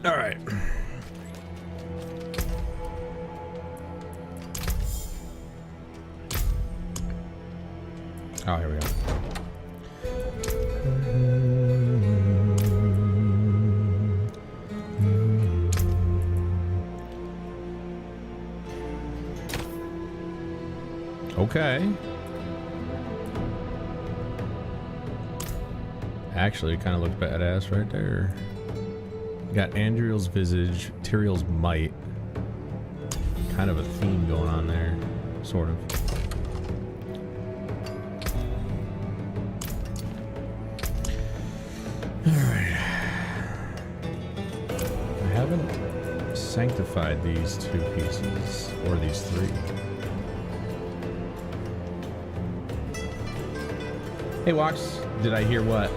All right. Oh, here we go. Okay. Actually, it kind of looks badass right there. Got Andriel's visage, Tyrael's might. Kind of a theme going on there, sort of. Alright. I haven't sanctified these two pieces, or these three. Hey, Wax, did I hear what?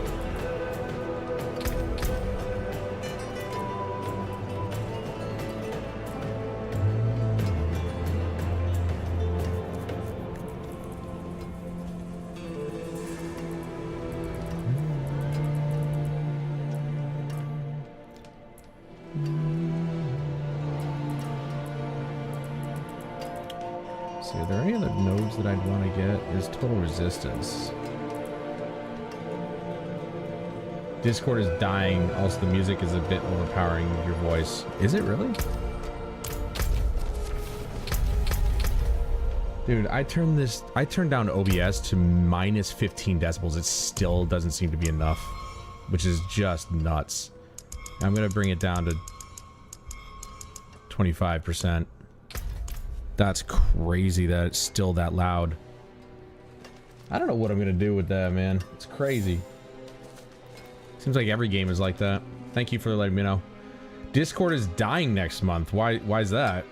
See, are there any other nodes that I'd want to get? There's total resistance. Discord is dying. Also, the music is a bit overpowering your voice. Is it really? Dude, I turned down OBS to minus 15 decibels. It still doesn't seem to be enough, which is just nuts. I'm gonna bring it down to 25%. That's crazy that it's still that loud. I don't know what I'm gonna do with that, man. It's crazy. Seems like every game is like that. Thank you for letting me know. Discord is dying next month. Why is that?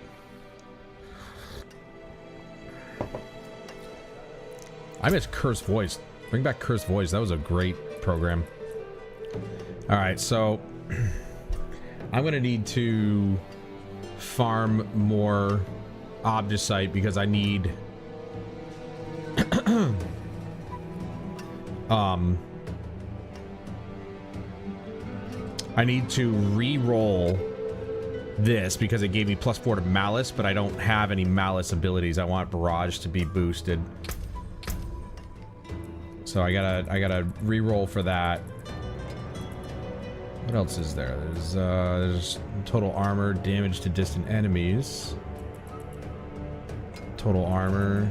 I miss Cursed Voice. Bring back Cursed Voice. That was a great program. Alright, so I'm gonna need to farm more Obdusite because I need I need to re-roll this because it gave me +4 to Malice, but I don't have any Malice abilities. I want Barrage to be boosted. So I gotta re-roll for that. What else is there? There's total armor, damage to distant enemies. Total armor.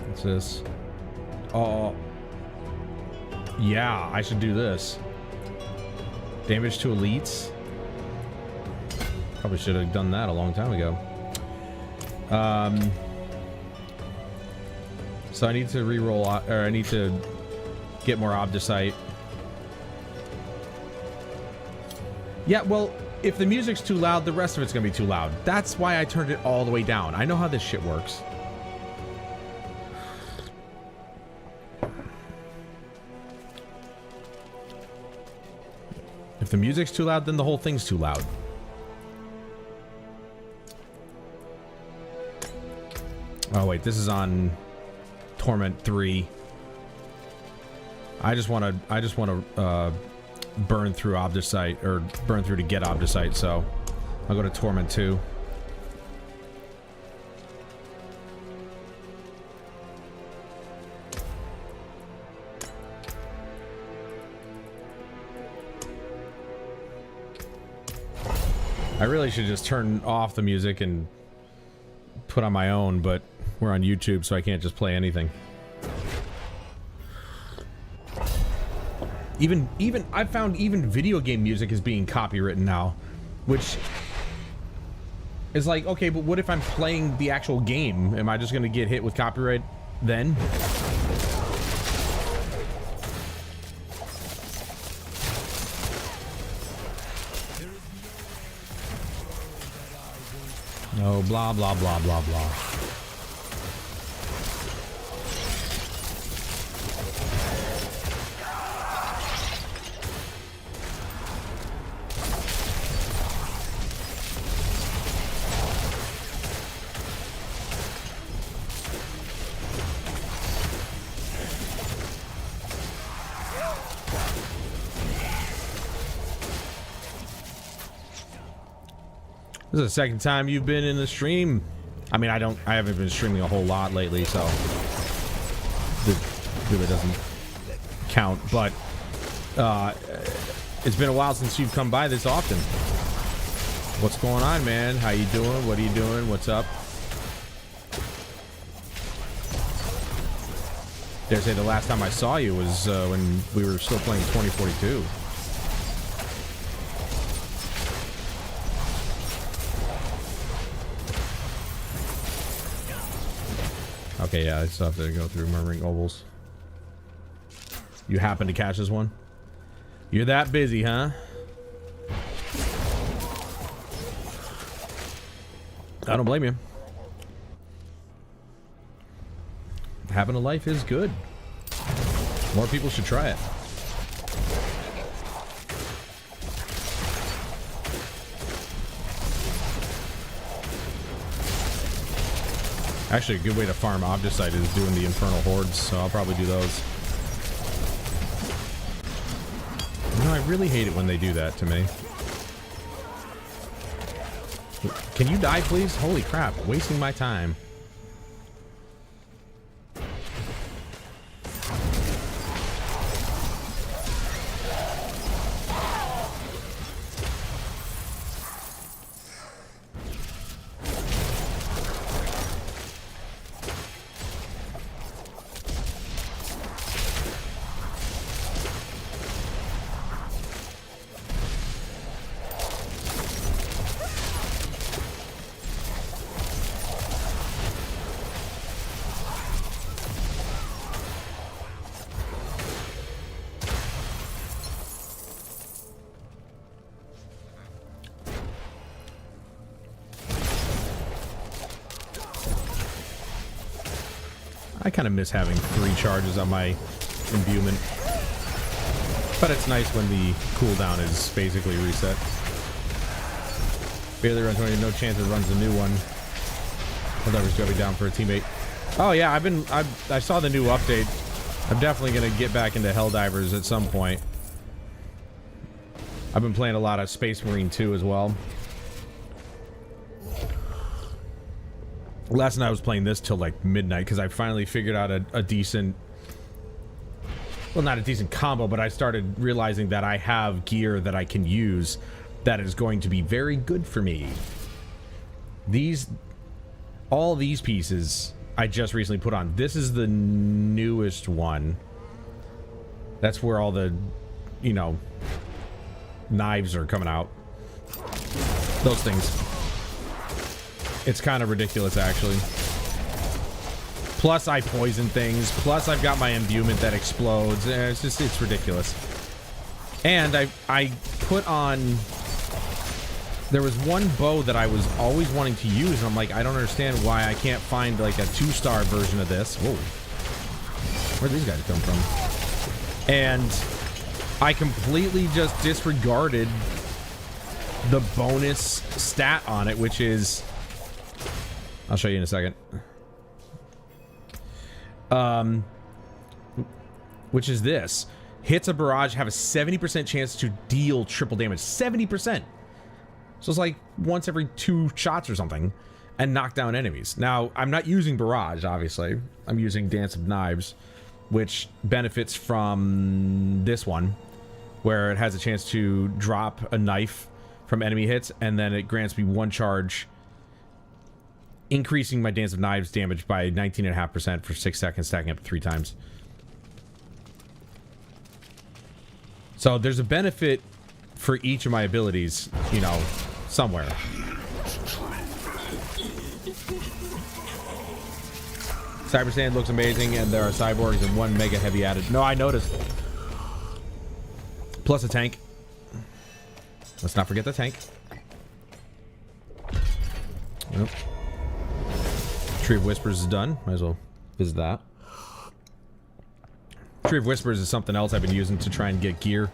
What's this? Oh. Yeah, I should do this. Damage to elites. Probably should have done that a long time ago. So I need to re-roll, or I need to get more Obdusite. Yeah, well, if the music's too loud, the rest of it's gonna be too loud. That's why I turned it all the way down. I know how this shit works. If the music's too loud, then the whole thing's too loud. Oh wait, this is on Torment 3. I just want to burn through Obdusite, or burn through to get Obdusite, so I'll go to Torment 2. I really should just turn off the music and put on my own, but we're on YouTube, so I can't just play anything. Even I've found even video game music is being copywritten now, which is like, okay, but what if I'm playing the actual game? Am I just gonna get hit with copyright then? No, blah, blah, blah, blah, blah. This is the second time you've been in the stream. I mean, I haven't been streaming a whole lot lately, so it really doesn't count, but it's been a while since you've come by this often. What's going on, man? How you doing? What are you doing? What's up? Dare say the last time I saw you was when we were still playing 2042. Okay, yeah, I still have to go through Murmuring Ovals. You happen to catch this one? You're that busy, huh? I don't blame you. Having a life is good. More people should try it. Actually, a good way to farm Obdicite is doing the Infernal Hordes, so I'll probably do those. You know, I really hate it when they do that to me. Can you die, please? Holy crap, wasting my time. I kind of miss having 3 charges on my imbuement, but it's nice when the cooldown is basically reset. Barely runs 20, no chance it runs a new one. Helldiver's gotta be down for a teammate. Oh yeah, I saw the new update. I'm definitely gonna get back into Helldivers at some point. I've been playing a lot of Space Marine 2 as well. Last night I was playing this till like midnight because I finally figured out a decent, well, not a decent combo, but I started realizing that I have gear that I can use that is going to be very good for me. All these pieces I just recently put on. This is the newest one. That's where all the, you know, knives are coming out. Those things. It's kind of ridiculous, actually. Plus, I poison things. Plus, I've got my imbuement that explodes. It's ridiculous. And I put on... There was one bow that I was always wanting to use, and I'm like, I don't understand why I can't find, like, a 2-star version of this. Whoa. Where'd these guys come from? And I completely just disregarded the bonus stat on it, which is... I'll show you in a second. Which is this. Hits a barrage have a 70% chance to deal triple damage. 70%! So it's like once every 2 shots or something. And knock down enemies. Now, I'm not using barrage, obviously. I'm using Dance of Knives, which benefits from this one, where it has a chance to drop a knife from enemy hits, and then it grants me 1 charge, increasing my Dance of Knives damage by 19.5% for 6 seconds, stacking up 3 times. So there's a benefit for each of my abilities, you know, somewhere. Cyber Sand looks amazing, and there are cyborgs and 1 mega heavy added. No, I noticed. Plus a tank. Let's not forget the tank. Yep. Tree of Whispers is done. Might as well visit that. Tree of Whispers is something else I've been using to try and get gear.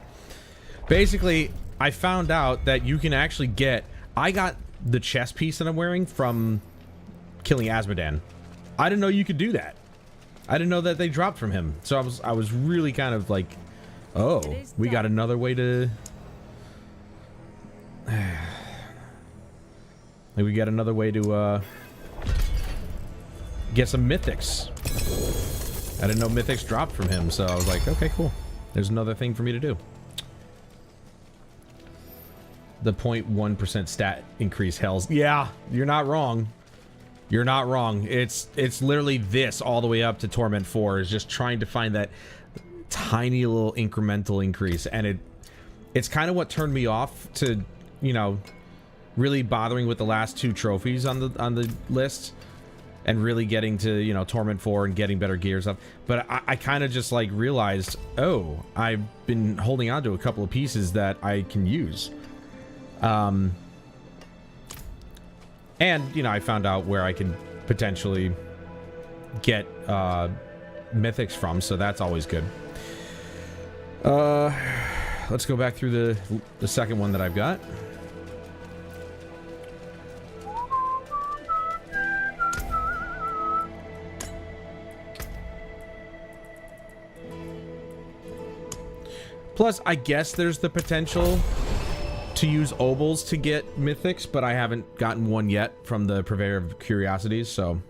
Basically, I found out that you can actually get... I got the chest piece that I'm wearing from killing Asmodan. I didn't know you could do that. I didn't know that they dropped from him. So I was really kind of like, oh, we got another way to... Like we get another way to get some mythics. I didn't know mythics dropped from him, so I was like, okay, cool. There's another thing for me to do. The 0.1% stat increase hells. Yeah, you're not wrong. You're not wrong. It's literally this all the way up to Torment 4 is just trying to find that tiny little incremental increase, and it's kind of what turned me off to, you know, really bothering with the last 2 trophies on the list and really getting to, you know, Torment 4 and getting better gear stuff. But I kind of just like realized, oh, I've been holding on to a couple of pieces that I can use. And, you know, I found out where I can potentially get mythics from, so that's always good. Let's go back through the second one that I've got. Plus, I guess there's the potential to use obols to get mythics, but I haven't gotten one yet from the Purveyor of Curiosities, so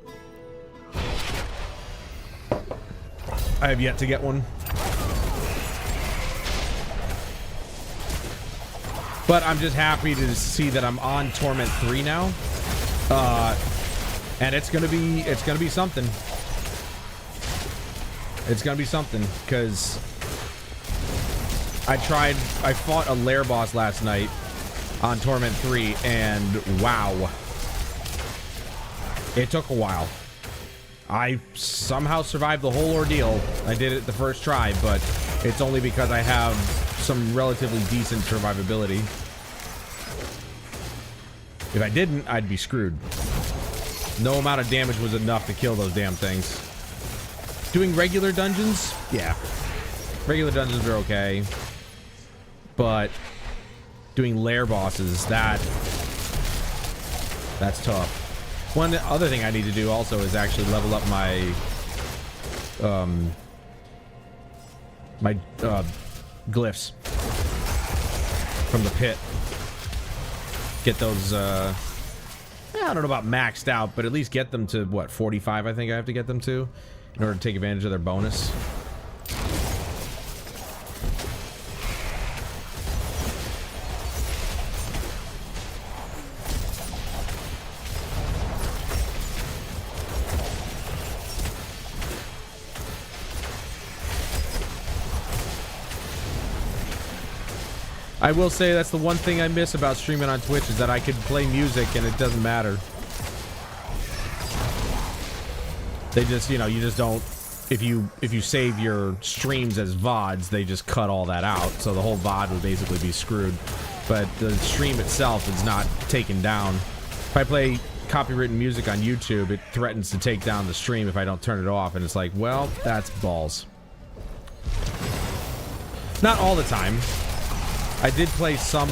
I have yet to get one. But I'm just happy to see that I'm on Torment 3 now. And it's gonna be something. It's gonna be something, because I fought a lair boss last night on Torment 3, and wow. It took a while. I somehow survived the whole ordeal. I did it the first try, but it's only because I have some relatively decent survivability. If I didn't, I'd be screwed. No amount of damage was enough to kill those damn things. Doing regular dungeons? Yeah. Regular dungeons are okay. But doing lair bosses, that's tough. One other thing I need to do also is actually level up my glyphs from the pit. Get those I don't know about maxed out, but at least get them to what, 45 I think I have to get them to in order to take advantage of their bonus. I will say that's the one thing I miss about streaming on Twitch is that I could play music and it doesn't matter. They just, you know, you just don't, if you save your streams as VODs, they just cut all that out, so the whole VOD would basically be screwed. But the stream itself is not taken down. If I play copywritten music on YouTube, it threatens to take down the stream if I don't turn it off, and it's like, well, that's balls. Not all the time. I did play some,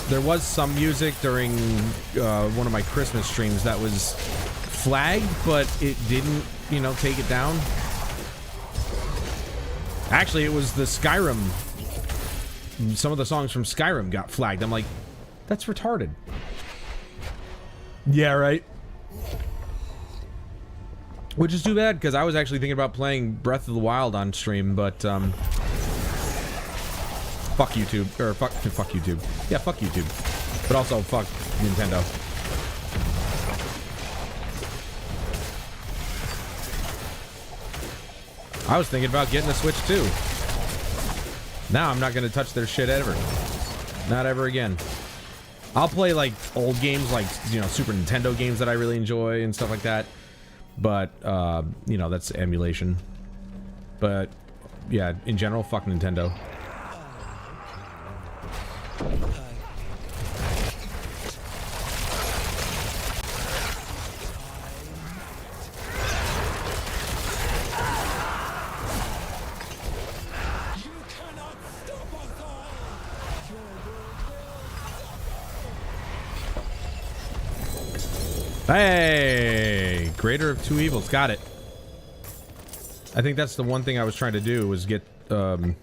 there was some music during one of my Christmas streams that was flagged, but it didn't, you know, take it down. Actually, it was the Skyrim. Some of the songs from Skyrim got flagged. I'm like, that's retarded. Yeah, right. Which is too bad, because I was actually thinking about playing Breath of the Wild on stream, but fuck YouTube, or fuck YouTube. Yeah, fuck YouTube. But also fuck Nintendo. I was thinking about getting a Switch too. Now I'm not gonna touch their shit ever. Not ever again. I'll play like old games, like, you know, Super Nintendo games that I really enjoy and stuff like that. But you know, that's emulation. But yeah, in general, fuck Nintendo. Hey, greater of two evils, got it. I think that's the one thing I was trying to do, was get that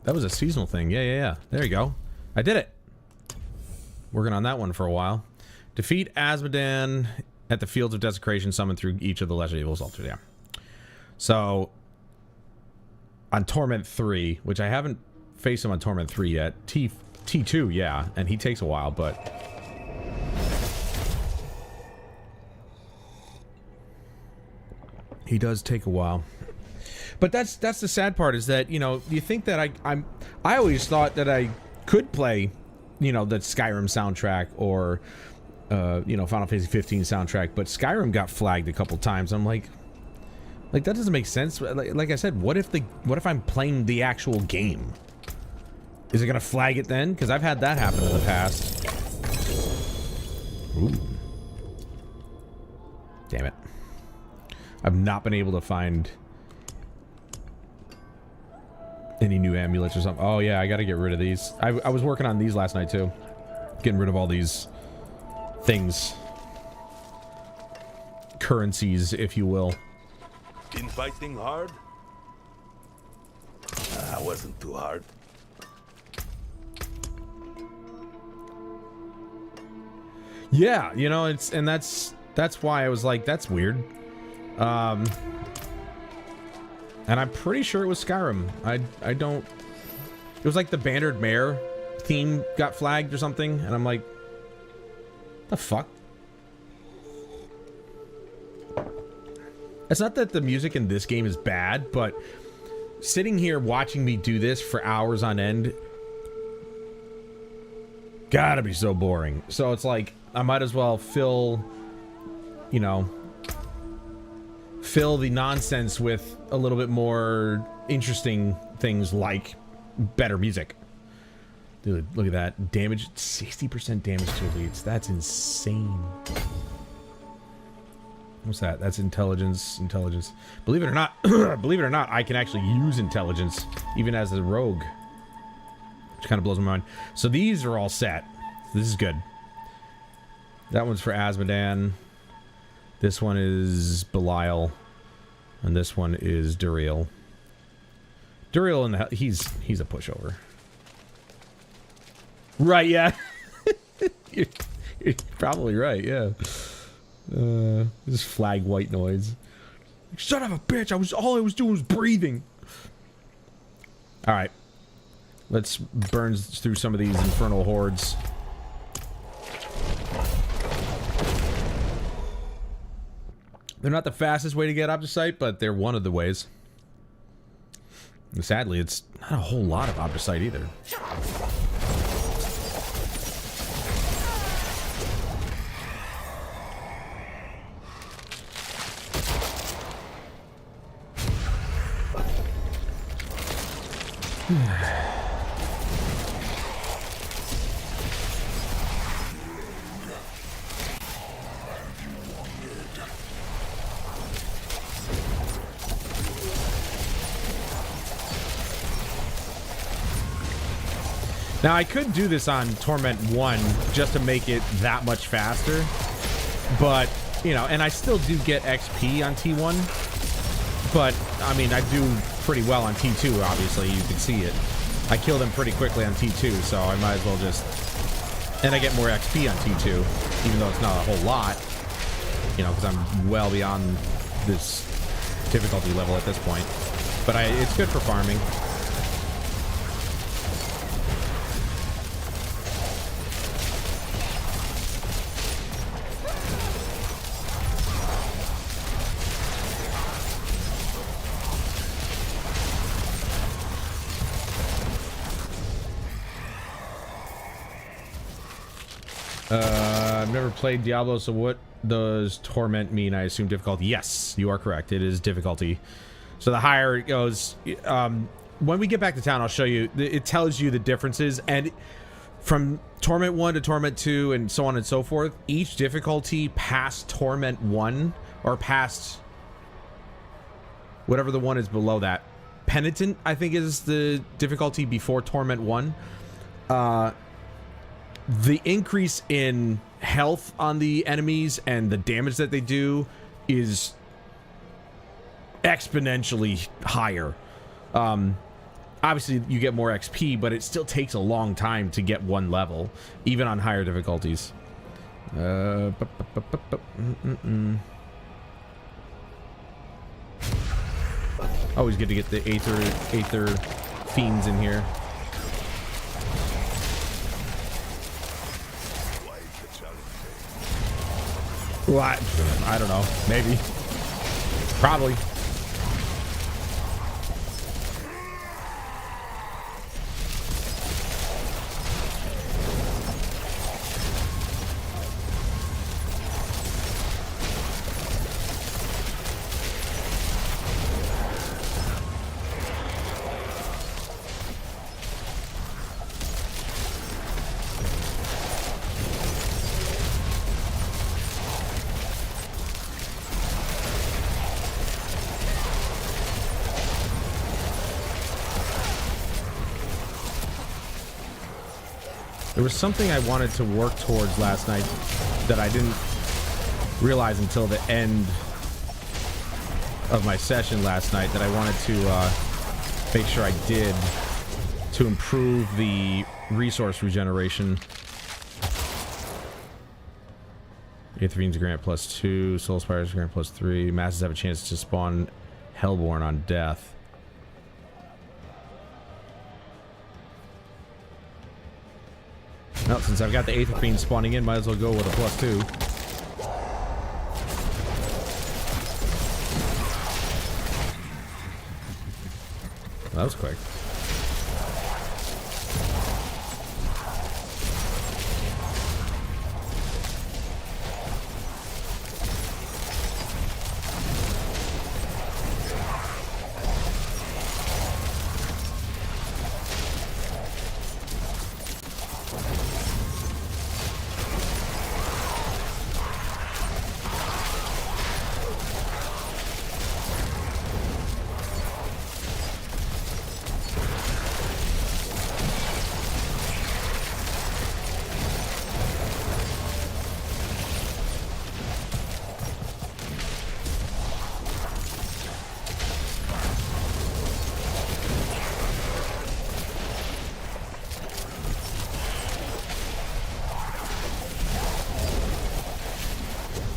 was a seasonal thing. Yeah. There you go. I did it. working on that one for a while. Defeat Asmodan at the Fields of Desecration, summoned through each of the Lesser Evils altars. Yeah. So, on Torment 3, which I haven't faced him on Torment 3 yet. T2, yeah, and he takes a while, but... he does take a while. But that's the sad part, is that, you know, you think that I always thought that I could play, you know, the Skyrim soundtrack or, you know, Final Fantasy 15 soundtrack, but Skyrim got flagged a couple times. I'm like that doesn't make sense. Like I said, what if I'm playing the actual game? Is it gonna flag it then? Because I've had that happen in the past. Ooh. Damn it. I've not been able to find any new amulets or something. Oh yeah, I gotta get rid of these. I was working on these last night too. Getting rid of all these things. Currencies, if you will. Been fighting hard? Wasn't too hard. Yeah, you know, that's why I was like, that's weird. And I'm pretty sure it was Skyrim. I don't... It was like the Bannered Mare theme got flagged or something, and I'm like, the fuck? It's not that the music in this game is bad, but sitting here watching me do this for hours on end gotta be so boring. So it's like, I might as well fill, you know, fill the nonsense with a little bit more interesting things like better music. Dude, look at that. Damage, 60% damage to elites. That's insane. What's that? That's intelligence. Intelligence. Believe it or not, I can actually use intelligence even as a rogue. Which kind of blows my mind. So these are all set. This is good. That one's for Asmodan. This one is Belial. And this one is Duriel. Duriel, he's a pushover. Right, yeah. you're probably right, yeah. This flag white noise. Son of a bitch, all I was doing was breathing. Alright. Let's burn through some of these infernal hordes. They're not the fastest way to get up to site, but they're one of the ways. And sadly, it's not a whole lot of object site either. Now, I could do this on Torment 1 just to make it that much faster, but, you know, and I still do get XP on T1, but, I mean, I do pretty well on T2, obviously, you can see it. I kill them pretty quickly on T2, so I might as well just... And I get more XP on T2, even though it's not a whole lot, you know, because I'm well beyond this difficulty level at this point. But it's good for farming. I've never played Diablo, so what does torment mean? I assume difficulty. Yes, you are correct. It is difficulty. So the higher it goes, when we get back to town, I'll show you. It tells you the differences, and from Torment 1 to Torment 2 and so on and so forth, each difficulty past Torment 1, or past whatever the one is below that. Penitent, I think, is the difficulty before Torment 1. The increase in health on the enemies and the damage that they do is exponentially higher. I Obviously, you get more XP, but it still takes a long time to get one level, even on higher difficulties. Always good to get the Aether fiends in here. What? I don't know. Maybe. Probably. There was something I wanted to work towards last night that I didn't realize until the end of my session last night that I wanted to make sure I did to improve the resource regeneration. Aether Fiends grant +2, Soul Spires grant +3, Masses have a chance to spawn Hellborn on death. Well, since I've got the Aether Fiend spawning in, might as well go with a +2. That was quick.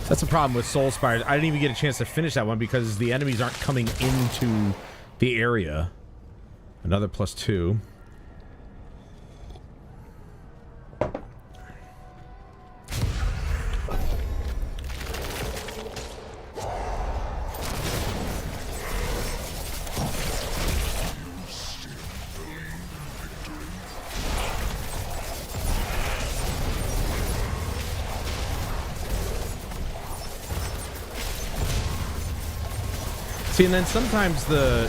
That's the problem with Soul Spires. I didn't even get a chance to finish that one because the enemies aren't coming into the area. Another +2. See, and then sometimes the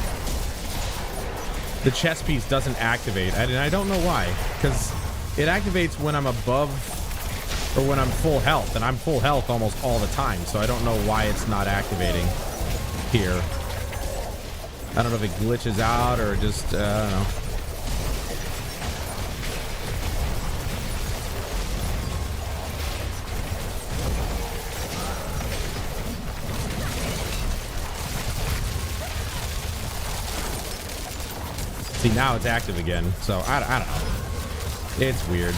chest piece doesn't activate, and I don't know why, because it activates when I'm above or when I'm full health, and I'm full health almost all the time, so I don't know why it's not activating here. I don't know if it glitches out or just, I don't know. See, now it's active again, so I don't know. It's weird.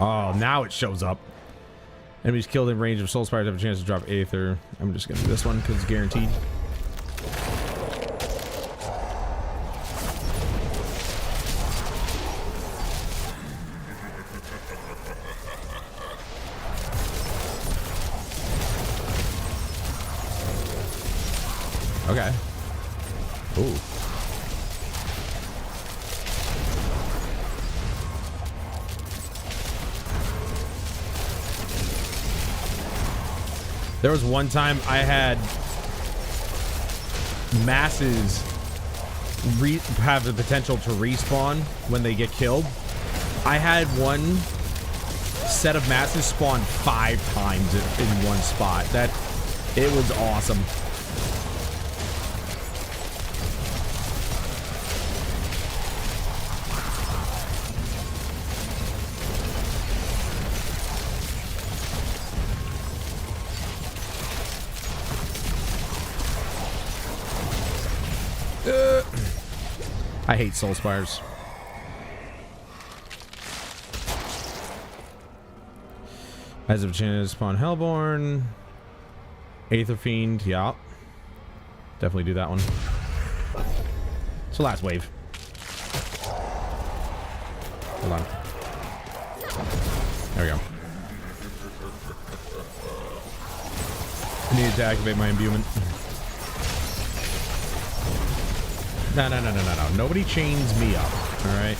Oh, now it shows up. Enemies killed in range of Soul Spires have a chance to drop Aether. I'm just gonna do this one because it's guaranteed. Okay. Ooh. There was one time I had masses have the potential to respawn when they get killed. I had one set of masses spawn 5 times in one spot. It was awesome. I hate soul spires. As of chance spawn Hellborn. Aether Fiend, yeah. Definitely do that one. It's the last wave. Hold on. There we go. I needed to activate my imbuement. No. Nobody chains me up. Alright.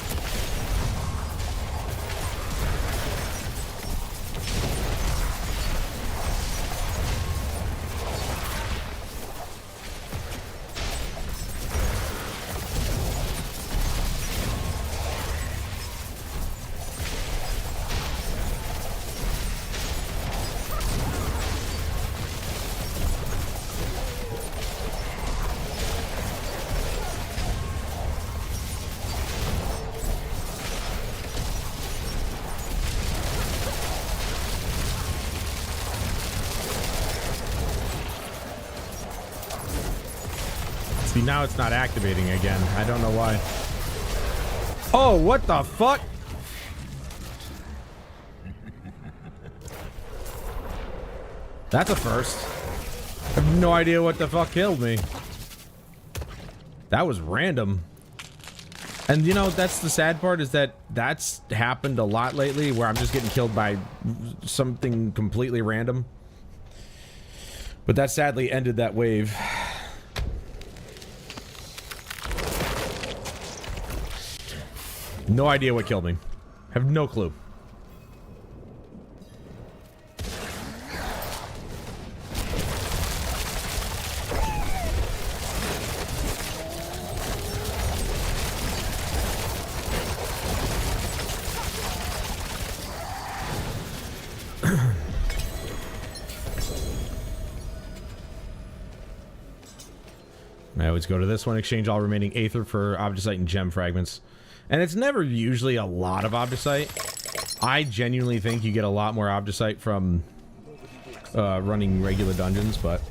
See, now it's not activating again. I don't know why. Oh, what the fuck? That's a first. I have no idea what the fuck killed me. That was random. And you know, that's the sad part, is that that's happened a lot lately, where I'm just getting killed by something completely random. But that sadly ended that wave. No idea what killed me. Have no clue. I always go to this one, exchange all remaining Aether for Obdusite and Gem Fragments. And it's never usually a lot of Obdusite. I genuinely think you get a lot more Obdusite from running regular dungeons, but...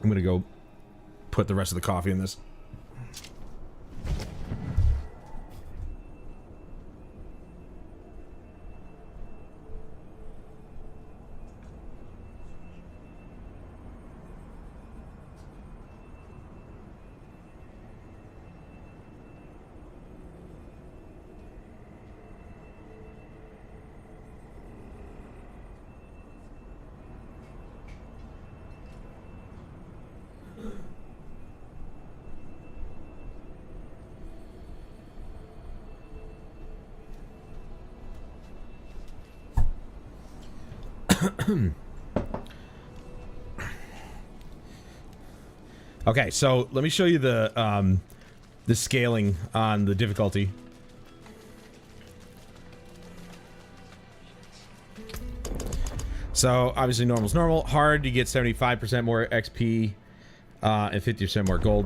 I'm gonna go put the rest of the coffee in this. Okay, so let me show you the scaling on the difficulty. So obviously normal's normal. Hard, you get 75% more XP and 50% more gold.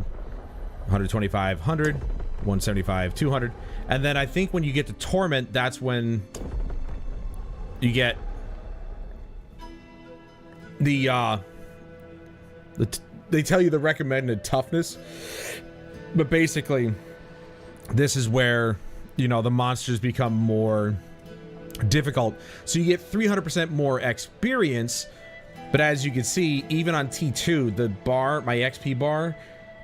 125, 100, 175, 200. And then I think when you get to Torment, that's when you get they tell you the recommended toughness, but basically this is where, you know, the monsters become more difficult. So you get 300% more experience, but as you can see, even on T2, the bar, my XP bar,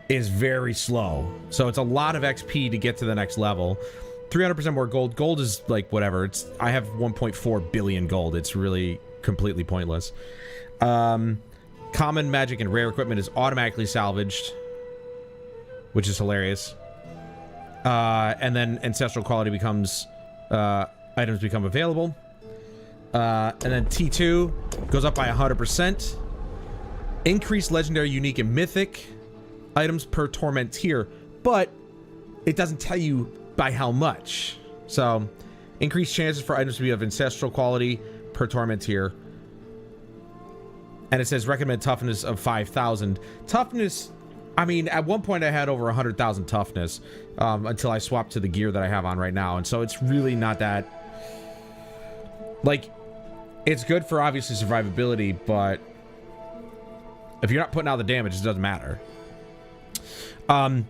is very slow. So it's a lot of XP to get to the next level. 300% more gold. Gold is like whatever. I have 1.4 billion gold. It's really completely pointless. Common, magic, and rare equipment is automatically salvaged, which is hilarious. And then ancestral quality becomes, items become available. And then T2 goes up by 100%. Increased legendary, unique, and mythic items per torment tier, but it doesn't tell you by how much. So, increased chances for items to be of ancestral quality per torment tier. And it says recommended toughness of 5,000. Toughness, I mean, at one point I had over 100,000 toughness until I swapped to the gear that I have on right now. And so it's really not that... Like, it's good for obviously survivability, but If you're not putting out the damage, it doesn't matter. And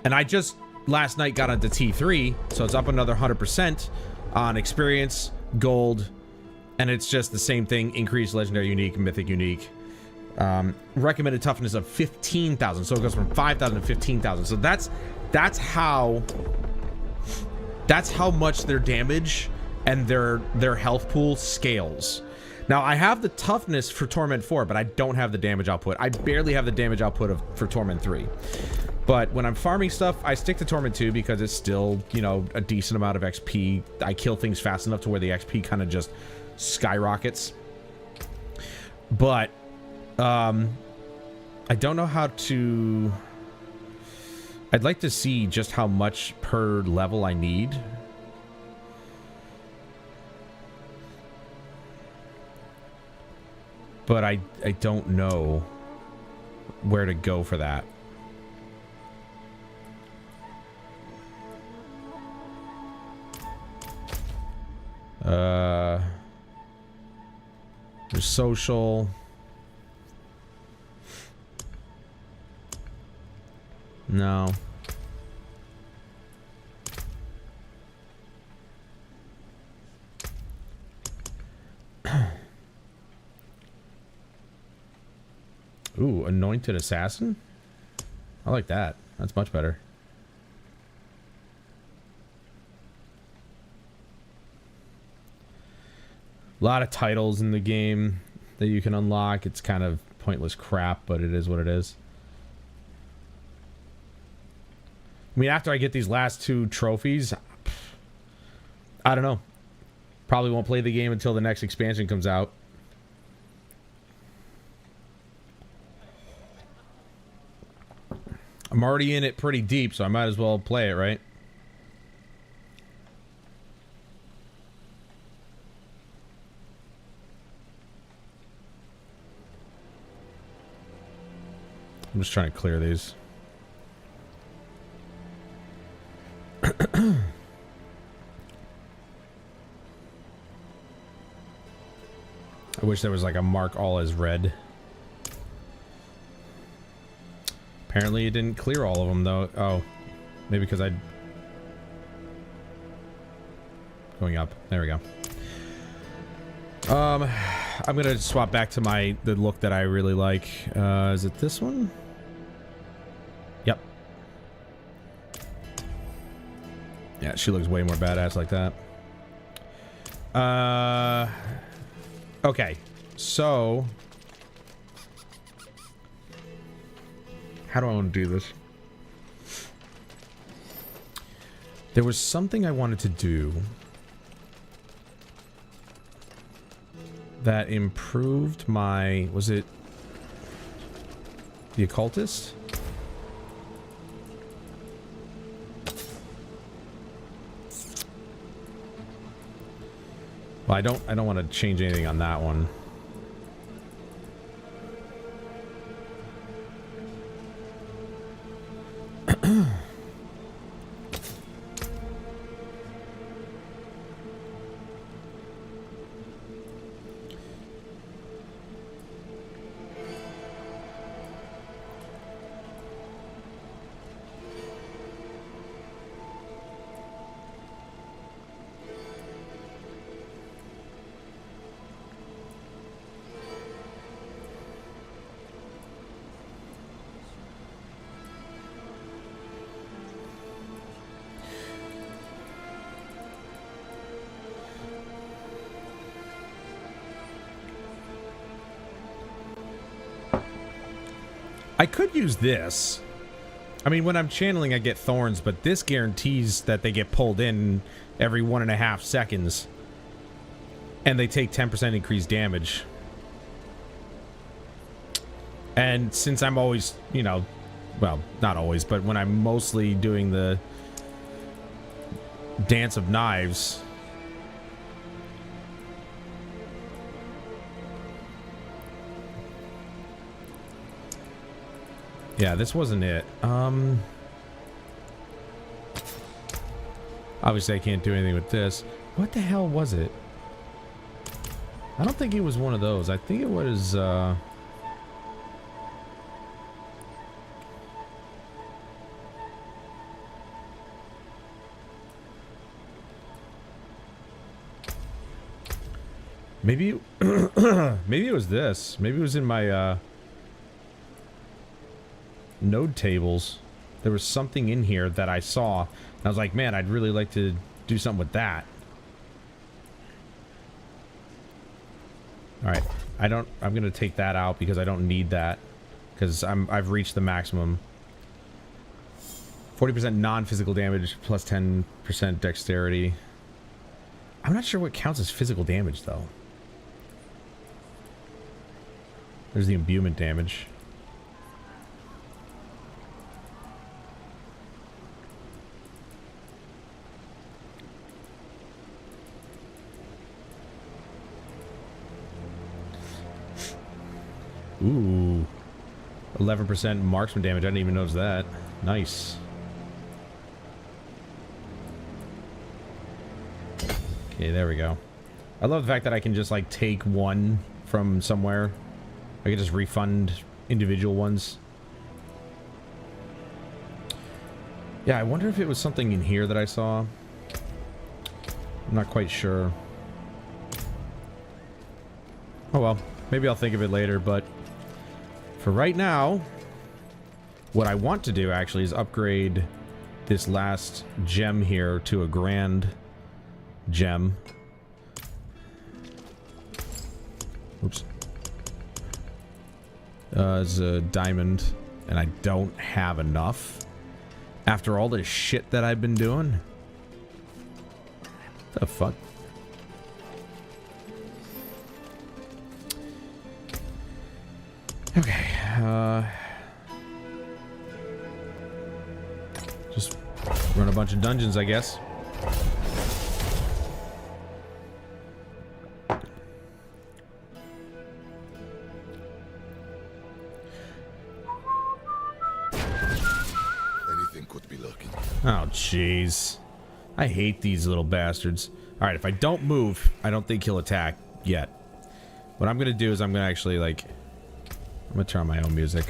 I just last night got onto T3, so it's up another 100% on experience, gold, and it's just the same thing. Increased legendary unique, mythic unique. Recommended toughness of 15,000, so it goes from 5,000 to 15,000. So that's how much their damage and their health pool scales. Now I have the toughness for Torment 4, but I don't have the damage output. I barely have the damage output for Torment 3. But when I'm farming stuff, I stick to Torment 2 because it's still, you know, a decent amount of XP. I kill things fast enough to where the XP kind of just skyrockets. But I don't know how to... I'd like to see just how much per level I need. But I don't know where to go for that. There's social. No. Ooh, anointed assassin? I like that. That's much better. A lot of titles in the game that you can unlock. It's kind of pointless crap, but it is what it is. I mean, after I get these last 2 trophies, I don't know. Probably won't play the game until the next expansion comes out. I'm already in it pretty deep, so I might as well play it, right? I'm just trying to clear these. I wish there was like a mark all as red. Apparently it didn't clear all of them though. Oh, maybe because I... Going up. There we go. I'm gonna swap back to the look that I really like. Is it this one? Yep. Yeah, she looks way more badass like that. Okay, so how do I want to do this? There was something I wanted to do that improved my... Was it the occultist? Well, I don't want to change anything on that one. I could use this. I mean, when I'm channeling, I get thorns, but this guarantees that they get pulled in every 1.5 seconds. And they take 10% increased damage. And since I'm always, you know, well, not always, but when I'm mostly doing the Dance of Knives... Yeah, this wasn't it. Obviously I can't do anything with this. What the hell was it? I don't think it was one of those. I think it was, Maybe, maybe it was this. Maybe it was in my, node tables. There was something in here that I saw. And I was like, man, I'd really like to do something with that. Alright. I'm gonna take that out because I don't need that. Because I've reached the maximum. 40% non-physical damage plus 10% dexterity. I'm not sure what counts as physical damage, though. There's the imbuement damage. Ooh. 11% marksman damage. I didn't even notice that. Nice. Okay, there we go. I love the fact that I can just, like, take one from somewhere. I can just refund individual ones. Yeah, I wonder if it was something in here that I saw. I'm not quite sure. Oh well, maybe I'll think of it later, but for right now, what I want to do actually is upgrade this last gem here to a grand gem. Oops. It's a diamond, and I don't have enough. After all this shit that I've been doing. What the fuck? Okay, just run a bunch of dungeons, I guess. Oh, jeez. I hate these little bastards. Alright, if I don't move, I don't think he'll attack yet. What I'm gonna do is I'm gonna actually, like... I'm gonna turn on my own music.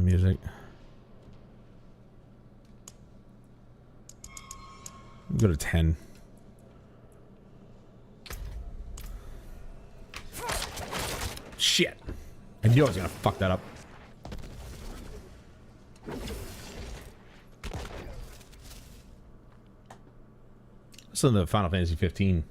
Music. Go to 10. Shit. I knew I was gonna fuck that up. Listen to Final Fantasy 15.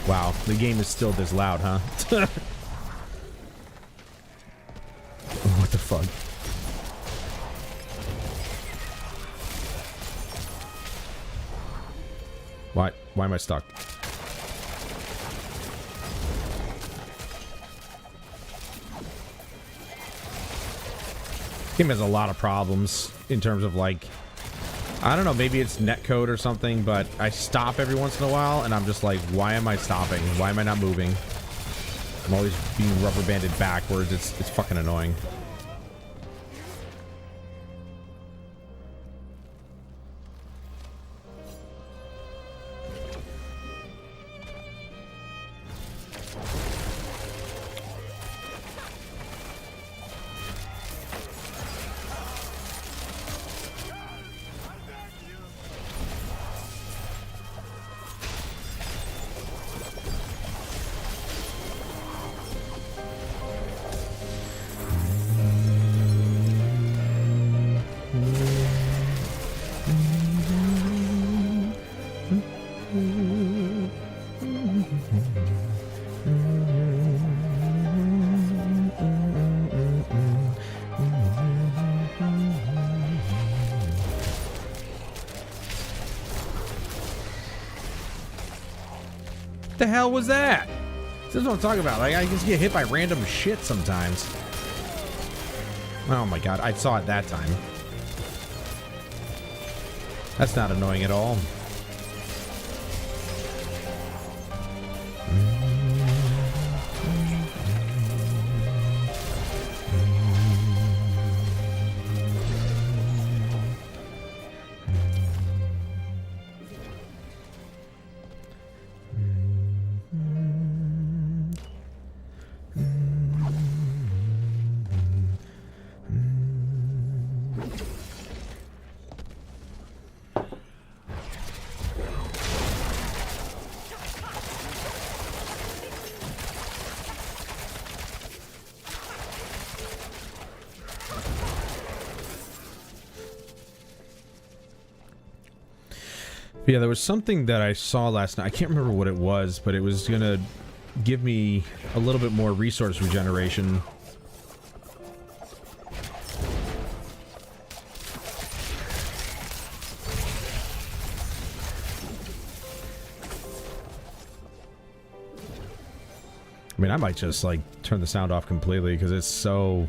Wow, the game is still this loud, huh? What the fuck? Why am I stuck? This game has a lot of problems in terms of, like, I don't know, maybe it's netcode or something, but I stop every once in a while, and I'm just like, why am I stopping? Why am I not moving? I'm always being rubber banded backwards. It's fucking annoying. The hell was that? This is what I'm talking about. Like, I just get hit by random shit sometimes. Oh my god, I saw it that time. That's not annoying at all. Yeah, there was something that I saw last night. I can't remember what it was, but it was gonna give me a little bit more resource regeneration. I mean, I might just, like, turn the sound off completely, because it's so...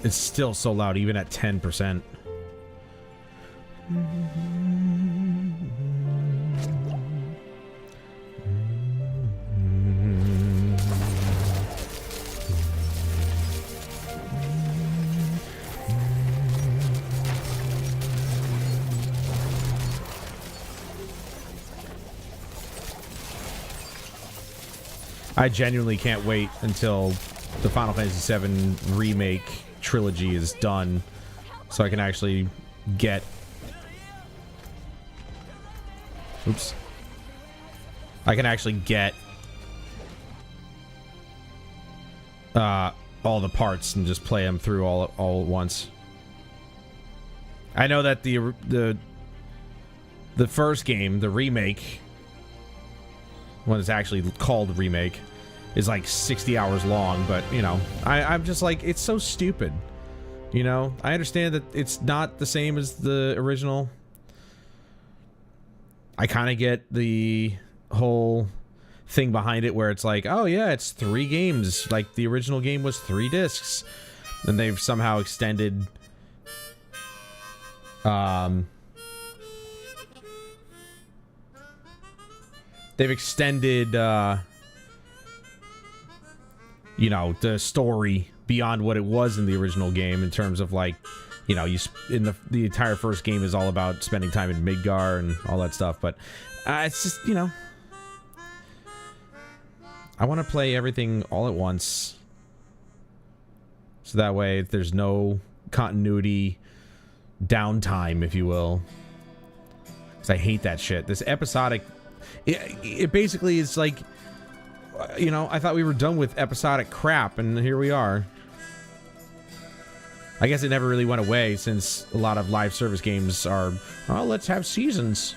It's still so loud, even at 10%. I genuinely can't wait until the Final Fantasy VII Remake trilogy is done, so I can actually get... Oops. I can actually get all the parts and just play them through all at once. I know that the first game, the remake, when it's actually called remake, is like 60 hours long, but you know, I'm just like, it's so stupid. You know, I understand that it's not the same as the original. I kind of get the whole thing behind it where it's like, oh yeah, it's 3 games. Like the original game was 3 discs. And they've somehow extended you know, the story beyond what it was in the original game, in terms of, like, you know, the entire first game is all about spending time in Midgar and all that stuff, but it's just, you know, I want to play everything all at once, so that way there's no continuity downtime, if you will, because I hate that shit. This episodic, it basically is like, you know, I thought we were done with episodic crap, and here we are. I guess it never really went away, since a lot of live service games are, oh, let's have seasons.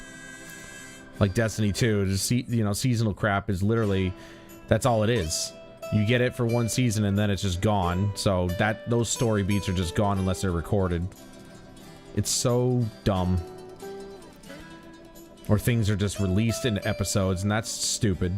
Like Destiny 2, you know, seasonal crap is literally, that's all it is. You get it for one season and then it's just gone. So those story beats are just gone unless they're recorded. It's so dumb. Or things are just released in episodes, and that's stupid.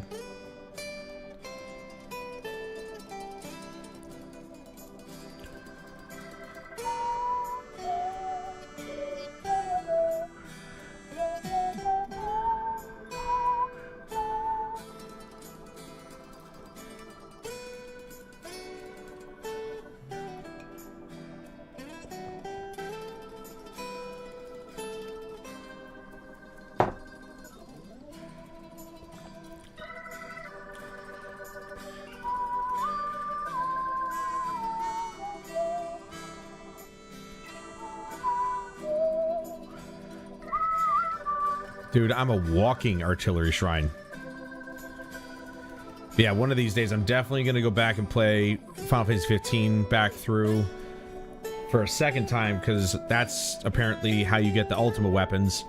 Dude, I'm a walking artillery shrine. Yeah, one of these days I'm definitely going to go back and play Final Fantasy 15 back through for a second time, because that's apparently how you get the ultimate weapons.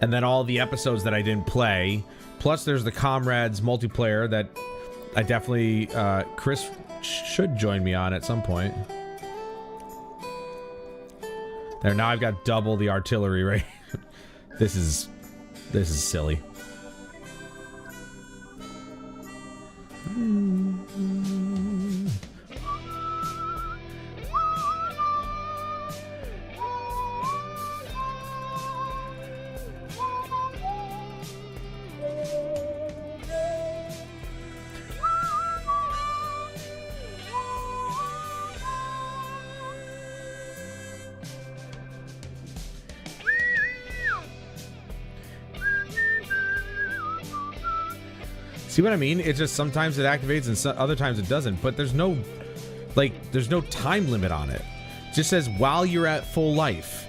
And then all the episodes that I didn't play. Plus there's the Comrades multiplayer that I definitely, Chris should join me on at some point. There, now I've got double the artillery, right? This is silly. See what I mean? It's just sometimes it activates and other times it doesn't, but there's no, like, there's no time limit on it. It just says, while you're at full life,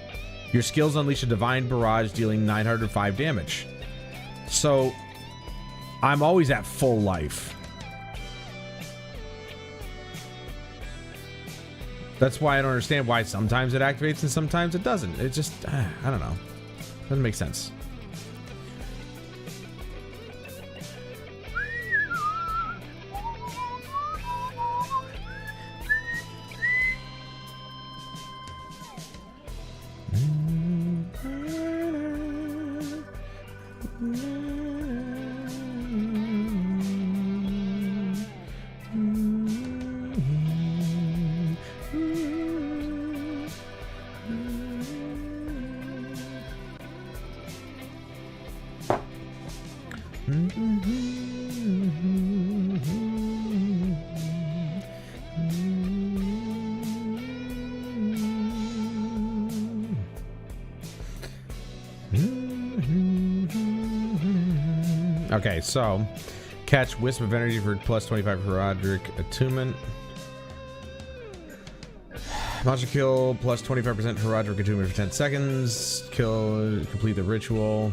your skills unleash a divine barrage dealing 905 damage. So, I'm always at full life. That's why I don't understand why sometimes it activates and sometimes it doesn't. It just, I don't know. Doesn't make sense. Okay, so catch Wisp of Energy for plus 25 for Roderick Attunement. Monster kill plus 25% for Roderick Attunement for 10 seconds. Kill, complete the ritual.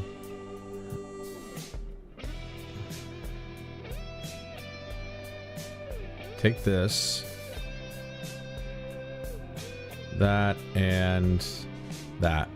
Take this, that, and that.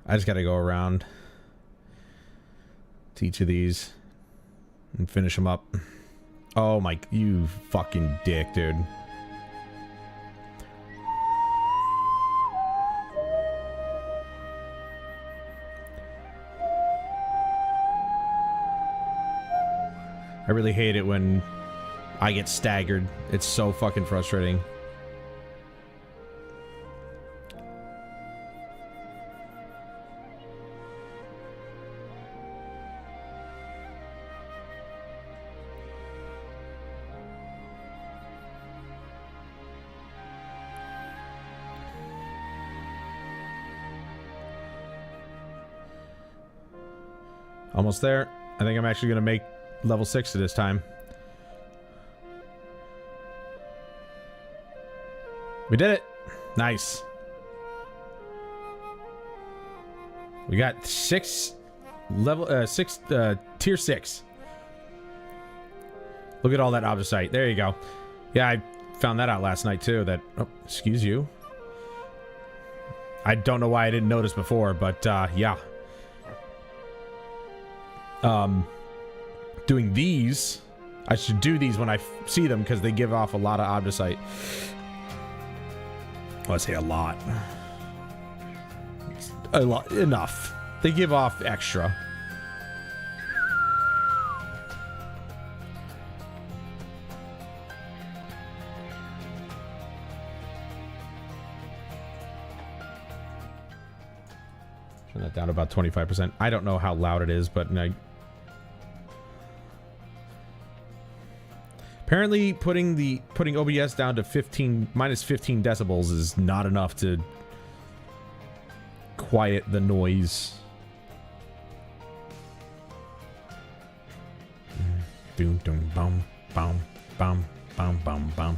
I just gotta go around to each of these and finish them up. Oh my, you fucking dick, dude. I really hate it when I get staggered. It's so fucking frustrating. Almost there. I think I'm actually gonna make level 60 this time. We did it. Nice. We got tier 6. Look at all that obviously. There you go. Yeah, I found that out last night too. That, oh, excuse you. I don't know why I didn't notice before, but yeah. Doing these, I should do these when I see them because they give off a lot of obviously. Well, I say a lot. A lot, enough. They give off extra. Turn that down to about 25%. I don't know how loud it is, but apparently putting OBS down to minus 15 decibels is not enough to quiet the noise. Boom, boom, bum, bum, bum, bum, bum, bum.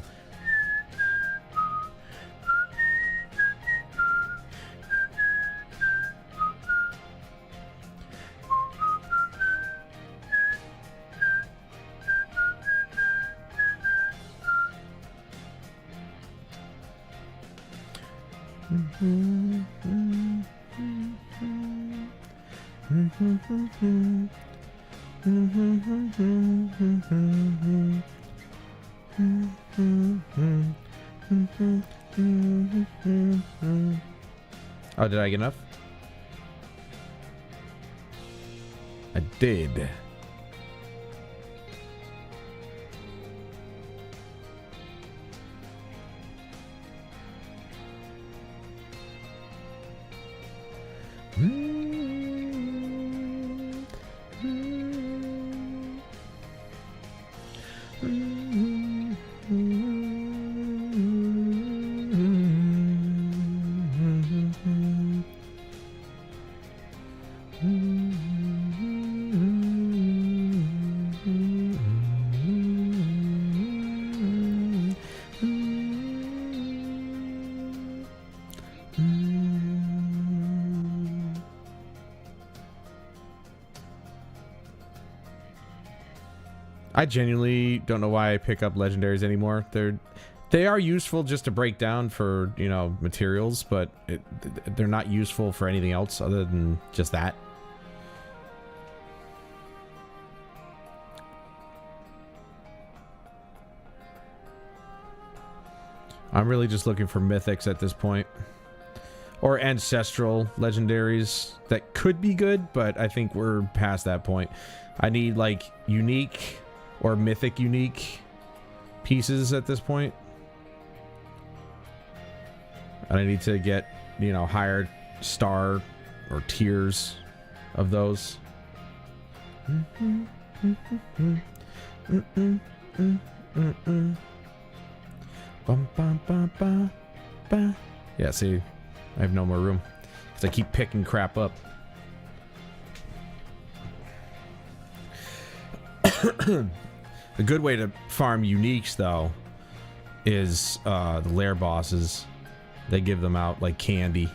Oh, did I get enough? I did. I genuinely don't know why I pick up legendaries anymore. They are useful just to break down for, you know, materials, but they're not useful for anything else other than just that. I'm really just looking for mythics at this point. Or ancestral legendaries that could be good, but I think we're past that point. I need like unique or mythic unique pieces at this point. And I need to get, you know, higher star or tiers of those. Yeah, see, I have no more room because I keep picking crap up. A good way to farm uniques, though, is the lair bosses. They give them out like candy.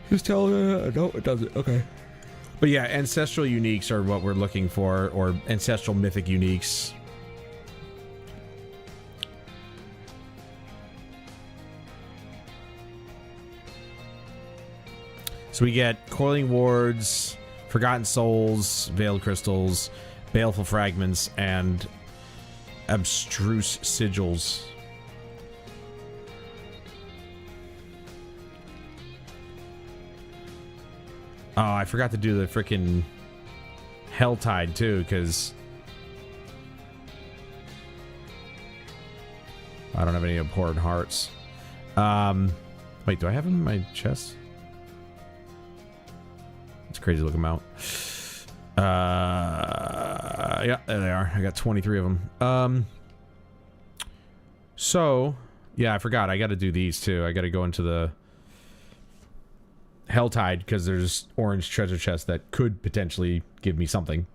Just tell no, it doesn't. Okay. But yeah, ancestral uniques are what we're looking for, or ancestral mythic uniques. So we get Coiling Wards, Forgotten Souls, Veiled Crystals, Baleful Fragments, and Abstruse Sigils. Oh, I forgot to do the freaking Helltide too, because I don't have any Abhorrent Hearts. Wait, do I have them in my chest? It's crazy looking mount. Yeah, there they are. I got 23 of them. So, yeah, I forgot. I got to do these too. I got to go into the Helltide because there's orange treasure chests that could potentially give me something.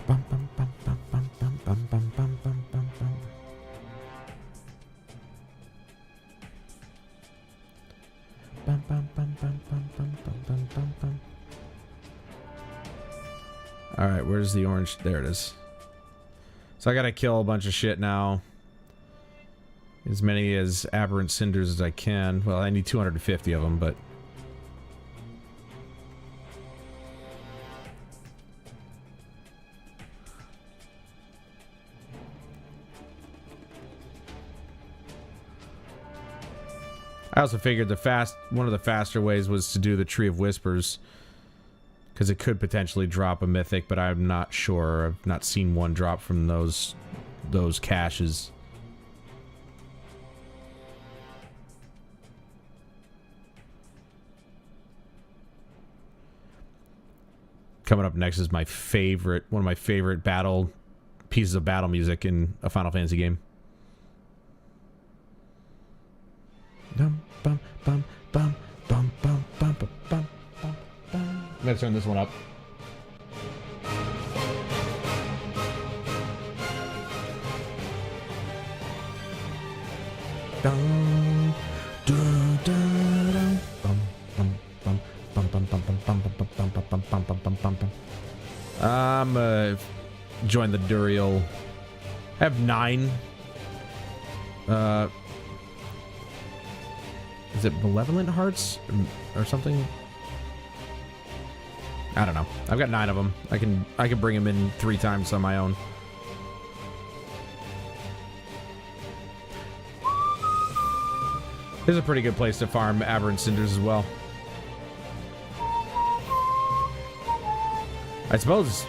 Bum, bum, bum, bum, bum, bum, bum, bum, bum, bum, bum, bum. Bum, bum, bum, bum, bum, bum, bum, bum, bum, bum. All right, where's the orange? There it is. So I gotta kill a bunch of shit now. As many as aberrant cinders as I can. Well, I need 250 of them, but I also figured one of the faster ways was to do the Tree of Whispers, because it could potentially drop a mythic, but I'm not sure. I've not seen one drop from those caches. Coming up next is one of my favorite pieces of battle music in a Final Fantasy game. Bum, bum, bum, bum, bum, bum, bum, bum, bum, bum, bum. I'm gonna turn this one up. Dun, dun, dun, dun, bum, bum, bum. I'm join the Duriel. I have 9. Is it Malevolent Hearts or something? I don't know. I've got 9 of them. I can bring them in 3 times on my own. This is a pretty good place to farm Aberrant Cinders as well. I suppose it's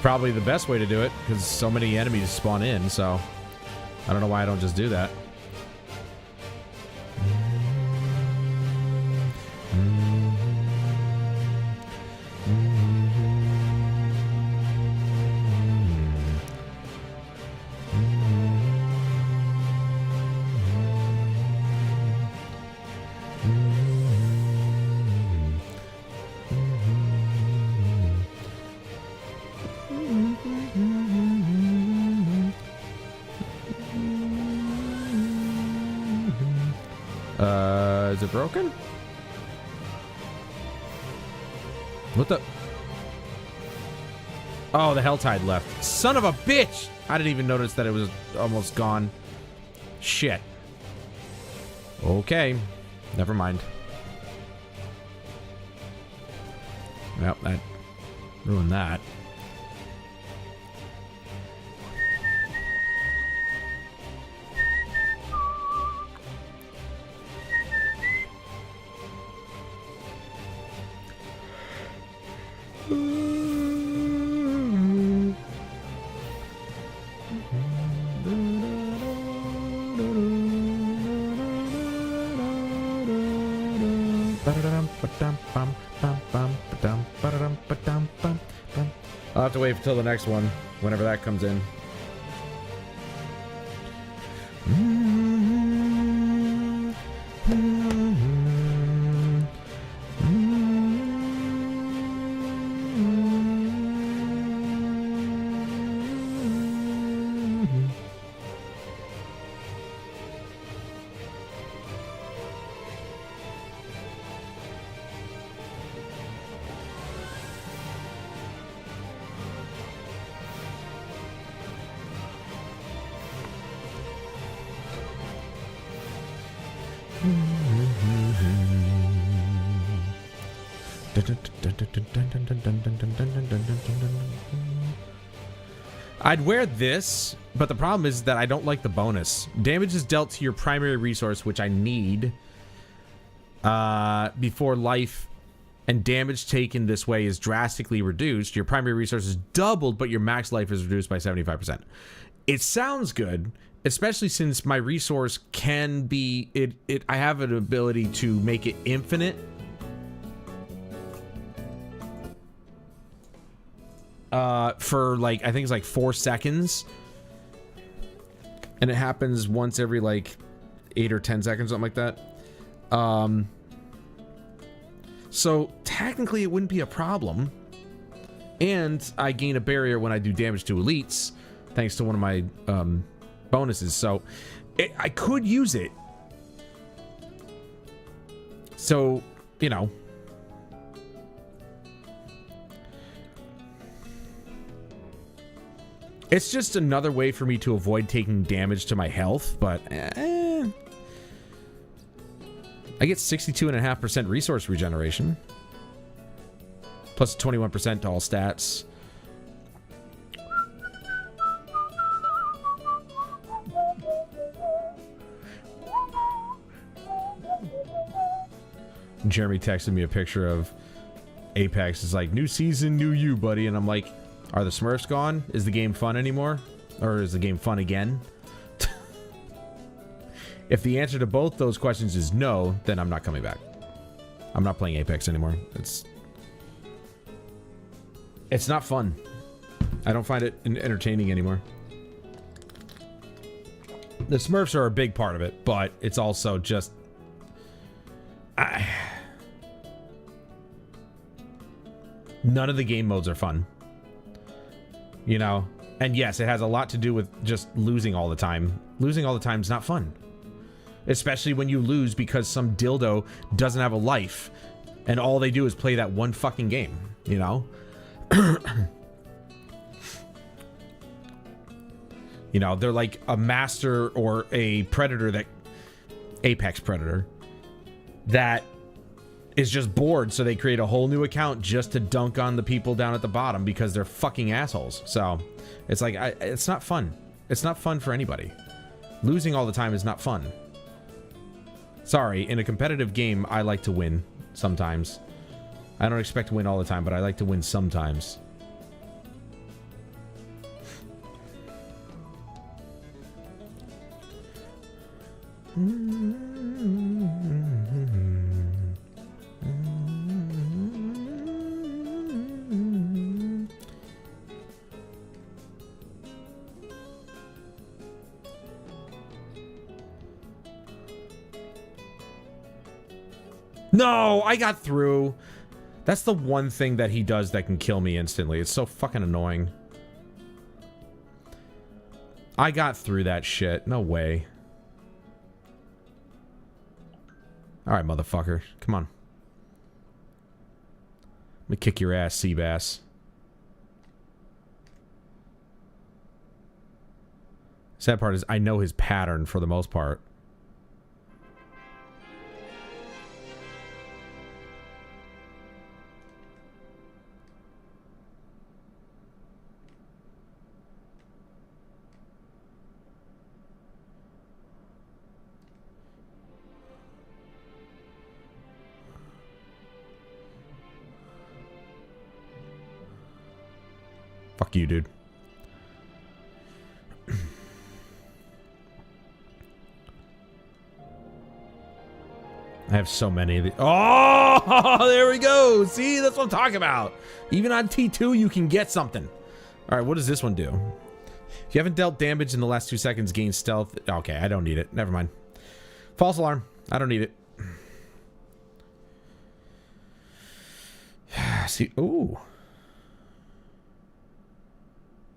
probably the best way to do it, because so many enemies spawn in, so I don't know why I don't just do that. Is it broken? What the? Oh, the Helltide left. Son of a bitch! I didn't even notice that it was almost gone. Shit. Okay. Never mind. Yep, that ruined that. I'll have to wait until the next one, whenever that comes in. I'd wear this, but the problem is that I don't like the bonus. Damage is dealt to your primary resource, which I need, before life and damage taken this way is drastically reduced. Your primary resource is doubled, but your max life is reduced by 75%. It sounds good, especially since my resource can be... I have an ability to make it infinite. For like, I think it's like 4 seconds. And it happens once every like 8 or 10 seconds, something like that. So technically it wouldn't be a problem. And I gain a barrier when I do damage to elites, thanks to one of my bonuses. So I could use it. So, you know. It's just another way for me to avoid taking damage to my health, but I get 62.5% resource regeneration. Plus 21% to all stats. Jeremy texted me a picture of Apex. It's like, new season, new you, buddy. And I'm like, are the Smurfs gone? Is the game fun anymore? Or is the game fun again? If the answer to both those questions is no, then I'm not coming back. I'm not playing Apex anymore. It's not fun. I don't find it entertaining anymore. The Smurfs are a big part of it, but it's also just... None of the game modes are fun. You know? And yes, it has a lot to do with just losing all the time. Losing all the time is not fun. Especially when you lose because some dildo doesn't have a life and all they do is play that one fucking game, you know? You know, they're like a master or a predator that... Apex predator. That is just bored, so they create a whole new account just to dunk on the people down at the bottom because they're fucking assholes. So, it's like, it's not fun. It's not fun for anybody. Losing all the time is not fun. Sorry, in a competitive game, I like to win sometimes. I don't expect to win all the time, but I like to win sometimes. No, I got through. That's the one thing that he does that can kill me instantly. It's so fucking annoying. I got through that shit. No way. Alright, motherfucker. Come on. Let me kick your ass, Seabass. Sad part is I know his pattern for the most part. Fuck you, dude. I have so many of these. Oh, there we go. See, that's what I'm talking about. Even on T2, you can get something. All right, what does this one do? If you haven't dealt damage in the last 2 seconds, gain stealth. Okay, I don't need it. Never mind. False alarm. I don't need it. See, ooh.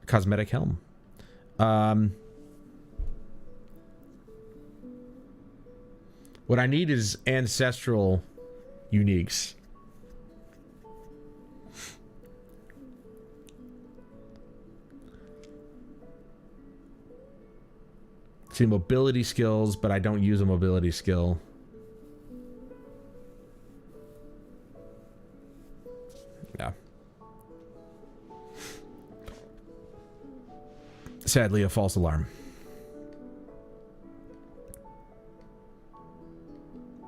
Cosmetic helm. What I need is ancestral uniques. See, mobility skills, but I don't use a mobility skill. Yeah. Sadly, a false alarm.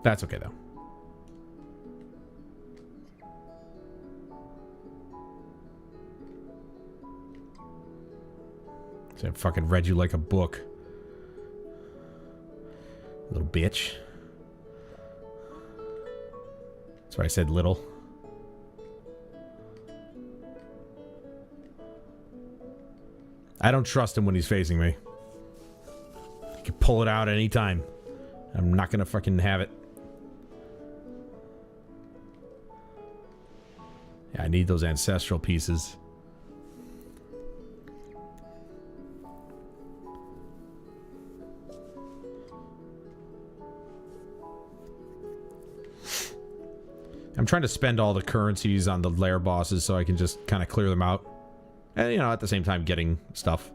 That's okay, though. So I fucking read you like a book. Little bitch. That's why I said little. I don't trust him when he's facing me. He can pull it out anytime. I'm not gonna fucking have it. Yeah, I need those ancestral pieces. I'm trying to spend all the currencies on the lair bosses so I can just kind of clear them out. And, you know, at the same time getting stuff.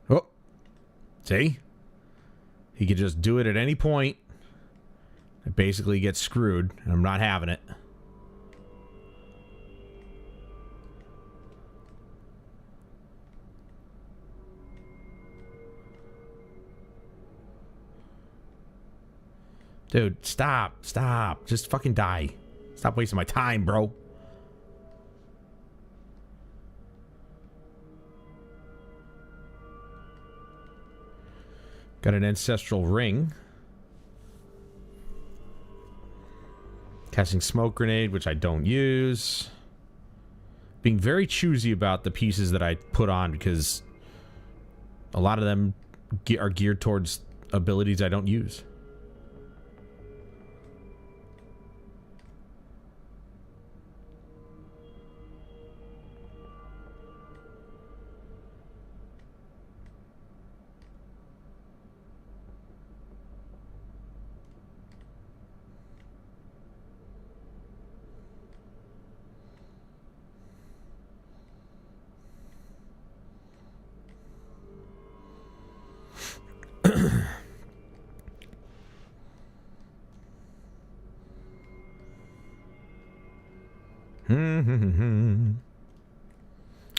Oh, see? He could just do it at any point. I basically get screwed, and I'm not having it. Dude, stop. Stop. Just fucking die. Stop wasting my time, bro. Got an ancestral ring. Casting smoke grenade, which I don't use. Being very choosy about the pieces that I put on because a lot of them are geared towards abilities I don't use.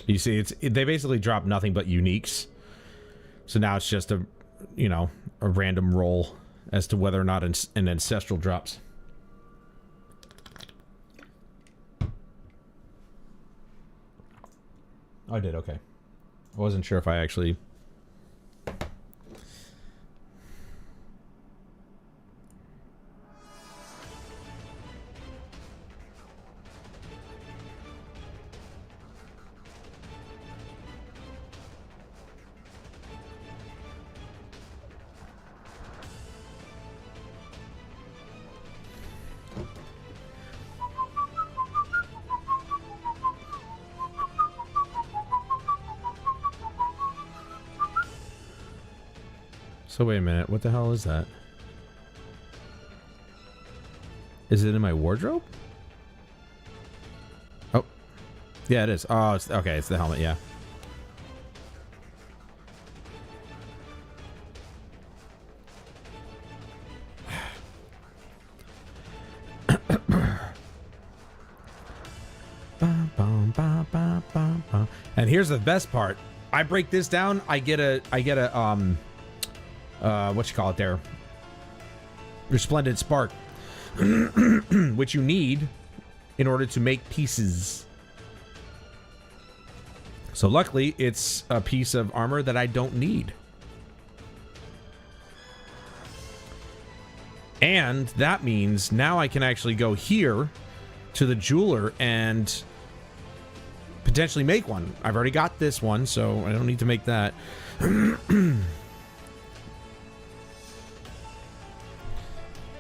You see, they basically drop nothing but uniques. So now it's just a, you know, a random roll as to whether or not an ancestral drops. Oh, I did, okay. I wasn't sure if I actually... So wait a minute, what the hell is that? Is it in my wardrobe? Oh. Yeah, it is. Oh, it's okay, it's the helmet, yeah. And here's the best part. I break this down, I get a what you call it there? Resplendent spark. Which you need in order to make pieces. So luckily, it's a piece of armor that I don't need. And that means now I can actually go here to the jeweler and potentially make one. I've already got this one, so I don't need to make that.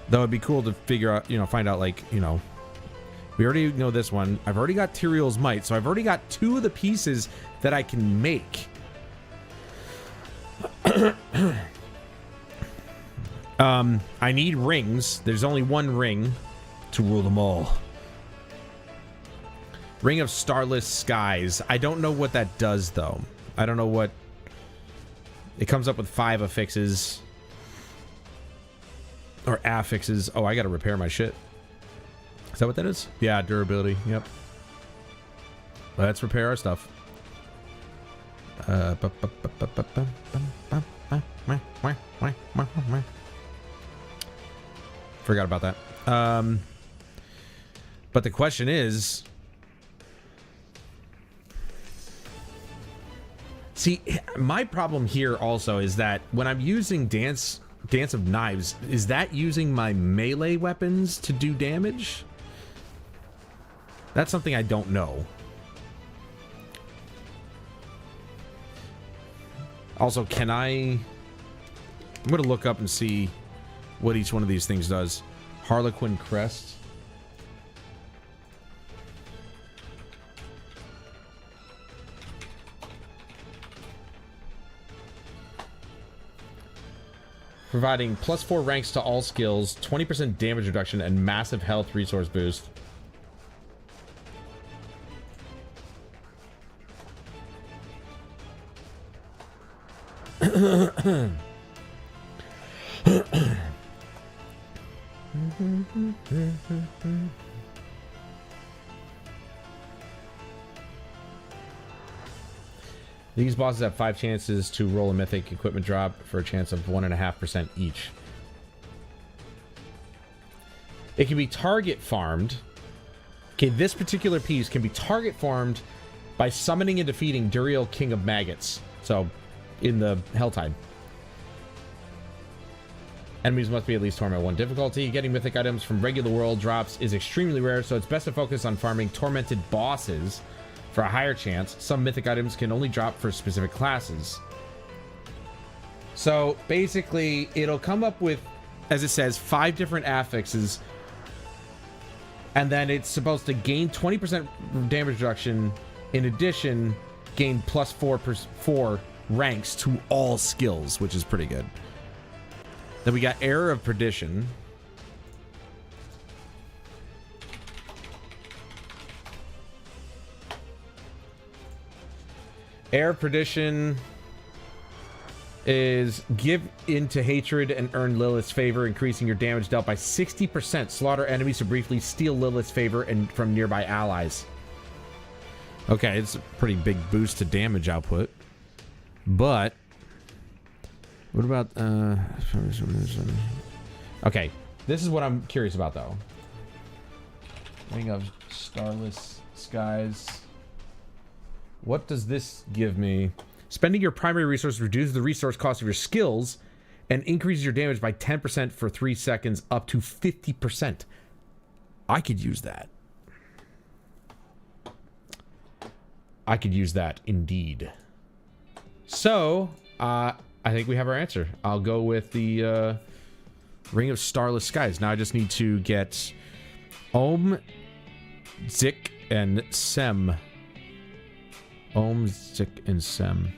Though it'd be cool to figure out, find out, like, we already know this one. I've already got Tyrael's Might, so I've already got 2 of the pieces that I can make. I need rings. There's only one ring to rule them all. Ring of Starless Skies. I don't know what that does, though. I don't know what... It comes up with 5 affixes. Or affixes. Oh, I gotta repair my shit. Is that what that is? Yeah, durability. Yep. Let's repair our stuff. Forgot about that. But the question is... See, my problem here also is that when I'm using Dance of Knives, is that using my melee weapons to do damage? That's something I don't know. Also, can I'm gonna look up and see what each one of these things does. Harlequin Crest. Providing +4 ranks to all skills, 20% damage reduction, and massive health resource boost. These bosses have 5 chances to roll a mythic equipment drop for a chance of 1.5% each. It can be target farmed. Okay, this particular piece can be target farmed by summoning and defeating Duriel, King of Maggots. So, in the Helltide. Enemies must be at least Torment 1 difficulty. Getting mythic items from regular world drops is extremely rare, so it's best to focus on farming tormented bosses for a higher chance. Some mythic items can only drop for specific classes. So basically, it'll come up with, as it says, 5 different affixes, and then it's supposed to gain 20% damage reduction. In addition, gain +4 ranks to all skills, which is pretty good. Then we got Error of Perdition. Error of Perdition is give into hatred and earn Lilith's favor, increasing your damage dealt by 60%. Slaughter enemies to briefly steal Lilith's favor and from nearby allies. Okay, it's a pretty big boost to damage output. But what about okay, this is what I'm curious about though. Ring of Starless Skies. What does this give me? Spending your primary resource reduces the resource cost of your skills and increases your damage by 10% for 3 seconds up to 50%. I could use that. I could use that indeed. So, I think we have our answer. I'll go with the Ring of Starless Skies. Now I just need to get Ohm, Zik, and Sem. Ohm, Zik, and Sem.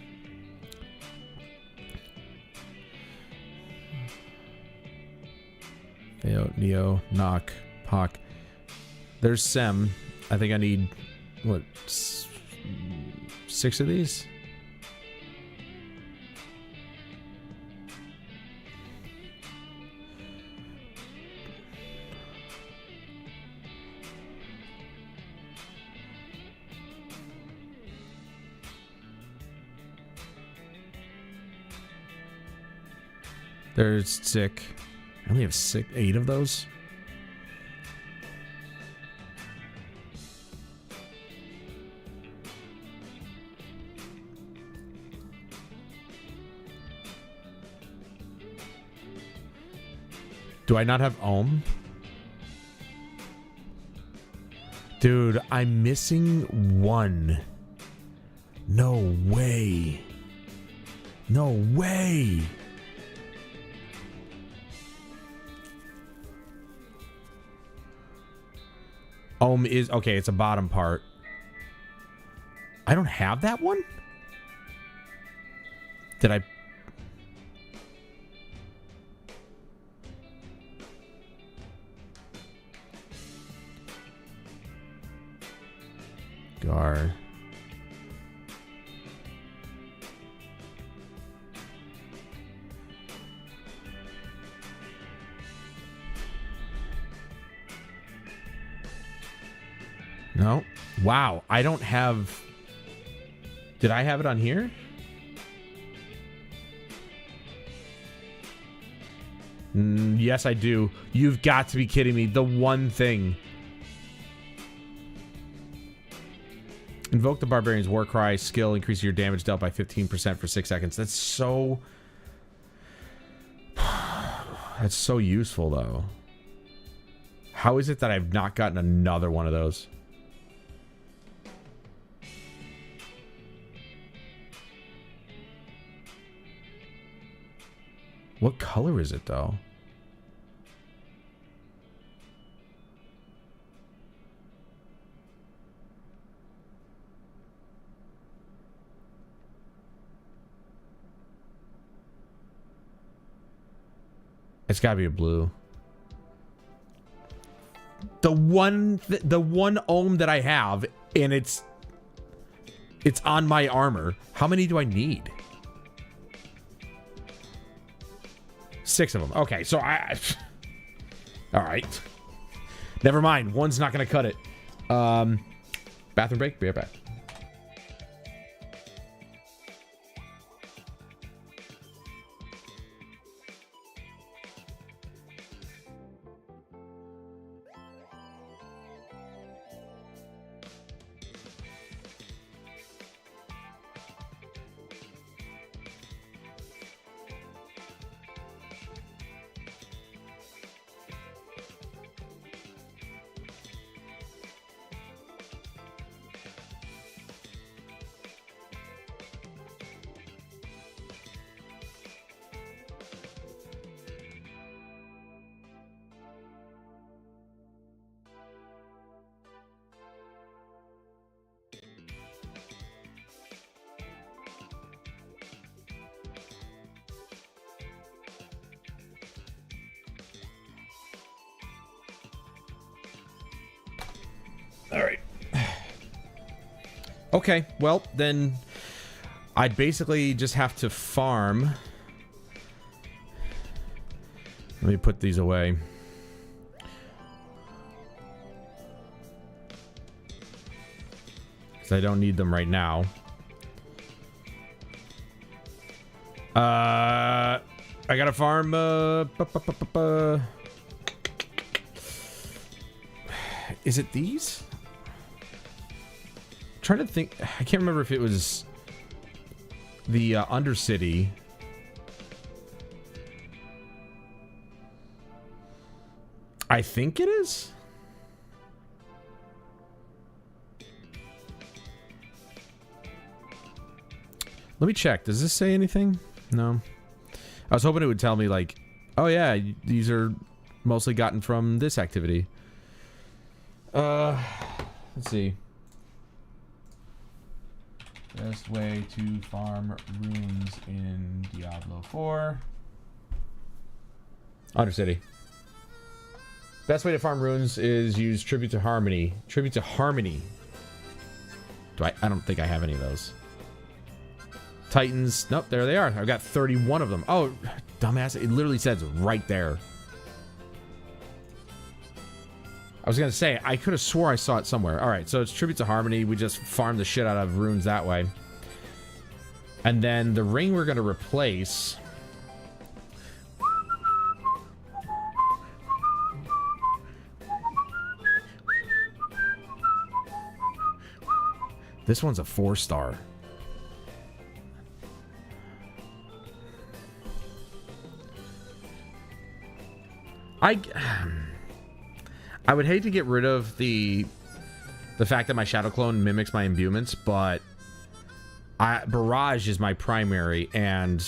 Ao, Neo, Knock, Pock. There's Sem. I think I need, what, 6 of these? There's sick. I only have 8 of those. Do I not have Ohm? Dude, I'm missing 1. No way. No way. Ohm is... Okay, it's a bottom part. I don't have that one? Did I... Gar. No. Wow. I don't have... Did I have it on here? Yes, I do. You've got to be kidding me. The one thing. Invoke the Barbarian's War Cry skill. Increases your damage dealt by 15% for 6 seconds. That's so... That's so useful, though. How is it that I've not gotten another one of those? What color is it, though? It's gotta be a blue. The one ohm that I have, and it's on my armor. How many do I need? 6 of them. Okay, so I... All right. Never mind. One's not going to cut it. Bathroom break. Be right back. All right. Okay, well, then I'd basically just have to farm. Let me put these away. Because I don't need them right now. I gotta farm, Is it these? I'm trying to think. I can't remember if it was the Undercity. I think it is. Let me check. Does this say anything? No. I was hoping it would tell me, like, oh yeah, these are mostly gotten from this activity. Let's see. Best way to farm runes in Diablo 4. Undercity. Best way to farm runes is use Tribute to Harmony. Tribute to Harmony. I don't think I have any of those. Titans. Nope, there they are. I've got 31 of them. Oh, dumbass. It literally says right there. I was going to say, I could have swore I saw it somewhere. All right, so it's Tribute to Harmony. We just farm the shit out of runes that way. And then the ring we're going to replace... This one's a 4-star. I would hate to get rid of the fact that my Shadow Clone mimics my imbuements, but Barrage is my primary, and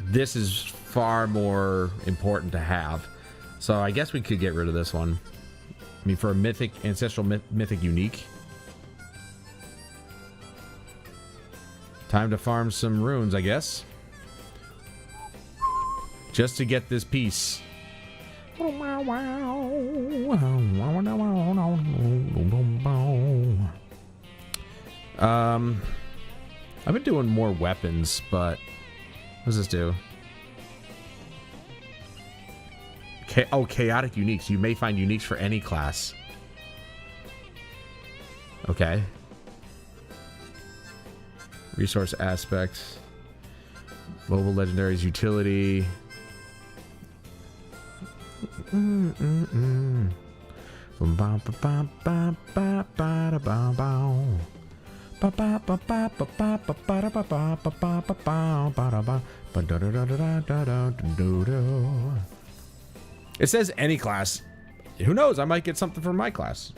this is far more important to have. So I guess we could get rid of this one. I mean, for a mythic, ancestral mythic unique. Time to farm some runes, I guess. Just to get this piece. I've been doing more weapons, but what does this do? Oh, chaotic uniques. You may find uniques for any class. Okay. Resource aspect. Mobile legendaries utility. It says any class. Who knows? I might get something from my class.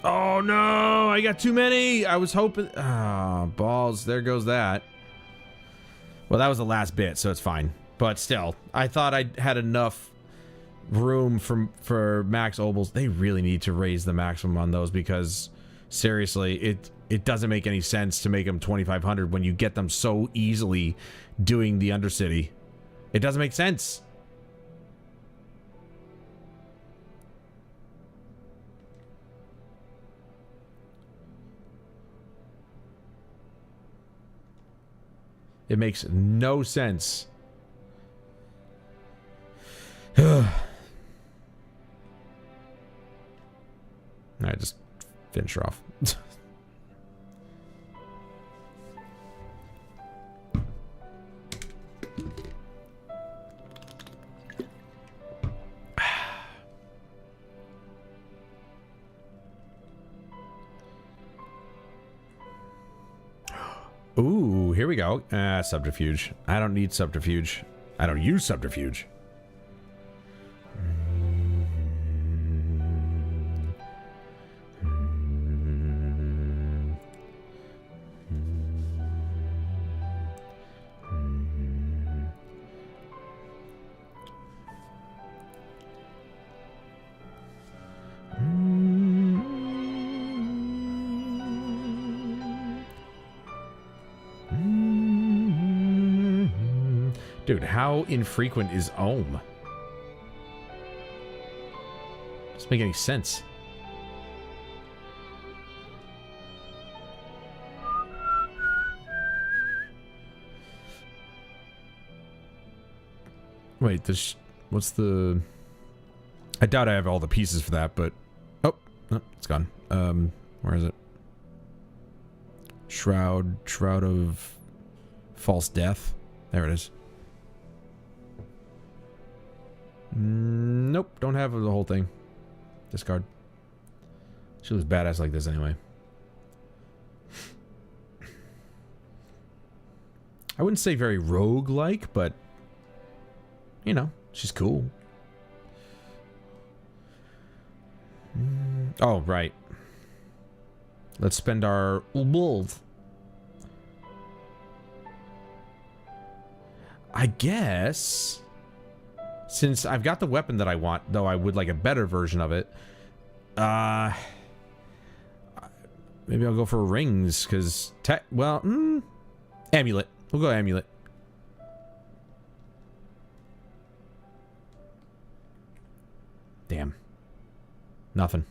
Oh no, I got too many. I was hoping. Ah, balls. There goes that. Well, that was the last bit, so it's fine. But still, I thought I had enough room for max obols. They really need to raise the maximum on those because seriously, it doesn't make any sense to make them 2,500 when you get them so easily doing the Undercity. It doesn't make sense. It makes no sense. Alright, just finish her off. Ooh, here we go. Subterfuge. I don't need subterfuge. I don't use subterfuge. Dude, how infrequent is Ohm? Doesn't make any sense. Wait, this... What's the... I doubt I have all the pieces for that, but... Oh, no, it's gone. Where is it? Shroud of... False Death. There it is. Nope, don't have the whole thing. Discard. She looks badass like this anyway. I wouldn't say very rogue-like, but you know, she's cool. Oh, right. Let's spend our wolf. I guess since I've got the weapon that I want, though I would like a better version of it. Maybe I'll go for rings, because well, amulet. We'll go amulet. Damn. Nothing.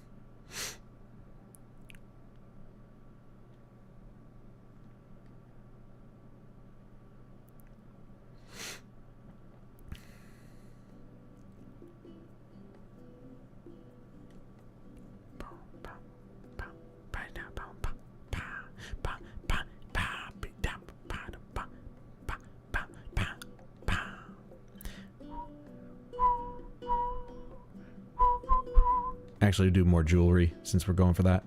Actually do more jewelry since we're going for that.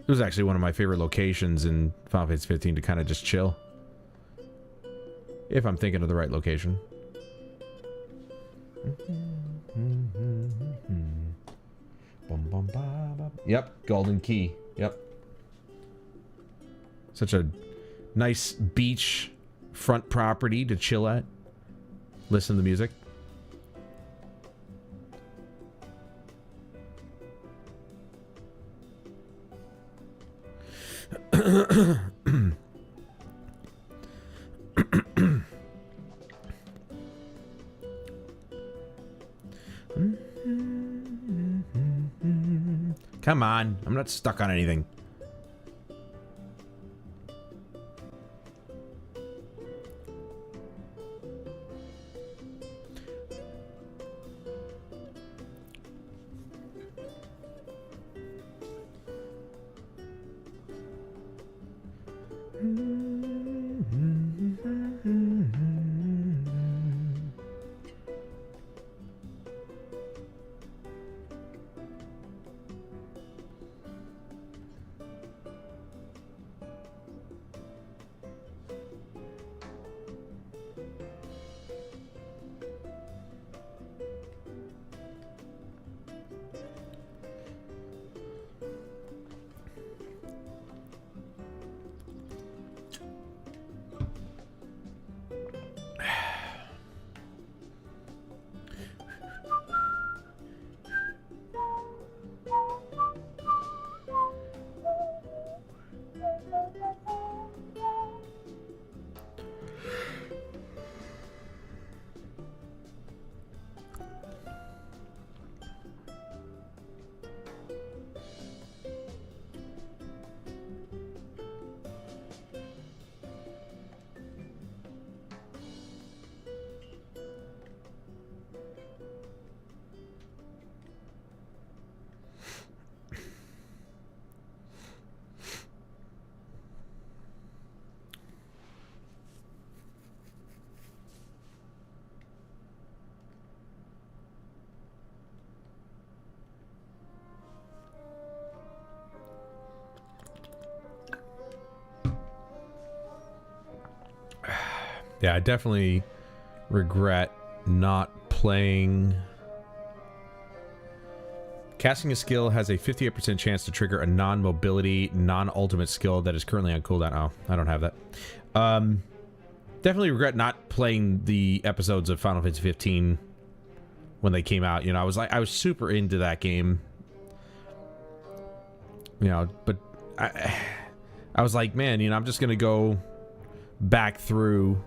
It was actually one of my favorite locations in Final Fantasy 15 to kind of just chill. If I'm thinking of the right location. Yep, Golden Key. Yep. Such a nice beach front property to chill at. Listen to the music. Come on, I'm not stuck on anything. Yeah, I definitely regret not playing. Casting a skill has a 58% chance to trigger a non-mobility, non-ultimate skill that is currently on cooldown. Oh, I don't have that. Definitely regret not playing the episodes of Final Fantasy 15 when they came out. You know, I was super into that game. You know, but I was like, man, you know, I'm just gonna go back through.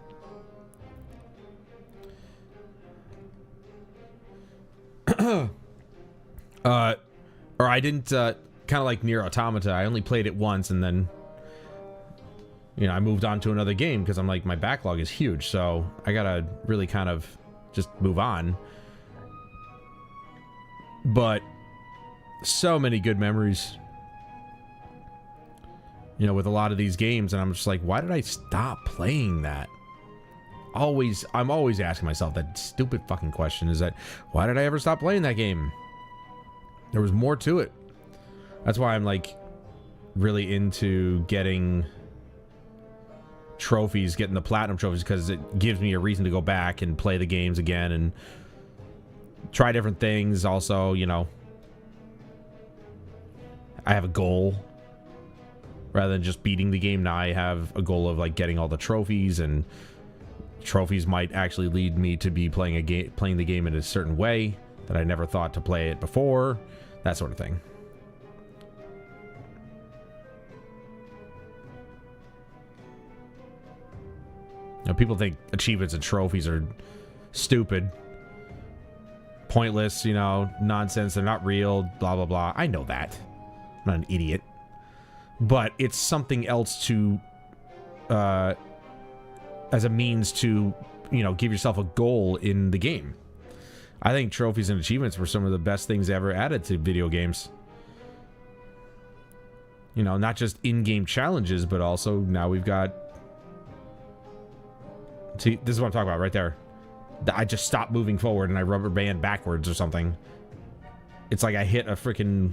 Or I didn't, kind of like Nier Automata, I only played it once and then, you know, I moved on to another game because I'm like, my backlog is huge, so I gotta really kind of just move on. But so many good memories, you know, with a lot of these games, and I'm just like, why did I stop playing that? I'm always asking myself that stupid fucking question, is that, why did I ever stop playing that game? There was more to it. That's why I'm like really into getting trophies, getting the platinum trophies, because it gives me a reason to go back and play the games again and try different things. Also, you know, I have a goal rather than just beating the game. Now I have a goal of like getting all the trophies, and trophies might actually lead me to be playing the game in a certain way that I never thought to play it before, that sort of thing. You know, people think achievements and trophies are stupid, pointless, you know, nonsense, they're not real, blah, blah, blah. I know that. I'm not an idiot. But it's something else to, as a means to, you know, give yourself a goal in the game. I think trophies and achievements were some of the best things ever added to video games. You know, not just in-game challenges, but also now we've got... See, this is what I'm talking about right there. I just stopped moving forward and I rubber band backwards or something. It's like I hit a freaking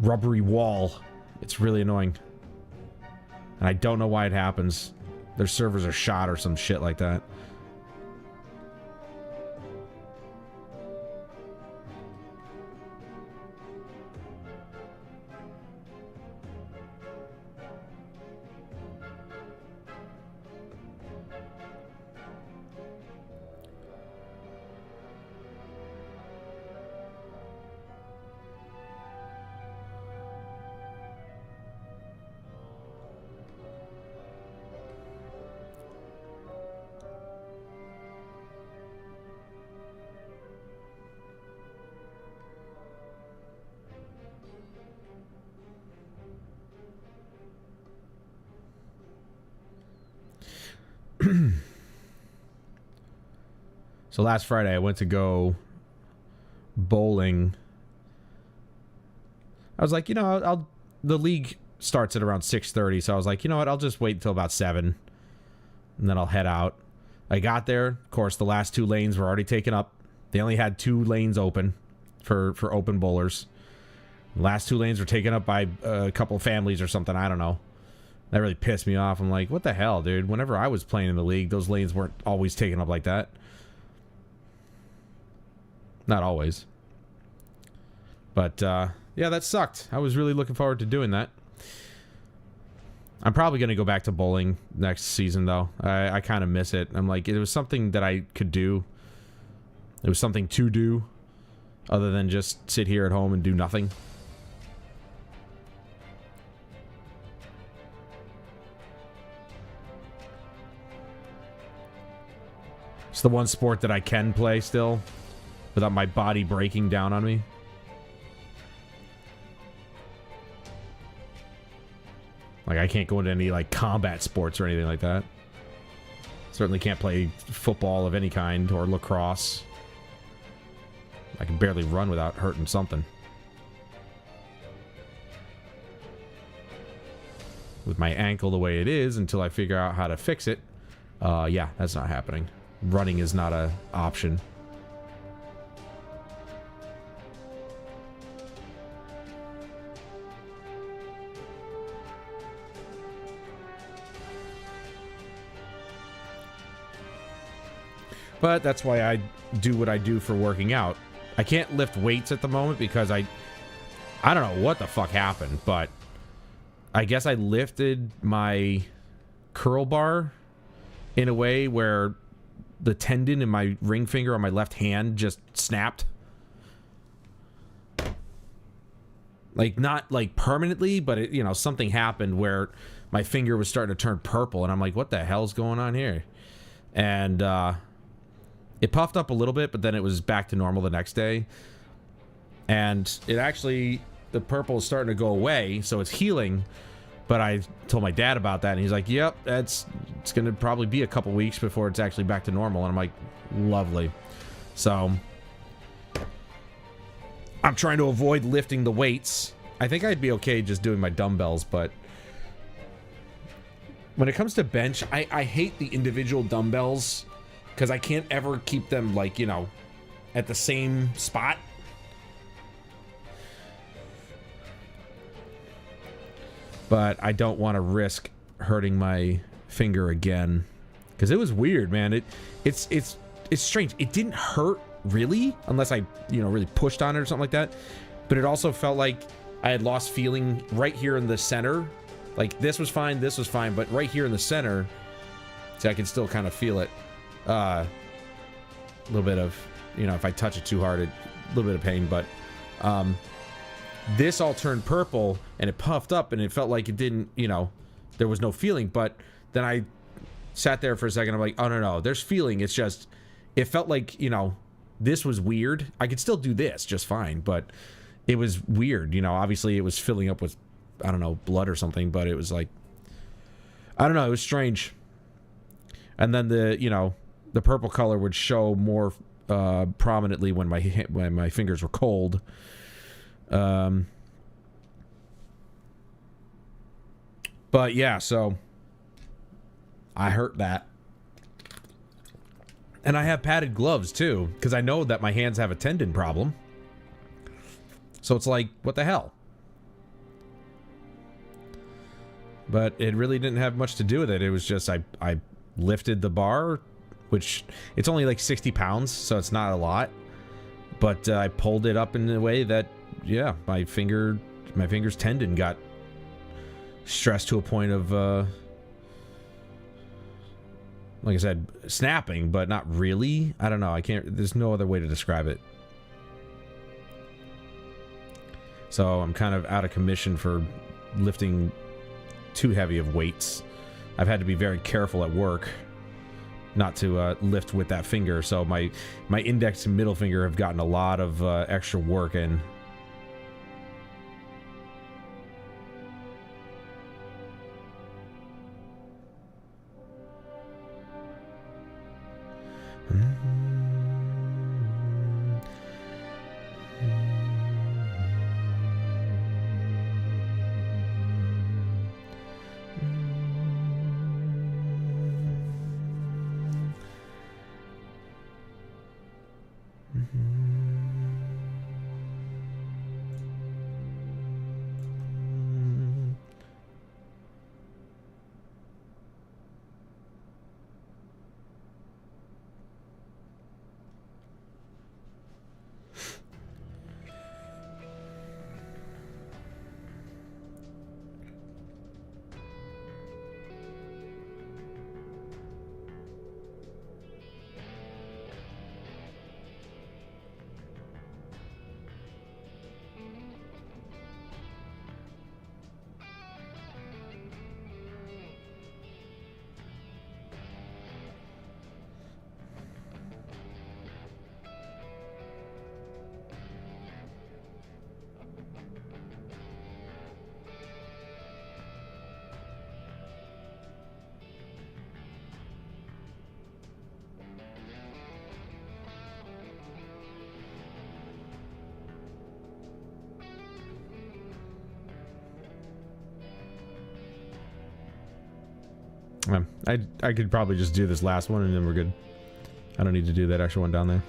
rubbery wall. It's really annoying. And I don't know why it happens. Their servers are shot or some shit like that. So last Friday I went to go bowling. I was like, you know, the league starts at around 6:30, so I was like, you know what, I'll just wait until about 7 and then I'll head out. I got there, of course the last 2 lanes were already taken up. They only had 2 lanes open for open bowlers. The last 2 lanes were taken up by a couple of families or something, I don't know. That really pissed me off. I'm like, what the hell, dude? Whenever I was playing in the league, those lanes weren't always taken up like that. Not always. But, yeah, that sucked. I was really looking forward to doing that. I'm probably going to go back to bowling next season, though. I kind of miss it. I'm like, it was something that I could do. It was something to do, other than just sit here at home and do nothing. It's the one sport that I can play still, without my body breaking down on me. Like, I can't go into any, like, combat sports or anything like that. Certainly can't play football of any kind, or lacrosse. I can barely run without hurting something. With my ankle the way it is, until I figure out how to fix it, yeah, that's not happening. Running is not an option. But that's why I do what I do for working out. I can't lift weights at the moment because I don't know what the fuck happened, but I guess I lifted my curl bar in a way where the tendon in my ring finger on my left hand just snapped. Like, not like permanently, but it, you know, something happened where my finger was starting to turn purple, and I'm like, what the hell's going on here? And it puffed up a little bit, but then it was back to normal the next day. And it actually, the purple is starting to go away, so it's healing. But I told my dad about that, and he's like, yep, it's going to probably be a couple weeks before it's actually back to normal. And I'm like, lovely. So I'm trying to avoid lifting the weights. I think I'd be okay just doing my dumbbells, but when it comes to bench, I hate the individual dumbbells because I can't ever keep them, like, you know, at the same spot. But I don't want to risk hurting my finger again, because it was weird, man. It's strange. It didn't hurt really, unless I, you know, really pushed on it or something like that. But it also felt like I had lost feeling right here in the center. Like, this was fine, but right here in the center, see, I can still kind of feel it. A little bit of, you know, if I touch it too hard, a little bit of pain, but this all turned purple and it puffed up and it felt like it didn't, you know, there was no feeling. But then I sat there for a second. I'm like, oh, no, there's feeling. It's just, it felt like, you know, this was weird. I could still do this just fine, but it was weird. You know, obviously it was filling up with, I don't know, blood or something, but it was like, I don't know, it was strange. And then the, you know, the purple color would show more prominently when my fingers were cold. But yeah, so I hurt that. And I have padded gloves too, because I know that my hands have a tendon problem. So it's like, what the hell? but it really didn't have much to do with it. It was just I lifted the bar, which it's only like 60 pounds, so it's not a lot. But I pulled it up in a way that, yeah, my finger's tendon got stressed to a point of, like I said, snapping, but not really. I don't know. There's no other way to describe it. So I'm kind of out of commission for lifting too heavy of weights. I've had to be very careful at work not to lift with that finger. So my index and middle finger have gotten a lot of extra work in. I could probably just do this last one and then we're good. I don't need to do that extra one down there.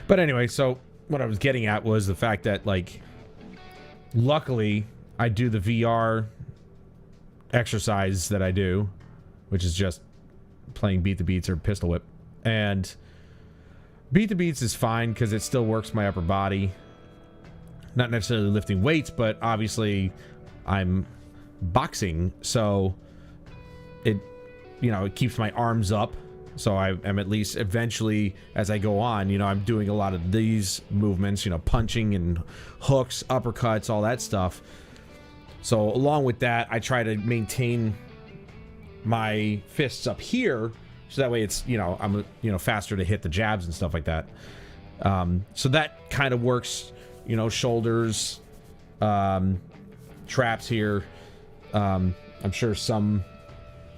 But anyway, so what I was getting at was the fact that, like, luckily I do the VR exercise that I do, which is just playing Beat the Beats or Pistol Whip. And Beat the Beats is fine because it still works my upper body. Not necessarily lifting weights, but obviously I'm boxing, so it, you know, it keeps my arms up. So I am at least eventually, as I go on, you know, I'm doing a lot of these movements, you know, punching and hooks, uppercuts, all that stuff. So along with that, I try to maintain my fists up here, so that way it's, you know, I'm, you know, faster to hit the jabs and stuff like that. So that kind of works, you know, shoulders, traps here. I'm sure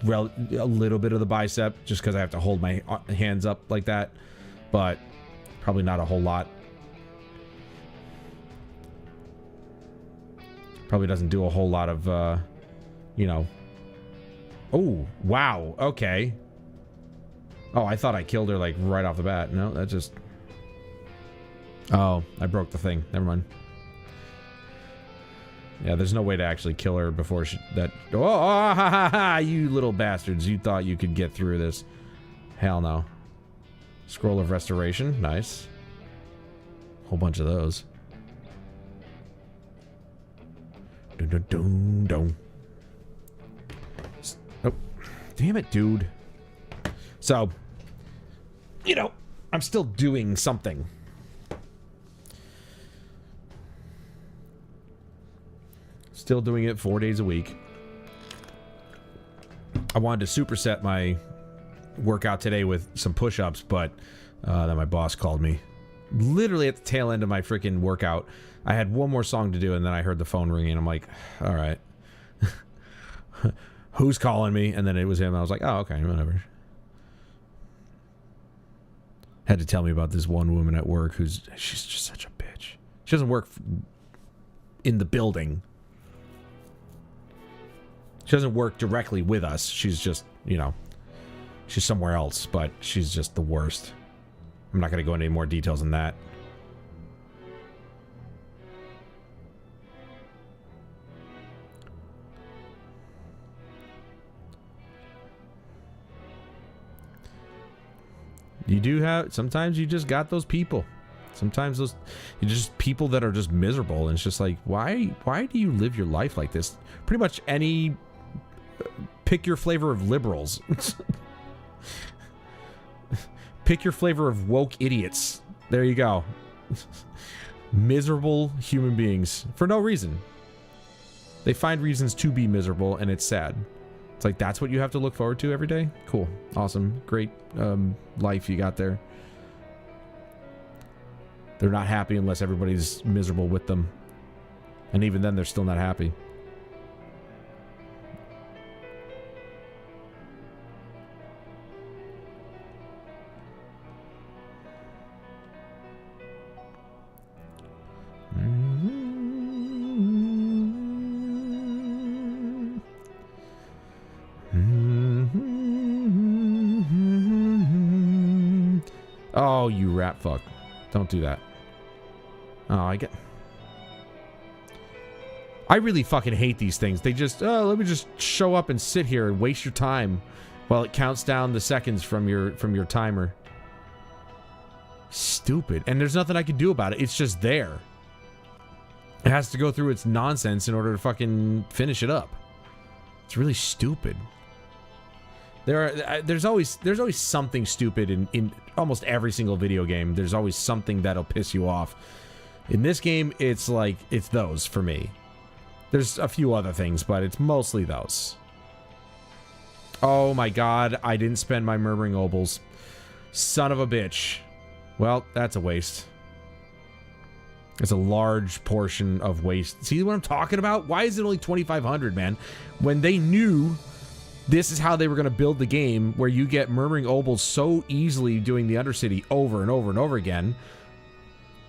a little bit of the bicep, just because I have to hold my hands up like that, but probably not a whole lot. Probably doesn't do a whole lot of, you know. Oh, wow, okay. Oh, I thought I killed her, like, right off the bat. No, that just... Oh, I broke the thing. Never mind. Yeah, there's no way to actually kill her before that... Oh, ha, ha, ha, you little bastards. You thought you could get through this. Hell no. Scroll of Restoration. Nice. Whole bunch of those. Dun, dun, dun, dun. Oh, damn it, dude. So, you know, I'm still doing something. Still doing it 4 days a week. I wanted to superset my workout today with some push-ups, but then my boss called me. Literally at the tail end of my freaking workout. I had one more song to do, and then I heard the phone ringing. I'm like, all right. Who's calling me? And then it was him. I was like, oh, okay, whatever. Had to tell me about this one woman at work she's just such a bitch. She doesn't work in the building. She doesn't work directly with us. She's just, you know, she's somewhere else, but she's just the worst. I'm not going to go into any more details than that. You do have, sometimes you just got those people. Sometimes those, you just people that are just miserable, and it's just like, why do you live your life like this? Pretty much any, pick your flavor of liberals. Pick your flavor of woke idiots. There you go. Miserable human beings for no reason. They find reasons to be miserable, and it's sad. It's like, that's what you have to look forward to every day? Cool. Awesome. Great life you got there. They're not happy unless everybody's miserable with them. And even then, they're still not happy. Oh, you rat fuck. Don't do that. Oh, I really fucking hate these things. They just, oh, let me just show up and sit here and waste your time while it counts down the seconds from your timer. Stupid. And there's nothing I can do about it. It's just there. It has to go through its nonsense in order to fucking finish it up. It's really stupid. There's always something stupid in almost every single video game. There's always something that'll piss you off. In this game, it's like, it's those for me. There's a few other things, but it's mostly those. Oh my god, I didn't spend my murmuring obols. Son of a bitch. Well, that's a waste. It's a large portion of waste. See what I'm talking about? Why is it only 2,500, man? When they knew this is how they were going to build the game, where you get murmuring obols so easily doing the Undercity over and over and over again.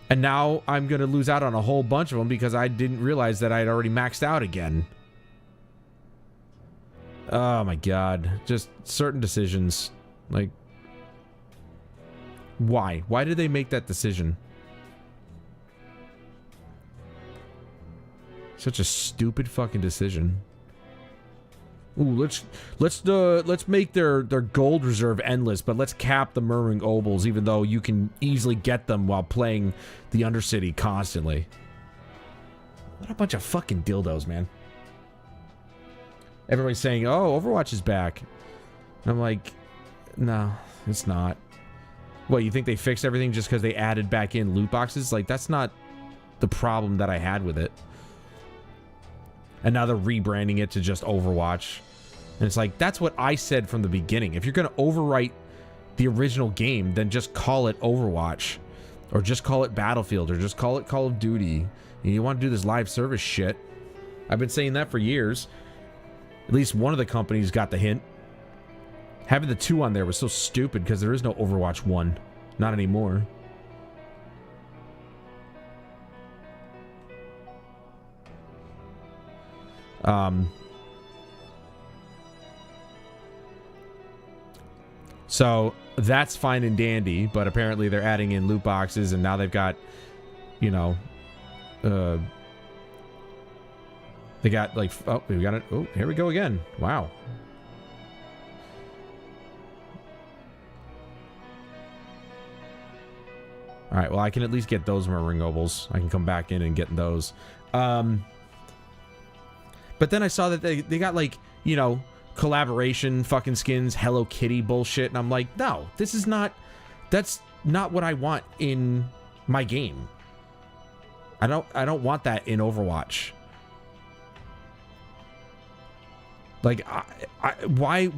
And now I'm going to lose out on a whole bunch of them because I didn't realize that I had already maxed out again. Oh my god. Just certain decisions. Like, why? Why did they make that decision? Such a stupid fucking decision. Ooh, let's make their gold reserve endless, but let's cap the murmuring obols, even though you can easily get them while playing the Undercity constantly. What a bunch of fucking dildos, man. Everybody's saying, oh, Overwatch is back. And I'm like, no, it's not. What, you think they fixed everything just because they added back in loot boxes? Like, that's not the problem that I had with it. And now they're rebranding it to just Overwatch. And it's like, that's what I said from the beginning. If you're going to overwrite the original game, then just call it Overwatch. Or just call it Battlefield. Or just call it Call of Duty. You want to do this live service shit. I've been saying that for years. At least one of the companies got the hint. Having the 2 on there was so stupid because there is no Overwatch 1. Not anymore. So that's fine and dandy, but apparently they're adding in loot boxes, and now they've got, you know, they got like, oh, we got it. Oh, here we go again. Wow. All right, well, I can at least get those murmuring obols. I can come back in and get those. But then I saw that they got, like, you know, collaboration fucking skins, Hello Kitty bullshit, and I'm like, no, this is not, that's not what I want in my game. I don't want that in Overwatch. Like, why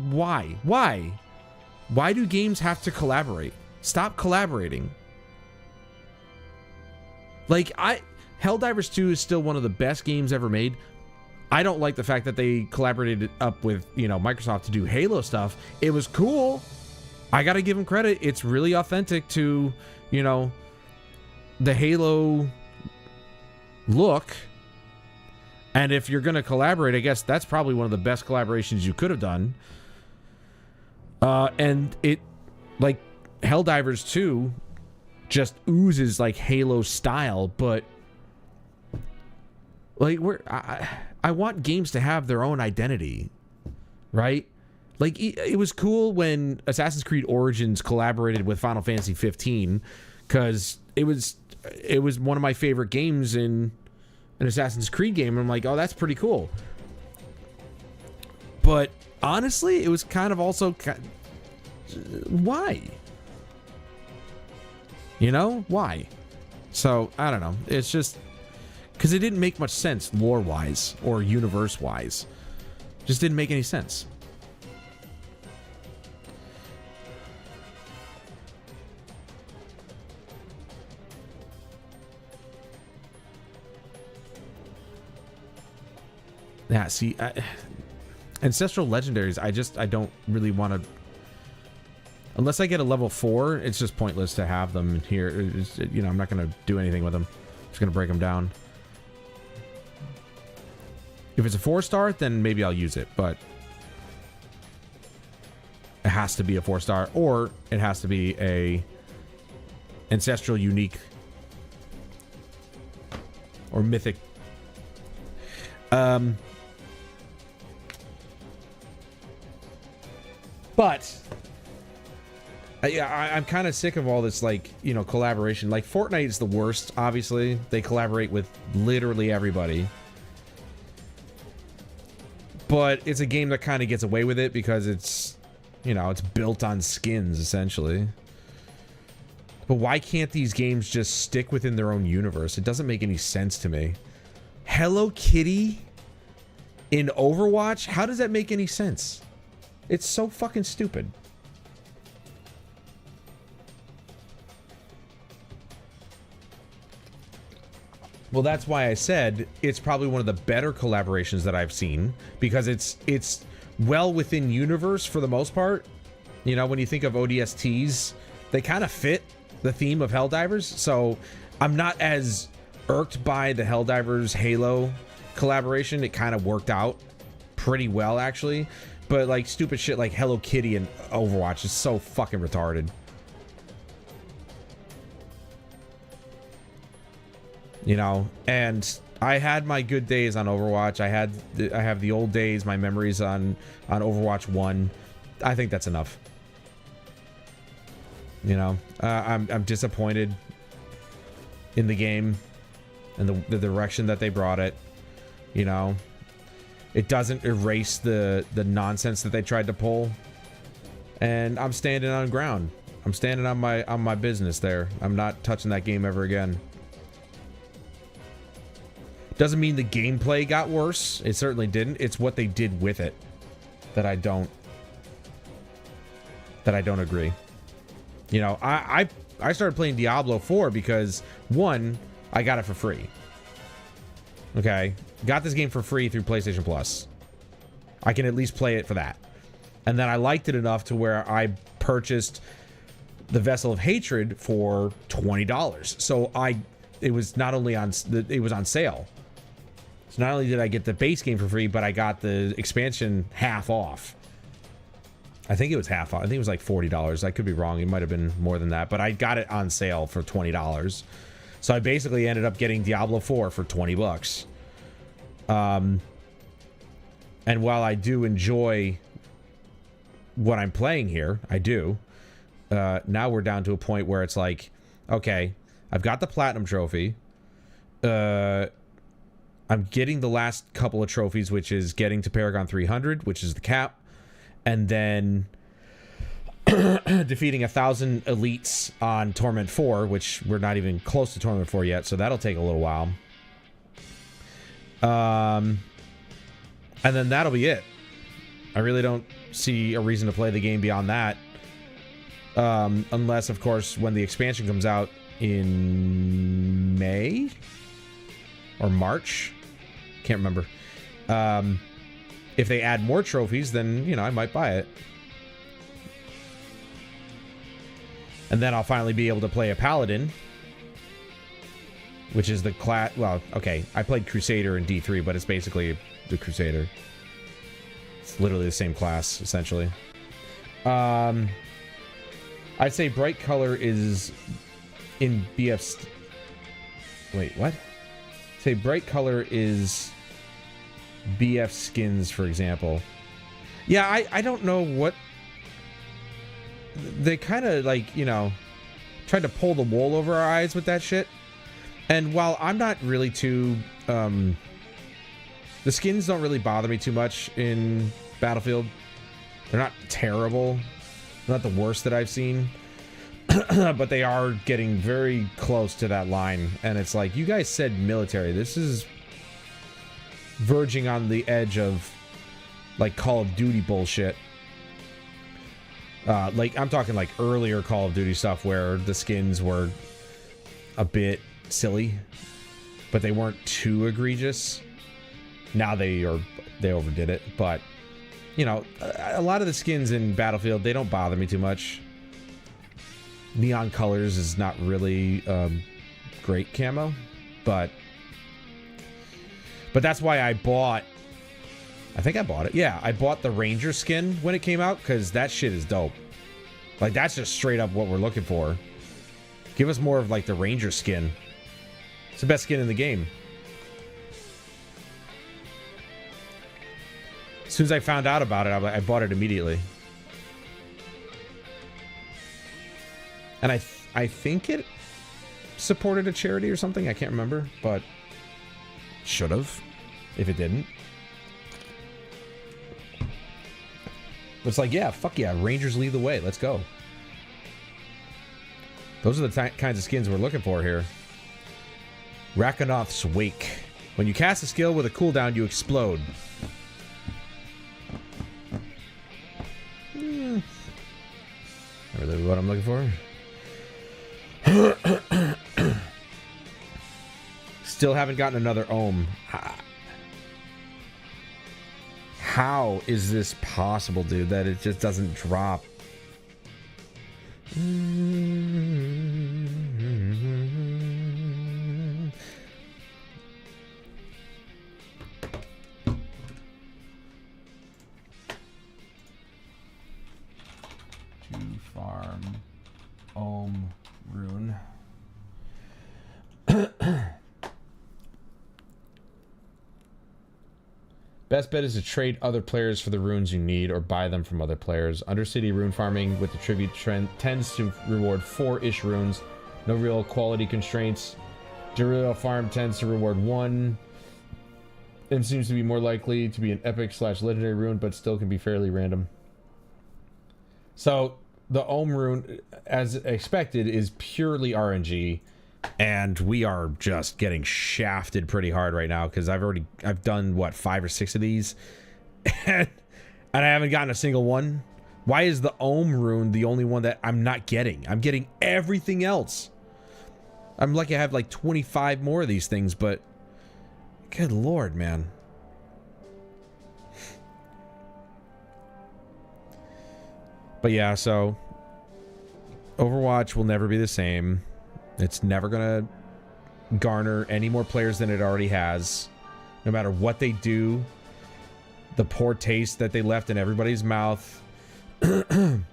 do games have to collaborate? Stop collaborating. Like, Helldivers 2 is still one of the best games ever made. I don't like the fact that they collaborated up with, you know, Microsoft to do Halo stuff. It was cool. I gotta give them credit. It's really authentic to, you know, the Halo look. And if you're going to collaborate, I guess that's probably one of the best collaborations you could have done. And it, like, Helldivers 2 just oozes, like, Halo style, but, like, I want games to have their own identity, right? Like, it was cool when Assassin's Creed Origins collaborated with Final Fantasy 15, because it was one of my favorite games in an Assassin's Creed game. And I'm like, oh, that's pretty cool. But honestly, it was kind of also why? You know, why? So I don't know. It's just because it didn't make much sense lore-wise or universe-wise. Just didn't make any sense. Yeah, see, Ancestral Legendaries, I don't really want to... Unless I get a level 4, it's just pointless to have them here. You know, I'm not going to do anything with them. I'm just going to break them down. If it's a 4-star, then maybe I'll use it, but... It has to be a 4-star, or it has to be a... Ancestral Unique... Or Mythic... But I'm kind of sick of all this, like, you know, collaboration. Like, Fortnite is the worst, obviously. They collaborate with literally everybody. But it's a game that kind of gets away with it because it's, you know, it's built on skins, essentially. But why can't these games just stick within their own universe? It doesn't make any sense to me. Hello Kitty in Overwatch? How does that make any sense? It's so fucking stupid. Well, that's why I said it's probably one of the better collaborations that I've seen, because it's well within universe for the most part. You know, when you think of ODSTs, they kind of fit the theme of Helldivers, so I'm not as irked by the Helldivers Halo collaboration. It kind of worked out pretty well, actually. But, like, stupid shit like Hello Kitty and Overwatch is so fucking retarded. You know, and I had my good days on Overwatch. I have the old days, my memories on Overwatch 1. I think that's enough. You know, I'm disappointed in the game and the direction that they brought it. You know, it doesn't erase the nonsense that they tried to pull. And I'm standing on ground. I'm standing on my business there. I'm not touching that game ever again. Doesn't mean the gameplay got worse. It certainly didn't. It's what they did with it that I don't agree. You know, I started playing Diablo 4 because, one, I got it for free. Okay, got this game for free through PlayStation Plus. I can at least play it for that. And then I liked it enough to where I purchased the Vessel of Hatred for $20. So it was not only on, it was on sale. So not only did I get the base game for free, but I got the expansion half off. I think it was half off. I think it was like $40. I could be wrong. It might have been more than that, but I got it on sale for $20. So I basically ended up getting Diablo 4 for 20 bucks. And while I do enjoy what I'm playing here, I do. Now we're down to a point where it's like, okay, I've got the Platinum Trophy. I'm getting the last couple of trophies, which is getting to Paragon 300, which is the cap. And then defeating 1,000 elites on Torment 4, which we're not even close to Torment 4 yet, so that'll take a little while. And then that'll be it. I really don't see a reason to play the game beyond that. Unless, of course, when the expansion comes out in May or March. Can't remember. If they add more trophies, then, you know, I might buy it. And then I'll finally be able to play a paladin. which is the class. Well, okay, I played Crusader in D3, but it's basically the Crusader. It's literally the same class, essentially. I'd say bright color is in BF's. Wait, what? Say bright color is BF skins, for example. Yeah, I don't know what. They kind of, like, you know, tried to pull the wool over our eyes with that shit. And while I'm not really too, the skins don't really bother me too much in Battlefield. They're not terrible. They're not the worst that I've seen. But they are getting very close to that line. And it's like, you guys said military. This is verging on the edge of, like, Call of Duty bullshit. Like, I'm talking, like, earlier Call of Duty stuff where the skins were a bit silly, but they weren't too egregious. Now they overdid it, but, you know, a lot of the skins in Battlefield, they don't bother me too much. Neon colors is not really great camo, but that's why I bought, I think I bought it. Yeah, I bought the Ranger skin when it came out, because that shit is dope. Like, that's just straight up what we're looking for. Give us more of, like, the Ranger skin. It's the best skin in the game. As soon as I found out about it, I bought it immediately. And I think it supported a charity or something. I can't remember, but should have if it didn't. It's like, yeah, fuck yeah, Rangers lead the way. Let's go. Those are the kinds of skins we're looking for here. Rakanoth's Wake. When you cast a skill with a cooldown, you explode. Not really what I'm looking for. Still haven't gotten another Ohm. How is this possible, dude, that it just doesn't drop? Too farm Ohm rune. Best bet is to trade other players for the runes you need or buy them from other players. Undercity rune farming with the tribute trend tends to reward 4-ish runes. No real quality constraints. Guerrilla farm tends to reward 1 and seems to be more likely to be an epic/legendary rune, but still can be fairly random. So the Ohm rune, as expected, is purely RNG. And we are just getting shafted pretty hard right now because I've done what, 5 or 6 of these and I haven't gotten a single one. Why is the Ohm rune the only one that I'm not getting? I'm getting everything else. I'm lucky I have like 25 more of these things, but good lord, man. But yeah, so Overwatch will never be the same. It's never gonna garner any more players than it already has. No matter what they do, the poor taste that they left in everybody's mouth. You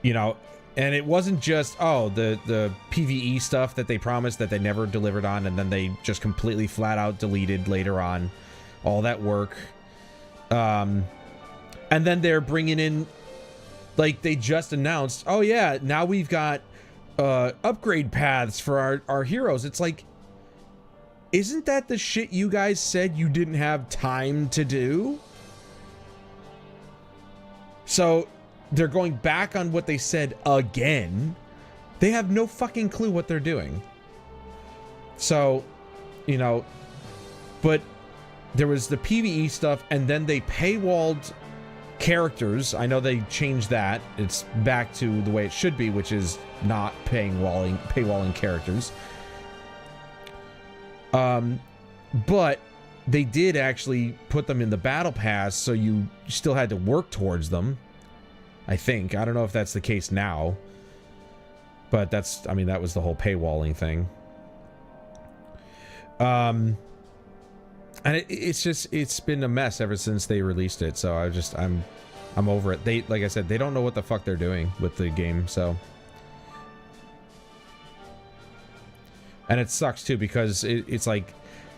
know, and it wasn't just, oh, the PvE stuff that they promised that they never delivered on, and then they just completely flat out deleted later on. All that work. And then they're bringing in, like, they just announced, oh yeah, now we've got upgrade paths for our heroes. It's like, isn't that the shit you guys said you didn't have time to do? So they're going back on what they said again. They have no fucking clue what they're doing. So, you know, but there was the PvE stuff, and then they paywalled characters. I know they changed that. It's back to the way it should be, which is not paywalling characters. But they did actually put them in the battle pass, so you still had to work towards them. I think. I don't know if that's the case now. But that's, I mean, that was the whole paywalling thing. And it's been a mess ever since they released it. So I'm over it. They, like I said, they don't know what the fuck they're doing with the game. So, and it sucks too because it's like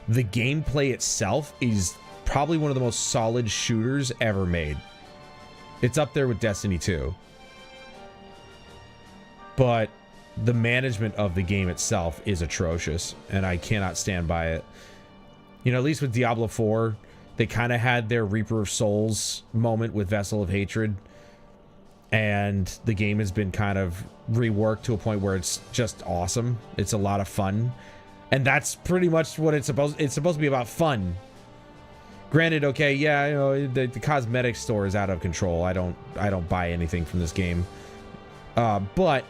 the gameplay itself is probably one of the most solid shooters ever made. It's up there with Destiny 2. But the management of the game itself is atrocious, and I cannot stand by it. You know, at least with Diablo 4, they kind of had their Reaper of Souls moment with Vessel of Hatred, and the game has been kind of reworked to a point where it's just awesome. It's a lot of fun, and that's pretty much what it's supposed to be, about fun. Granted, okay, yeah, you know, the cosmetic store is out of control. I don't buy anything from this game, but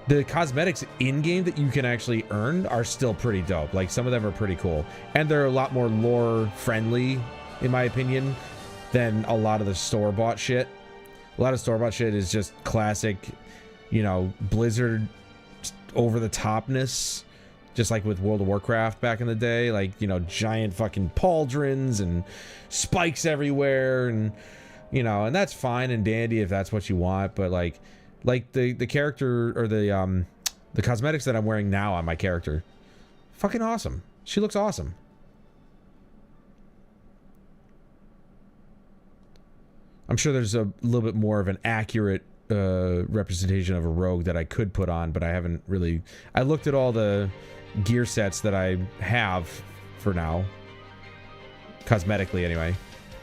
the cosmetics in-game that you can actually earn are still pretty dope. Like, some of them are pretty cool. And they're a lot more lore-friendly, in my opinion, than a lot of the store-bought shit. A lot of store-bought shit is just classic, you know, Blizzard over-the-topness. Just like with World of Warcraft back in the day. Like, you know, giant fucking pauldrons and spikes everywhere. And, you know, and that's fine and dandy if that's what you want. But, like the character or the cosmetics that I'm wearing now on my character, fucking awesome. She looks awesome. I'm sure there's a little bit more of an accurate representation of a rogue that I could put on, but I haven't really. I looked at all the gear sets that I have for now, cosmetically anyway,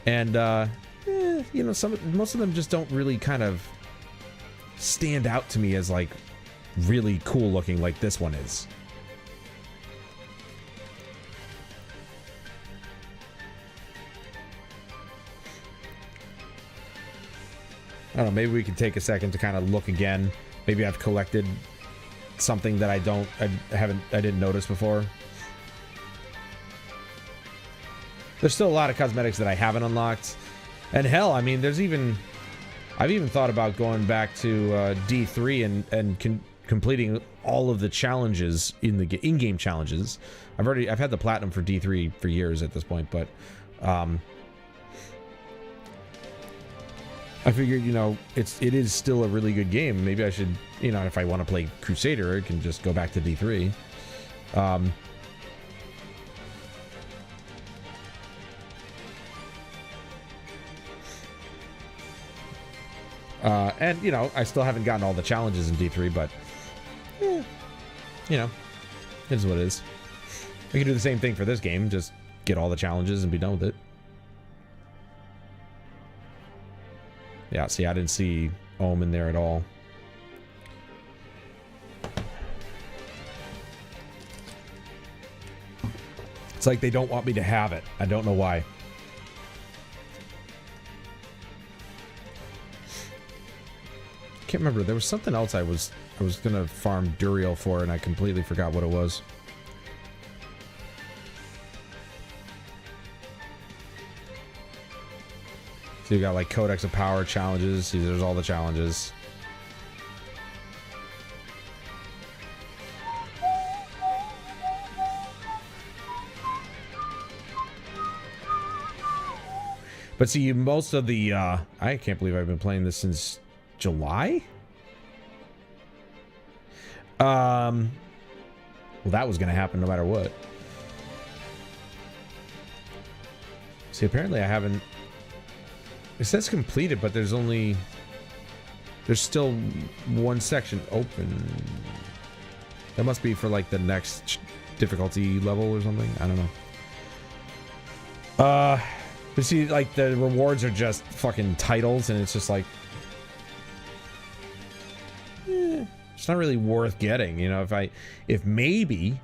and you know, most of them just don't really kind of stand out to me as like really cool looking like this one is. I don't know, maybe we can take a second to kind of look again. Maybe I've collected something that I didn't notice before. There's still a lot of cosmetics that I haven't unlocked. And hell, I mean, I've even thought about going back to D3 and completing all of the challenges in the in-game challenges. I've had the platinum for D3 for years at this point, but I figured, you know, it is still a really good game. Maybe I should, you know, if I want to play Crusader, I can just go back to D3. And, you know, I still haven't gotten all the challenges in D3, but, you know, it is what it is. I can do the same thing for this game, just get all the challenges and be done with it. Yeah, see, I didn't see Ohm in there at all. It's like they don't want me to have it. I don't know why. Can't remember. There was something else I was gonna farm Duriel for, and I completely forgot what it was. So you got like Codex of Power challenges. See, there's all the challenges. But see, most of the I can't believe I've been playing this since July? Well, that was gonna happen no matter what. See, apparently I haven't. It says completed, but there's still one section open. That must be for like the next difficulty level or something. I don't know. But see, like the rewards are just fucking titles, and it's just like, it's not really worth getting, you know. If maybe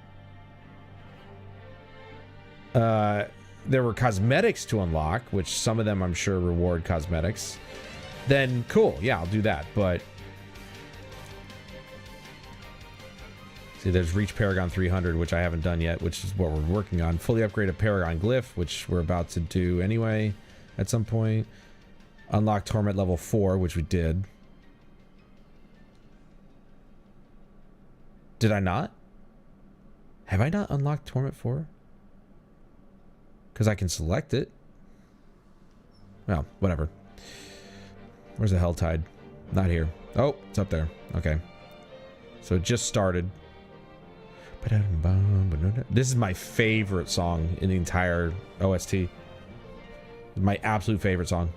there were cosmetics to unlock, which some of them I'm sure reward cosmetics, then cool, yeah, I'll do that. But see, there's Reach Paragon 300, which I haven't done yet, which is what we're working on. Fully upgraded Paragon Glyph, which we're about to do anyway at some point. Unlock Torment level 4, which we did. Did I not? Have I not unlocked Torment 4? Because I can select it. Well, whatever. Where's the Helltide? Not here. Oh, it's up there. Okay. So it just started. This is my favorite song in the entire OST. My absolute favorite song.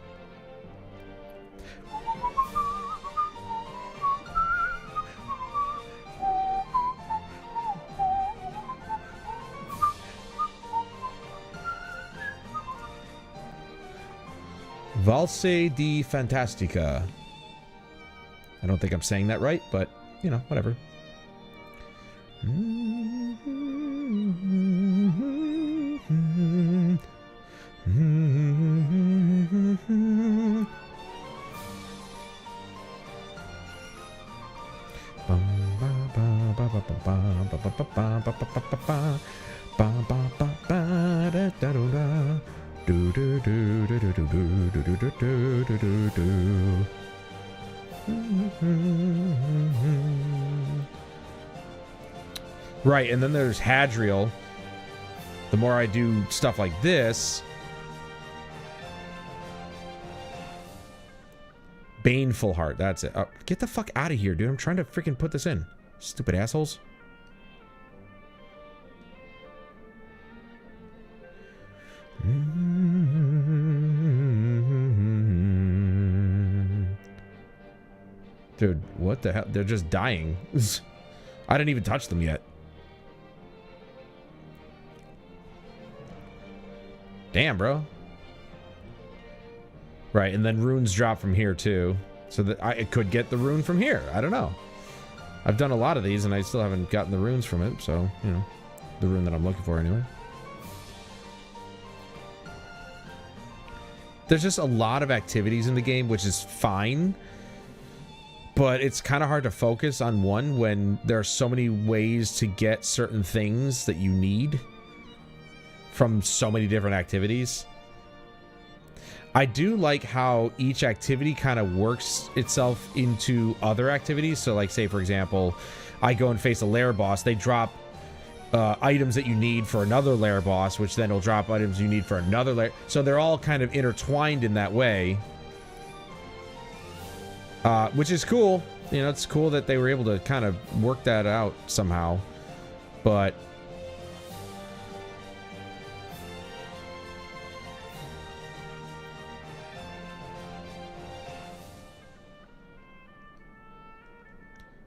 Valse di Fantastica. I don't think I'm saying that right, but, you know, whatever. Right, and then there's Hadriel. The more I do stuff like this, Baneful Heart, that's it. Get the fuck out of here, dude. I'm trying to freaking put this in. Stupid assholes. Dude, what the hell? They're just dying. I didn't even touch them yet. Damn, bro. Right, and then runes drop from here too. So that I could get the rune from here. I don't know. I've done a lot of these and I still haven't gotten the runes from it. So, you know, the rune that I'm looking for anyway. There's just a lot of activities in the game, which is fine. But it's kind of hard to focus on one when there are so many ways to get certain things that you need from so many different activities. I do like how each activity kind of works itself into other activities. So like, say, for example, I go and face a lair boss. They drop items that you need for another lair boss, which then will drop items you need for another lair. So they're all kind of intertwined in that way. Which is cool. You know, it's cool that they were able to kind of work that out somehow. But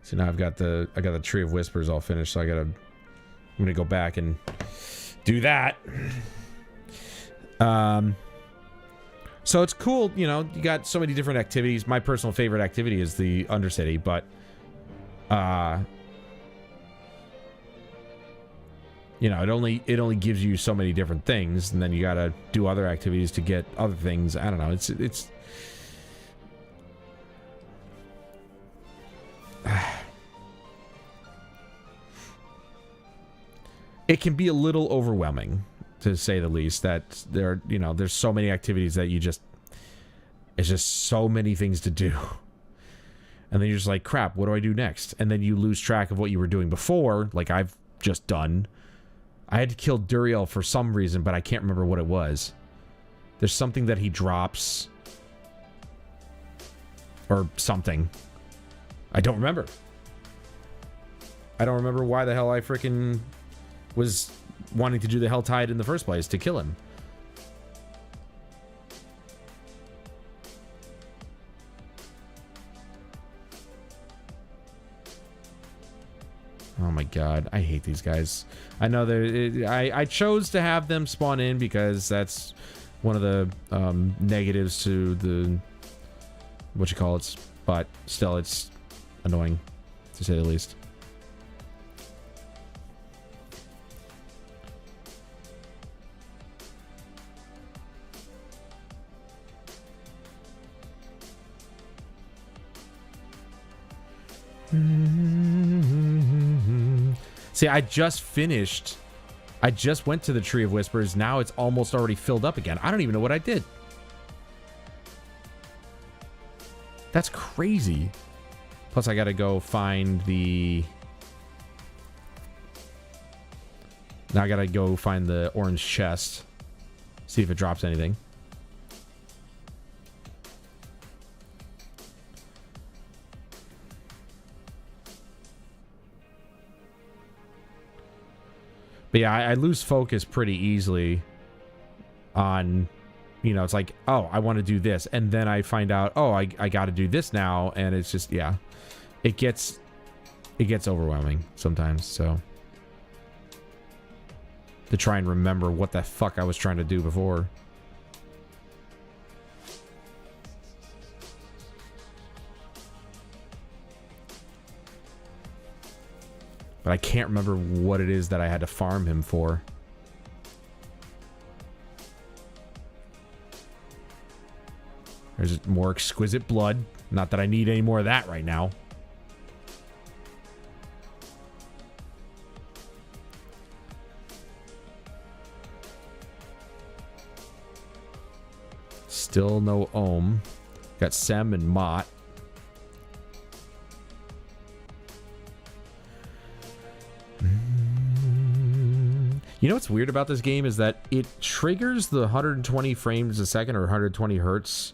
so now I got the Tree of Whispers all finished, so I'm gonna go back and do that. So it's cool, you know, you got so many different activities. My personal favorite activity is the Undercity, but you know, it only gives you so many different things, and then you gotta do other activities to get other things. I don't know, it's it can be a little overwhelming, to say the least, that there, you know, there's so many activities that you just, it's just so many things to do. And then you're just like, crap, what do I do next? And then you lose track of what you were doing before, like I've just done. I had to kill Duriel for some reason, but I can't remember what it was. There's something that he drops. Or something. I don't remember. I don't remember why the hell I freaking was wanting to do the Helltide in the first place, to kill him. Oh my god, I hate these guys. I know I chose to have them spawn in because that's one of the negatives to the whatchamacallits, but still it's annoying, to say the least. See, I just went to the Tree of Whispers. Now it's almost already filled up again. I don't even know what I did. That's crazy. Plus, I gotta go find the Now I gotta go find the orange chest. See if it drops anything. But yeah, I lose focus pretty easily on, you know, it's like, oh, I want to do this. And then I find out, oh, I got to do this now. And it's just, yeah, it gets overwhelming sometimes. So to try and remember what the fuck I was trying to do before. But I can't remember what it is that I had to farm him for. There's more exquisite blood. Not that I need any more of that right now. Still no Ohm. Got Sem and Mott. You know what's weird about this game is that it triggers the 120 frames a second or 120 hertz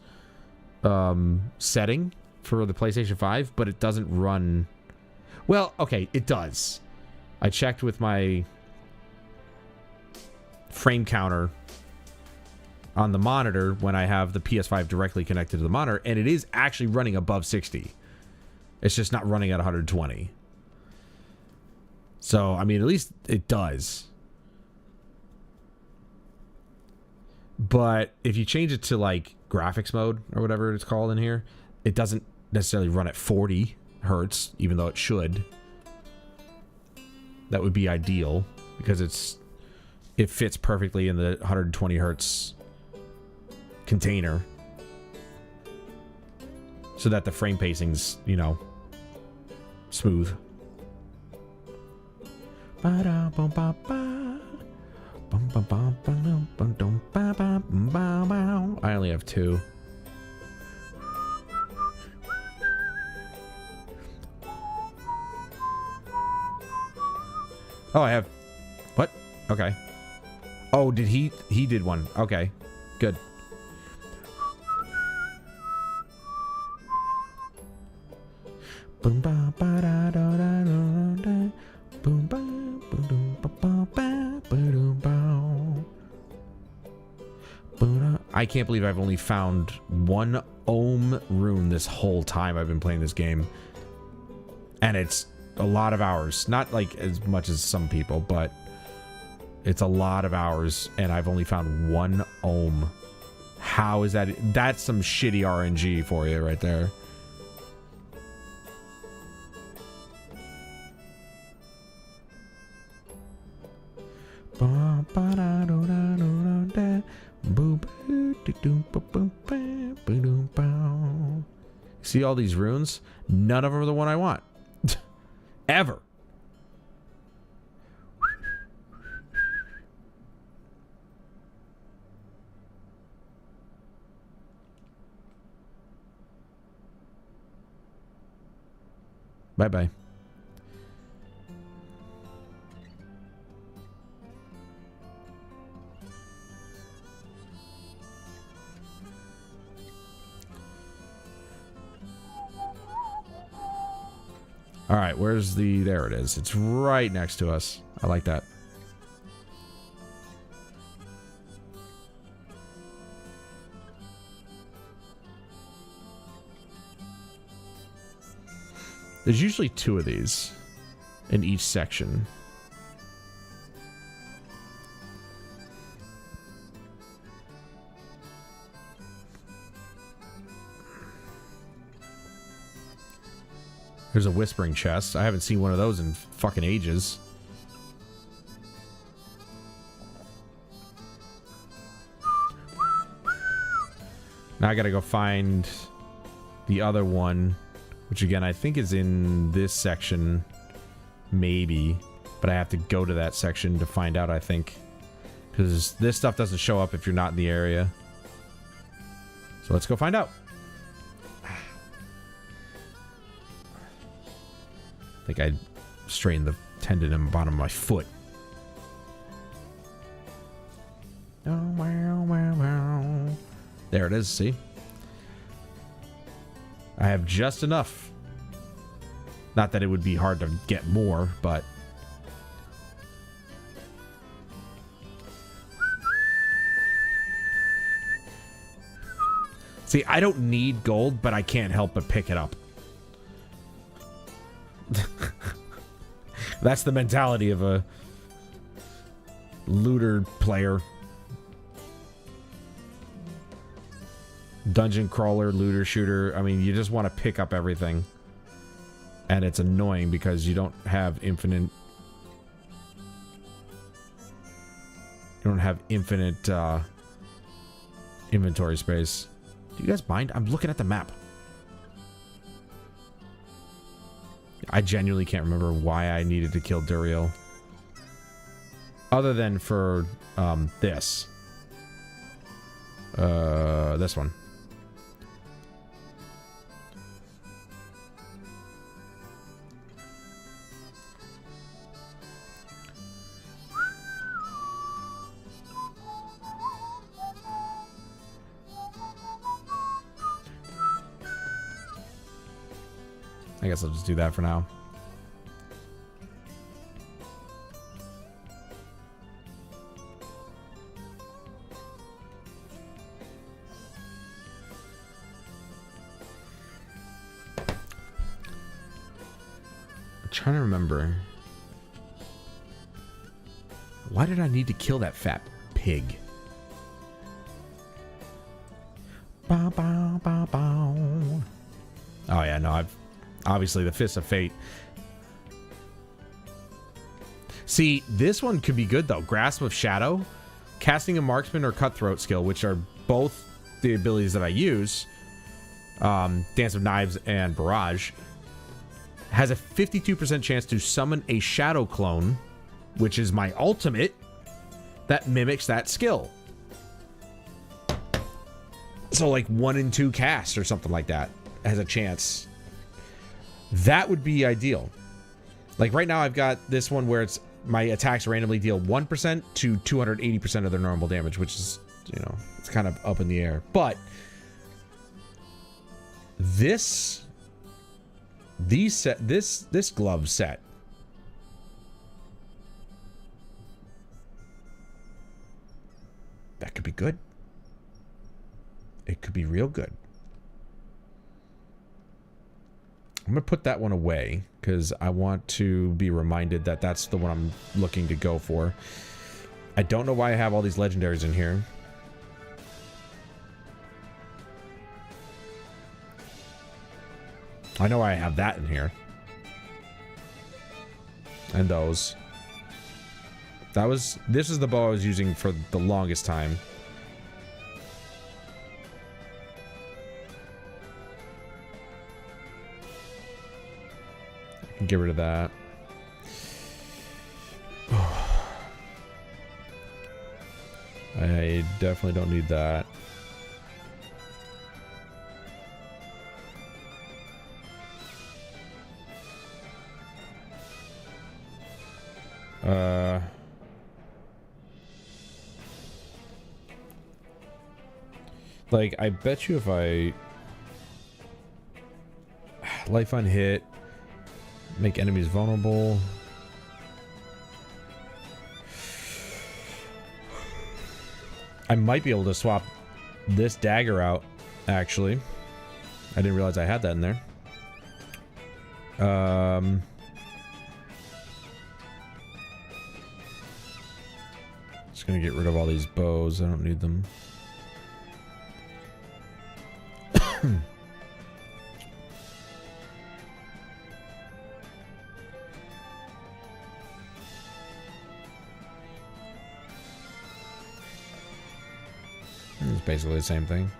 setting for the PlayStation 5, but it doesn't run... Well, okay, it does. I checked with my frame counter on the monitor when I have the PS5 directly connected to the monitor, and it is actually running above 60. It's just not running at 120. So, I mean, at least it does. But if you change it to like graphics mode or whatever it's called in here, it doesn't necessarily run at 40 hertz, even though it should. That would be ideal because it fits perfectly in the 120 hertz container so that the frame pacing's, you know, smooth. I only have 2. Oh, I have... What? Okay. Oh, did he did one. Okay. Good. Boom ba ba da da da da da. Boom ba boom ba ba ba boom bow. I can't believe I've only found 1 Ohm rune this whole time I've been playing this game. And it's a lot of hours. Not like as much as some people, but it's a lot of hours and I've only found 1 Ohm. How is that? That's some shitty RNG for you right there. See all these runes? None of them are the one I want. Ever. Bye-bye. All right, where's the... There it is. It's right next to us. I like that. There's usually 2 of these in each section. There's a whispering chest. I haven't seen one of those in fucking ages. Now I gotta go find the other one, which again I think is in this section, maybe. But I have to go to that section to find out, I think. Because this stuff doesn't show up if you're not in the area. So let's go find out. I think I strained the tendon in the bottom of my foot. There it is, see? I have just enough. Not that it would be hard to get more, but... See, I don't need gold, but I can't help but pick it up. That's the mentality of a looter player. Dungeon crawler, looter, shooter. I mean, you just want to pick up everything. And it's annoying because you don't have infinite... You don't have infinite inventory space. Do you guys mind? I'm looking at the map. I genuinely can't remember why I needed to kill Duriel. Other than for this. This one. I guess I'll just do that for now. I'm trying to remember. Why did I need to kill that fat pig? Bow, bow, bow, bow. Oh yeah, no, I've... Obviously, the Fist of Fate. See, this one could be good, though. Grasp of Shadow, casting a marksman or cutthroat skill, which are both the abilities that I use. Dance of Knives and Barrage. Has a 52% chance to summon a Shadow Clone, which is my ultimate, that mimics that skill. So, like, 1 in 2 casts or something like that has a chance. That would be ideal. Like right now I've got this one where it's my attacks randomly deal 1% to 280% of their normal damage, which is, you know, it's kind of up in the air. But this glove set that could be good. It could be real good. I'm going to put that one away because I want to be reminded that that's the one I'm looking to go for. I don't know why I have all these legendaries in here. I know I have that in here. And those. This is the bow I was using for the longest time. Get rid of that. I definitely don't need that. Like, I bet you if I life unhit, make enemies vulnerable. I might be able to swap this dagger out, actually. I didn't realize I had that in there. Just gonna get rid of all these bows. I don't need them. It's basically the same thing.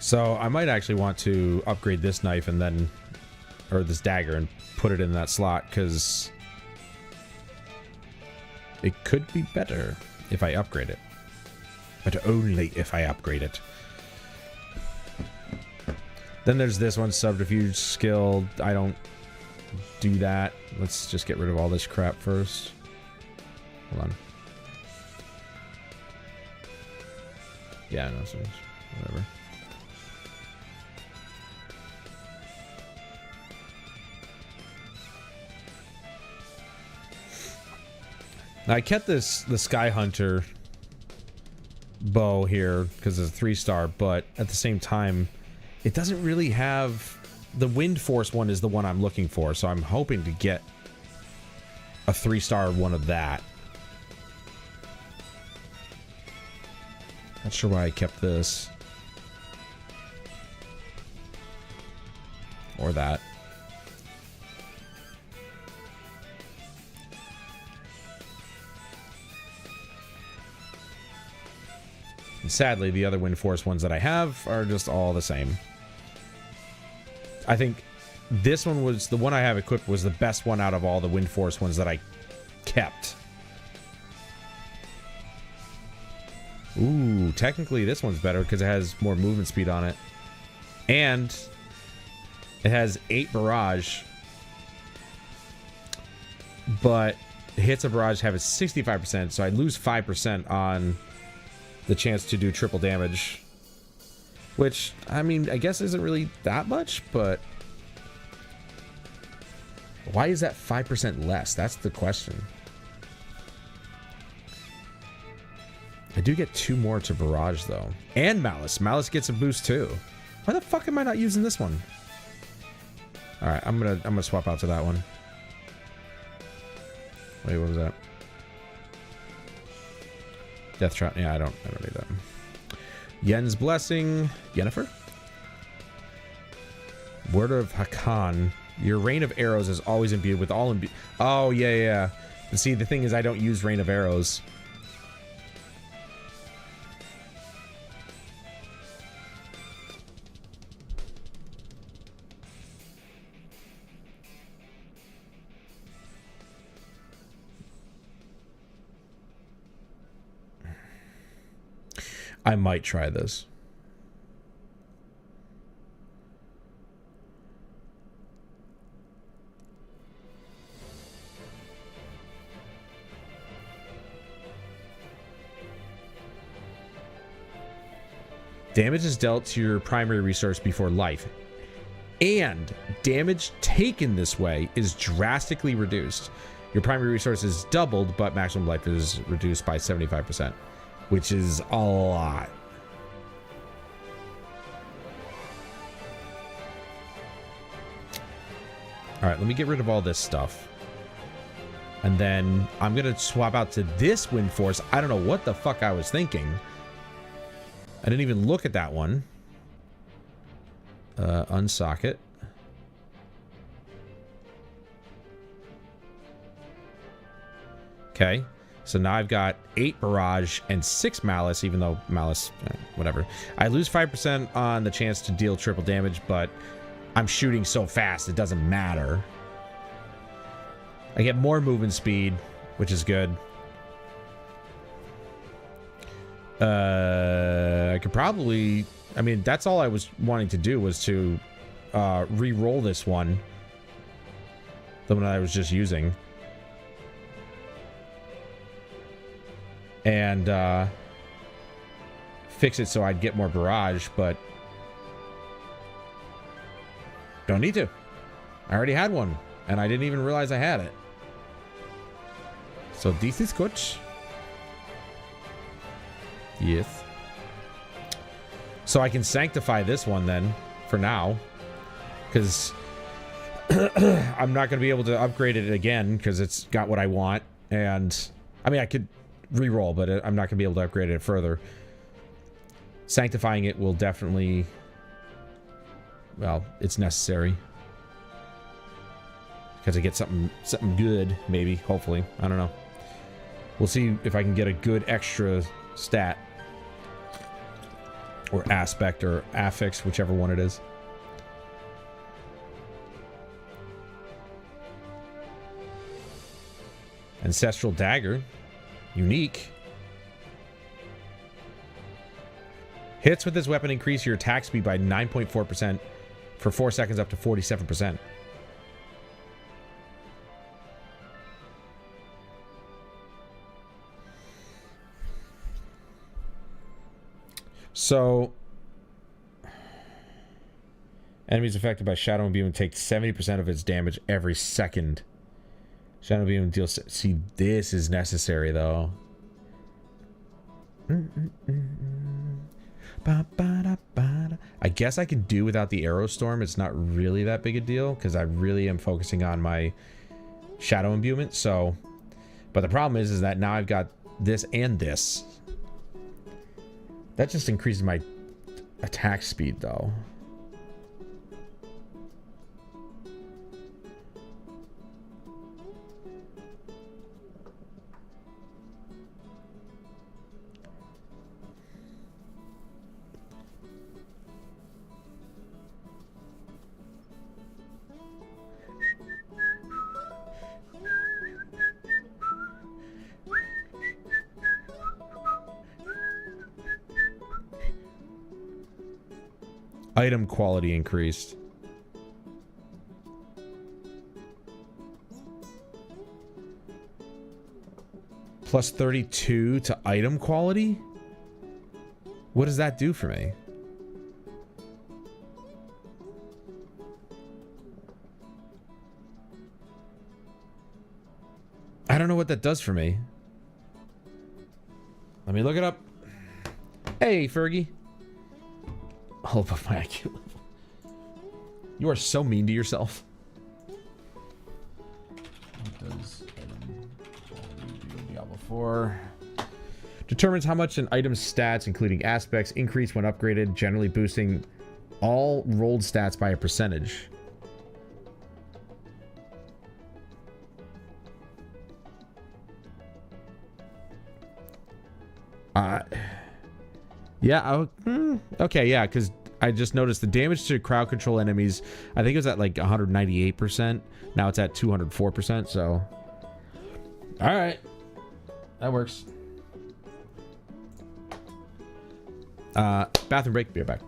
So I might actually want to upgrade this knife and then, or this dagger, and put it in that slot, because it could be better if I upgrade it. But only if I upgrade it. Then there's this one, subterfuge skill. I don't do that. Let's just get rid of all this crap first. Hold on. Yeah, no, so whatever. Now I kept the Sky Hunter bow here because it's a 3-star, but at the same time, it doesn't really have... The Wind Force one is the one I'm looking for, so I'm hoping to get a 3-star one of that. Not sure why I kept this. Or that. And sadly, the other Wind Force ones that I have are just all the same. I think this one was... The one I have equipped was the best one out of all the Wind Force ones that I kept. Ooh, technically this one's better because it has more movement speed on it. And it has 8 barrage. But hits a barrage have a 65%, so I lose 5% on the chance to do triple damage. Which, I mean, I guess isn't really that much, but... Why is that 5% less? That's the question. I do get 2 more to barrage, though. And Malice. Malice gets a boost, too. Why the fuck am I not using this one? Alright, I'm gonna swap out to that one. Wait, what was that? Death Trap. Yeah, I don't need that. Yen's Blessing. Yennefer? Word of Hakan. Your rain of arrows is always imbued with all imbued. Oh, yeah. And see, the thing is, I don't use rain of arrows. I might try this. Damage is dealt to your primary resource before life. And damage taken this way is drastically reduced. Your primary resource is doubled, but maximum life is reduced by 75%. Which is a lot. Alright, let me get rid of all this stuff. And then I'm going to swap out to this Wind Force. I don't know what the fuck I was thinking. I didn't even look at that one. Unsocket. Okay. So now I've got 8 barrage and 6 malice, even though malice, whatever. I lose 5% on the chance to deal triple damage, but I'm shooting so fast it doesn't matter. I get more movement speed, which is good. I could probably... I mean, that's all I was wanting to do was to re-roll this one. The one I was just using. And fix it so I'd get more barrage, but don't need to. I already had one, and I didn't even realize I had it. So this is good. Yes. So I can sanctify this one then, for now. Because I'm not going to be able to upgrade it again, because it's got what I want. And, I mean, I could re-roll, but I'm not going to be able to upgrade it further. Sanctifying it will definitely... Well, it's necessary. Because I get something good, maybe, hopefully. I don't know. We'll see if I can get a good extra stat. Or aspect, or affix, whichever one it is. Ancestral Dagger. Unique. Hits with this weapon increase your attack speed by 9.4% for 4 seconds up to 47%. So, enemies affected by Shadow and Beam take 70% of its damage every second. Shadow Beam deals... See, this is necessary, though. I guess I could do without the Arrow Storm. It's not really that big a deal, because I really am focusing on my Shadow Imbuement, so... But the problem is that now I've got this and this. That just increases my attack speed, though. Item quality increased. Plus 32 to item quality? What does that do for me? I don't know what that does for me. Let me look it up. Hey, Fergie. All above my IQ level. You are so mean to yourself. What does Diablo 4? Determines how much an item's stats, including aspects, increase when upgraded, generally boosting all rolled stats by a percentage. Yeah, okay, yeah, because I just noticed the damage to crowd control enemies, I think it was at like 198%. Now it's at 204%, so... Alright. That works. Bathroom break, be right back.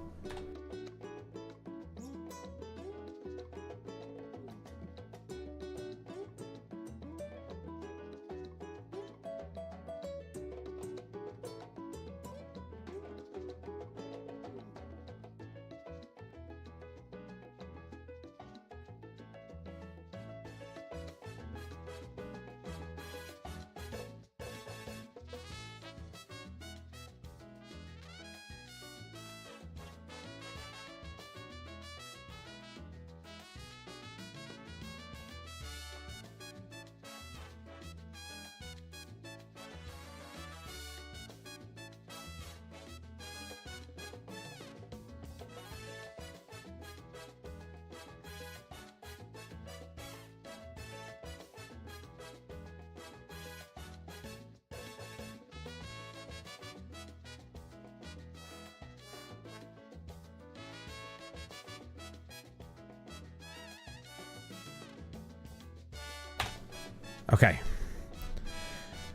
Okay.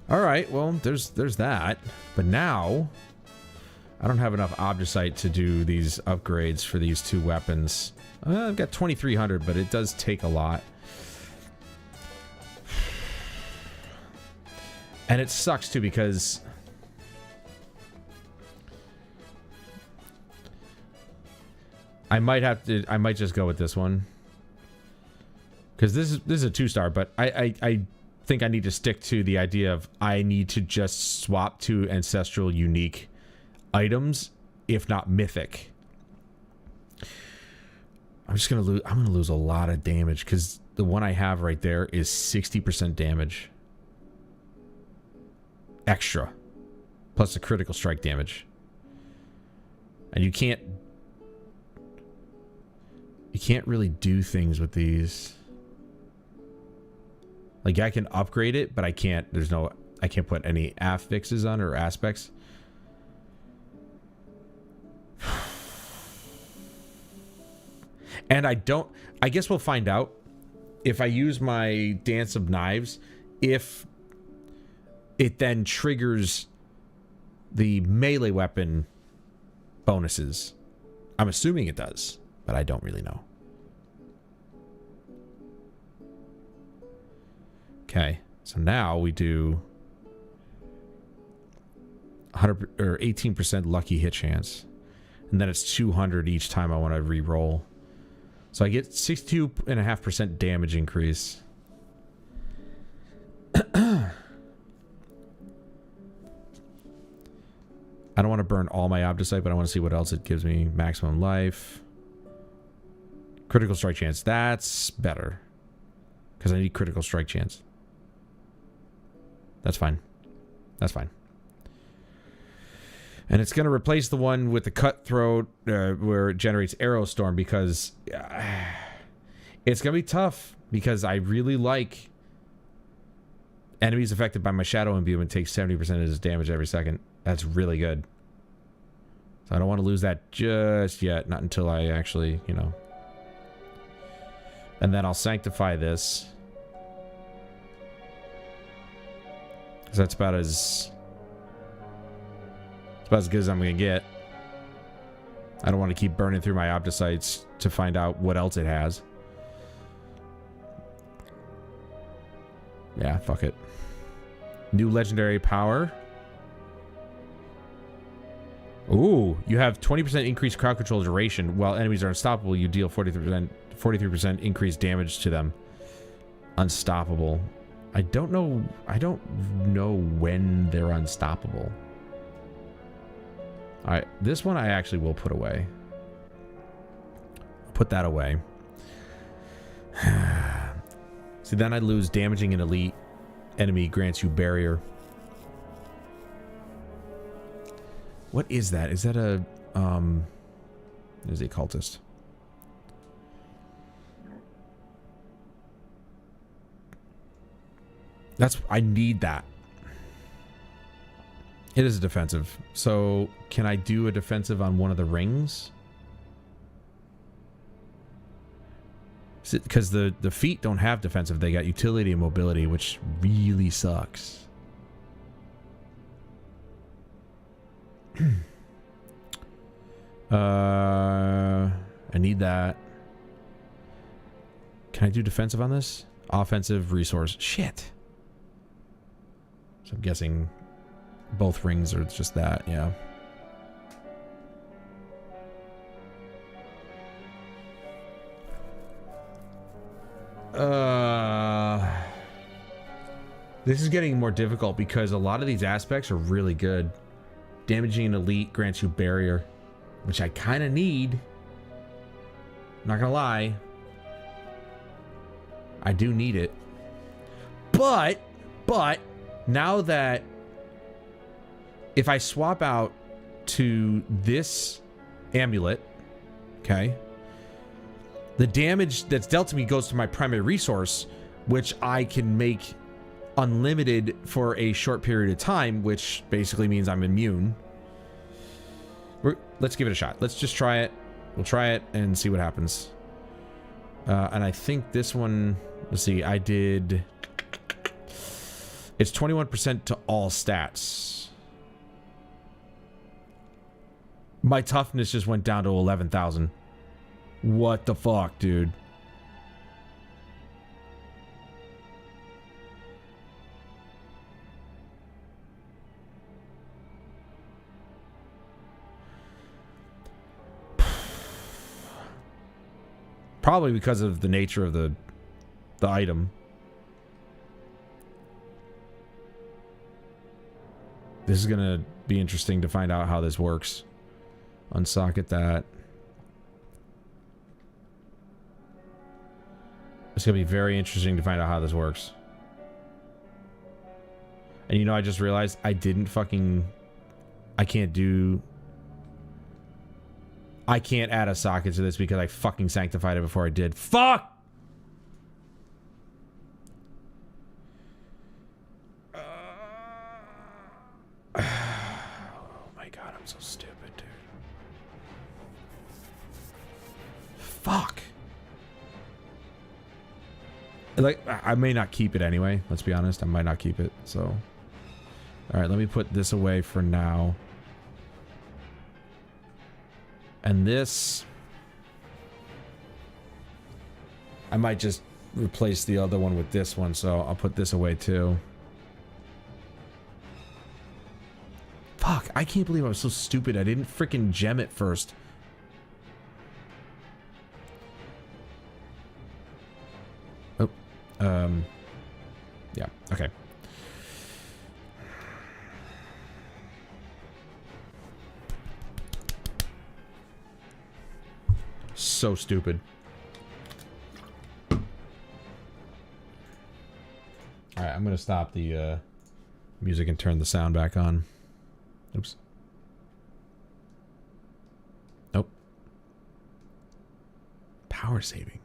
All right, well, there's that. But now, I don't have enough Obdusite to do these upgrades for these two weapons. I've got 2,300, but it does take a lot. And it sucks, too, because... I might just go with this one. Because this is a 2-star, but I think I need to stick to the idea of I need to just swap to ancestral unique items, if not mythic. I'm gonna lose a lot of damage because the one I have right there is 60% damage. Extra. Plus the critical strike damage. And you can't really do things with these. Like, I can upgrade it, but I can't put any affixes on or aspects. And I guess we'll find out if I use my Dance of Knives, if it then triggers the melee weapon bonuses. I'm assuming it does, but I don't really know. Okay, so now we do 100 or 18% lucky hit chance, and then it's 200 each time I want to re-roll. So I get 62.5% damage increase. I don't want to burn all my Opticite, but I want to see what else it gives me. Maximum life. Critical strike chance. That's better. Because I need critical strike chance. That's fine. That's fine. And it's going to replace the one with the cutthroat where it generates Arrow Storm, because it's going to be tough, because I really like enemies affected by my Shadow Imbuement take 70% of his damage every second. That's really good. So I don't want to lose that just yet. Not until I actually, you know. And then I'll sanctify this. Because that's about as... It's about as good as I'm going to get. I don't want to keep burning through my Opticites to find out what else it has. Yeah, fuck it. New legendary power. Ooh, you have 20% increased crowd control duration. While enemies are unstoppable, you deal 43% increased damage to them. Unstoppable. I don't know when they're unstoppable. Alright, this one I actually will put away. Put that away. See, then I lose damaging an elite enemy grants you barrier. What is that? Is that a is a cultist? That's, I need that. It is a defensive. So can I do a defensive on one of the rings? Because the feet don't have defensive. They got utility and mobility, which really sucks. I need that. Can I do defensive on this? Offensive, resource. Shit. So I'm guessing both rings are just that, yeah. This is getting more difficult because a lot of these aspects are really good. Damaging an elite grants you barrier, which I kind of need. Not gonna lie. I do need it. But, now that if I swap out to this amulet, okay, the damage that's dealt to me goes to my primary resource, which I can make unlimited for a short period of time, which basically means I'm immune. Let's give it a shot. Let's just try it. We'll try it and see what happens. And I think this one, let's see, I did... It's 21% to all stats. My toughness just went down to 11,000. What the fuck, dude? Probably because of the nature of the item. This is gonna be interesting to find out how this works. Unsocket that. It's gonna be very interesting to find out how this works. And you know, I just realized I didn't fucking... I can't add a socket to this because I fucking sanctified it before I did. Fuck! Oh my god, I'm so stupid, dude. Fuck. Like, I may not keep it anyway. Let's be honest. I might not keep it, so... Alright, let me put this away for now. And this... I might just replace the other one with this one, so I'll put this away too. Fuck, I can't believe I was so stupid. I didn't freaking gem it first. Oh, yeah, okay. So stupid. Alright, I'm gonna stop the music and turn the sound back on. Oops. Nope. Power saving.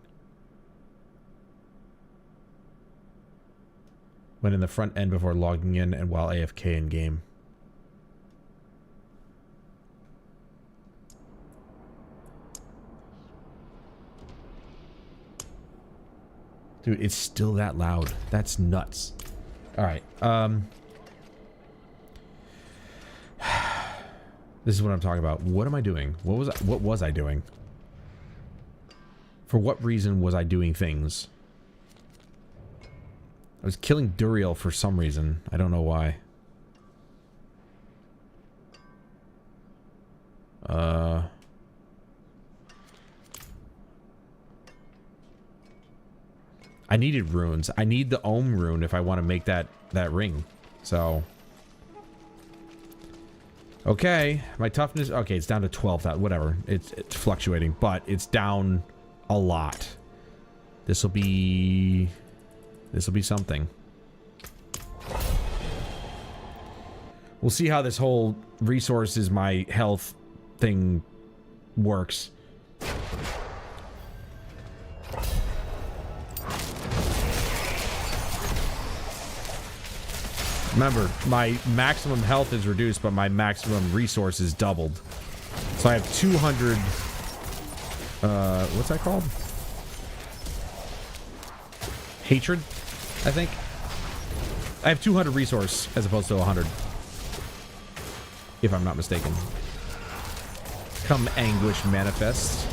When in the front end before logging in and while AFK in game. Dude, it's still that loud. That's nuts. All right. This is what I'm talking about. What am I doing? What was I doing? For what reason was I doing things? I was killing Duriel for some reason. I don't know why. I needed runes. I need the Ohm rune if I want to make that ring. So, okay, my toughness. Okay, it's down to 12. Whatever. It's fluctuating, but it's down a lot. This will be something. We'll see how this whole resources my health thing works. Remember, my maximum health is reduced, but my maximum resource is doubled. So I have 200... what's that called? Hatred, I think. I have 200 resource as opposed to 100. If I'm not mistaken. Come anguish manifest.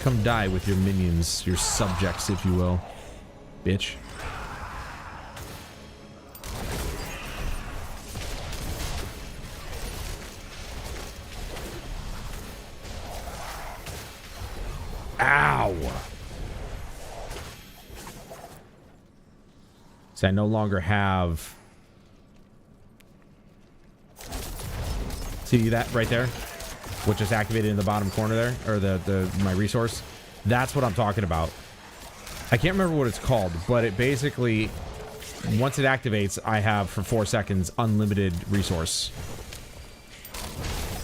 Come die with your minions, your subjects, if you will. Bitch. Ow! So I no longer have... See that right there? What just activated in the bottom corner there? Or my resource? That's what I'm talking about. I can't remember what it's called, but it basically... Once it activates, I have, for 4 seconds, unlimited resource.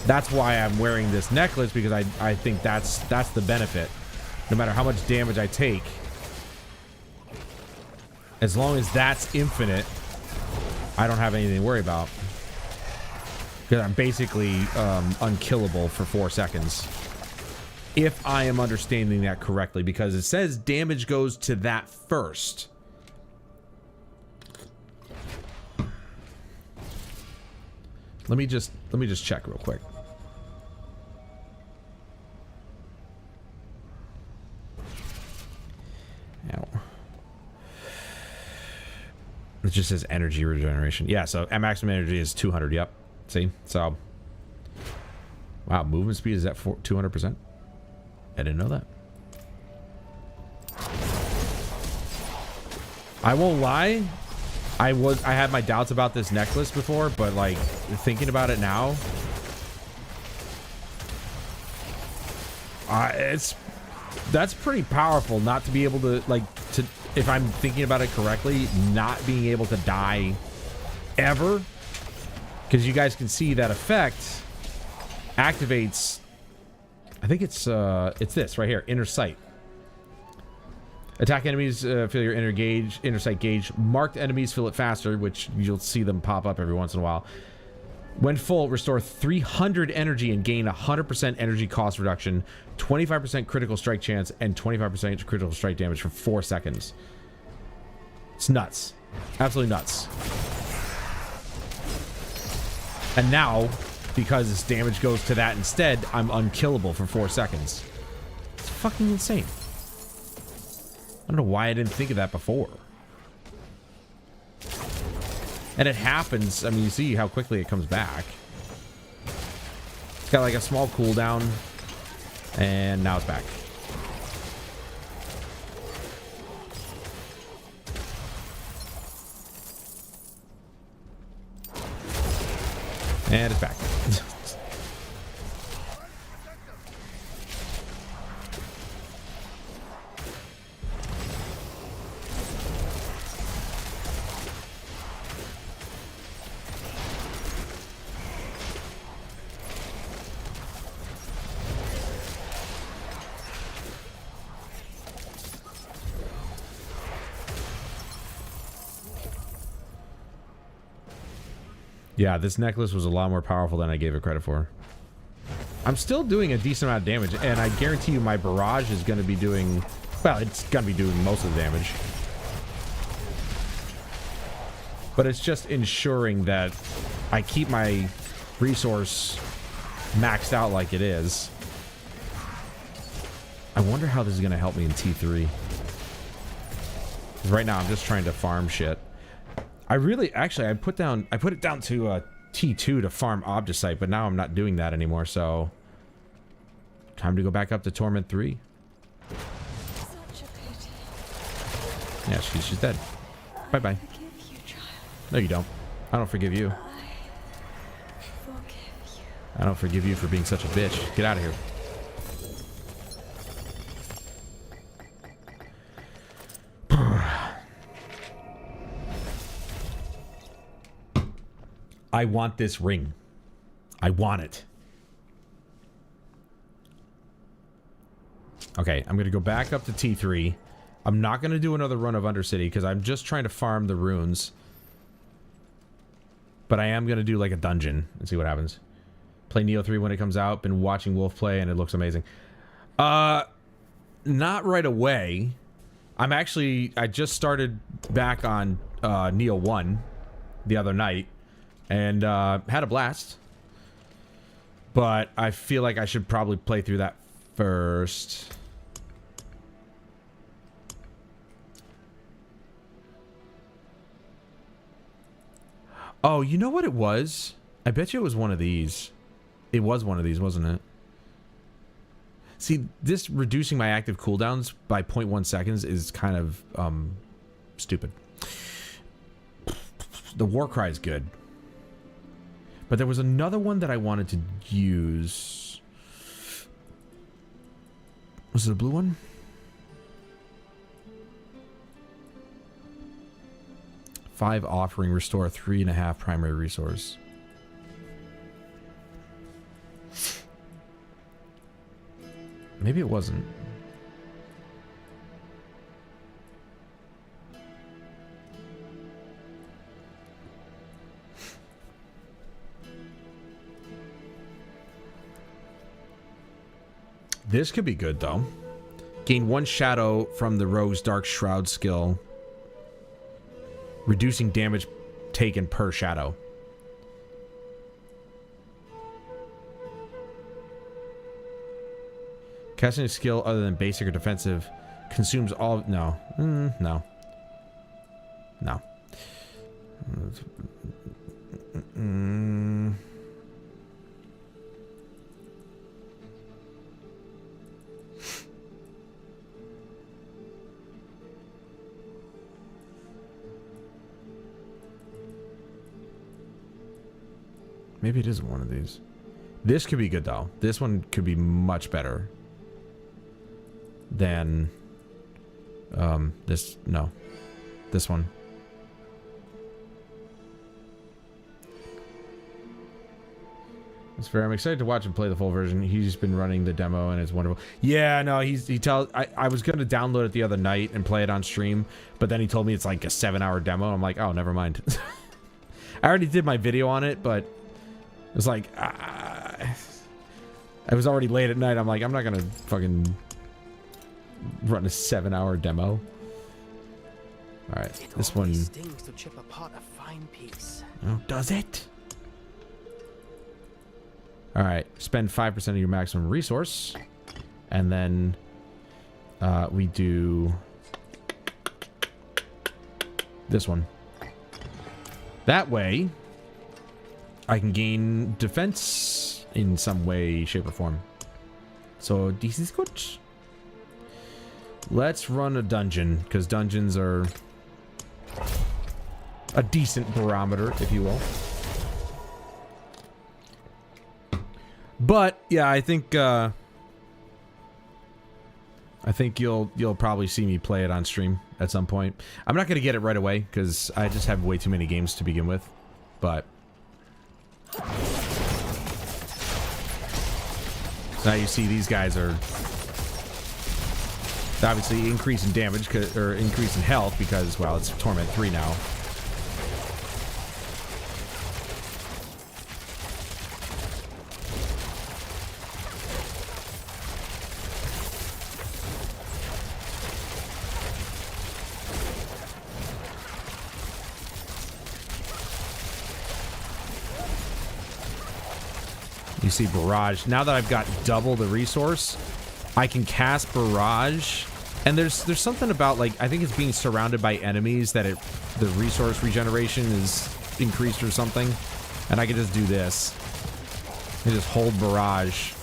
That's why I'm wearing this necklace, because I think that's the benefit. No matter how much damage I take, as long as that's infinite, I don't have anything to worry about. Because I'm basically unkillable for 4 seconds. If I am understanding that correctly, because it says damage goes to that first. Let me just check real quick. Ow. It just says energy regeneration. Yeah, so at maximum energy is 200. Yep. See? So. Wow, movement speed is at 200%. I didn't know that. I won't lie. I had my doubts about this necklace before, but like thinking about it now, that's pretty powerful not to be able to, like, if I'm thinking about it correctly, not being able to die ever, because you guys can see that effect activates. I think it's this right here, inner sight. Attack enemies, feel your inner sight gauge. Marked enemies feel it faster, which you'll see them pop up every once in a while. When full, restore 300 energy and gain 100% energy cost reduction, 25% critical strike chance, and 25% critical strike damage for 4 seconds. It's nuts. Absolutely nuts. And now, because this damage goes to that instead, I'm unkillable for 4 seconds. It's fucking insane. I don't know why I didn't think of that before. And it happens, I mean, you see how quickly it comes back. It's got like a small cooldown, and now it's back. And it's back. Yeah, this necklace was a lot more powerful than I gave it credit for. I'm still doing a decent amount of damage, and I guarantee you my barrage is going to be doing... Well, it's going to be doing most of the damage. But it's just ensuring that I keep my resource maxed out like it is. I wonder how this is going to help me in T3. 'Cause right now I'm just trying to farm shit. I really, actually, I put it down to T2 to farm Obdicite, but now I'm not doing that anymore, so... Time to go back up to Torment 3. Such a pity. Yeah, she's dead. Bye-bye. Forgive you, child. No, you don't. I don't forgive you. Forgive you. I don't forgive you for being such a bitch. Get out of here. I want this ring. I want it. Okay, I'm going to go back up to T3. I'm not going to do another run of Undercity because I'm just trying to farm the runes. But I am going to do like a dungeon and see what happens. Play Neo 3 when it comes out. Been watching Wolf play and it looks amazing. Not right away. I just started back on Neo 1 the other night. And had a blast. But I feel like I should probably play through that first. Oh, you know what it was? I bet you it was one of these. It was one of these, wasn't it? See, this reducing my active cooldowns by 0.1 seconds is kind of stupid. The Warcry is good. But there was another one that I wanted to use. Was it a blue one? Five offering, restore 3.5 primary resource. Maybe it wasn't. This could be good, though. Gain 1 shadow from the Rogue's Dark Shroud skill. Reducing damage taken per shadow. Casting a skill other than basic or defensive consumes all... No. No. No. Maybe it isn't one of these. This could be good, though. This one could be much better than this. No, this one. It's fair. I'm excited to watch him play the full version. He's been running the demo and it's wonderful. Yeah, no, I was going to download it the other night and play it on stream, but then he told me it's like a 7-hour demo. I'm like, oh, never mind. I already did my video on it, but it was like, I was already late at night. I'm like, I'm not going to fucking run a 7-hour demo. All right, this one. Stings to chip apart a fine piece. Oh, does it? All right, spend 5% of your maximum resource, and then we do this one. That way, I can gain defense in some way, shape, or form. So this is good. Let's run a dungeon, because dungeons are a decent barometer, if you will. But yeah, I think you'll probably see me play it on stream at some point. I'm not gonna get it right away because I just have way too many games to begin with. But now you see these guys are obviously increasing damage or increasing health because, well, it's Torment 3 now. You see Barrage. Now that I've got double the resource, I can cast Barrage. And there's something about, like, I think it's being surrounded by enemies that the resource regeneration is increased or something. And I can just do this. And just hold Barrage.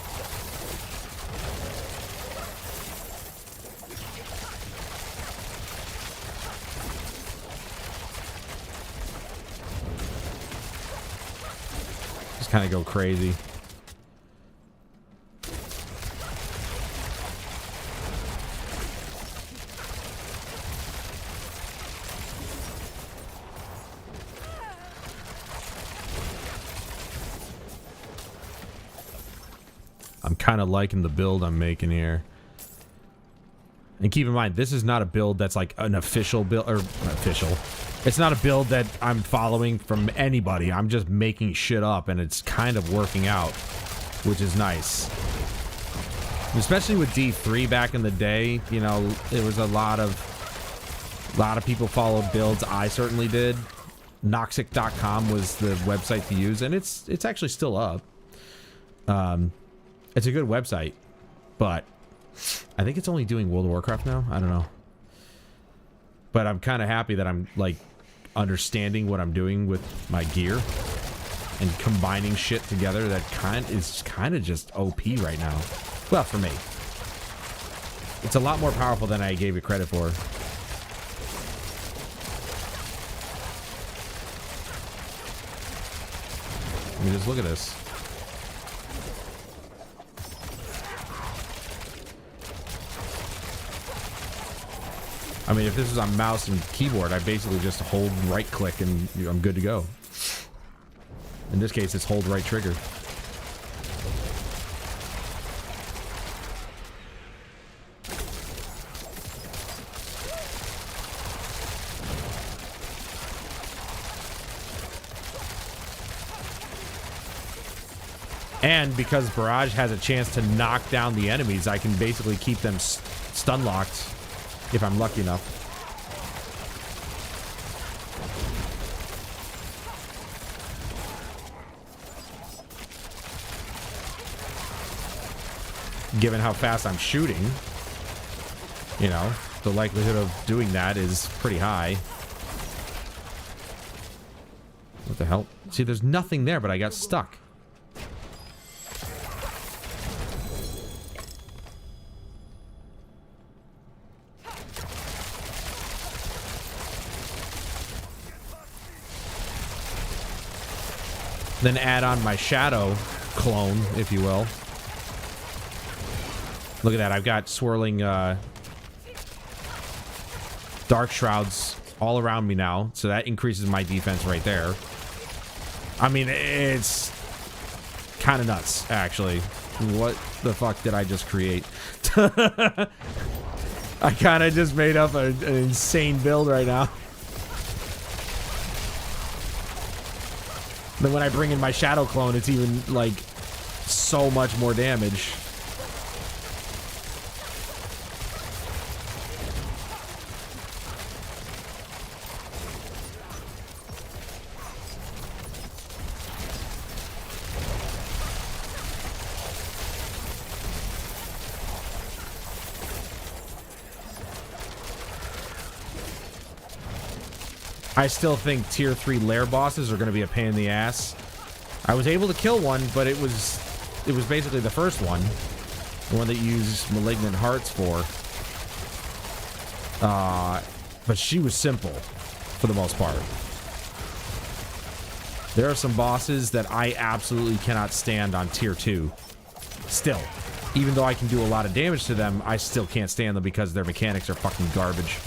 Just kind of go crazy. I'm kind of liking the build I'm making here. And keep in mind, this is not a build that's like an official build, or official. It's not a build that I'm following from anybody. I'm just making shit up, and it's kind of working out, which is nice. Especially with D3 back in the day, you know, there was a lot of people followed builds. I certainly did. Noxic.com was the website to use, and it's actually still up. It's a good website, but I think it's only doing World of Warcraft now. I don't know. But I'm kind of happy that I'm, like, understanding what I'm doing with my gear and combining shit together that is kind of just OP right now. Well, for me. It's a lot more powerful than I gave it credit for. I mean, just look at this. I mean, if this is on mouse and keyboard, I basically just hold right click and I'm good to go. In this case, it's hold right trigger. And because Barrage has a chance to knock down the enemies, I can basically keep them stun locked. If I'm lucky enough. Given how fast I'm shooting, you know, the likelihood of doing that is pretty high. What the hell? See, there's nothing there, but I got stuck. Then add on my shadow clone, if you will. Look at that. I've got swirling dark shrouds all around me now. So that increases my defense right there. I mean, it's kind of nuts, actually. What the fuck did I just create? I kind of just made up an insane build right now. Then when I bring in my shadow clone, it's even, like, so much more damage. I still think tier 3 lair bosses are going to be a pain in the ass. I was able to kill one, but it was basically the first one. The one that you use Malignant Hearts for. But she was simple, for the most part. There are some bosses that I absolutely cannot stand on tier 2. Still. Even though I can do a lot of damage to them, I still can't stand them because their mechanics are fucking garbage.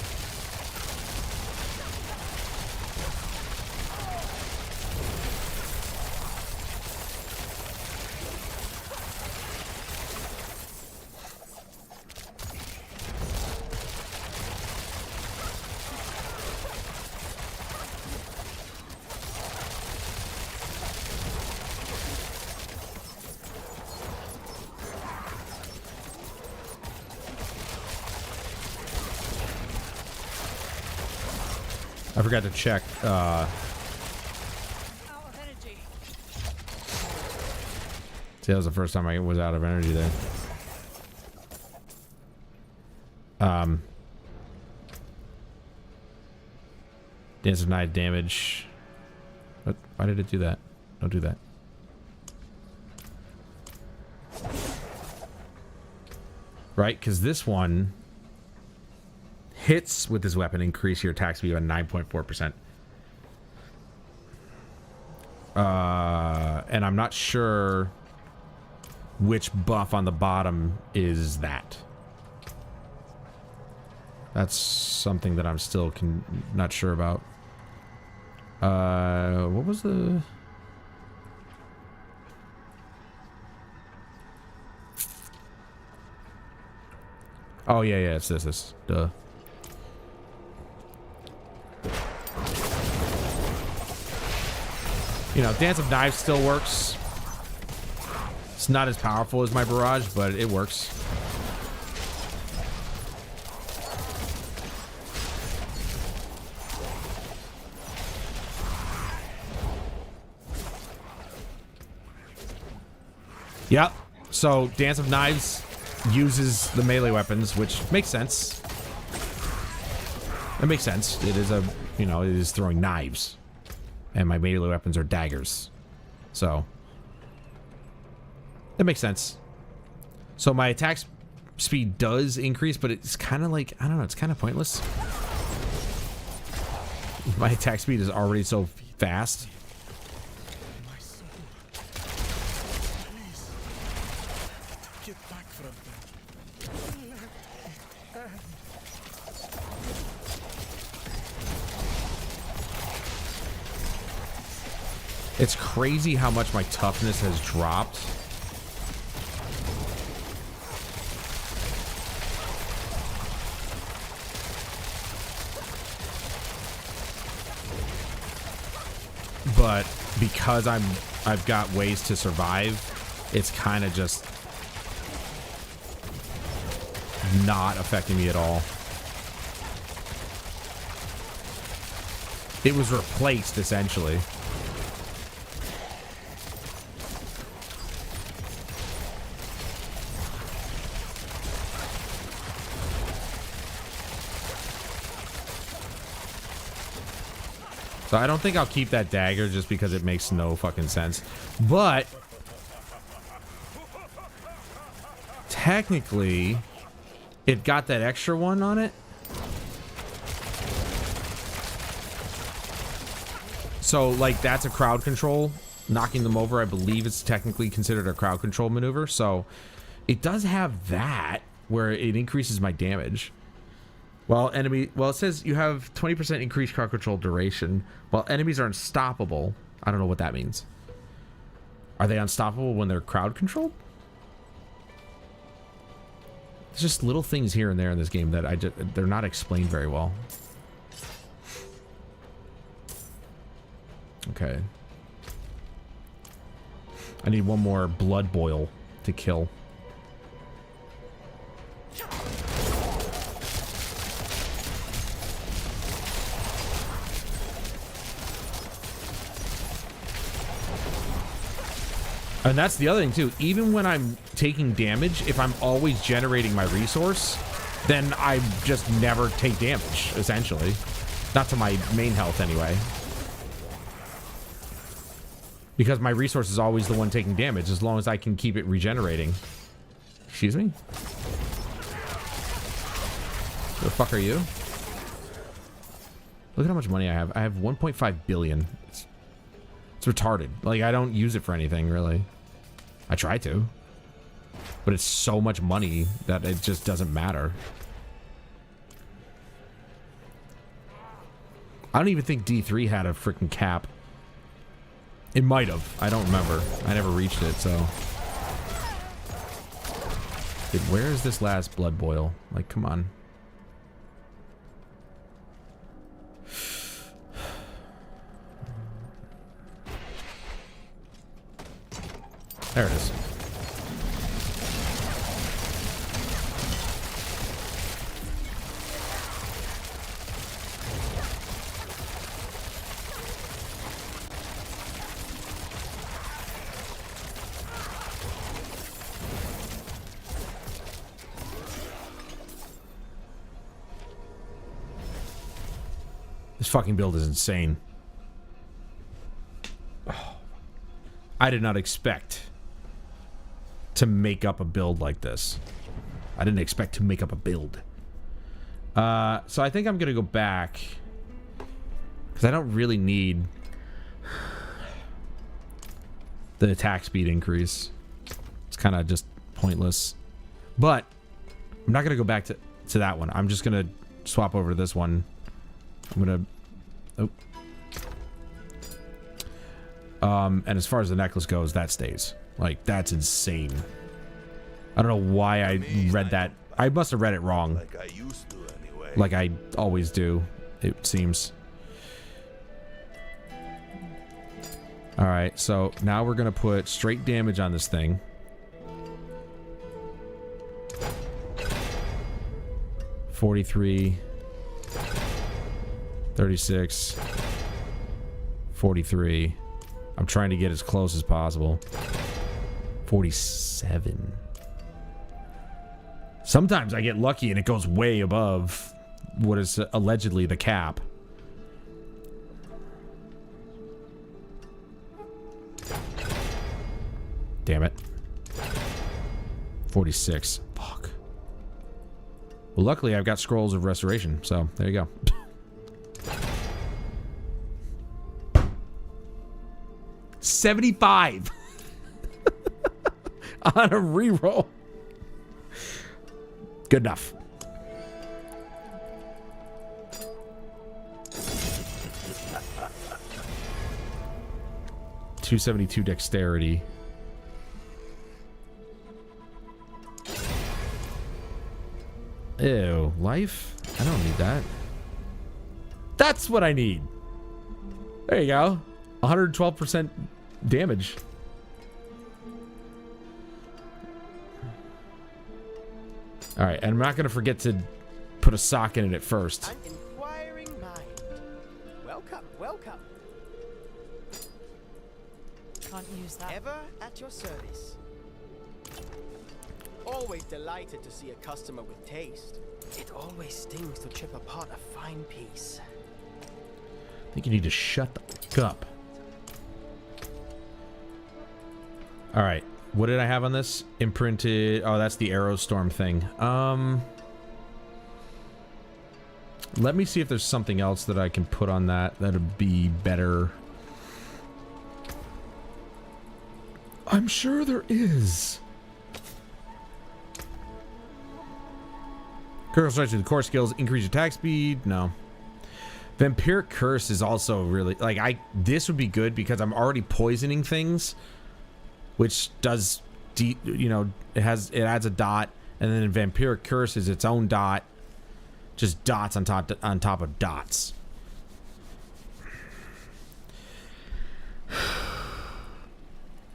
I forgot to check, see, that was the first time I was out of energy there. Dance of Night damage. What? Why did it do that? Don't do that. Right, because this one... hits with this weapon increase your attack speed by 9.4%. And I'm not sure which buff on the bottom is that. That's something that I'm still not sure about. What was the... Oh, yeah, it's this. Duh. You know, Dance of Knives still works. It's not as powerful as my barrage, but it works. Yep. So Dance of Knives uses the melee weapons, which makes sense. It makes sense. It is a, you know, it is throwing knives. And my melee weapons are daggers. So that makes sense. So my attack speed does increase, but it's kind of like, I don't know, it's kind of pointless. My attack speed is already so fast. It's crazy how much my toughness has dropped. But because I've got ways to survive, it's kind of just not affecting me at all. It was replaced essentially. So I don't think I'll keep that dagger just because it makes no fucking sense. But technically, it got that extra one on it. So like that's a crowd control. Knocking them over, I believe it's technically considered a crowd control maneuver. So it does have that where it increases my damage. Well, it says you have 20% increased crowd control duration. While enemies are unstoppable. I don't know what that means. Are they unstoppable when they're crowd controlled? There's just little things here and there in this game that they're not explained very well. Okay. I need one more blood boil to kill. And that's the other thing too. Even when I'm taking damage, if I'm always generating my resource, then I just never take damage, essentially. Not to my main health, anyway. Because my resource is always the one taking damage, as long as I can keep it regenerating. Excuse me? The fuck are you? Look at how much money I have. I have 1.5 billion. It's retarded. Like, I don't use it for anything, really. I try to. But it's so much money that it just doesn't matter. I don't even think D3 had a freaking cap. It might have. I don't remember. I never reached it, so. Dude, where is this last blood boil? Like, come on. There it is. This fucking build is insane. Oh. I did not expect to make up a build like this. I didn't expect to make up a build. So I think I'm gonna go back because I don't really need the attack speed increase. It's kind of just pointless. But I'm not gonna go back to that one. I'm just gonna swap over to this one. I'm gonna... Oh. And as far as the necklace goes, that stays. Like, that's insane. I don't know why I read that. I must have read it wrong. Like I used to anyway. Like I always do, it seems. Alright, so now we're gonna put straight damage on this thing. $43. 36. 43. I'm trying to get as close as possible. 47. Sometimes I get lucky and it goes way above what is allegedly the cap. Damn it. 46. Fuck. Well, luckily I've got scrolls of restoration, so there you go. 75 on a reroll. Good enough. $272 dexterity. Ew, life? I don't need that. That's what I need. There you go. 112% damage. Alright, and I'm not gonna forget to put a sock in it at first. An inquiring mind. Welcome, welcome. Can't use that. Ever at your service. Always delighted to see a customer with taste. It always stings to chip apart a fine piece. I think you need to shut the fuck up. Alright, what did I have on this? Imprinted... Oh, that's the Aerostorm thing. Let me see if there's something else that I can put on that that'd be better. I'm sure there is. Critical strikes with core skills, increase attack speed. No. Vampiric Curse is also really like this would be good because I'm already poisoning things, which does you know, it adds a dot, and then Vampiric Curse is its own dot, just dots on top of dots.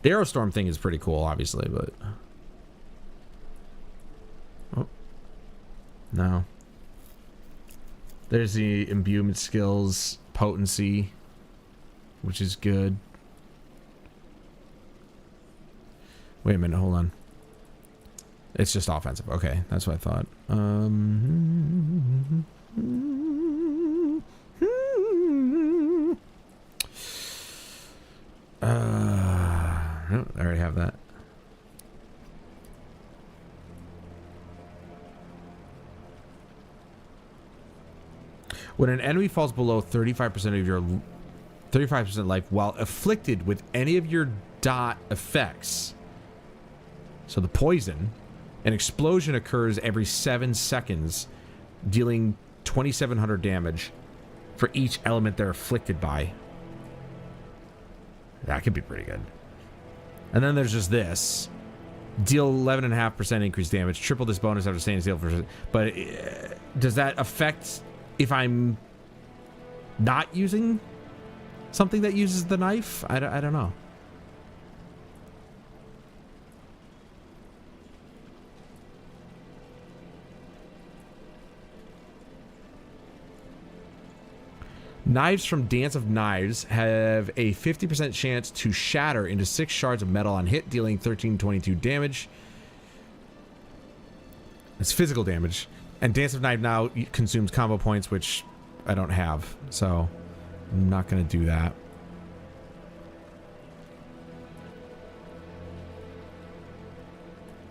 The Aerostorm thing is pretty cool, obviously, but oh no. There's the imbuement skills, potency, which is good. Wait a minute, hold on. It's just offensive. Okay, that's what I thought. No, I already have that. When an enemy falls below 35% of your 35% life while afflicted with any of your dot effects, so the poison, an explosion occurs every 7 seconds, dealing 2,700 damage for each element they're afflicted by. That could be pretty good. And then there's just this. Deal 11.5% increased damage. Triple this bonus after staying still for... But does that affect if I'm not using something that uses the knife? I don't know. Knives from Dance of Knives have a 50% chance to shatter into 6 shards of metal on hit, dealing 1322 damage. It's physical damage. And Dance of Knives now consumes combo points, which I don't have. So I'm not going to do that.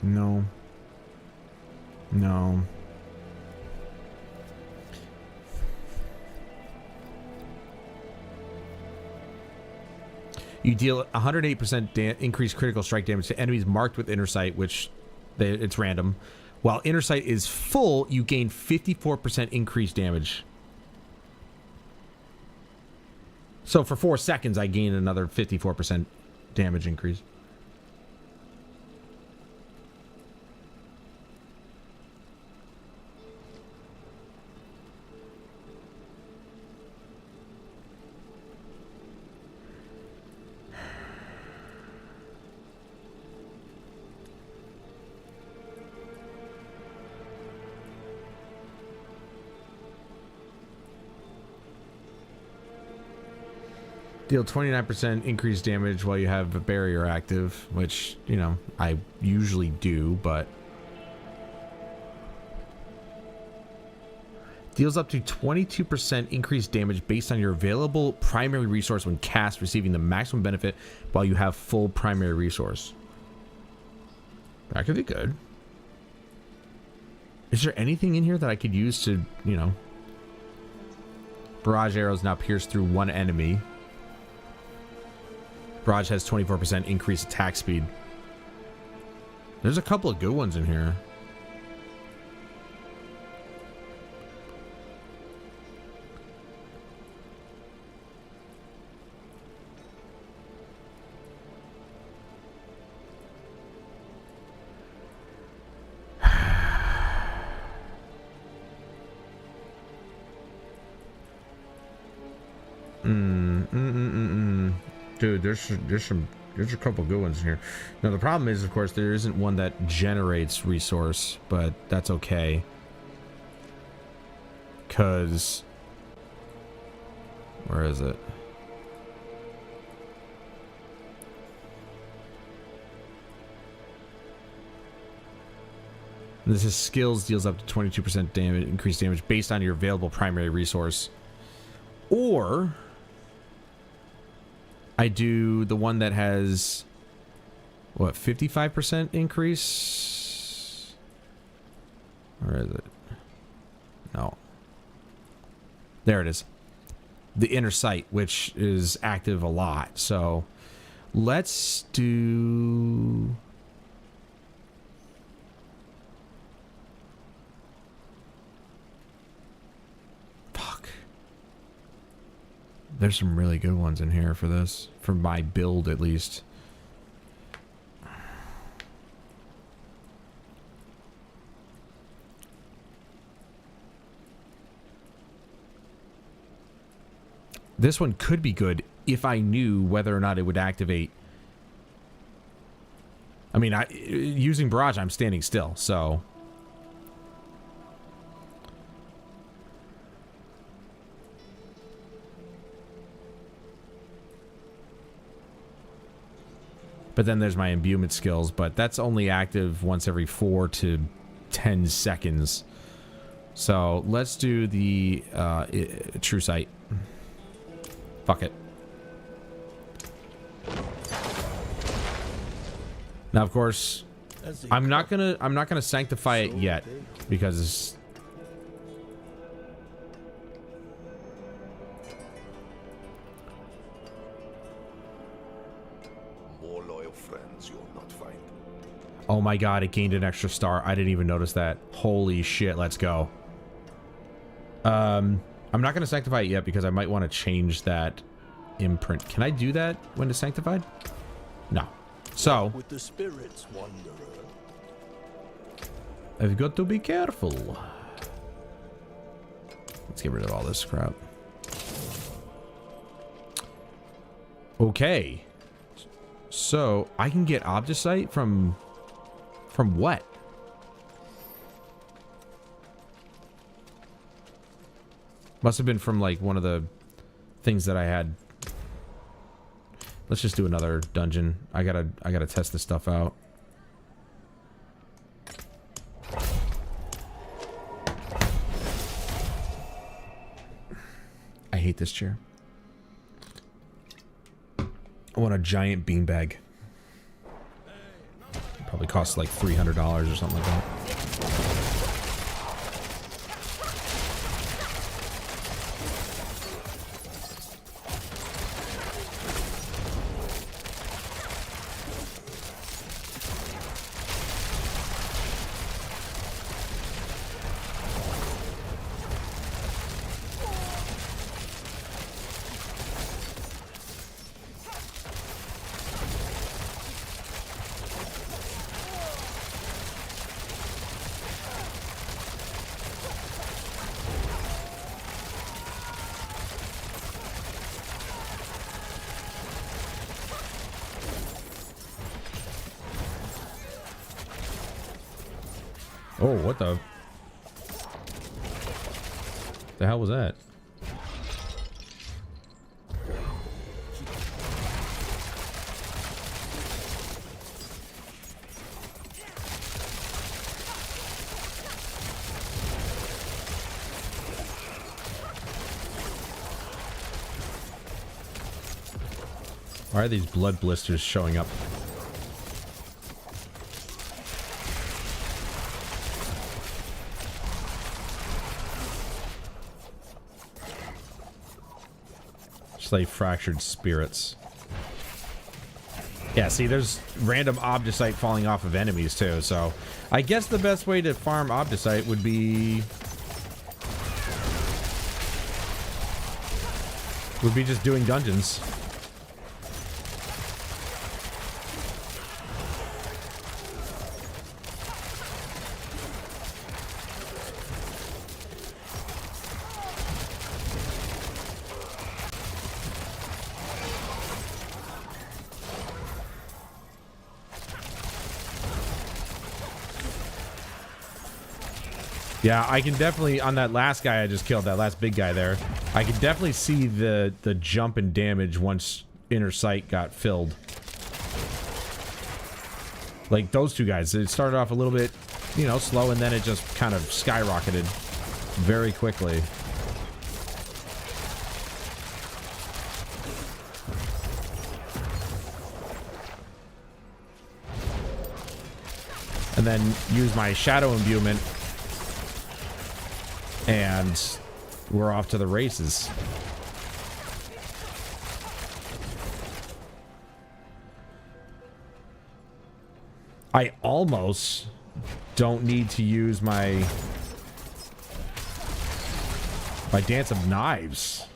No. No. You deal 108% increased critical strike damage to enemies marked with Inner Sight, which it's random. While Inner Sight is full, you gain 54% increased damage. So for 4 seconds, I gain another 54% damage increase. Deal 29% increased damage while you have a barrier active, which, you know, I usually do, but... Deals up to 22% increased damage based on your available primary resource when cast, receiving the maximum benefit while you have full primary resource. That could be good. Is there anything in here that I could use to, you know... Barrage arrows now pierce through one enemy. Barrage has 24% increased attack speed. There's a couple of good ones in here. Dude, there's a couple good ones in here. Now the problem is, of course, there isn't one that generates resource, but that's okay. Cause where is it? This is skills, deals up to 22% damage, increased damage based on your available primary resource. Or I do the one that has, what, 55% increase? Where is it? No. There it is. The Inner Sight, which is active a lot. So let's do... There's some really good ones in here for this, for my build at least. This one could be good if I knew whether or not it would activate. I mean, using Barrage, I'm standing still, so... But then there's my imbuement skills, but that's only active once every 4 to 10 seconds. So let's do the True Sight. Fuck it. Now, of course, I'm not gonna sanctify it yet because More loyal friends you'll not find. oh my god, it gained an extra star. I didn't even notice that. Holy shit, let's go. I'm not gonna sanctify it yet because I might want to change that imprint. Can I do that when it's sanctified? No. So With the spirits, wanderer. I've got to be careful. Let's get rid of all this crap. Okay. So I can get Obdicite from what? Must have been from like one of the things that I had. Let's just do another dungeon. I gotta test this stuff out. I hate this chair. I want a giant beanbag. Probably costs like $300 or something like that. Oh, what the hell was that? Why are these blood blisters showing up? Like fractured spirits. Yeah, see, there's random Obdicite falling off of enemies too, so I guess the best way to farm Obdicite would be just doing dungeons. Yeah, I can definitely, on that last guy I just killed, that last big guy there, I can definitely see the jump in damage once inner sight got filled. Like those two guys, it started off a little bit, you know, slow, and then it just kind of skyrocketed very quickly. And then use my shadow imbuement, and we're off to the races. I almost don't need to use my Dance of Knives.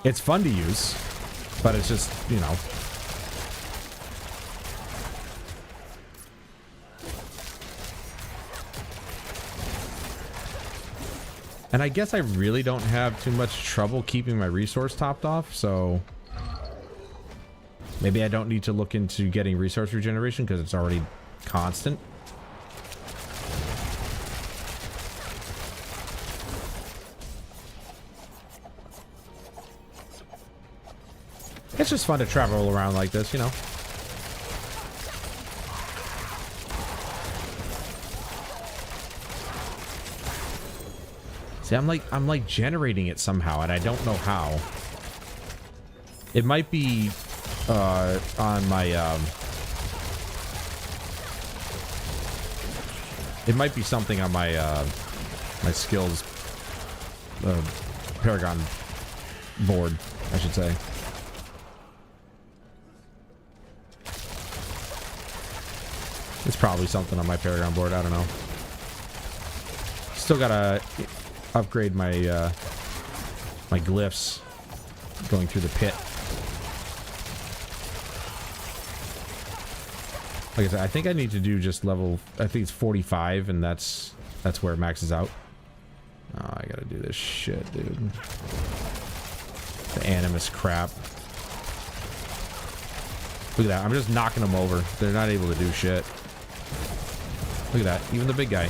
It's fun to use, but it's just, you know. And I guess I really don't have too much trouble keeping my resource topped off, so maybe I don't need to look into getting resource regeneration because it's already constant. It's just fun to travel around like this, you know. See, I'm like generating it somehow, and I don't know how. It might be on my It might be something on my my skills Paragon board, I should say. It's probably something on my Paragon board. I don't know. Still gotta upgrade my my glyphs going through the pit. Like I said, I think I need to do just level. I think it's 45, and that's where it maxes out. Oh, I gotta do this shit, dude. The animus crap. Look at that. I'm just knocking them over. They're not able to do shit. Look at that. Even the big guy.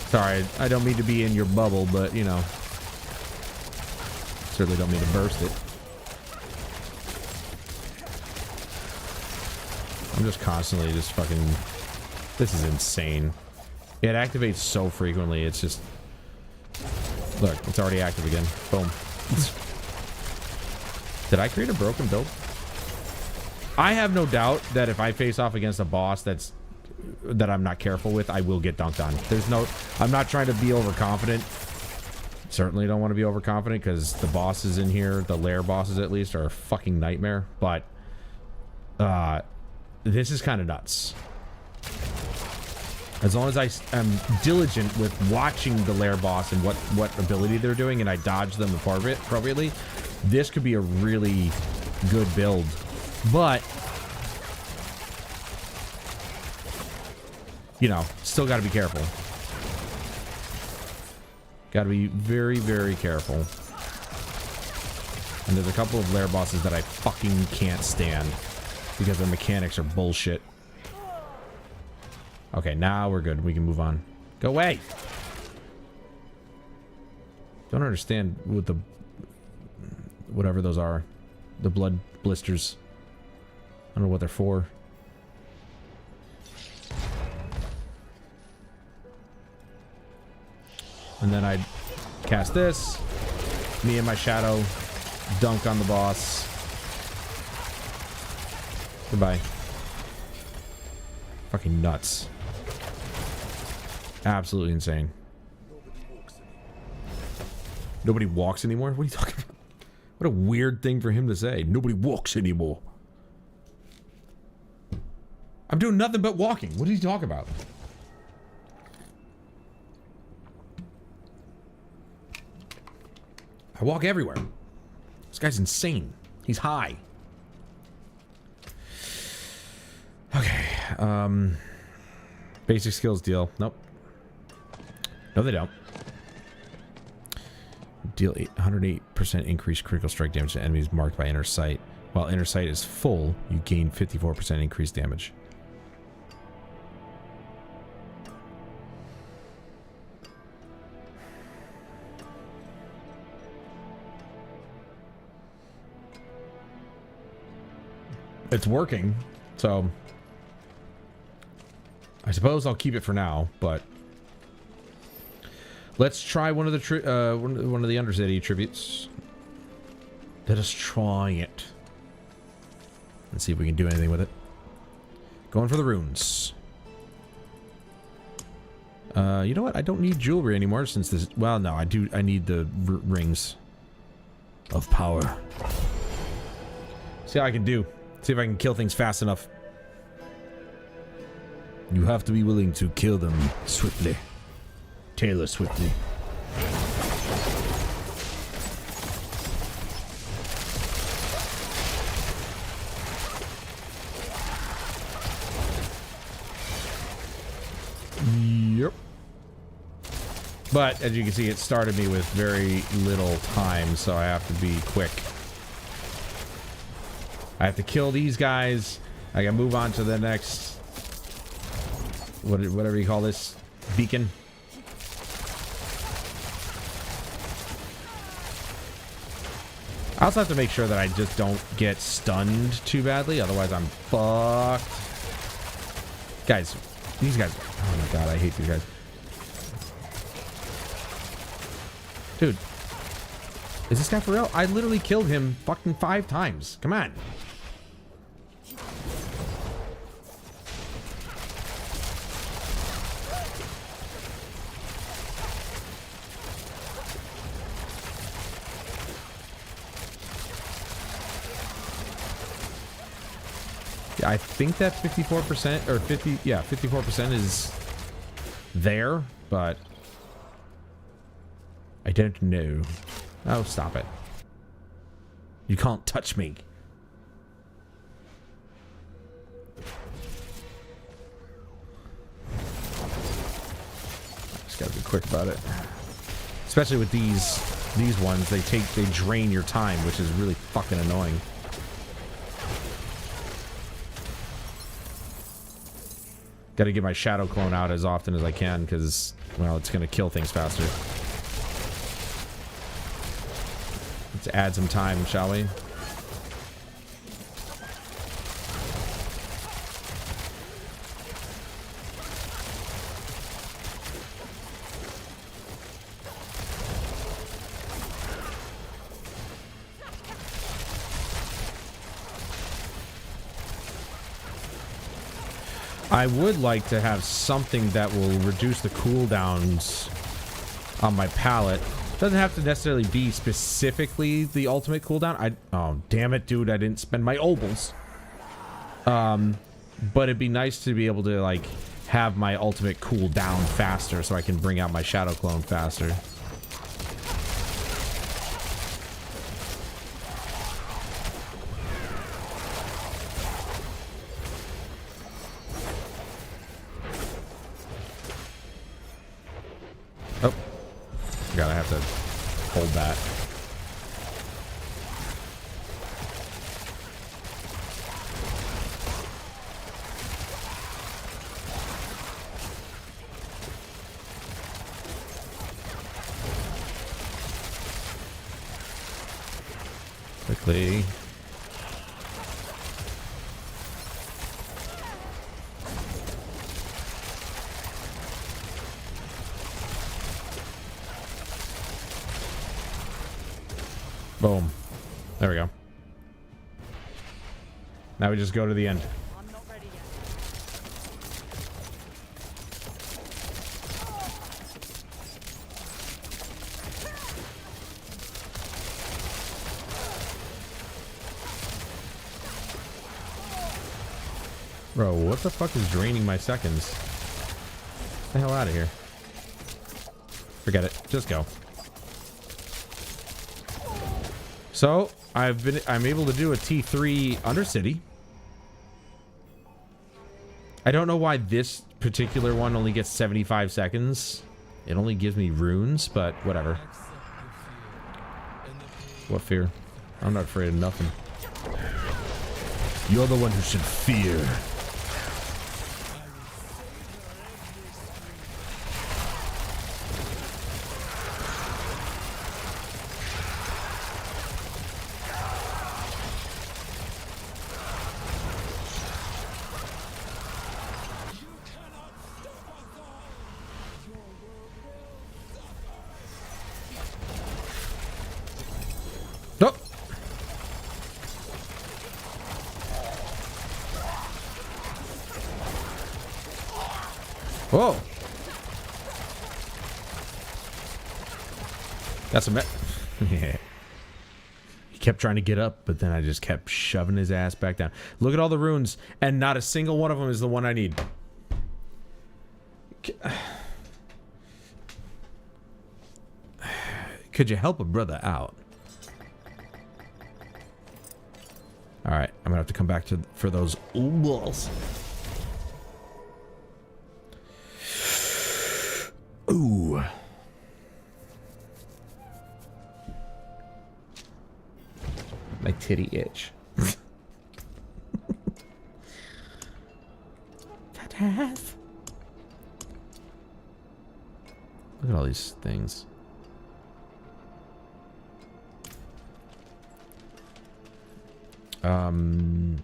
Sorry, I don't mean to be in your bubble, but, you know. Certainly don't mean to burst it. I'm just constantly just fucking... This is insane. It activates so frequently, it's just... Look, it's already active again. Boom. Did I create a broken build? I have no doubt that if I face off against a boss that I'm not careful with, I will get dunked on. There's no... I'm not trying to be overconfident. Certainly don't want to be overconfident because the bosses in here, the lair bosses at least, are a fucking nightmare. But... this is kind of nuts. As long as I am diligent with watching the lair boss and what ability they're doing and I dodge them appropriately, this could be a really good build. But, you know, still got to be careful. Got to be very, very careful. And there's a couple of lair bosses that I fucking can't stand because their mechanics are bullshit. Okay, now we're good. We can move on. Go away! Don't understand what the... whatever those are. The blood blisters. I don't know what they're for. And then I'd cast this. Me and my shadow dunk on the boss. Goodbye. Fucking nuts. Absolutely insane. Nobody walks anymore? What are you talking about? What a weird thing for him to say. Nobody walks anymore. I'm doing nothing but walking. What did he talk about? I walk everywhere. This guy's insane. He's high. Okay. Basic skills deal. Nope. No, they don't. Deal 108% increased critical strike damage to enemies marked by inner sight. While inner sight is full, you gain 54% increased damage. It's working, so I suppose I'll keep it for now, but let's try one of the one of the Undercity tributes. Let us try it. Let's see if we can do anything with it. Going for the runes. You know what? I don't need jewelry anymore since this... Well, no, I do. I need the rings of power. See how I can do. See if I can kill things fast enough. You have to be willing to kill them swiftly. Taylor swiftly. Yep. But as you can see, it started me with very little time, so I have to be quick. I have to kill these guys. I gotta move on to the next... whatever you call this. Beacon. I also have to make sure that I just don't get stunned too badly. Otherwise, I'm fucked. Guys. These guys... Oh my god, I hate these guys. Dude. Is this guy for real? I literally killed him fucking 5 times. Come on. I think that 54% or 50, yeah, 54% is there, but I don't know. Oh, stop it. You can't touch me. Just gotta be quick about it. Especially with these ones, they drain your time, which is really fucking annoying. Gotta get my shadow clone out as often as I can, because, well, it's gonna kill things faster. Let's add some time, shall we? I would like to have something that will reduce the cooldowns on my palette. Doesn't have to necessarily be specifically the ultimate cooldown. Oh, damn it, dude. I didn't spend my obols. But it'd be nice to be able to, like, have my ultimate cooldown faster so I can bring out my shadow clone faster. Oh. God, I have to hold that. Quickly. Boom. There we go. Now we just go to the end. I'm not ready yet. Bro, what the fuck is draining my seconds? Get the hell out of here. Forget it. Just go. So, I'm able to do a T3 Undercity. I don't know why this particular one only gets 75 seconds. It only gives me runes, but whatever. What fear? I'm not afraid of nothing. You're the one who should fear. Whoa! That's a yeah. He kept trying to get up, but then I just kept shoving his ass back down. Look at all the runes, and not a single one of them is the one I need. Could you help a brother out? Alright, I'm gonna have to come back for those balls. Ooh. My titty itch. That ass. Look at all these things. Been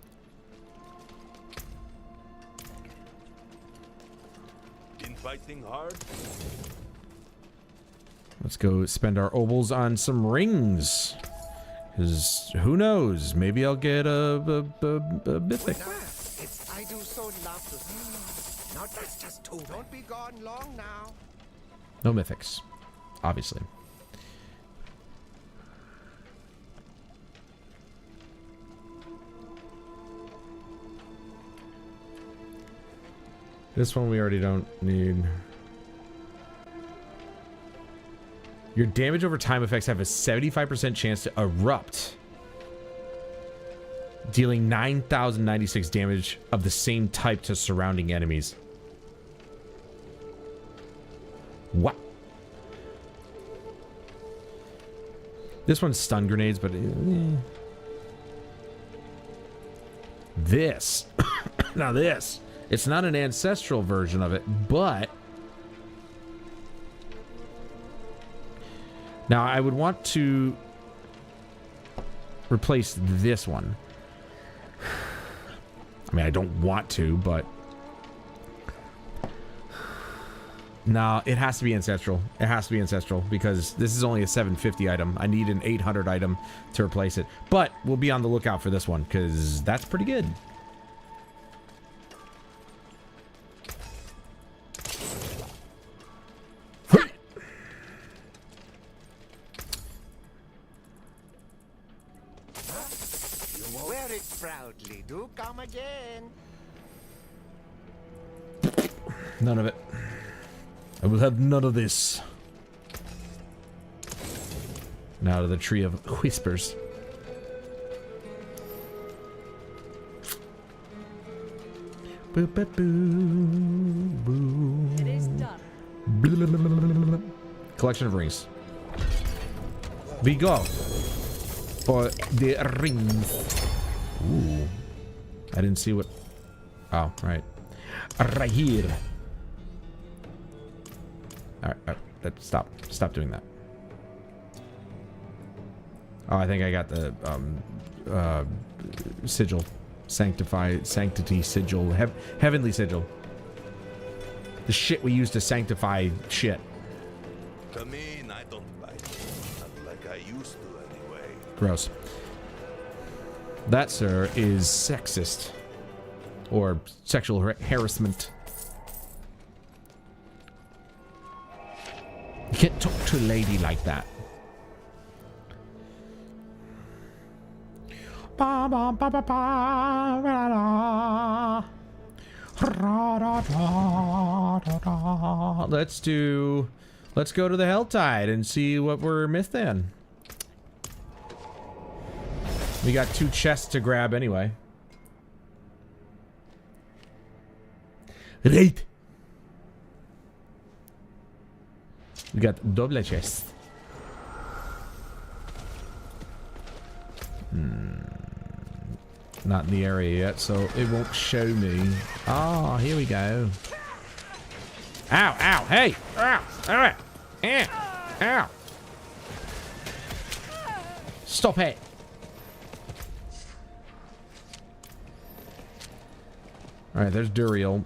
fighting hard? Let's go spend our obols on some rings. Because who knows? Maybe I'll get a mythic. I do so love to see. Now that's just two. Don't be gone long now. No mythics, obviously. This one we already don't need. Your damage over time effects have a 75% chance to erupt, dealing 9,096 damage of the same type to surrounding enemies. What? This one's stun grenades, but this. Now this, it's not an ancestral version of it, but now I would want to replace this one. I mean, I don't want to, but no, it has to be ancestral. It has to be ancestral because this is only a 750 item. I need an 800 item to replace it. But we'll be on the lookout for this one because that's pretty good. You wear it proudly. Do come again. None of it. I will have none of this. Now to the tree of whispers. Boo, boo, boo, boo. It is done. Blah, blah, blah, blah, blah. Collection of rings. We go for the rings. Ooh, I didn't see what. Oh, right, right here. All right, stop doing that. Oh, I think I got the sigil, sanctity sigil, heavenly sigil. The shit we use to sanctify shit. Come in, I don't bite. Not like I used to anyway. Gross. That, sir, is sexist or sexual harassment. You can't talk to a lady like that. Ba, ba, ba, ba, ba, ra, ra. Ra, ra, ra, ra, ra. Let's go to the Helltide and see what we're missing. We got 2 chests to grab anyway. Right. We got double chest. Not in the area yet, so it won't show me. Oh, here we go. Ow, ow, hey! Ow, ow, ow, ow. Stop it. Alright, there's Duriel.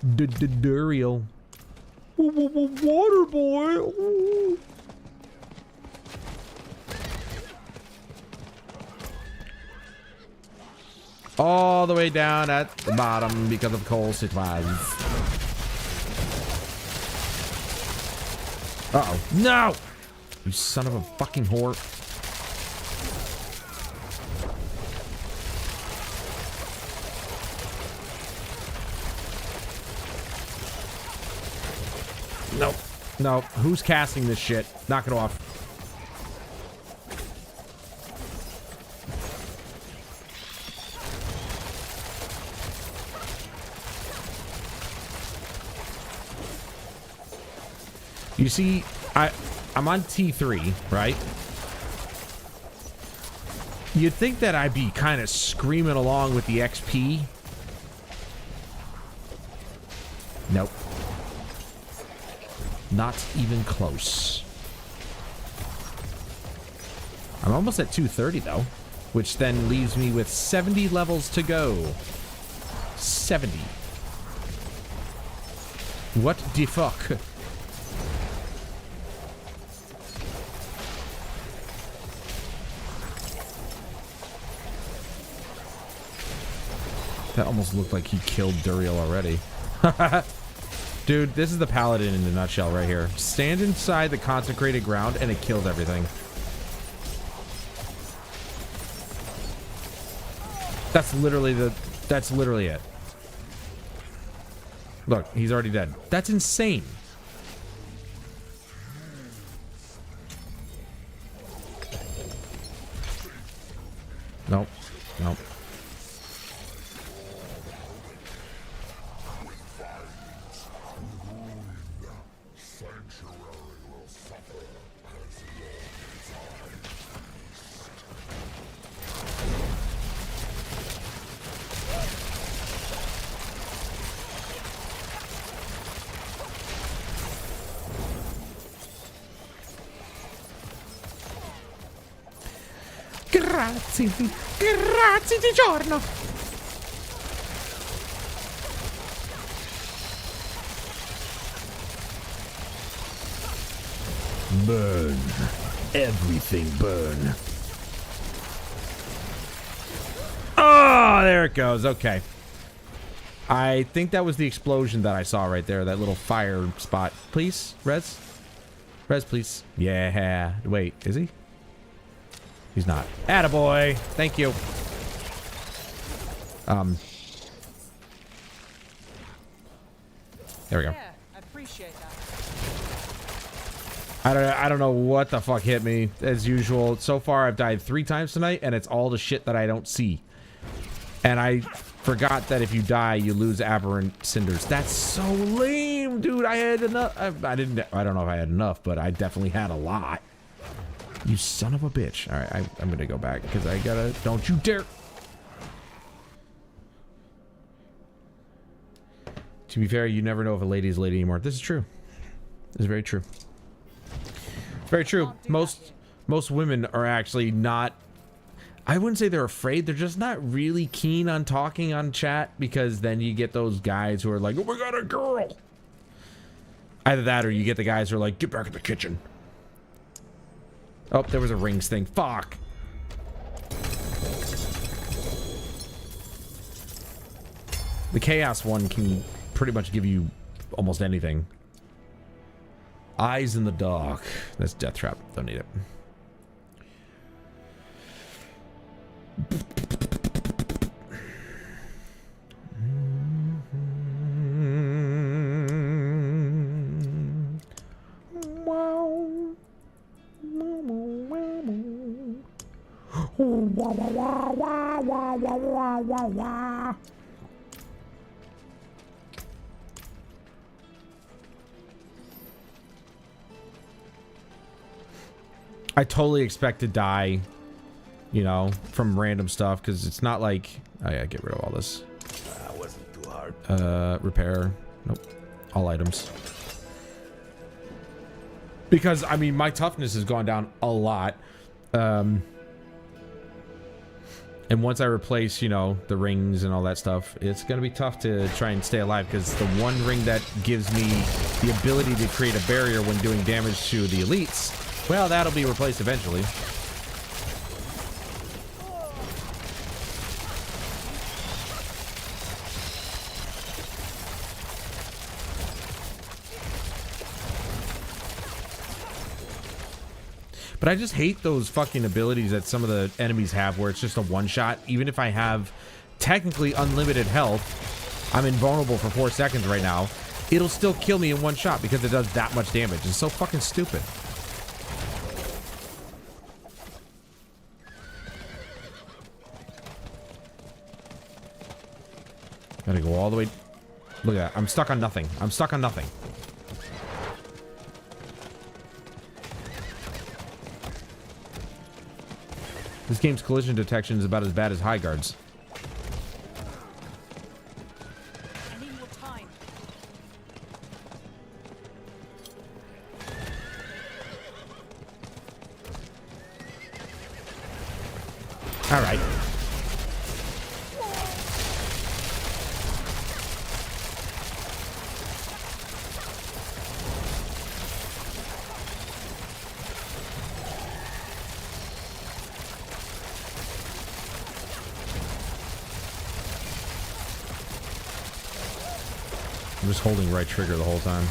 Duriel. Water boy. Ooh. All the way down at the bottom because of course it was. Uh-oh. No! You son of a fucking whore. Nope. No. Who's casting this shit? Knock it off. You see, I'm on T3, right? You'd think that I'd be kind of screaming along with the XP. Nope. Not even close. I'm almost at 230 though, which then leaves me with 70 levels to go. 70. What the fuck? That almost looked like he killed Duriel already. Dude, this is the paladin in a nutshell right here. Stand inside the consecrated ground and it kills everything. That's literally it. Look, he's already dead. That's insane. Nope. Nope. Grazie. Grazie di giorno. Burn. Everything burn. Oh, there it goes. Okay. I think that was the explosion that I saw right there. That little fire spot. Please, Rez? Rez, please. Yeah. Wait, is he? He's not. Attaboy. Thank you. There we go. Yeah, I appreciate that. I don't know what the fuck hit me. As usual, so far I've died 3 times tonight, and it's all the shit that I don't see. And I forgot that if you die, you lose aberrant cinders. That's so lame, dude. I had enough. I don't know if I had enough, but I definitely had a lot. You son of a bitch. All right, I'm gonna go back because I gotta. Don't you dare. To be fair, you never know if a lady is a lady anymore. This is true. This is very true. Very true. Most women are actually not. I wouldn't say they're afraid. They're just not really keen on talking on chat because then you get those guys who are like, "Oh my god, a girl." Either that, or you get the guys who are like, "Get back in the kitchen." Oh, there was a rings thing. Fuck. The chaos one can pretty much give you almost anything. Eyes in the dark. That's death trap. Don't need it. I totally expect to die, you know, from random stuff, because it's not like... I gotta get rid of all this. Wasn't too hard. Repair. Nope. All items. Because, I mean, my toughness has gone down a lot. And once I replace, you know, the rings and all that stuff, it's going to be tough to try and stay alive, because the one ring that gives me the ability to create a barrier when doing damage to the elites, well, that'll be replaced eventually. But I just hate those fucking abilities that some of the enemies have where it's just a one-shot. Even if I have technically unlimited health, I'm invulnerable for 4 seconds right now, it'll still kill me in one shot because it does that much damage. It's so fucking stupid. Gotta go all the way. Look at that. I'm stuck on nothing. I'm stuck on nothing. This game's collision detection is about as bad as High Guard's. I need more time. All right. I'm just holding right trigger the whole time.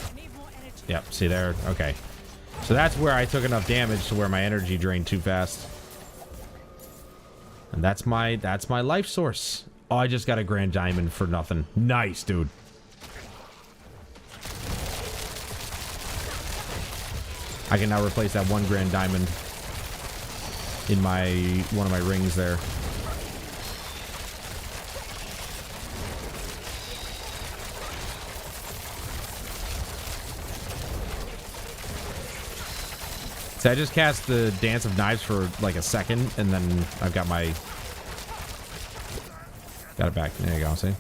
I need more energy. Yep, see there? Okay. So that's where I took enough damage to where my energy drained too fast. And that's my life source. Oh, I just got a grand diamond for nothing. Nice, dude. I can now replace that 1 grand diamond in one of my rings there. So I just cast the Dance of Knives for like a second, and then I've got my... Got it back. There you go, see?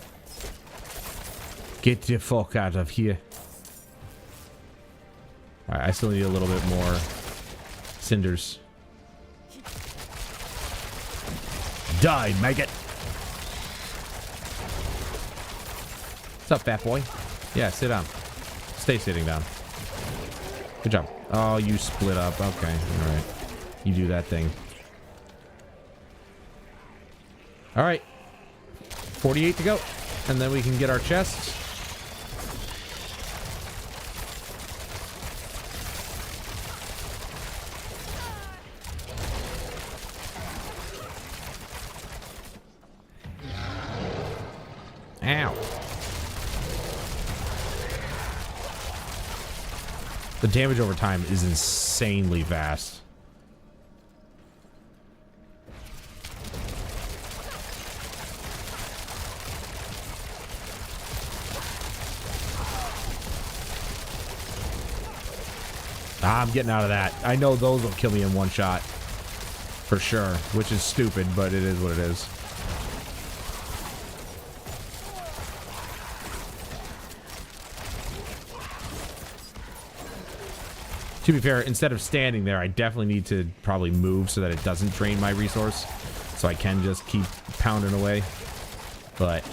Get the fuck out of here. Alright, I still need a little bit more cinders. Die, maggot! What's up, fat boy? Yeah, sit down. Stay sitting down. Good job. Oh, you split up. Okay, alright. You do that thing. Alright. 48 to go. And then we can get our chests. Ow. The damage over time is insanely fast. I'm getting out of that. I know those will kill me in one shot. For sure. Which is stupid, but it is what it is. To be fair, instead of standing there, I definitely need to probably move so that it doesn't drain my resource. So I can just keep pounding away. But...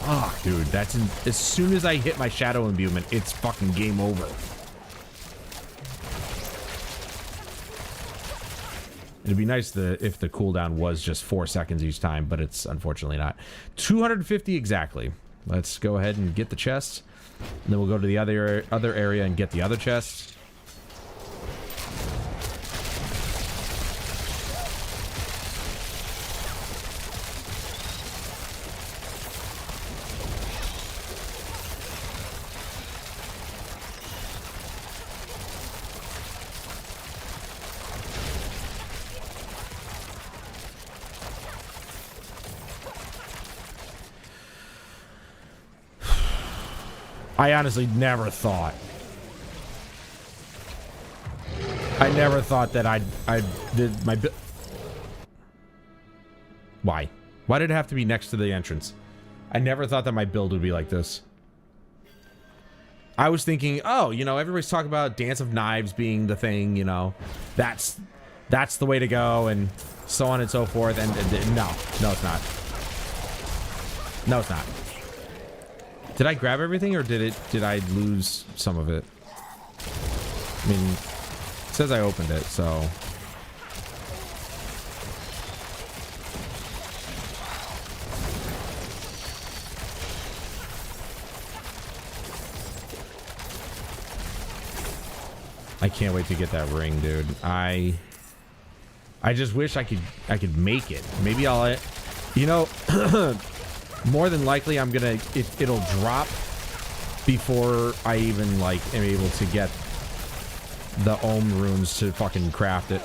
oh, dude, that's... as soon as I hit my shadow imbuement, it's fucking game over. It'd be nice if the cooldown was just 4 seconds each time, but it's unfortunately not. 250 exactly. Let's go ahead and get the chest. And then we'll go to the other area and get the other chest. I honestly never thought. I never thought that I did my... Why? Why did it have to be next to the entrance? I never thought that my build would be like this. I was thinking, oh, you know, everybody's talking about Dance of Knives being the thing, you know. That's the way to go, and so on and so forth, and no, it's not. No, it's not. Did I grab everything, or did I lose some of it? I mean, it says I opened it, so... I can't wait to get that ring, dude. I just wish I could make it. Maybe I'll... you know... more than likely, I'm gonna... it'll drop before I even, like, am able to get the Ohm runes to fucking craft it.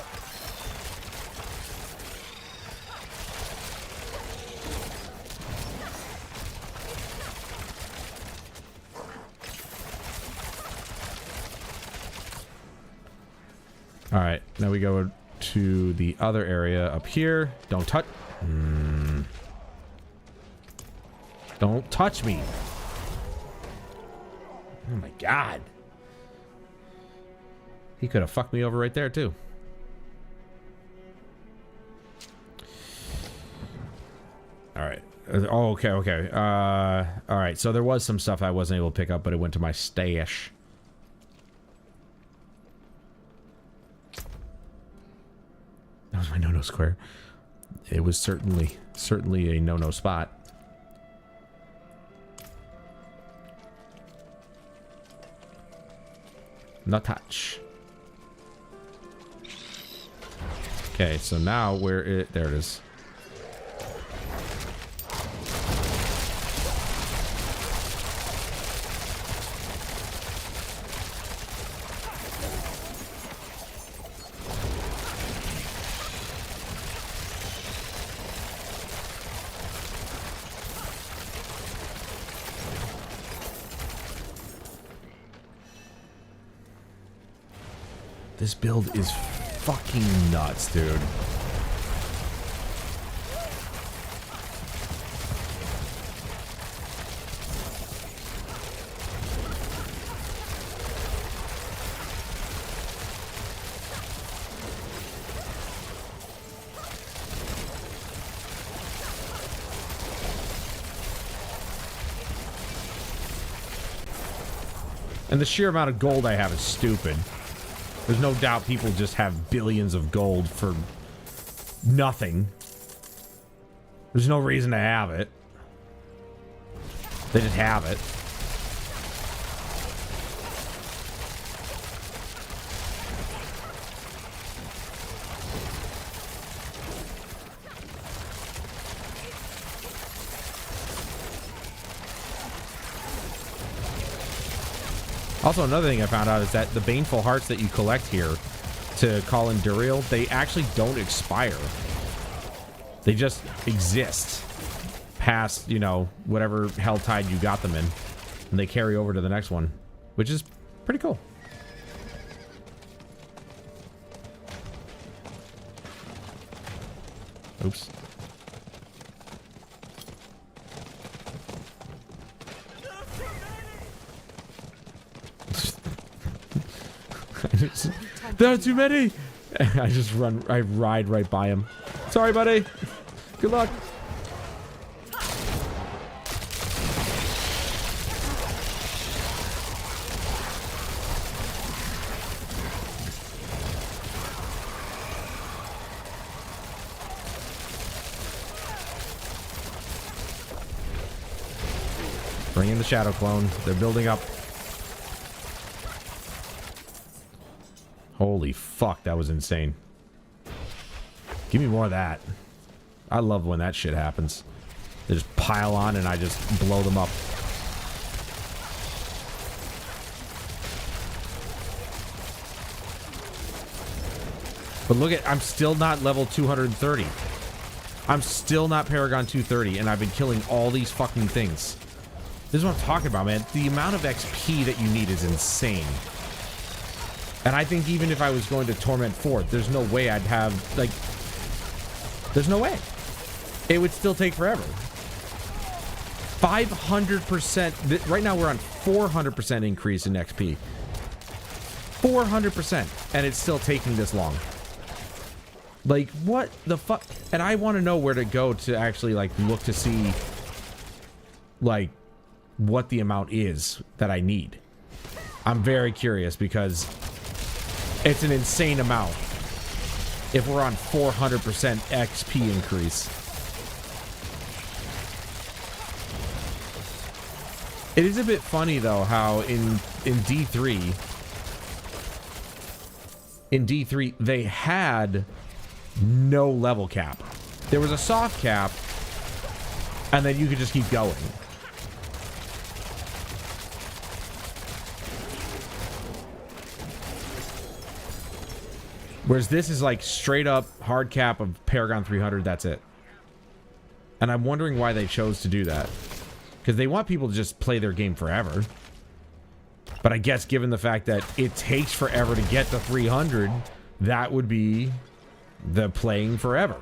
Alright, now we go to the other area up here. Don't touch... Don't touch me. Oh my god. He could have fucked me over right there too. Alright. Oh, okay. Alright, so there was some stuff I wasn't able to pick up, but it went to my stash. That was my no-no square. It was certainly a no-no spot. No touch. Okay, so now where it... There it is. This build is fucking nuts, dude. And the sheer amount of gold I have is stupid. There's no doubt people just have billions of gold for nothing. There's no reason to have it. They just have it. Also, another thing I found out is that the Baneful Hearts that you collect here to call in Duriel, they actually don't expire. They just exist past, you know, whatever Helltide you got them in. And they carry over to the next one, which is pretty cool. Oops. There are too many. I just run. I ride right by him. Sorry, buddy. Good luck. Bring in the Shadow Clone. They're building up. Holy fuck, that was insane. Give me more of that. I love when that shit happens. They just pile on and I just blow them up. But look at, I'm still not level 230. I'm still not Paragon 230 and I've been killing all these fucking things. This is what I'm talking about, man. The amount of XP that you need is insane. And I think even if I was going to Torment 4, there's no way I'd have, like... There's no way. It would still take forever. 500%... Right now we're on 400% increase in XP. 400%. And it's still taking this long. Like, what the fuck? And I want to know where to go to actually, like, look to see... Like, what the amount is that I need. I'm very curious because... It's an insane amount if we're on 400% XP increase. It is a bit funny though how in D3 they had no level cap. There was a soft cap and then you could just keep going. Whereas this is like straight up hard cap of Paragon 300, that's it. And I'm wondering why they chose to do that. Because they want people to just play their game forever. But I guess given the fact that it takes forever to get to 300, that would be the playing forever.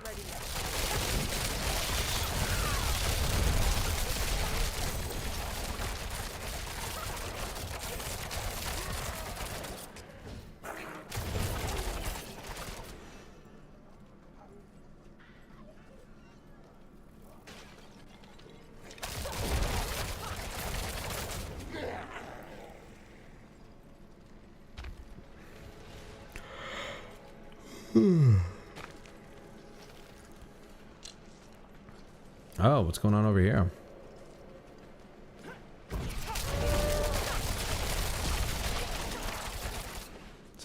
Oh, what's going on over here?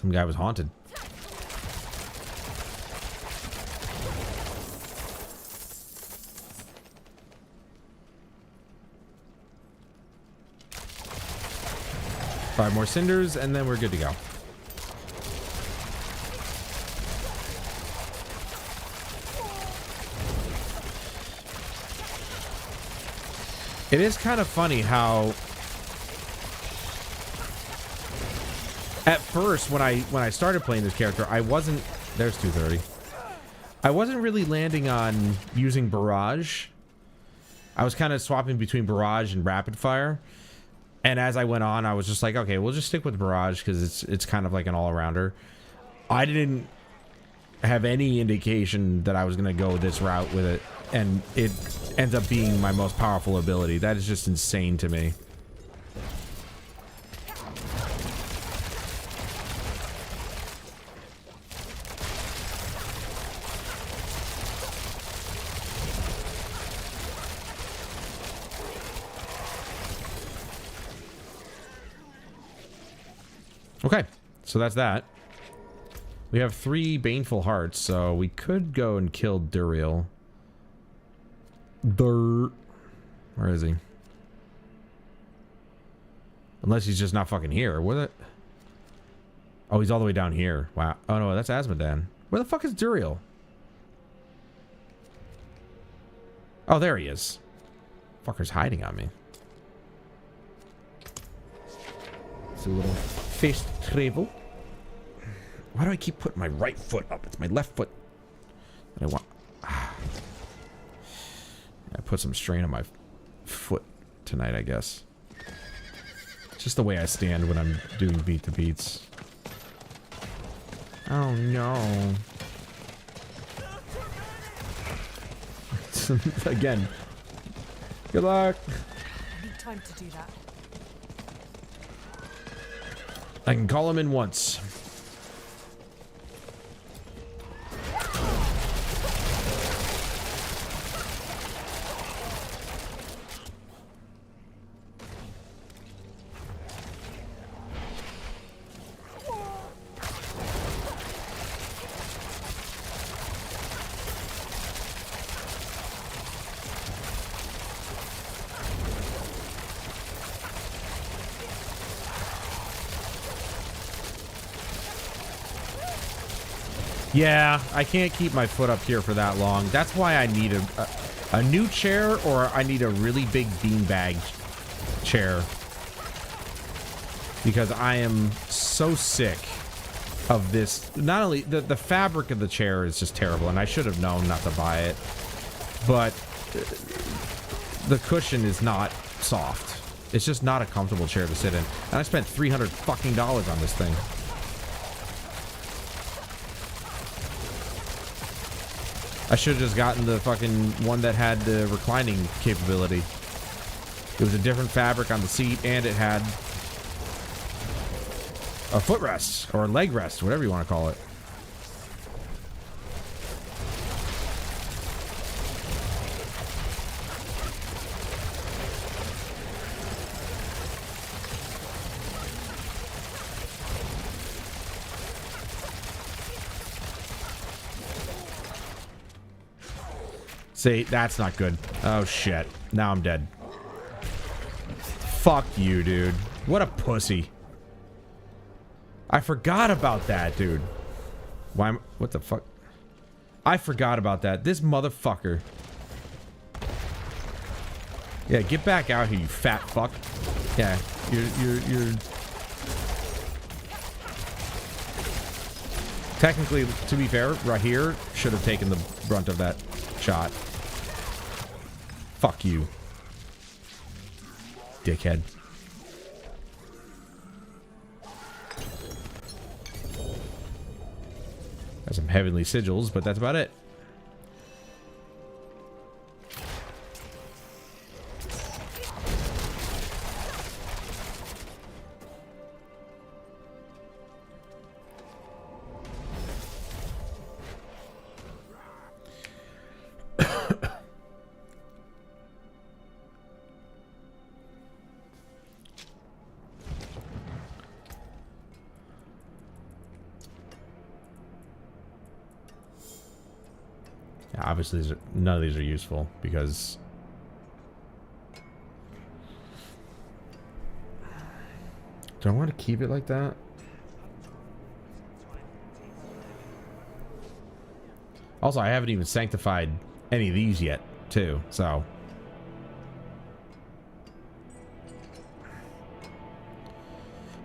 Some guy was haunted. Five more cinders, and then we're good to go. It is kind of funny how at first when I started playing this character, I wasn't, there's 230. I wasn't really landing on using barrage. I was kind of swapping between barrage and rapid fire. And as I went on, I was just like, okay, we'll just stick with barrage because it's kind of like an all-arounder. I didn't have any indication that I was going to go this route with it, and it ends up being my most powerful ability. That is just insane to me. Okay, so that's that. We have 3 baneful hearts, so we could go and kill Duriel. Where is he? Unless he's just not fucking here. Where the... Oh, he's all the way down here. Wow. Oh no, that's Asmodan. Where the fuck is Duriel? Oh, there he is. Fucker's hiding on me. It's a little face travel. Why do I keep putting my right foot up? It's my left foot that I want. I put some strain on my foot tonight, I guess. It's just the way I stand when I'm doing beat the beats. Oh no. Again. Good luck. I need time to do that. I can call him in once. Yeah, I can't keep my foot up here for that long. That's why I need a new chair, or I need a really big beanbag chair. Because I am so sick of this. Not only the fabric of the chair is just terrible, and I should have known not to buy it. But the cushion is not soft. It's just not a comfortable chair to sit in. And I spent $300 fucking on this thing. I should have just gotten the fucking one that had the reclining capability. It was a different fabric on the seat, and it had a footrest, or a leg rest, whatever you want to call it. See, that's not good. Oh, shit. Now I'm dead. Fuck you, dude. What a pussy. I forgot about that, dude. Why am... What the fuck? I forgot about that. This motherfucker. Yeah, get back out here, you fat fuck. Yeah, you're... Technically, to be fair, right here should have taken the brunt of that shot. Fuck you, dickhead. Got some heavenly sigils, but that's about it. Yeah, obviously, none of these are useful because... Do I want to keep it like that? Also, I haven't even sanctified any of these yet, too, so...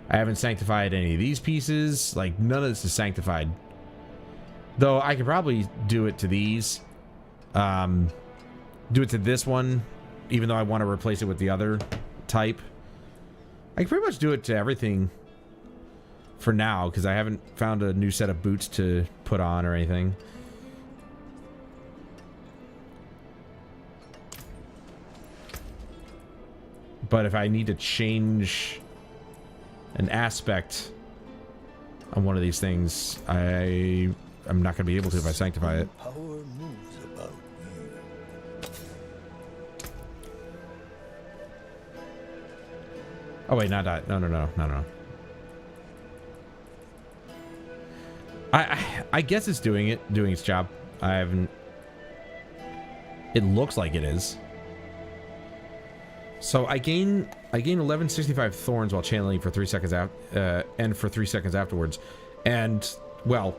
I haven't sanctified any of these pieces. Like, none of this is sanctified. Though, I could probably do it to these. Do it to this one, even though I want to replace it with the other type. I can pretty much do it to everything for now, because I haven't found a new set of boots to put on or anything. But if I need to change an aspect on one of these things, I'm not going to be able to if I sanctify it. Power moves about you. Oh wait, not that. No. I guess it's doing its job. I haven't. It looks like it is. So I gain 1165 thorns while channeling for 3 seconds and for 3 seconds afterwards. And well,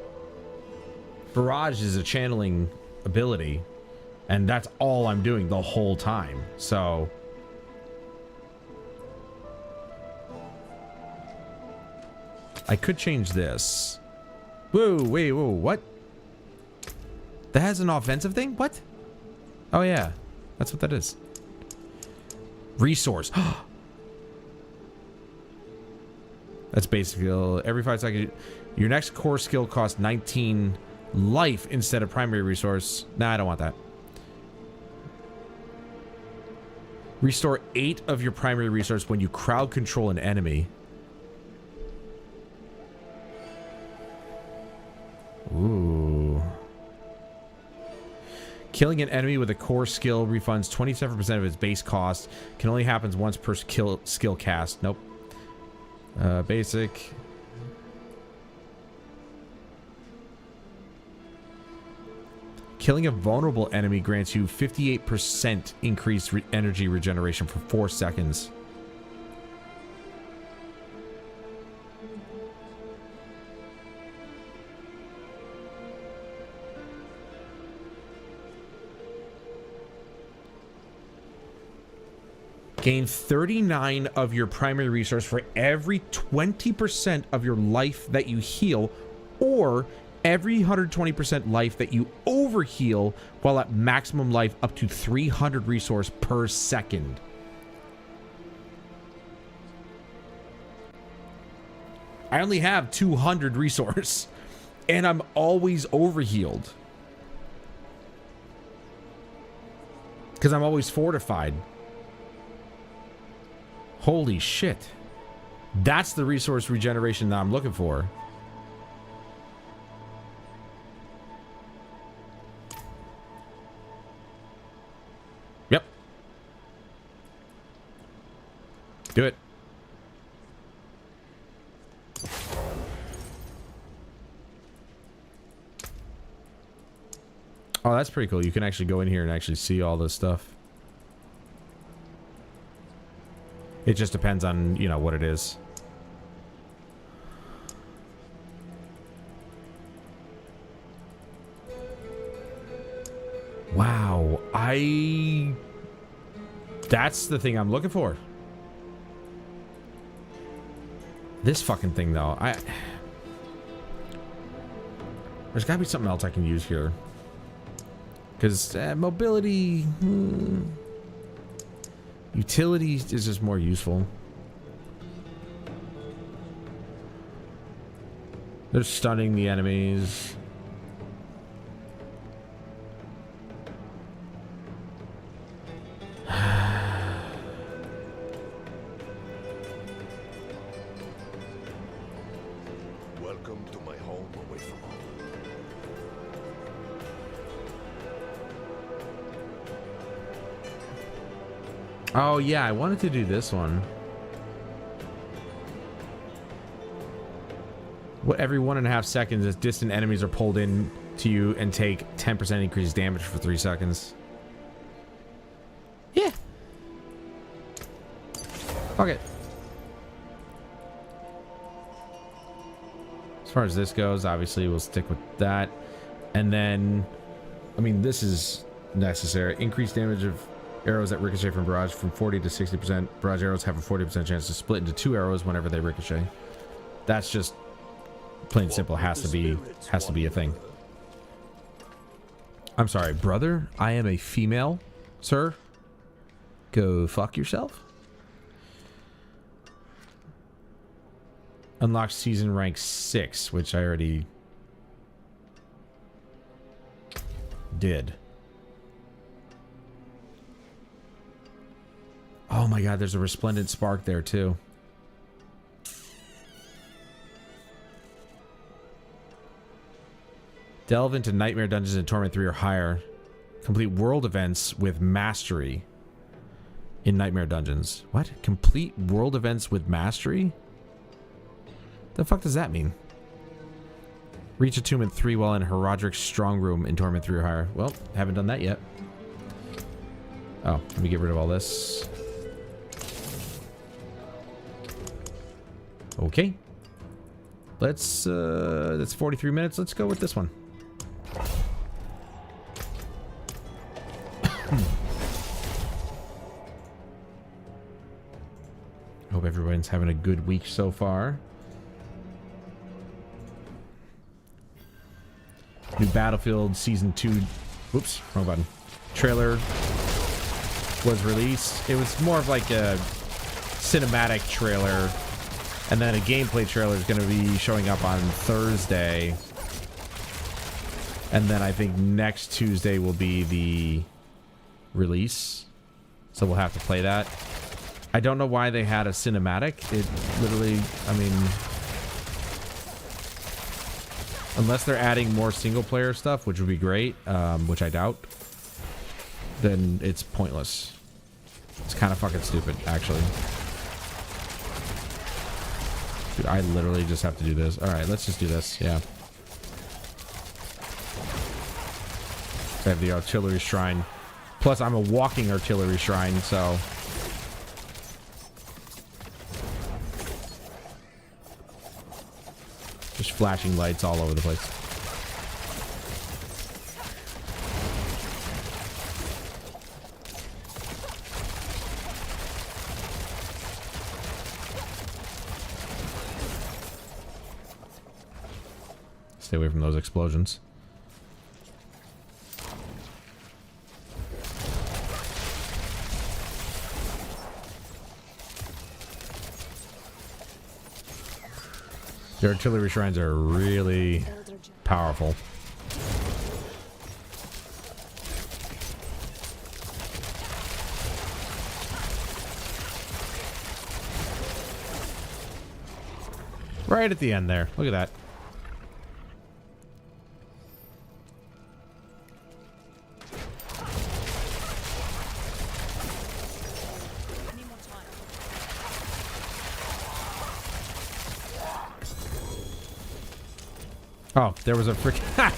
barrage is a channeling ability, and that's all I'm doing the whole time. So I could change this. Whoa, wait, whoa, what? That has an offensive thing? What? Oh yeah, that's what that is. Resource. That's basically every 5 seconds. Your next core skill costs 19 life instead of primary resource. Nah, I don't want that. Restore 8 of your primary resource when you crowd control an enemy. Ooh. Killing an enemy with a core skill refunds 27% of its base cost. Can only happen once per skill cast. Nope. Basic. Killing a vulnerable enemy grants you 58% increased energy regeneration for 4 seconds. Gain 39 of your primary resource for every 20% of your life that you heal, or every 120% life that you overheal while at maximum life, up to 300 resource per second. I only have 200 resource, and I'm always overhealed because I'm always fortified. Holy shit. That's the resource regeneration that I'm looking for. Yep. Do it. Oh, that's pretty cool. You can actually go in here and actually see all this stuff. It just depends on, you know, what it is. Wow. That's the thing I'm looking for. This fucking thing, though. There's gotta be something else I can use here. Because mobility... Utility is just more useful. They're stunning the enemies. Welcome to my home away from home. Oh yeah, I wanted to do this one. What, every 1.5 seconds as distant enemies are pulled in to you and take 10% increased damage for 3 seconds. Yeah. Fuck it. As far as this goes, obviously we'll stick with that. And then, I mean, this is necessary. Increased damage of arrows that ricochet from barrage from 40 to 60%. Barrage arrows have a 40% chance to split into 2 arrows whenever they ricochet. That's just plain and simple. Has to be a thing. I'm sorry, brother. I am a female, sir. Go fuck yourself. Unlock season rank 6, which I already did. Oh my god, there's a resplendent spark there too. Delve into Nightmare Dungeons in Torment 3 or higher. Complete world events with mastery in Nightmare Dungeons. What? Complete world events with mastery? The fuck does that mean? Reach Attunement 3 while in Herodric's Strong Room in Torment 3 or higher. Well, haven't done that yet. Oh, let me get rid of all this. Okay. Let's, that's 43 minutes. Let's go with this one. Hope everyone's having a good week so far. New Battlefield Season 2... Oops, wrong button. Trailer was released. It was more of like a cinematic trailer. And then a gameplay trailer is going to be showing up on Thursday. And then I think next Tuesday will be the release. So we'll have to play that. I don't know why they had a cinematic. It literally, I mean... Unless they're adding more single-player stuff, which would be great, which I doubt, then it's pointless. It's kind of fucking stupid, actually. Dude, I literally just have to do this. Alright, let's just do this, yeah. I have the artillery shrine. Plus, I'm a walking artillery shrine, so... Just flashing lights all over the place. Stay away from those explosions. The artillery shrines are really powerful. Right at the end there. Look at that. Oh, there was a freaking...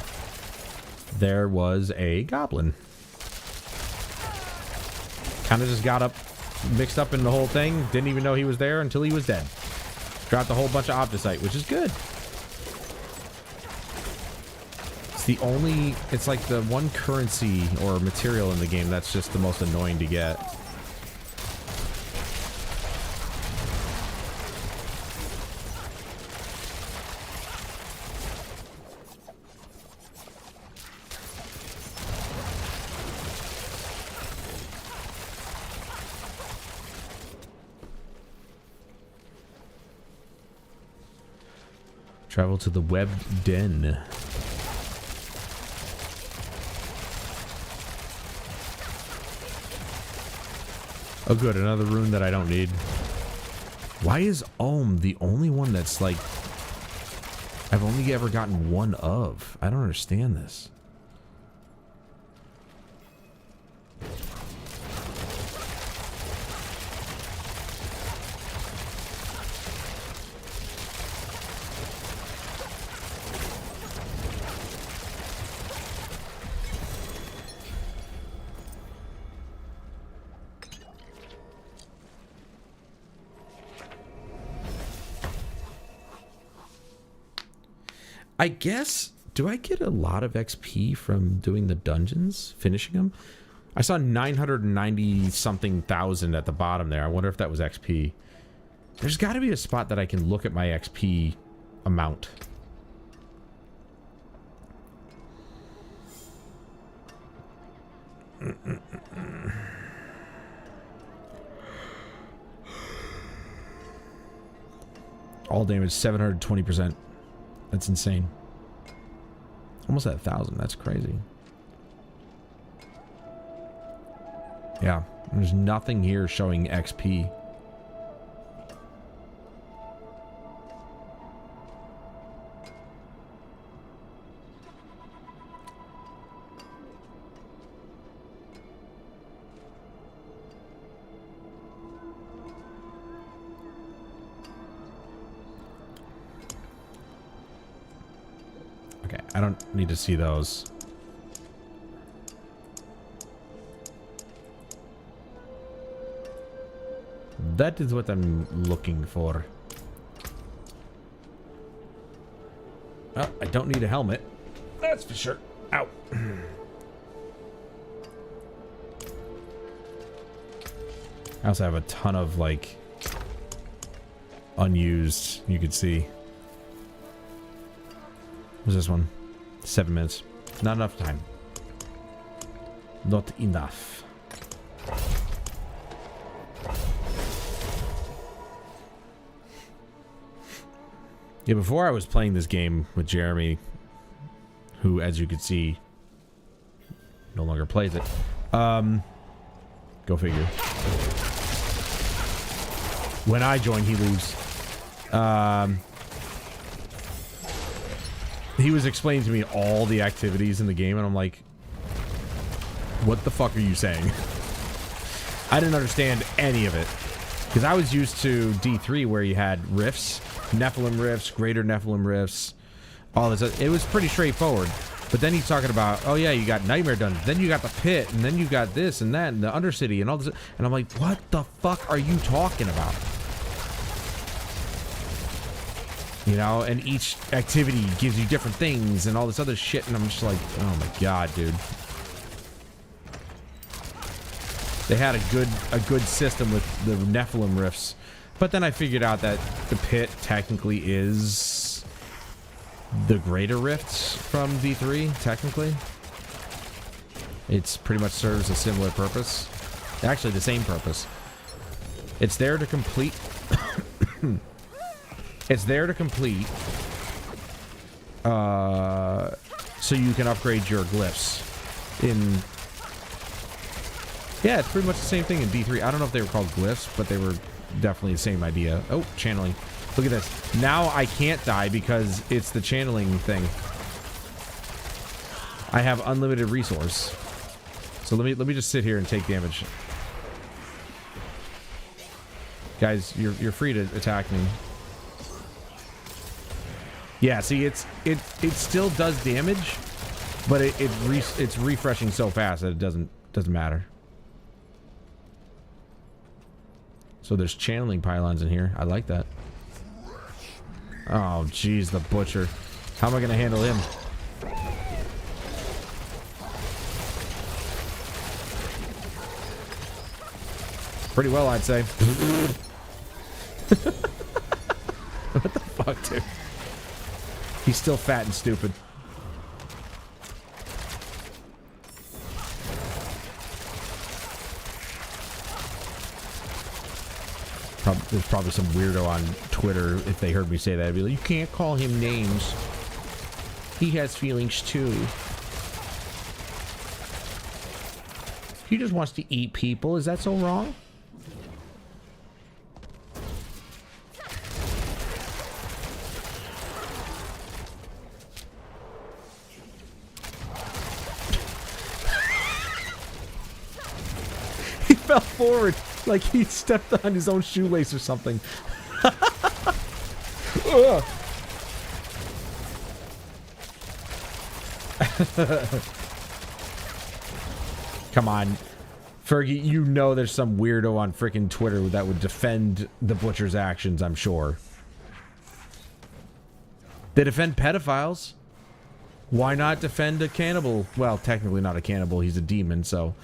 There was a goblin. Kind of just got up, mixed up in the whole thing. Didn't even know he was there until he was dead. Dropped a whole bunch of opticite, which is good. It's the only... It's like the one currency or material in the game that's just the most annoying to get. Travel to the web den. Oh good, another rune that I don't need. Why is Ohm the only one that's like... I've only ever gotten one of? I don't understand this. I guess, do I get a lot of XP from doing the dungeons, finishing them? I saw 990 something thousand at the bottom there. I wonder if that was XP. There's got to be a spot that I can look at my XP amount. All damage 720%. That's insane. Almost at 1,000. That's crazy. Yeah, there's nothing here showing XP. Okay, I don't need to see those. That is what I'm looking for. Oh, I don't need a helmet. That's for sure. Ow. I also have a ton of, like, unused, you could see. What's this one? 7 minutes. Not enough time. Not enough. Yeah, before I was playing this game with Jeremy, who, as you could see, no longer plays it. Go figure. When I join, he leaves. He was explaining to me all the activities in the game, and I'm like, what the fuck are you saying? I didn't understand any of it. Because I was used to D3 where you had rifts, Nephilim rifts, greater Nephilim rifts, all this. It was pretty straightforward. But then he's talking about, oh yeah, you got Nightmare Dungeons, then you got the Pit, and then you got this and that, and the Undercity, and all this. And I'm like, what the fuck are you talking about? You know, and each activity gives you different things and all this other shit, and I'm just like, oh my god, dude. They had a good system with the Nephilim rifts, but then I figured out that the Pit technically is the greater rifts from D3. Technically, it's pretty much serves a similar purpose, actually the same purpose. It's there to complete. It's there to complete, so you can upgrade your glyphs in. Yeah, it's pretty much the same thing in D3. I don't know if they were called glyphs, but they were definitely the same idea. Oh, channeling. Look at this. Now I can't die because it's the channeling thing. I have unlimited resource. So let me just sit here and take damage. Guys, you're free to attack me. Yeah, see, it still does damage, but it's refreshing so fast that it doesn't matter. So there's channeling pylons in here. I like that. Oh, jeez, the butcher. How am I going to handle him? Pretty well, I'd say. What the fuck, dude? He's still fat and stupid. There's probably some weirdo on Twitter, if they heard me say that, I'd be like, you can't call him names. He has feelings too. He just wants to eat people. Is that so wrong? He fell forward like he stepped on his own shoelace or something. Come on, Fergie, you know there's some weirdo on frickin' Twitter that would defend the butcher's actions, I'm sure. They defend pedophiles. Why not defend a cannibal? Well, technically not a cannibal. He's a demon, so...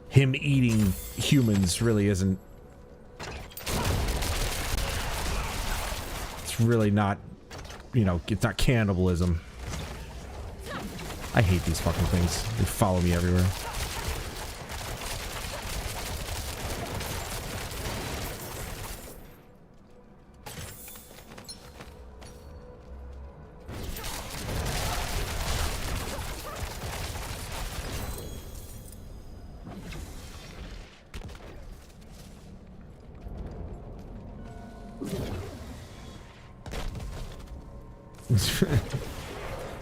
him eating humans really isn't... it's really not... you know, it's not cannibalism. I hate these fucking things. They follow me everywhere.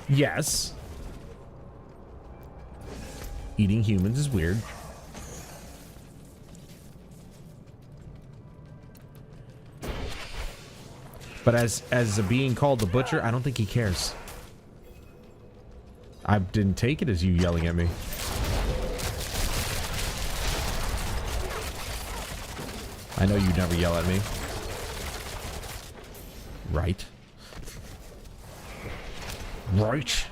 Yes. Eating humans is weird. But as a being called the Butcher, I don't think he cares. I didn't take it as you yelling at me. I know you never yell at me. Right. Right.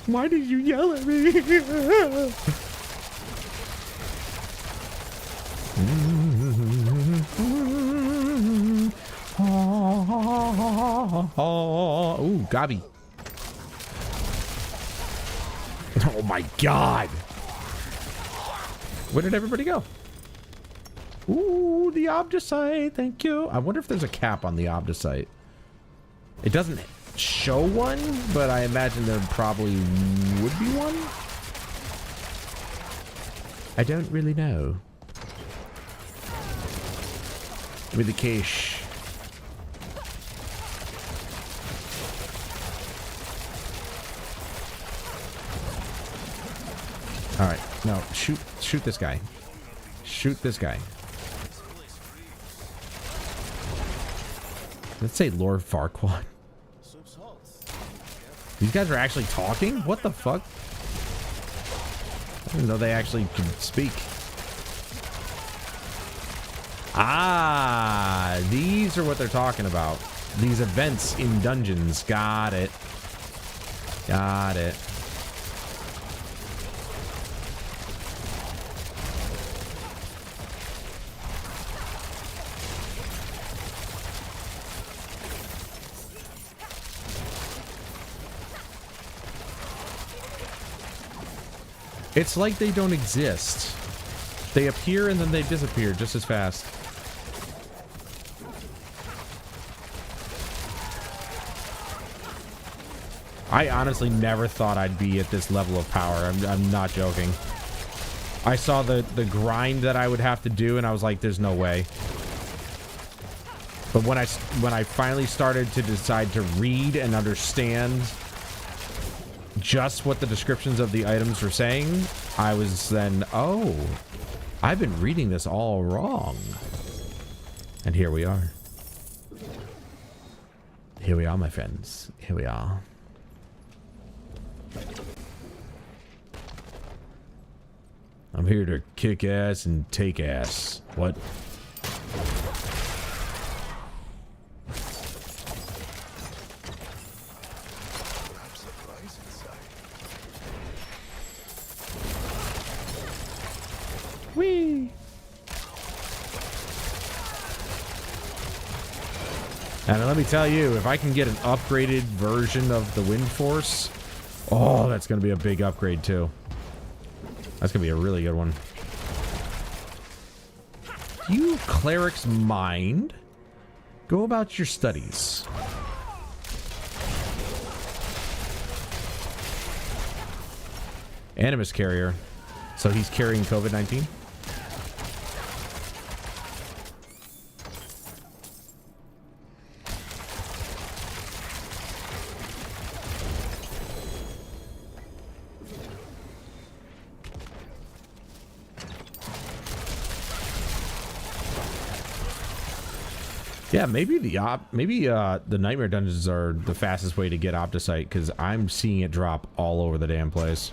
Why did you yell at me? Ooh, Gabi. Oh my god. Where did everybody go? Ooh, the Obdicite. Thank you. I wonder if there's a cap on the Obdicite. It doesn't show one, but I imagine there probably would be one. I don't really know. Give me the cache. All right, no, shoot this guy. Shoot this guy. Let's say Lord Farquaad. These guys are actually talking? What the fuck? I didn't know they actually can speak. Ah, these are what they're talking about. These events in dungeons. Got it. Got it. It's like they don't exist. They appear and then they disappear just as fast. I honestly never thought I'd be at this level of power. I'm not joking. I saw the grind that I would have to do and I was like, there's no way. But when I finally started to decide to read and understand just what the descriptions of the items were saying, I was then, oh, I've been reading this all wrong. And here we are. Here we are, my friends. Here we are. I'm here to kick ass and take ass. What? Whee! And let me tell you, if I can get an upgraded version of the Wind Force, oh, that's going to be a big upgrade too. That's going to be a really good one. You clerics mind? Go about your studies. Animus carrier. So he's carrying COVID-19? Yeah, maybe the nightmare dungeons are the fastest way to get Opticite, because I'm seeing it drop all over the damn place.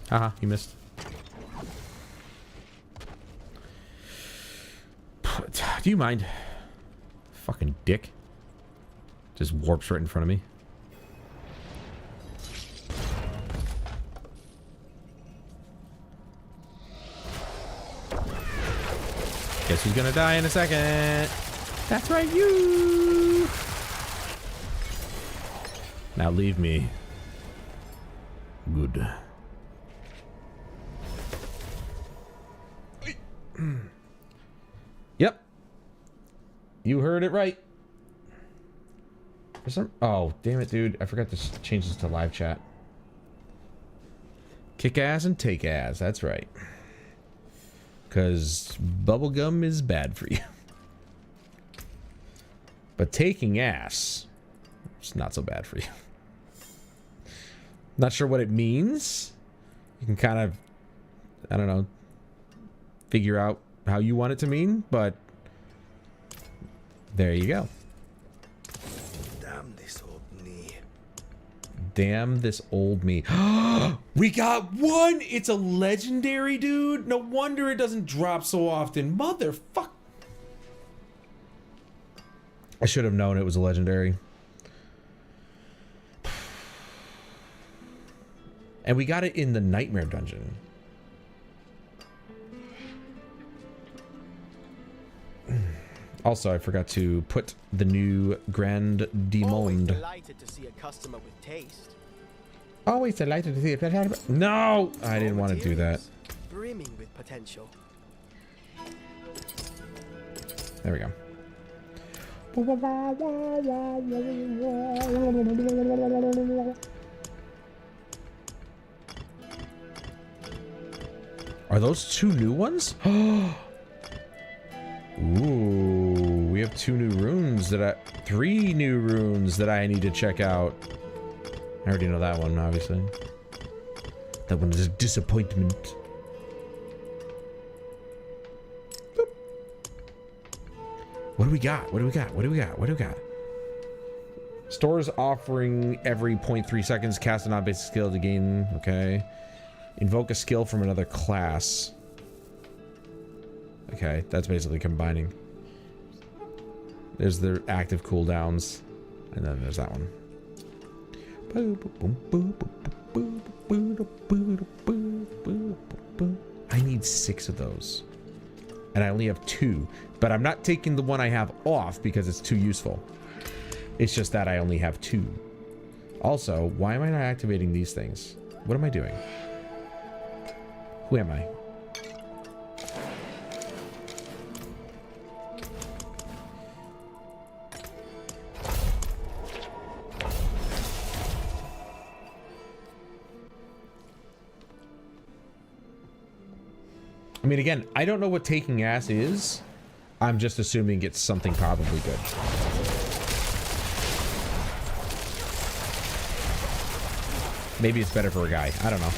Haha, you missed. Do you mind? Fucking dick. Just warps right in front of me. Guess who's gonna die in a second? That's right, you! Now leave me. Good. Yep. You heard it right. For some... Oh, damn it, dude. I forgot to change this to live chat. Kick ass and take ass. That's right. Because bubblegum is bad for you. But taking ass, it's not so bad for you. Not sure what it means. You can kind of, I don't know, figure out how you want it to mean, but there you go. Damn this old knee. Damn this old me. We got one! It's a legendary, dude. No wonder it doesn't drop so often. Motherfuck. I should have known it was a legendary. And we got it in the Nightmare Dungeon. Also, I forgot to put the new Grand Always Demond. delighted to see a customer with taste. Always delighted to see it. No! I didn't want to do that. Brimming with potential. There we go. Are those two new ones? Ooh, we have two new runes three new runes that I need to check out. I already know that one, obviously. That one is a disappointment. Boop. What do we got? What do we got? What do we got? What do we got? Stores offering every 0.3 seconds cast a non-basic skill to gain. Okay. Invoke a skill from another class. Okay, that's basically combining. There's the active cooldowns, and then there's that one. I need 6 of those, and I only have 2, but I'm not taking the one I have off because it's too useful. It's just that I only have 2. Also, why am I not activating these things? What am I doing? Who am I? I mean, again, I don't know what taking ass is. I'm just assuming it's something probably good. Maybe it's better for a guy. I don't know.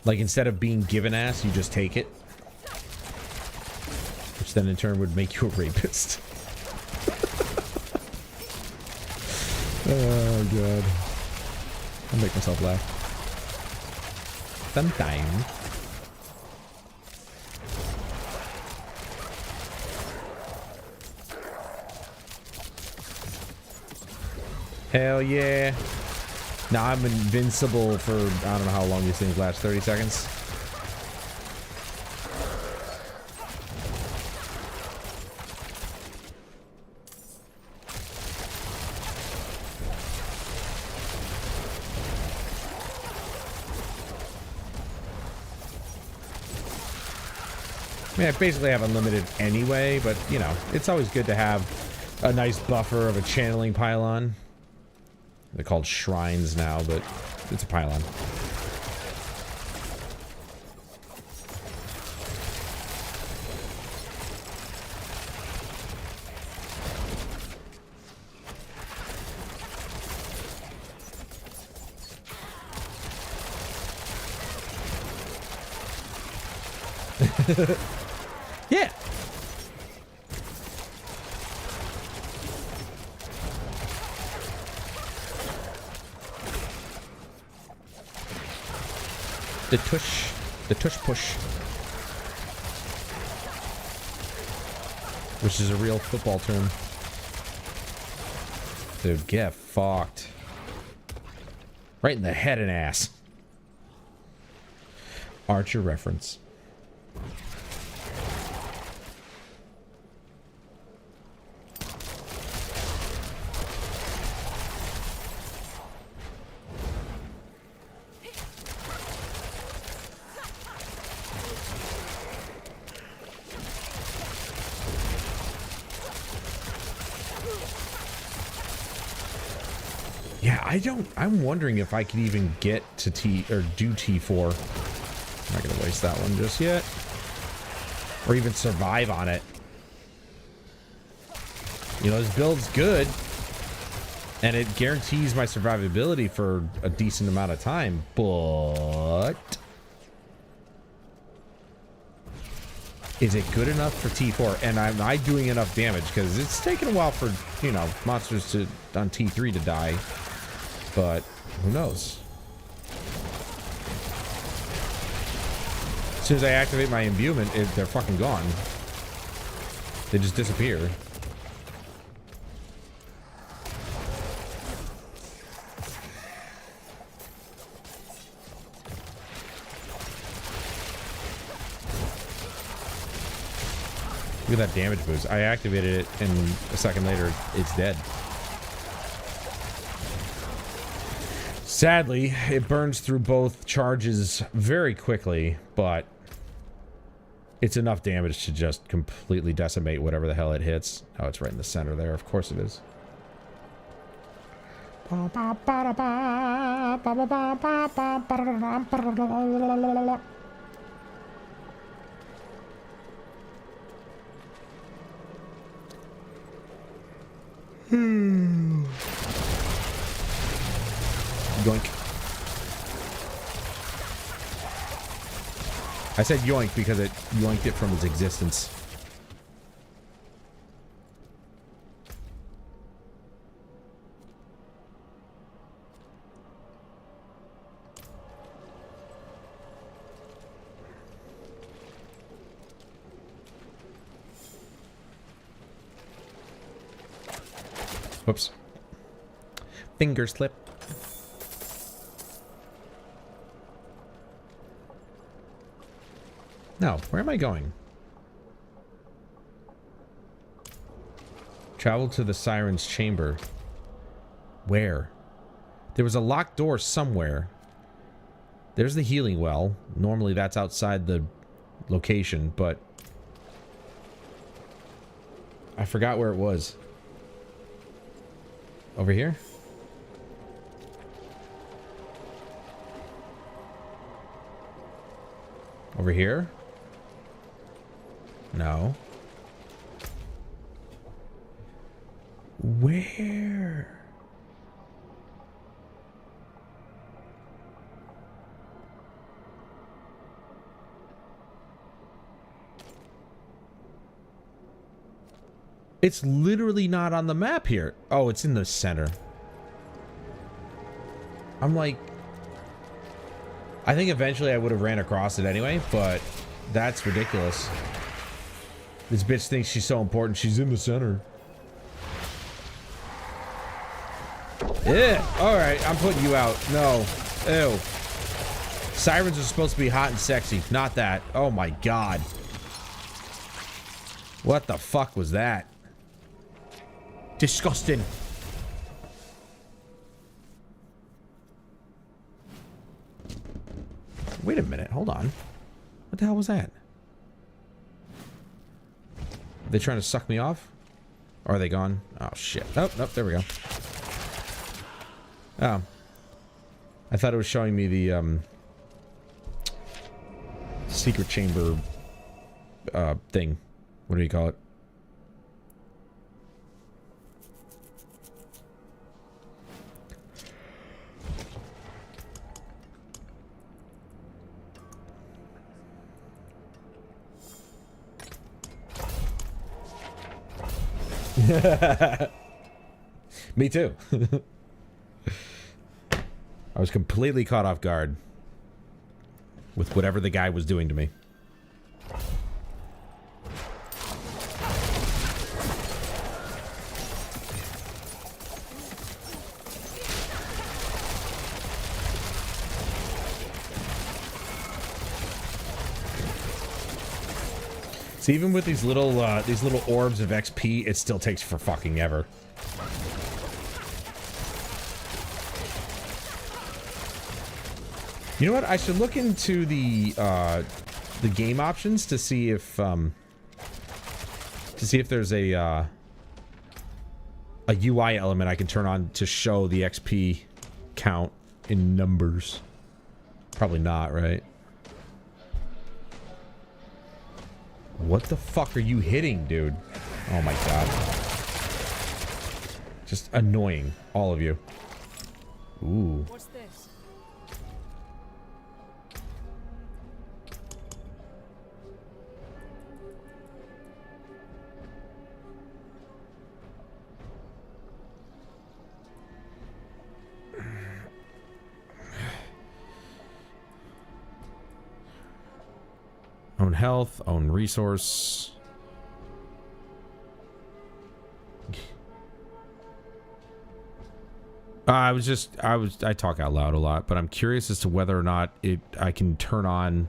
Like, instead of being given ass, you just take it. Which then in turn would make you a rapist. Oh, God. I'll make myself laugh. Sometime. Hell yeah. Now I'm invincible for, I don't know how long these things last, 30 seconds? I mean, I basically have unlimited anyway, but, you know, it's always good to have a nice buffer of a channeling pylon. They're called shrines now, but it's a pylon. Yeah. The tush push, which is a real football term. Dude, get fucked. Right in the head and ass. Archer reference. I'm wondering if I could even get to do T4. I'm not gonna waste that one just yet. Or even survive on it. You know, this build's good. And it guarantees my survivability for a decent amount of time, but is it good enough for T4? And am I doing enough damage? Because it's taken a while for, you know, monsters on T3 to die. But who knows? As soon as I activate my imbuement, they're fucking gone. They just disappear. Look at that damage boost. I activated it and a second later it's dead. Sadly, it burns through both charges very quickly, but it's enough damage to just completely decimate whatever the hell it hits. Oh, it's right in the center there. Of course it is. Yoink. I said yoink because it yoinked it from its existence. Whoops. Finger slip. No, where am I going? Travel to the Siren's chamber. Where? There was a locked door somewhere. There's the healing well. Normally that's outside the location, but I forgot where it was. Over here? Over here? No. Where? It's literally not on the map here. Oh, it's in the center. I'm like, I think eventually I would have ran across it anyway, but that's ridiculous. This bitch thinks she's so important. She's in the center. Yeah. All right. I'm putting you out. No. Ew. Sirens are supposed to be hot and sexy. Not that. Oh my God. What the fuck was that? Disgusting. Wait a minute. Hold on. What the hell was that? Are they trying to suck me off? Or are they gone? Oh, shit. Oh, nope. There we go. Oh. I thought it was showing me the, secret chamber, thing. What do you call it? Me too. I was completely caught off guard with whatever the guy was doing to me. So even with these little orbs of XP, it still takes for fucking ever. You know what? I should look into the game options to see if there's a UI element I can turn on to show the XP count in numbers. Probably not, right? What the fuck are you hitting, dude? Oh my god. Just annoying, all of you. Ooh. What's this? Own health, own resource. I talk out loud a lot, but I'm curious as to whether or not I can turn on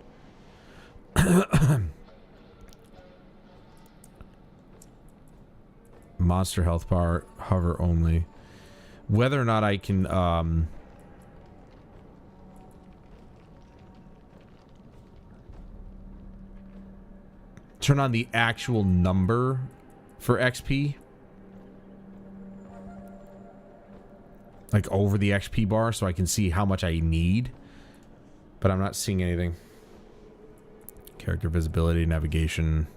monster health bar, hover only. Whether or not I can, turn on the actual number for XP. Like over the XP bar so I can see how much I need. But I'm not seeing anything. Character visibility, navigation.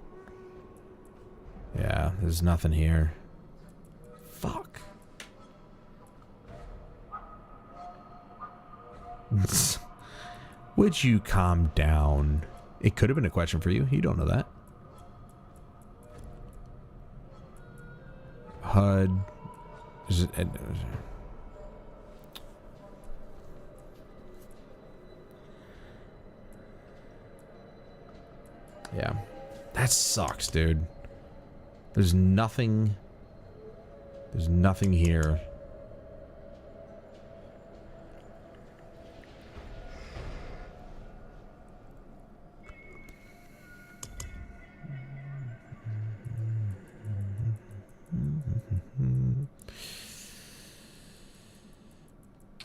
Yeah, there's nothing here. Fuck. Would you calm down? It could have been a question for you. You don't know that. HUD. Is it, yeah. That sucks, dude. There's nothing. There's nothing here.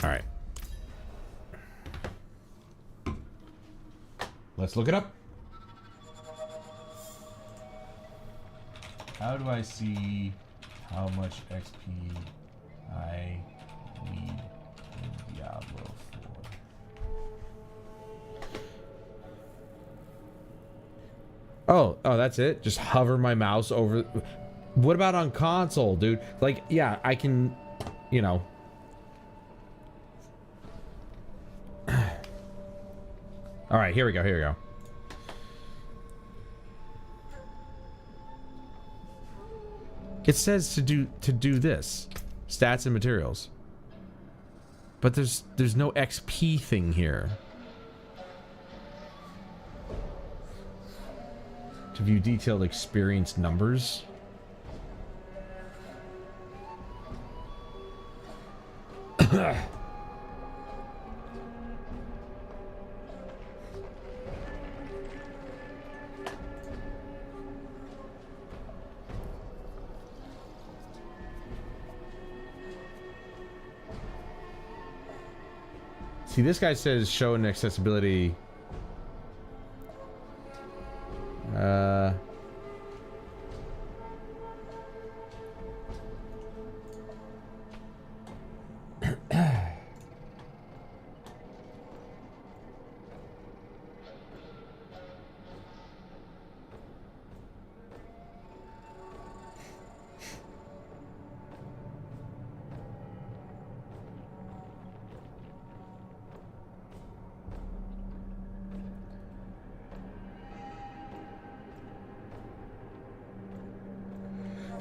All right. Let's look it up. How do I see how much XP I need in Diablo 4? Oh, that's it? Just hover my mouse over... What about on console, dude? Like, yeah, I can, you know... Alright, here we go. It says to do this. Stats and materials. But there's no XP thing here. To view detailed experience numbers. See, this guy says show an accessibility.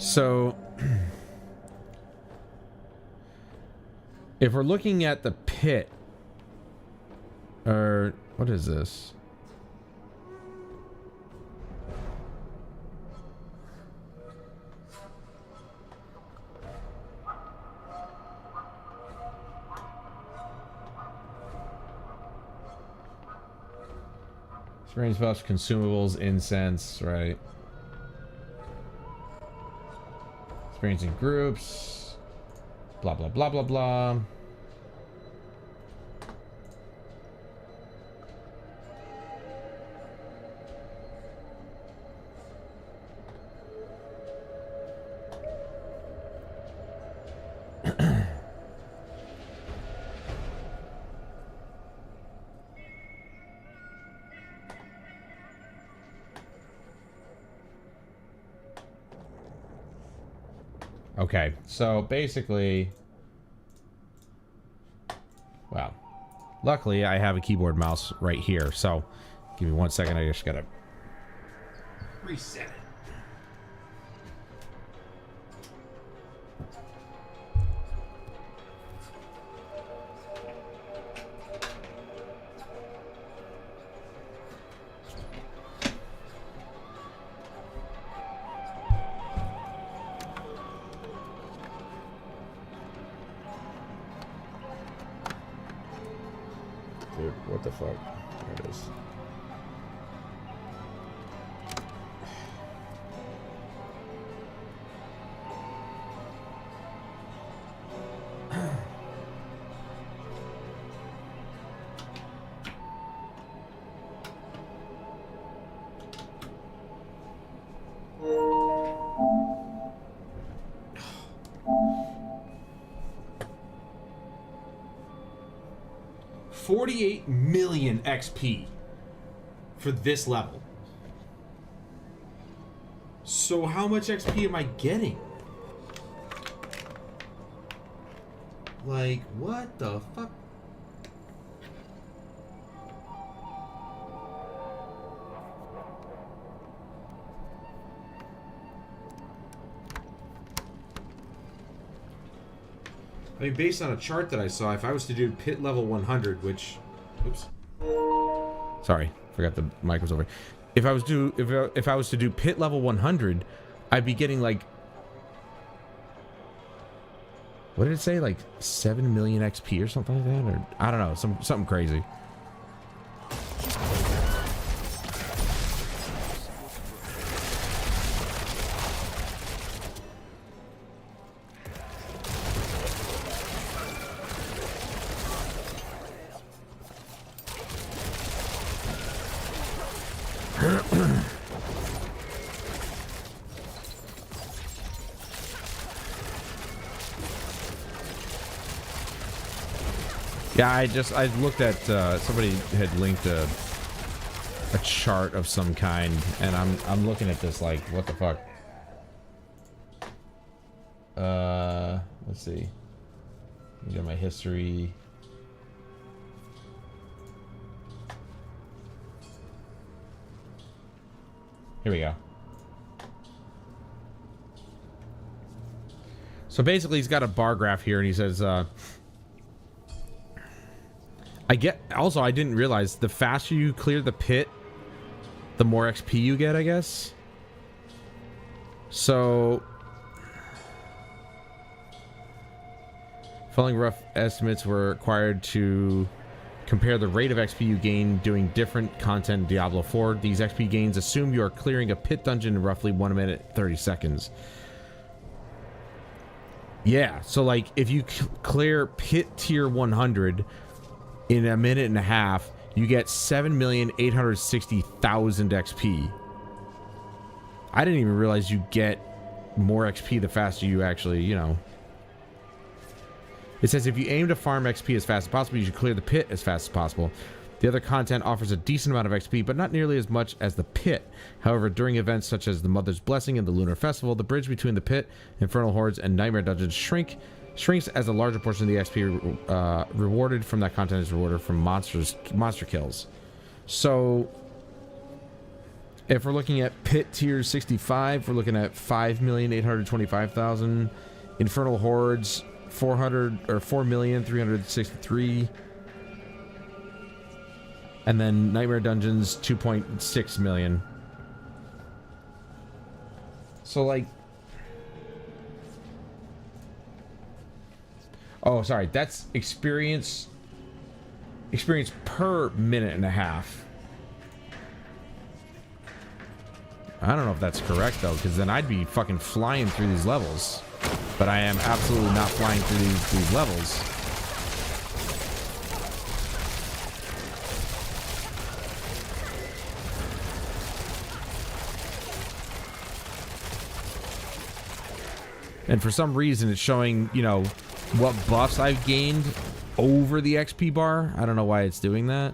So, if we're looking at the pit, or what is this? Experience buffs, consumables, incense, right? Experiencing groups, blah blah blah blah blah. Okay, so basically, well, luckily I have a keyboard mouse right here, so give me 1 second, I just gotta reset it. Dude, what the fuck? There it is. $48 million XP for this level. So how much XP am I getting? Like, what the fuck? I mean, based on a chart that I saw, if I was to do pit level 100, which, oops, sorry, forgot the mic was over. If I was to do pit level 100, I'd be getting like, what did it say? Like 7 million XP or something like that, or I don't know, something crazy. Yeah, I looked at somebody had linked a chart of some kind, and I'm looking at this like, what the fuck? Let's see. Let me get my history. Here we go. So basically, he's got a bar graph here, and he says, I didn't realize the faster you clear the pit, the more XP you get, I guess. So, following rough estimates were required to compare the rate of XP you gain doing different content in Diablo 4. These XP gains assume you are clearing a pit dungeon in roughly 1 minute 30 seconds. Yeah, so like if you clear pit tier 100 in a minute and a half, you get 7,860,000 XP. I didn't even realize you get more XP the faster you actually, you know. It says if you aim to farm XP as fast as possible, you should clear the pit as fast as possible. The other content offers a decent amount of XP, but not nearly as much as the pit. However, during events such as the Mother's Blessing and the Lunar Festival, the bridge between the pit, Infernal Hordes, and Nightmare Dungeons shrinks as a larger portion of the XP rewarded from that content is rewarded from monster kills. So If we're looking at Pit Tier 65, we're looking at 5,825,000. Infernal Hordes, 4,363,000. And then Nightmare Dungeons, 2.6 million. So, like... Oh, sorry. That's experience per minute and a half. I don't know if that's correct, though, because then I'd be fucking flying through these levels. But I am absolutely not flying through these levels. And for some reason, it's showing, you know, what buffs I've gained over the XP bar. I don't know why it's doing that.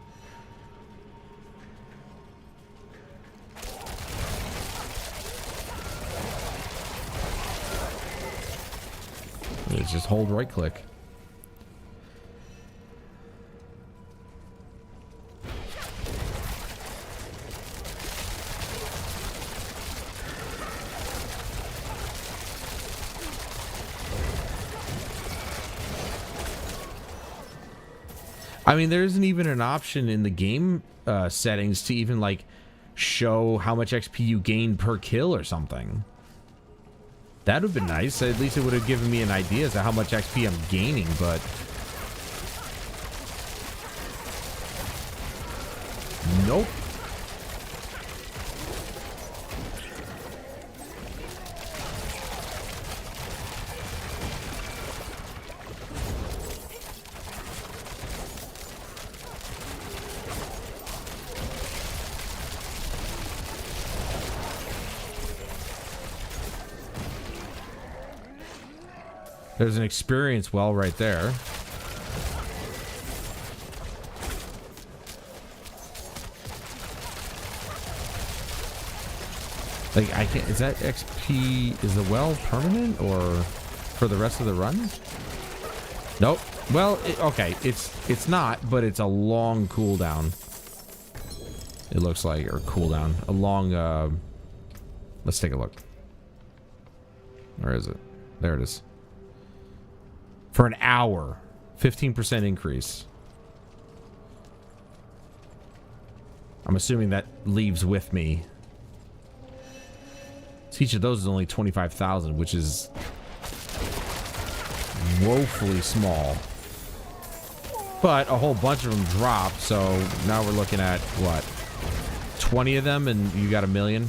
Let's just hold right click. I mean, there isn't even an option in the game settings to even, like, show how much XP you gain per kill or something. That would have been nice. At least it would have given me an idea as to how much XP I'm gaining, but... Nope. There's an experience well right there. Like, I can't... Is that XP... Is the well permanent or for the rest of the run? Nope. Well, okay. It's not, but it's a long cooldown. It looks like, or cooldown. A long, let's take a look. Where is it? There it is. For an hour, 15% increase. I'm assuming that leaves with me. So each of those is only 25,000, which is woefully small. But a whole bunch of them drop, so now we're looking at, what, 20 of them and you got 1 million?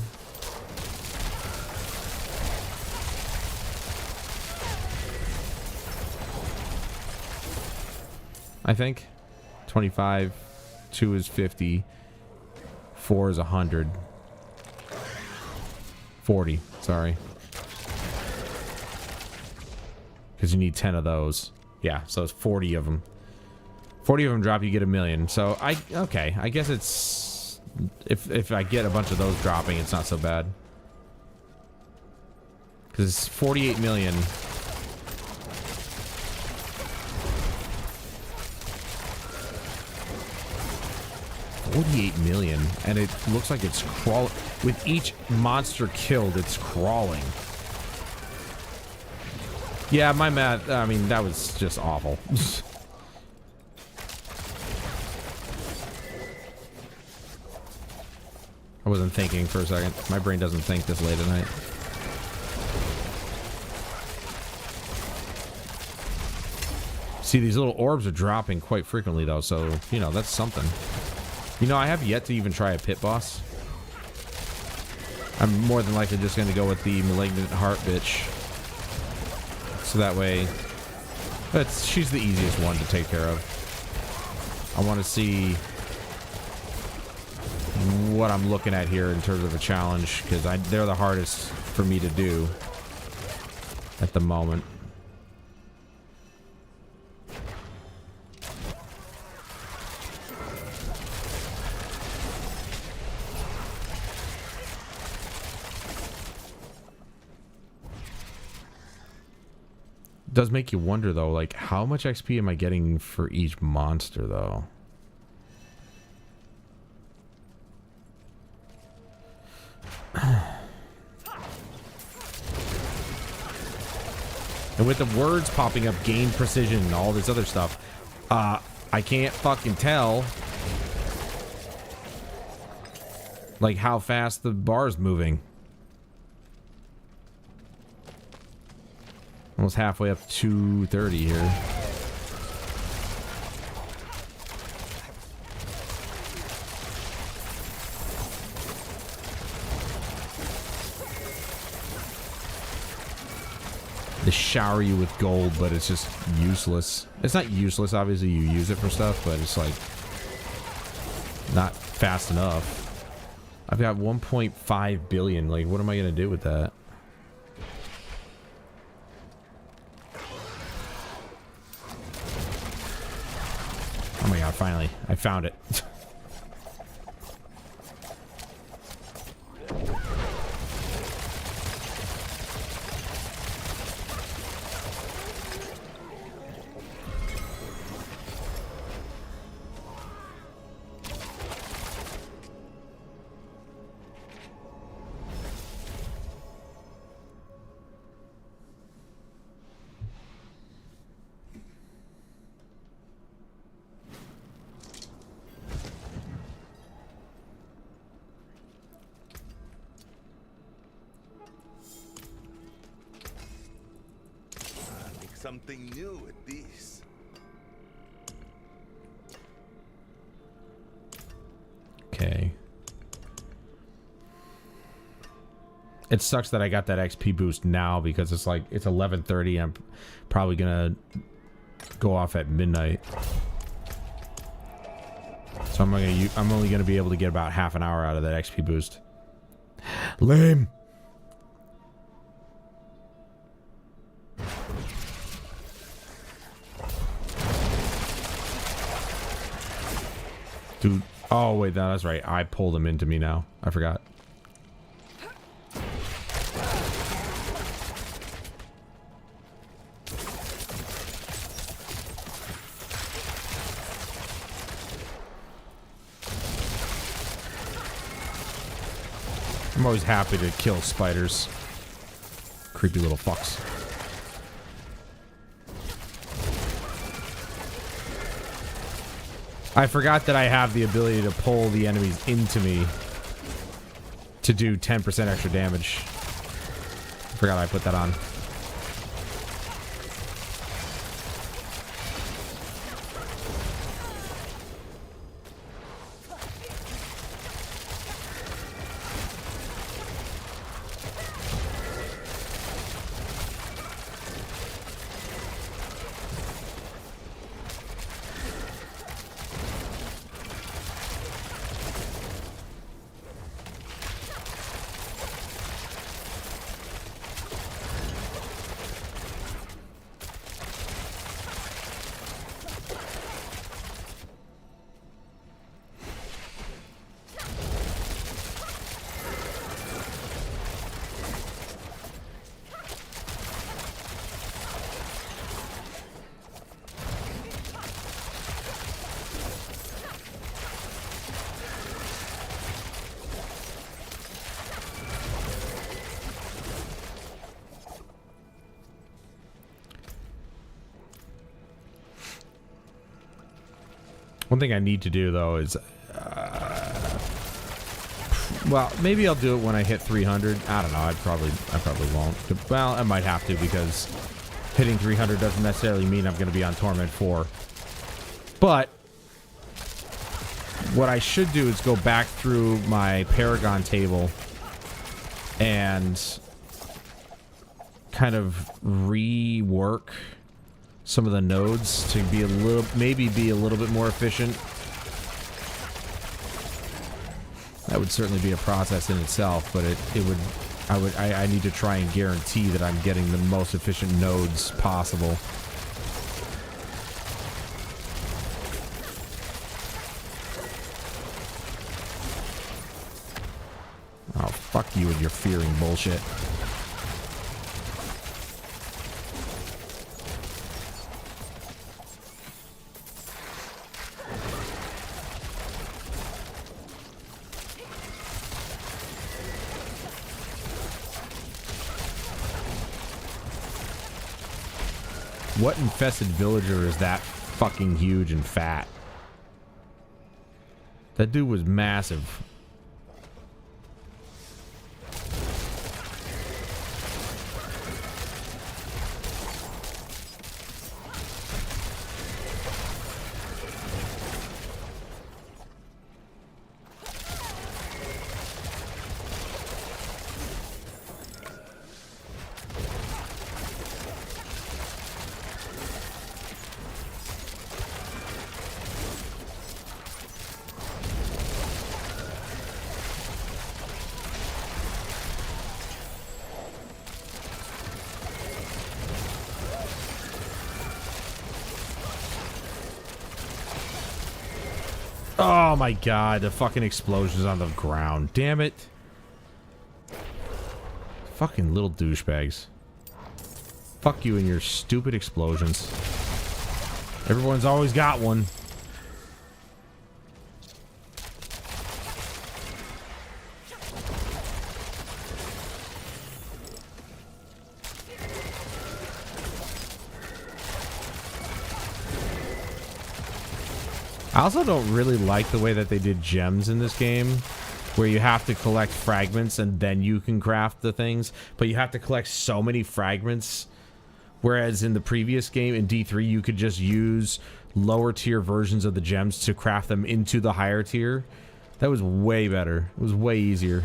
I think 25, 2 is 50, 4 is 100, 40, sorry, because you need 10 of those. Yeah, so it's 40 of them. 40 of them drop, you get 1 million. So okay, I guess it's, if I get a bunch of those dropping, it's not so bad, because it's 48 million. 48 million, and it looks like it's crawling. With each monster killed, it's crawling. Yeah, my math, I mean, that was just awful. I wasn't thinking for a second. My brain doesn't think this late at night. See, these little orbs are dropping quite frequently, though, so, you know, that's something. You know, I have yet to even try a pit boss. I'm more than likely just going to go with the Malignant Heart bitch. So that way... she's the easiest one to take care of. I want to see what I'm looking at here in terms of a challenge, because they're the hardest for me to do at the moment. Does make you wonder, though, like, how much XP am I getting for each monster, though? And with the words popping up, gain precision and all this other stuff, I can't fucking tell like how fast the bar's moving. Almost halfway up to 230 here. They shower you with gold, but it's just useless. It's not useless, obviously you use it for stuff, but it's like not fast enough. I've got 1.5 billion. Like, what am I gonna do with that? Oh my god, finally. I found it. Something new with these. Okay. It sucks that I got that XP boost now because it's like it's 11:30. I'm probably gonna go off at midnight, so I'm only gonna be able to get about half an hour out of that XP boost. Lame. Dude, oh wait, no, that's right. I pulled him into me now. I forgot. I'm always happy to kill spiders. Creepy little fucks. I forgot that I have the ability to pull the enemies into me to do 10% extra damage. I forgot I put that on. One thing I need to do though is, well, maybe I'll do it when I hit 300. I don't know. I probably won't. Well, I might have to because hitting 300 doesn't necessarily mean I'm going to be on Torment 4. But what I should do is go back through my Paragon table and kind of rework some of the nodes to be maybe be a little bit more efficient. That would certainly be a process in itself, but I need to try and guarantee that I'm getting the most efficient nodes possible. Oh, fuck you and your fearing bullshit. What infested villager is that fucking huge and fat? That dude was massive. Oh my god, the fucking explosions on the ground. Damn it. Fucking little douchebags. Fuck you and your stupid explosions. Everyone's always got one. I also don't really like the way that they did gems in this game, where you have to collect fragments and then you can craft the things, but you have to collect so many fragments, whereas in the previous game, in D3, you could just use lower tier versions of the gems to craft them into the higher tier. That was way better. It was way easier.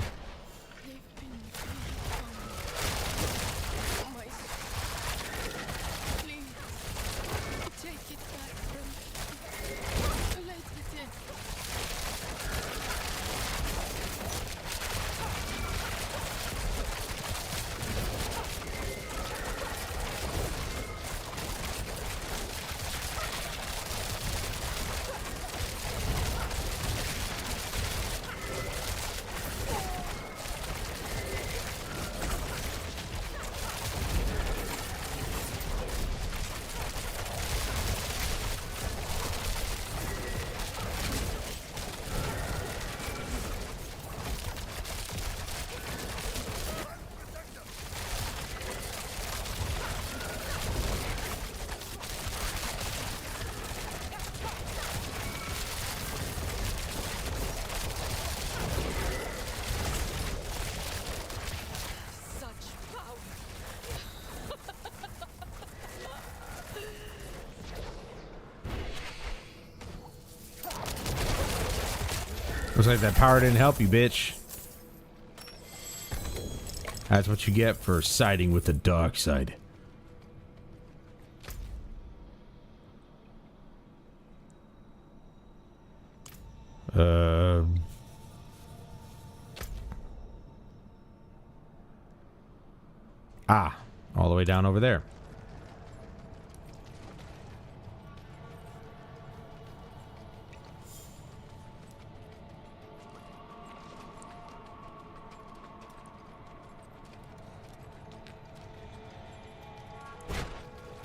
Looks like that power didn't help you, bitch. That's what you get for siding with the dark side. All the way down over there.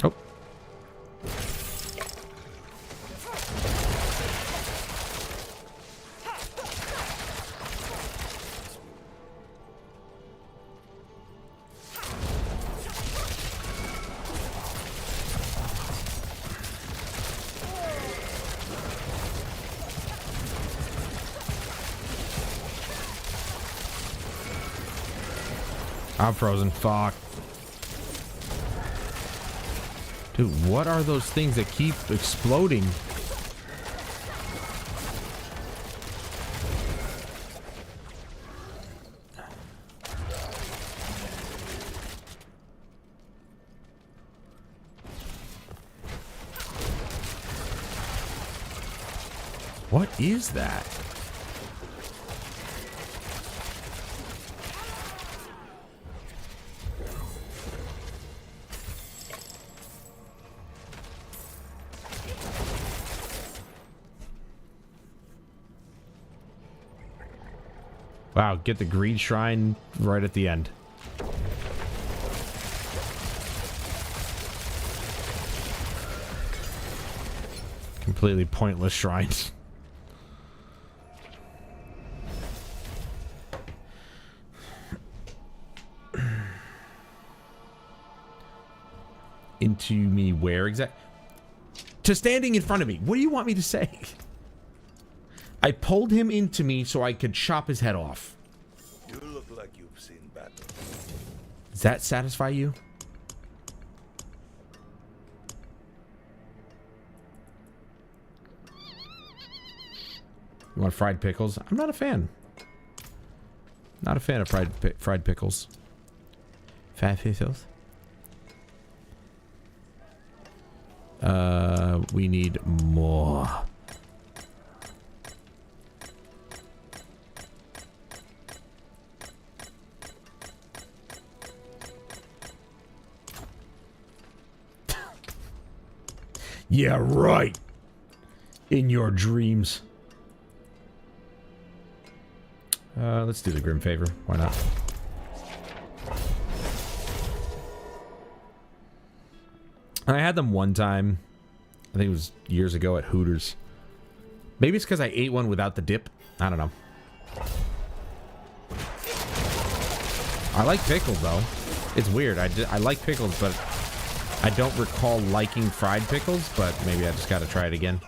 Oh. I'm frozen. Fuck. Dude, what are those things that keep exploding? What is that? Wow, get the greed shrine right at the end. Completely pointless shrines. into me where exactly? To standing in front of me. What do you want me to say? I pulled him into me so I could chop his head off. You look like you've seen battle. Does that satisfy you? You want fried pickles? I'm not a fan. Not a fan of fried pickles. Fried pickles? We need more. Yeah, right. In your dreams. Let's do the Grim Favor. Why not? I had them one time. I think it was years ago at Hooters. Maybe it's because I ate one without the dip. I don't know. I like pickles, though. It's weird. I like pickles, but I don't recall liking fried pickles, but maybe I just got to try it again.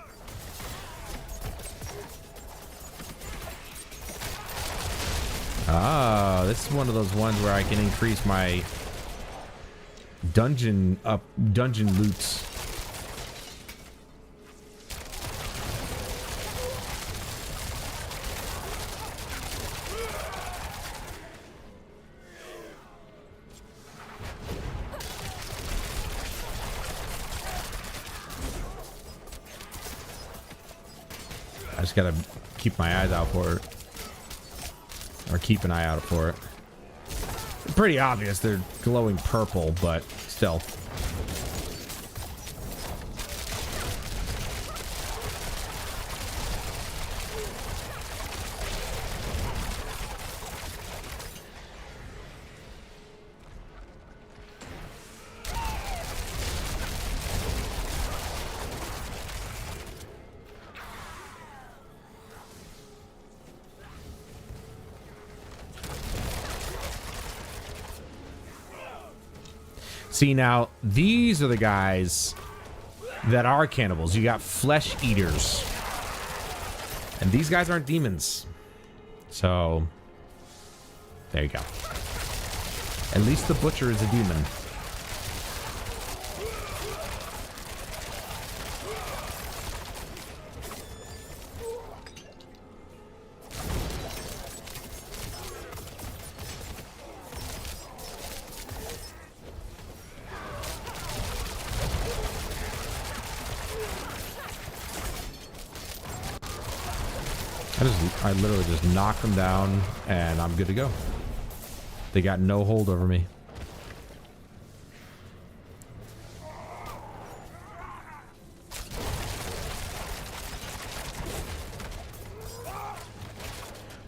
Ah, this is one of those ones where I can increase my dungeon loots. I just gotta keep my eyes out for it. Or keep an eye out for it. Pretty obvious they're glowing purple, but still. See, now, these are the guys that are cannibals. You got flesh eaters. And these guys aren't demons. So, there you go. At least the butcher is a demon. I literally just knock them down and I'm good to go. They got no hold over me.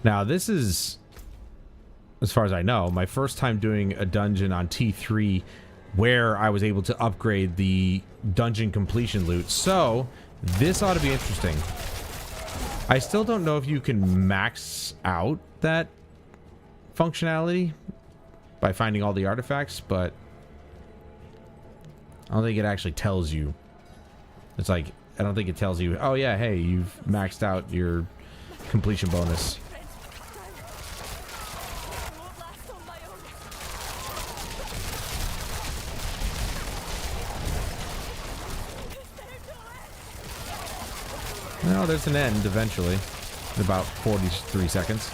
Now this is, as far as I know, my first time doing a dungeon on T3 where I was able to upgrade the dungeon completion loot. So this ought to be interesting. I still don't know if you can max out that functionality by finding all the artifacts, but I don't think it actually tells you. It's like, I don't think it tells you, oh yeah, hey, you've maxed out your completion bonus. Well, there's an end eventually. In about 43 seconds.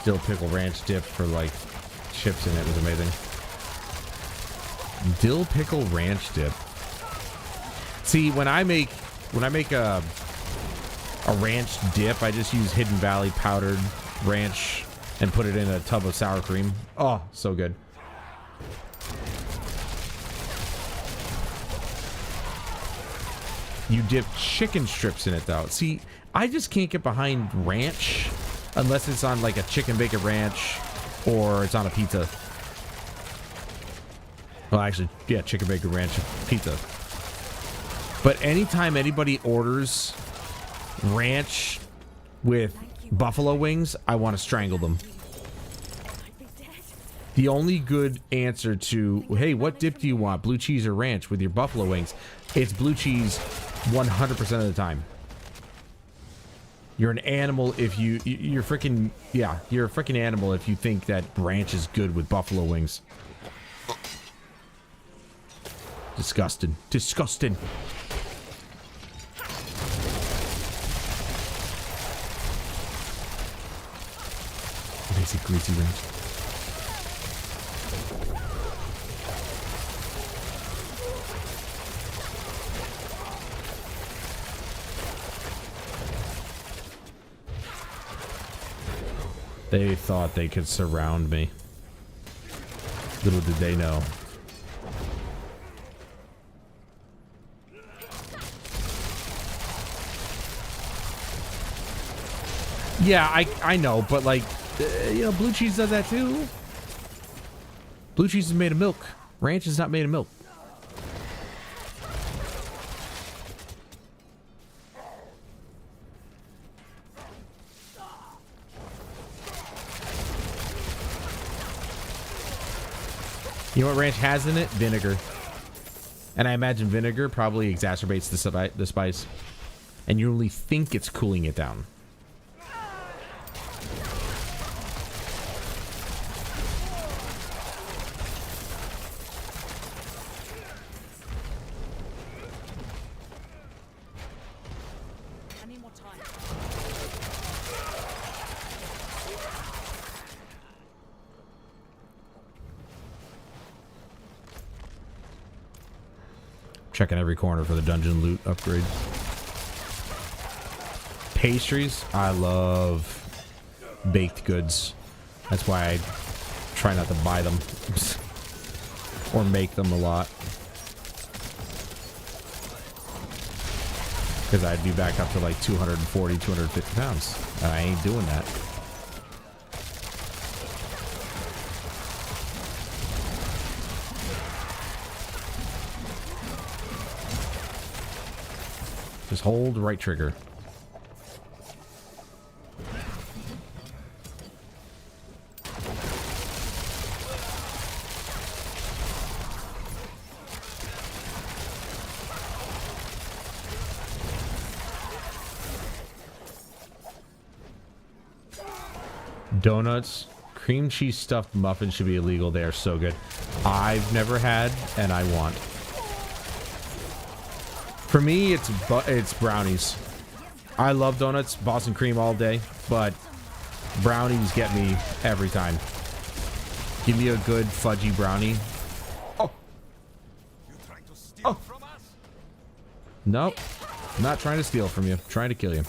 Dill pickle ranch dip for like chips in it was amazing. Dill pickle ranch dip. See, when I make a ranch dip, I just use Hidden Valley powdered ranch and put it in a tub of sour cream. Oh, so good. You dip chicken strips in it, though. See, I just can't get behind ranch unless it's on, like, a chicken bacon ranch or it's on a pizza. Well, actually, yeah, chicken bacon ranch pizza. But anytime anybody orders ranch with Buffalo wings, I want to strangle them. The only good answer to, hey, what dip do you want? Blue cheese or ranch with your buffalo wings? It's blue cheese 100% of the time. You're an animal if you're freaking, yeah, you're a freaking animal if you think that ranch is good with buffalo wings. Disgusting. Disgusting. Basic greasy ranch. They thought they could surround me. Little did they know. Yeah, I know, but like, you know, blue cheese does that too. Blue cheese is made of milk. Ranch is not made of milk. You know what ranch has in it? Vinegar. And I imagine vinegar probably exacerbates the spice. And you only think it's cooling it down. I need more time. Checking every corner for the dungeon loot upgrade. Pastries. I love baked goods. That's why I try not to buy them. Or make them a lot. Because I'd be back up to like 240, 250 pounds. And I ain't doing that. Just hold right trigger. Donuts, cream cheese stuffed muffins should be illegal. They are so good. I've never had, and I want. For me, it's brownies. I love donuts, Boston cream all day, but brownies get me every time. Give me a good fudgy brownie. Oh. Oh. Nope. I'm not trying to steal from you. I'm trying to kill you.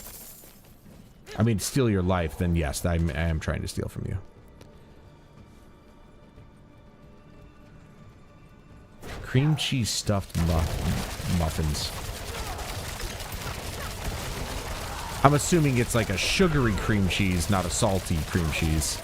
I mean, steal your life, then yes, I am trying to steal from you. Cream cheese stuffed muffins. I'm assuming it's like a sugary cream cheese, not a salty cream cheese.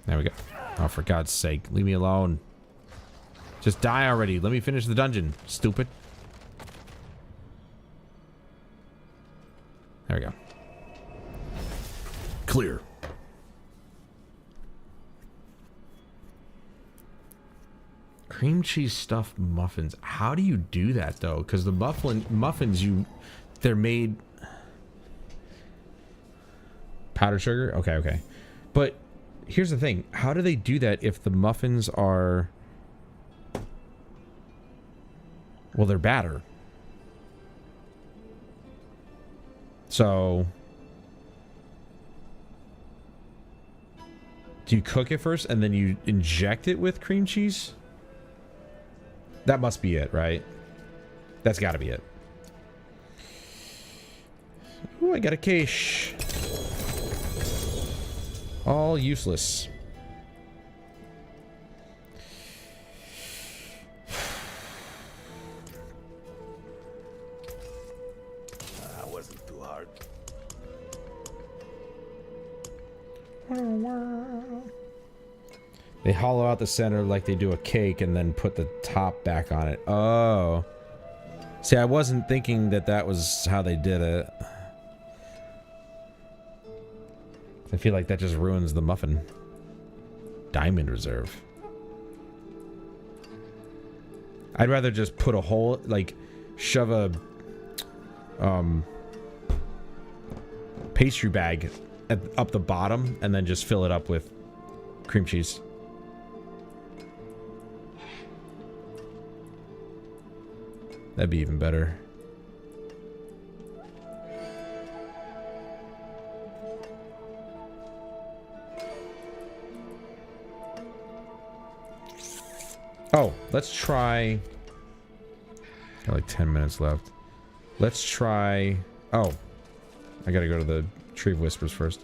There we go. Oh, for God's sake, leave me alone. Just die already. Let me finish the dungeon, stupid. There we go. Clear. Cream cheese stuffed muffins. How do you do that though? Because the muffins, they're made powdered sugar. Okay. But here's the thing. How do they do that if the muffins are, well, they're batter. So do you cook it first and then you inject it with cream cheese? That must be it, right? That's got to be it. Ooh, I got a cache. All useless. That wasn't too hard. They hollow out the center like they do a cake and then put the top back on it. Oh. See, I wasn't thinking that that was how they did it. I feel like that just ruins the muffin. Diamond reserve. I'd rather just put a hole, like, shove a pastry bag up the bottom and then just fill it up with cream cheese. That'd be even better. Oh, let's try... Got like 10 minutes left. Let's try... Oh. I gotta go to the Tree of Whispers first.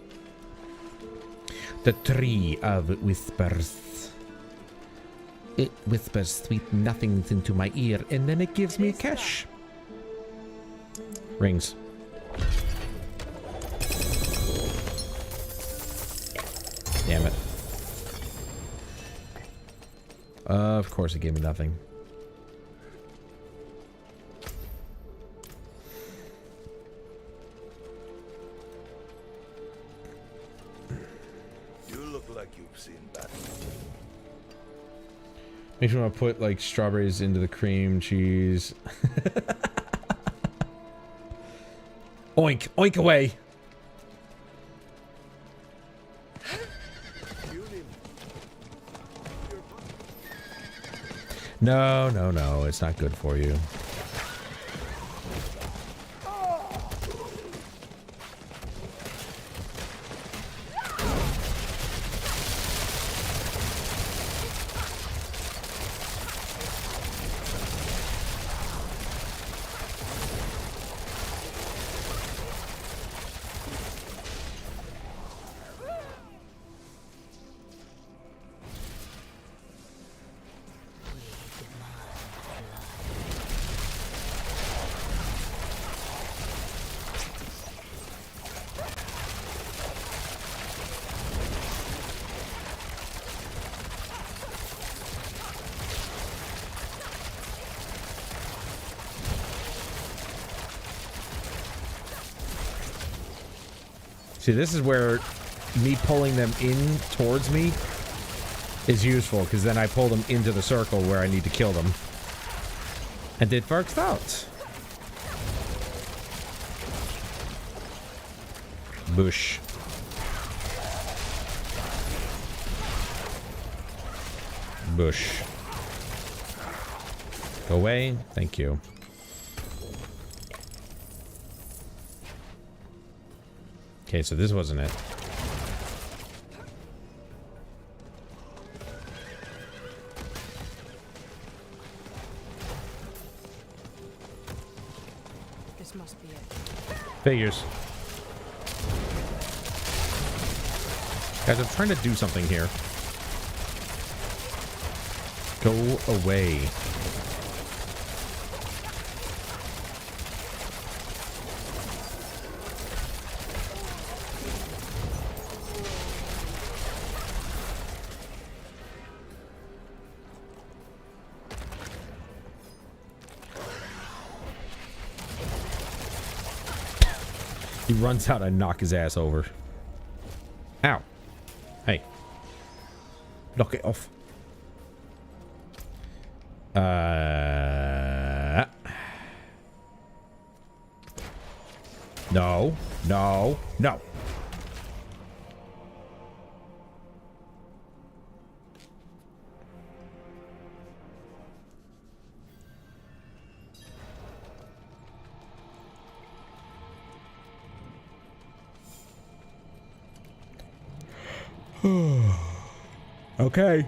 The Tree of Whispers. It whispers sweet nothings into my ear, and then it gives me a cash. Rings. Damn it. Of course it gave me nothing. You look like you've seen that. Makes me want to put like strawberries into the cream cheese. Oink, oink away. No, no, no, it's not good for you. See, this is where me pulling them in towards me is useful, because then I pull them into the circle where I need to kill them. And it works out. Bush. Bush. Go away. Thank you. Okay, so this wasn't it. This must be it. Figures. Guys, I'm trying to do something here. Go away. He runs out and knock his ass over. Ow. Hey. Knock it off. No. No. No. Okay.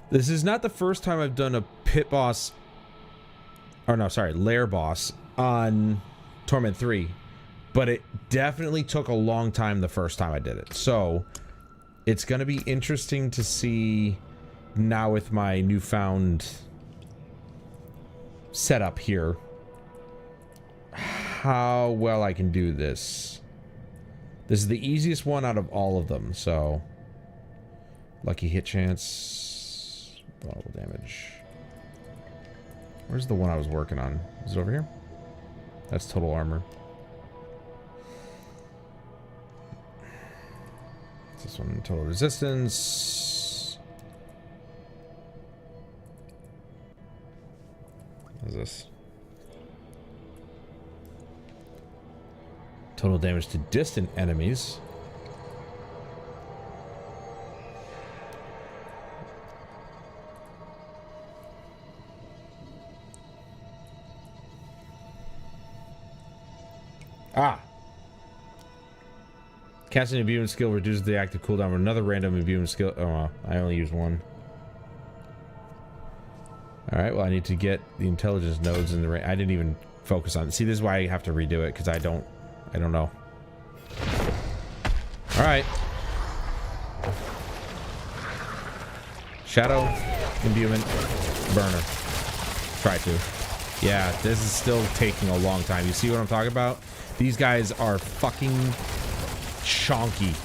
This is not the first time I've done a pit boss, or no, sorry, lair boss on Torment 3, but it definitely took a long time the first time I did it. So it's going to be interesting to see now with my newfound setup here how well I can do this. This is the easiest one out of all of them, so... Lucky hit chance... Vulnerable damage. Where's the one I was working on? Is it over here? That's total armor. This one, total resistance. What is this? Total damage to distant enemies. Ah! Casting an imbuement skill reduces the active cooldown of another random imbuement skill. Oh, I only use one. Alright, well, I need to get the intelligence nodes in the range. I didn't even focus on it. See, this is why I have to redo it, because I don't know. Alright. Shadow, imbuement, burner. Try to. Yeah, this is still taking a long time. You see what I'm talking about? These guys are fucking chonky.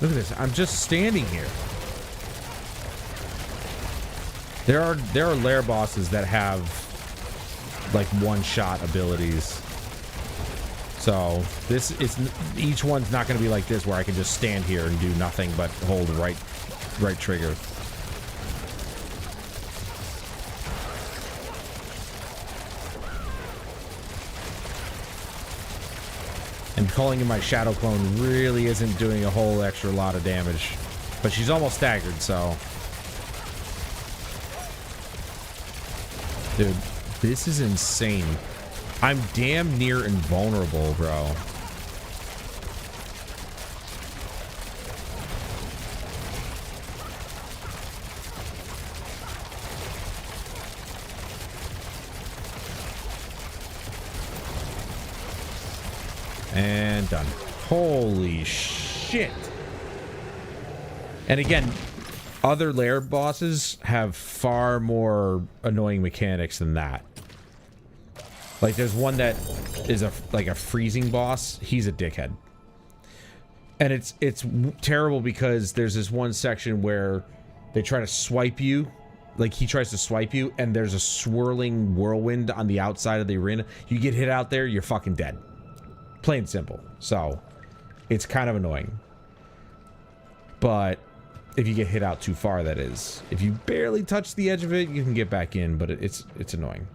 Look at this. I'm just standing here. There are lair bosses that have like one-shot abilities. So this is, each one's not going to be like this where I can just stand here and do nothing but hold the right trigger. And calling in my shadow clone really isn't doing a whole extra lot of damage. But she's almost staggered, so... Dude, this is insane. I'm damn near invulnerable, bro. And done. Holy shit. And again, other lair bosses have far more annoying mechanics than that. Like there's one that is like a freezing boss. He's a dickhead. And it's terrible because there's this one section where they try to swipe you. Like he tries to swipe you and there's a swirling whirlwind on the outside of the arena. You get hit out there, you're fucking dead. Plain and simple. So it's kind of annoying. But if you get hit out too far, that is. If you barely touch the edge of it, you can get back in, but it's annoying.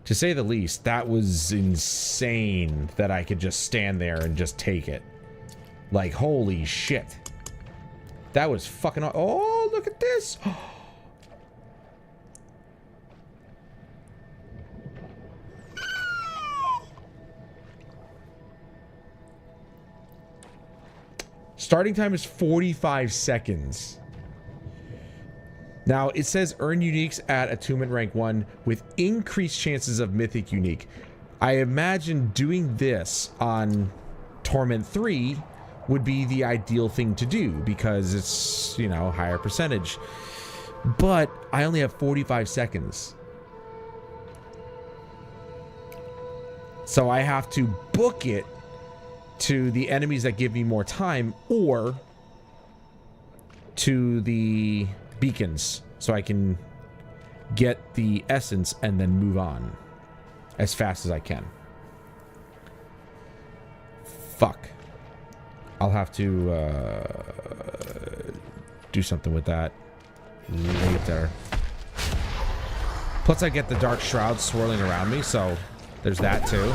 To say the least, that was insane that I could just stand there and just take it. Like, holy shit. That was fucking... Oh, look at this! Starting time is 45 seconds. Now, it says earn uniques at attunement rank 1 with increased chances of mythic unique. I imagine doing this on Torment 3 would be the ideal thing to do because it's, you know, higher percentage. But I only have 45 seconds. So I have to book it to the enemies that give me more time or to the beacons so I can get the essence and then move on as fast as I can. Fuck. I'll have to do something with that. Leave it there. Plus I get the dark shroud swirling around me, so there's that too.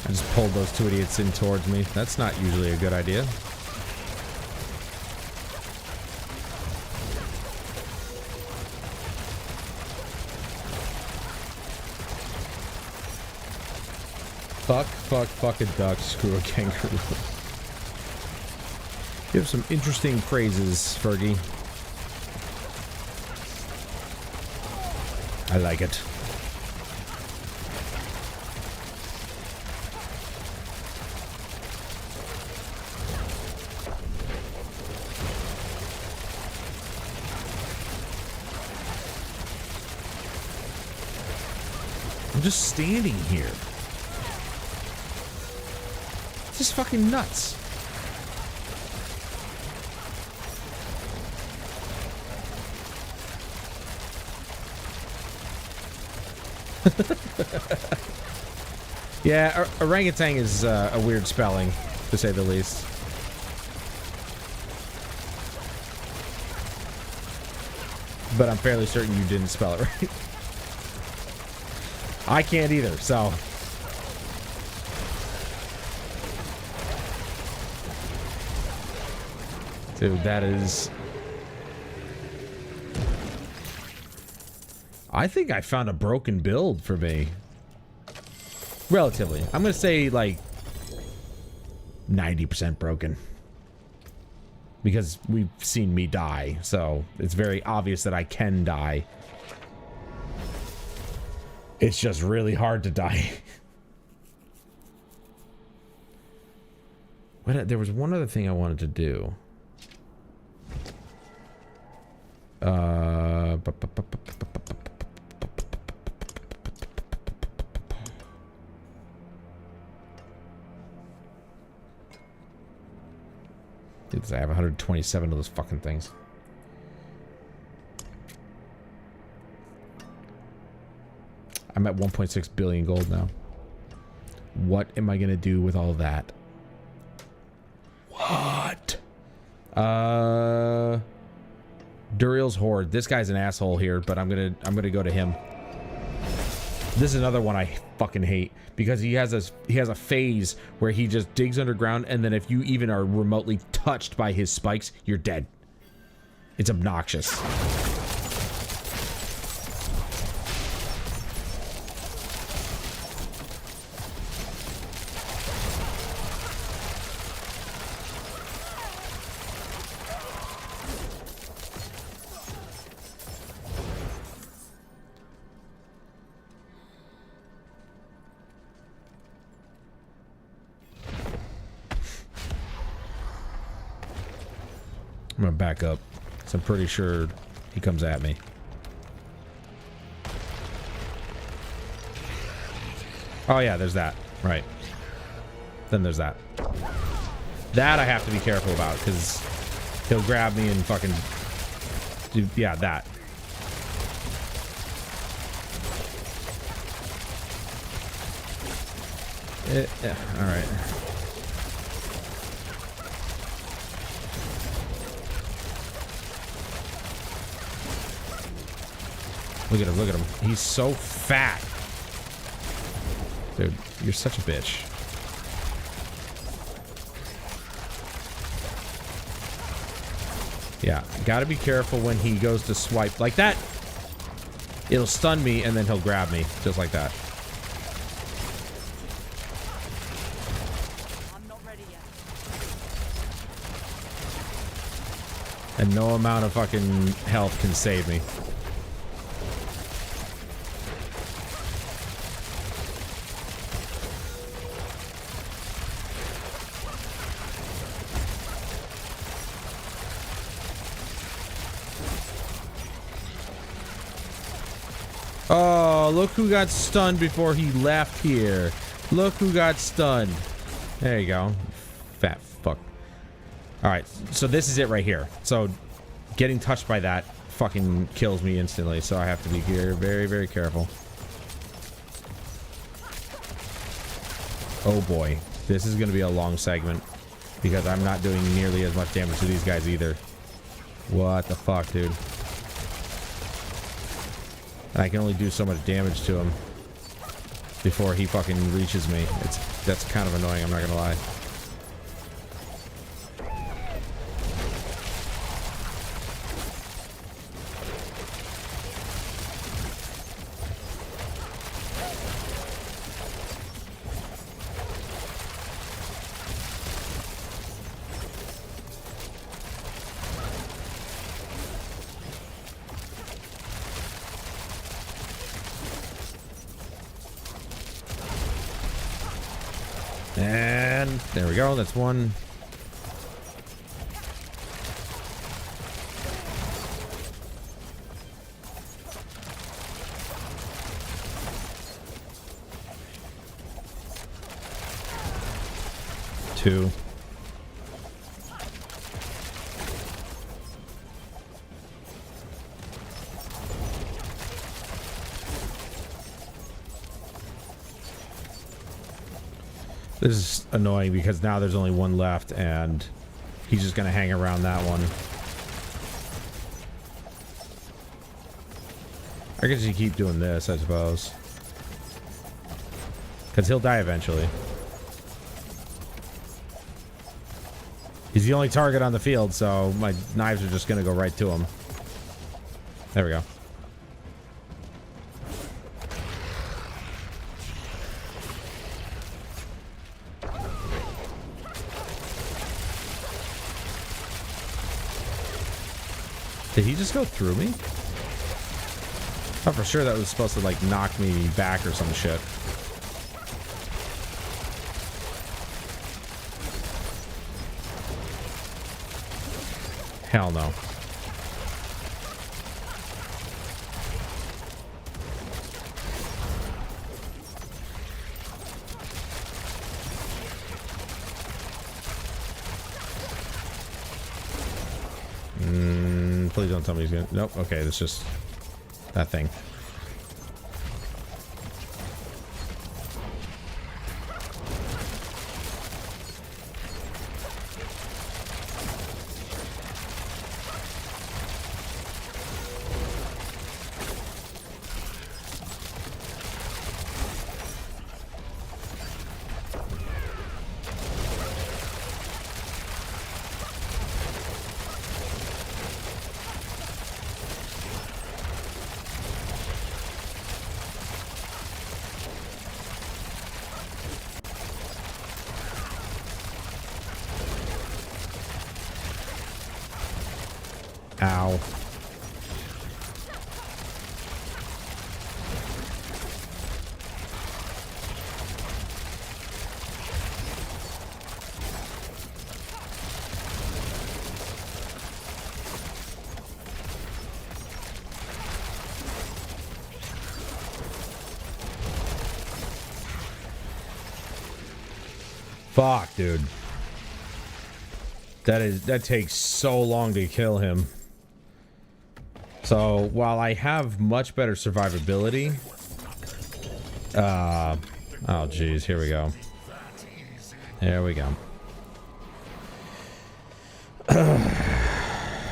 I just pulled those two idiots in towards me. That's not usually a good idea. Fuck a duck, screw a kangaroo. You have some interesting phrases, Fergie. I like it. I'm just standing here. It's just fucking nuts. Yeah, orangutan is a weird spelling, to say the least. But I'm fairly certain you didn't spell it right. I can't either, so... Dude, that is... I think I found a broken build for me. Relatively. I'm gonna say, like, 90% broken. Because we've seen me die, so it's very obvious that I can die. It's just really hard to die. There was one other thing I wanted to do. I have 127 of those fucking things. I'm at 1.6 billion gold now. What am I gonna do with all of that? What? Duriel's Horde. This guy's an asshole here, but I'm gonna go to him. This is another one I fucking hate because he has a phase where he just digs underground, and then if you even are remotely touched by his spikes, you're dead. It's obnoxious. I'm gonna back up, because I'm pretty sure he comes at me. Oh yeah, there's that. Right. Then there's that. That I have to be careful about, because he'll grab me and fucking... do, yeah, that. Alright. Look at him, look at him. He's so fat. Dude, you're such a bitch. Yeah, gotta be careful when he goes to swipe like that. It'll stun me and then he'll grab me, just like that. I'm not ready yet. And no amount of fucking health can save me. Oh, look who got stunned before he left here. Look who got stunned. There you go. Fat fuck. Alright, so this is it right here. So, getting touched by that fucking kills me instantly, so I have to be here very, very careful. Oh boy. This is going to be a long segment, because I'm not doing nearly as much damage to these guys either. What the fuck, dude? And I can only do so much damage to him before he fucking reaches me. That's kind of annoying, I'm not gonna lie. again. There we go. That's one. Two. This is annoying because now there's only one left and he's just gonna hang around that one. I guess you keep doing this, I suppose. Because he'll die eventually. He's the only target on the field, so my knives are just gonna go right to him. There we go. Did he just go through me? I thought for sure that was supposed to like knock me back or some shit. Hell no. Please don't tell me he's gonna... Nope. Okay, it's just that thing. Ow. Fuck, dude. That takes so long to kill him. So while I have much better survivability, oh geez, here we go. There we go.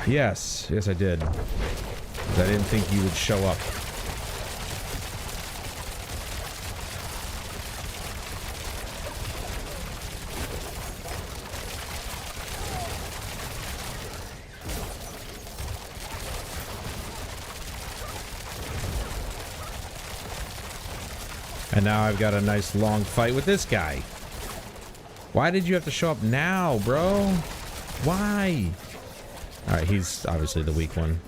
Yes, I did. 'Cause I didn't think you would show up. And now I've got a nice long fight with this guy. Why did you have to show up now, bro? Why? Alright, he's obviously the weak one.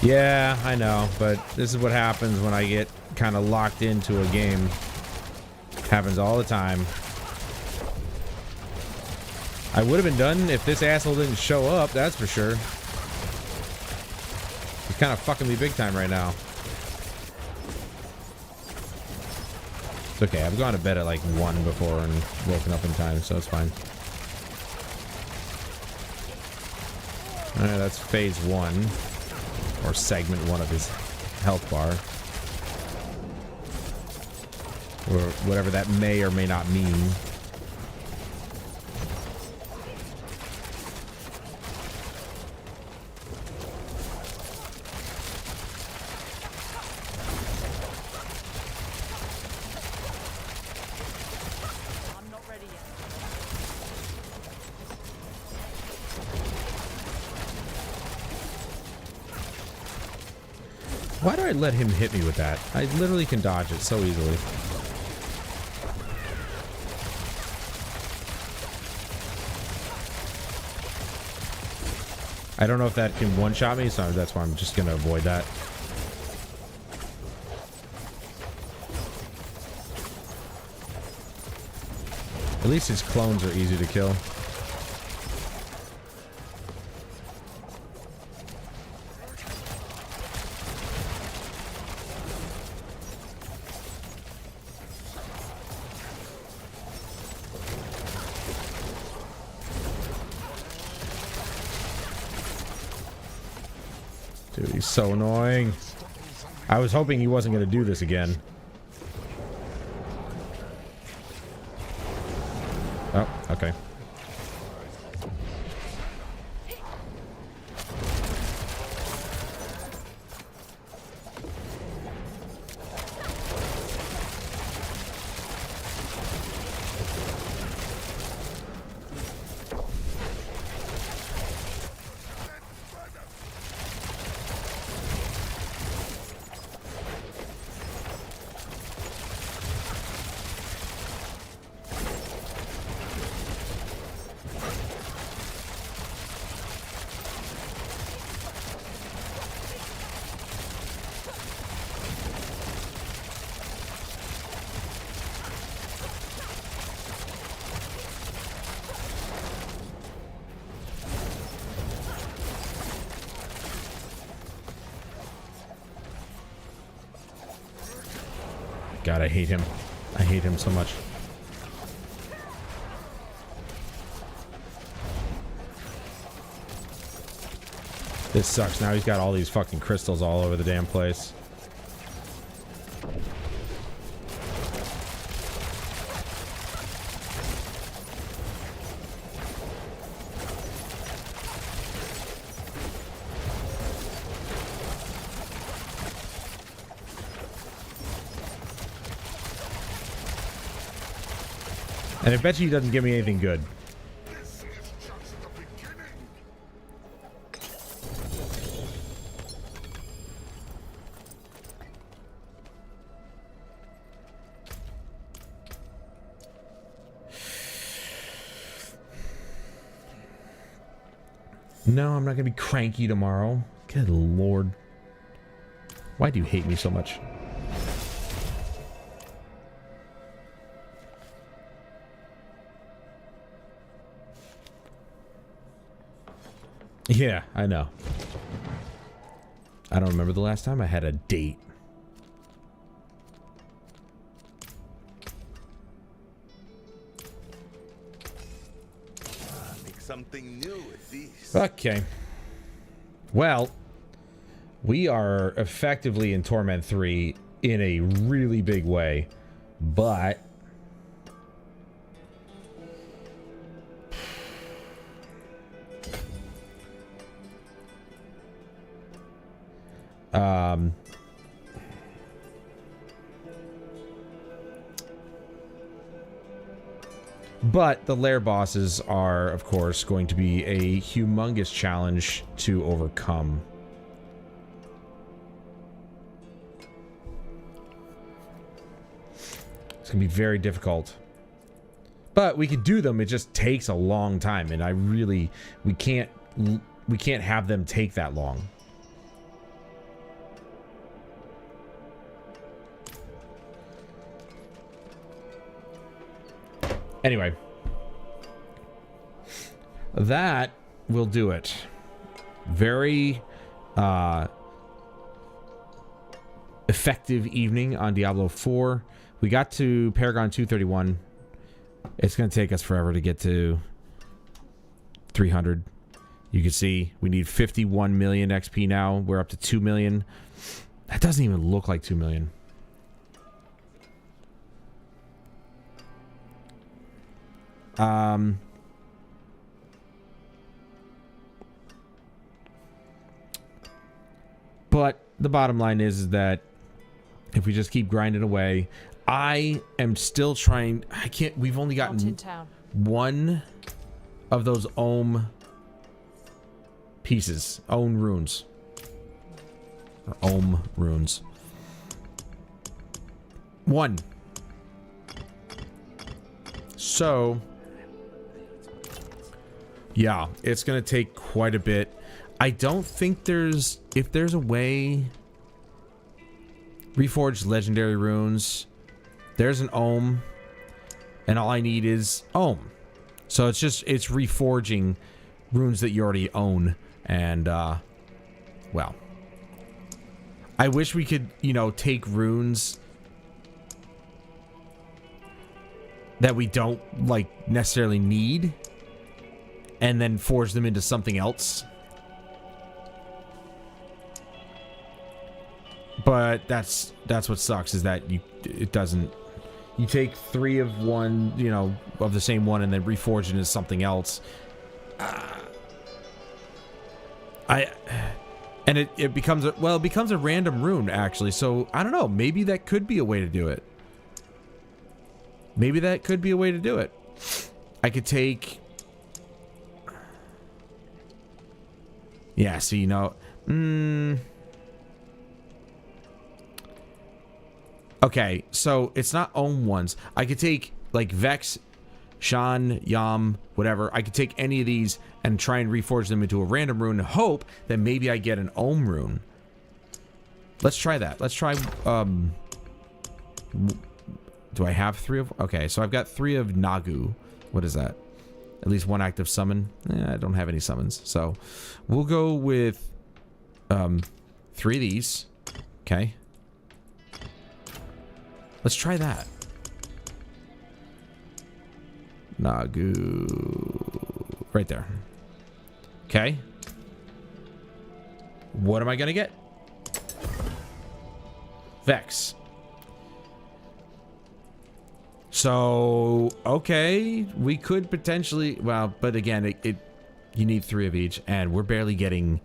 Yeah, I know, but this is what happens when I get kind of locked into a game. Happens all the time. I would have been done if this asshole didn't show up, that's for sure. He's kind of fucking me big time right now. It's okay, I've gone to bed at like 1 before and woken up in time, so it's fine. Alright, that's phase 1. Or segment 1 of his health bar. Or whatever that may or may not mean. I'm not ready yet. Why do I let him hit me with that? I literally can dodge it so easily. I don't know if that can one-shot me, so that's why I'm just gonna avoid that. At least his clones are easy to kill. Dude, he's so annoying. I was hoping he wasn't going to do this again. Oh, okay. God, I hate him. I hate him so much. This sucks. Now he's got all these fucking crystals all over the damn place. And I bet you he doesn't give me anything good. No, I'm not gonna be cranky tomorrow. Good lord. Why do you hate me so much? Yeah, I know. I don't remember the last time I had a date. Make something new with these. Okay. Well, we are effectively in Torment 3 in a really big way, but the lair bosses are, of course, going to be a humongous challenge to overcome. It's going to be very difficult. But we can do them, it just takes a long time, and we can't have them take that long. Anyway, that will do it. Very effective evening on Diablo 4. We got to Paragon 231. It's going to take us forever to get to 300. You can see we need 51 million XP now. We're up to 2 million. That doesn't even look like 2 million. But the bottom line is that if we just keep grinding away, I am still trying. I can't. We've only gotten one of those ohm pieces, ohm runes, or ohm runes. One. So yeah, it's gonna take quite a bit. I don't think there's... If there's a way... Reforged legendary runes. There's an ohm. And all I need is ohm. So it's reforging runes that you already own. And, well. I wish we could, you know, take runes that we don't, like, necessarily need. And then forge them into something else. But that's what sucks, is that it doesn't... You take 3 of one, you know, of the same one, and then reforge it into something else. And it becomes a random rune, actually. So I don't know. Maybe that could be a way to do it. Maybe that could be a way to do it. I could take... Yeah, so you know... Okay, so it's not ohm ones. I could take, like, Vex, Shan, Yam, whatever. I could take any of these and try and reforge them into a random rune and hope that maybe I get an ohm rune. Let's try that. Let's try, do I have 3 of... Okay, so I've got 3 of Nagu. What is that? At least 1 active summon. I don't have any summons. So, we'll go with, 3 of these. Okay. Let's try that. Nagu. Right there. Okay. What am I gonna get? Vex. So, okay. We could potentially... Well, but again, you need 3 of each. And we're barely getting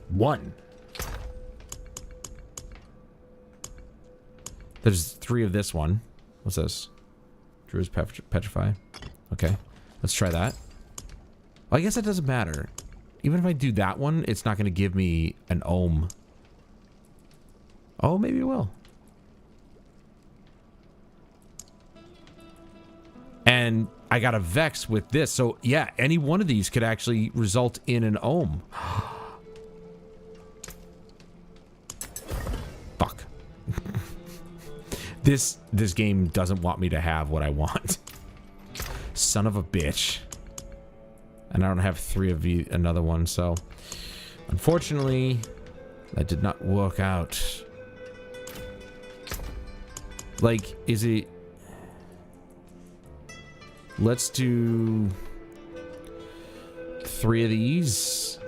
1. There's 3 of this one. What's this? Druid's Petrify. Okay. Let's try that. Well, I guess that doesn't matter. Even if I do that one, it's not going to give me an ohm. Oh, maybe it will. And I got a Vex with this. So, yeah, any one of these could actually result in an ohm. Fuck. This game doesn't want me to have what I want. Son of a bitch. And I don't have 3 of another one, so... Unfortunately, that did not work out. Like, is it... Let's do... 3 of these.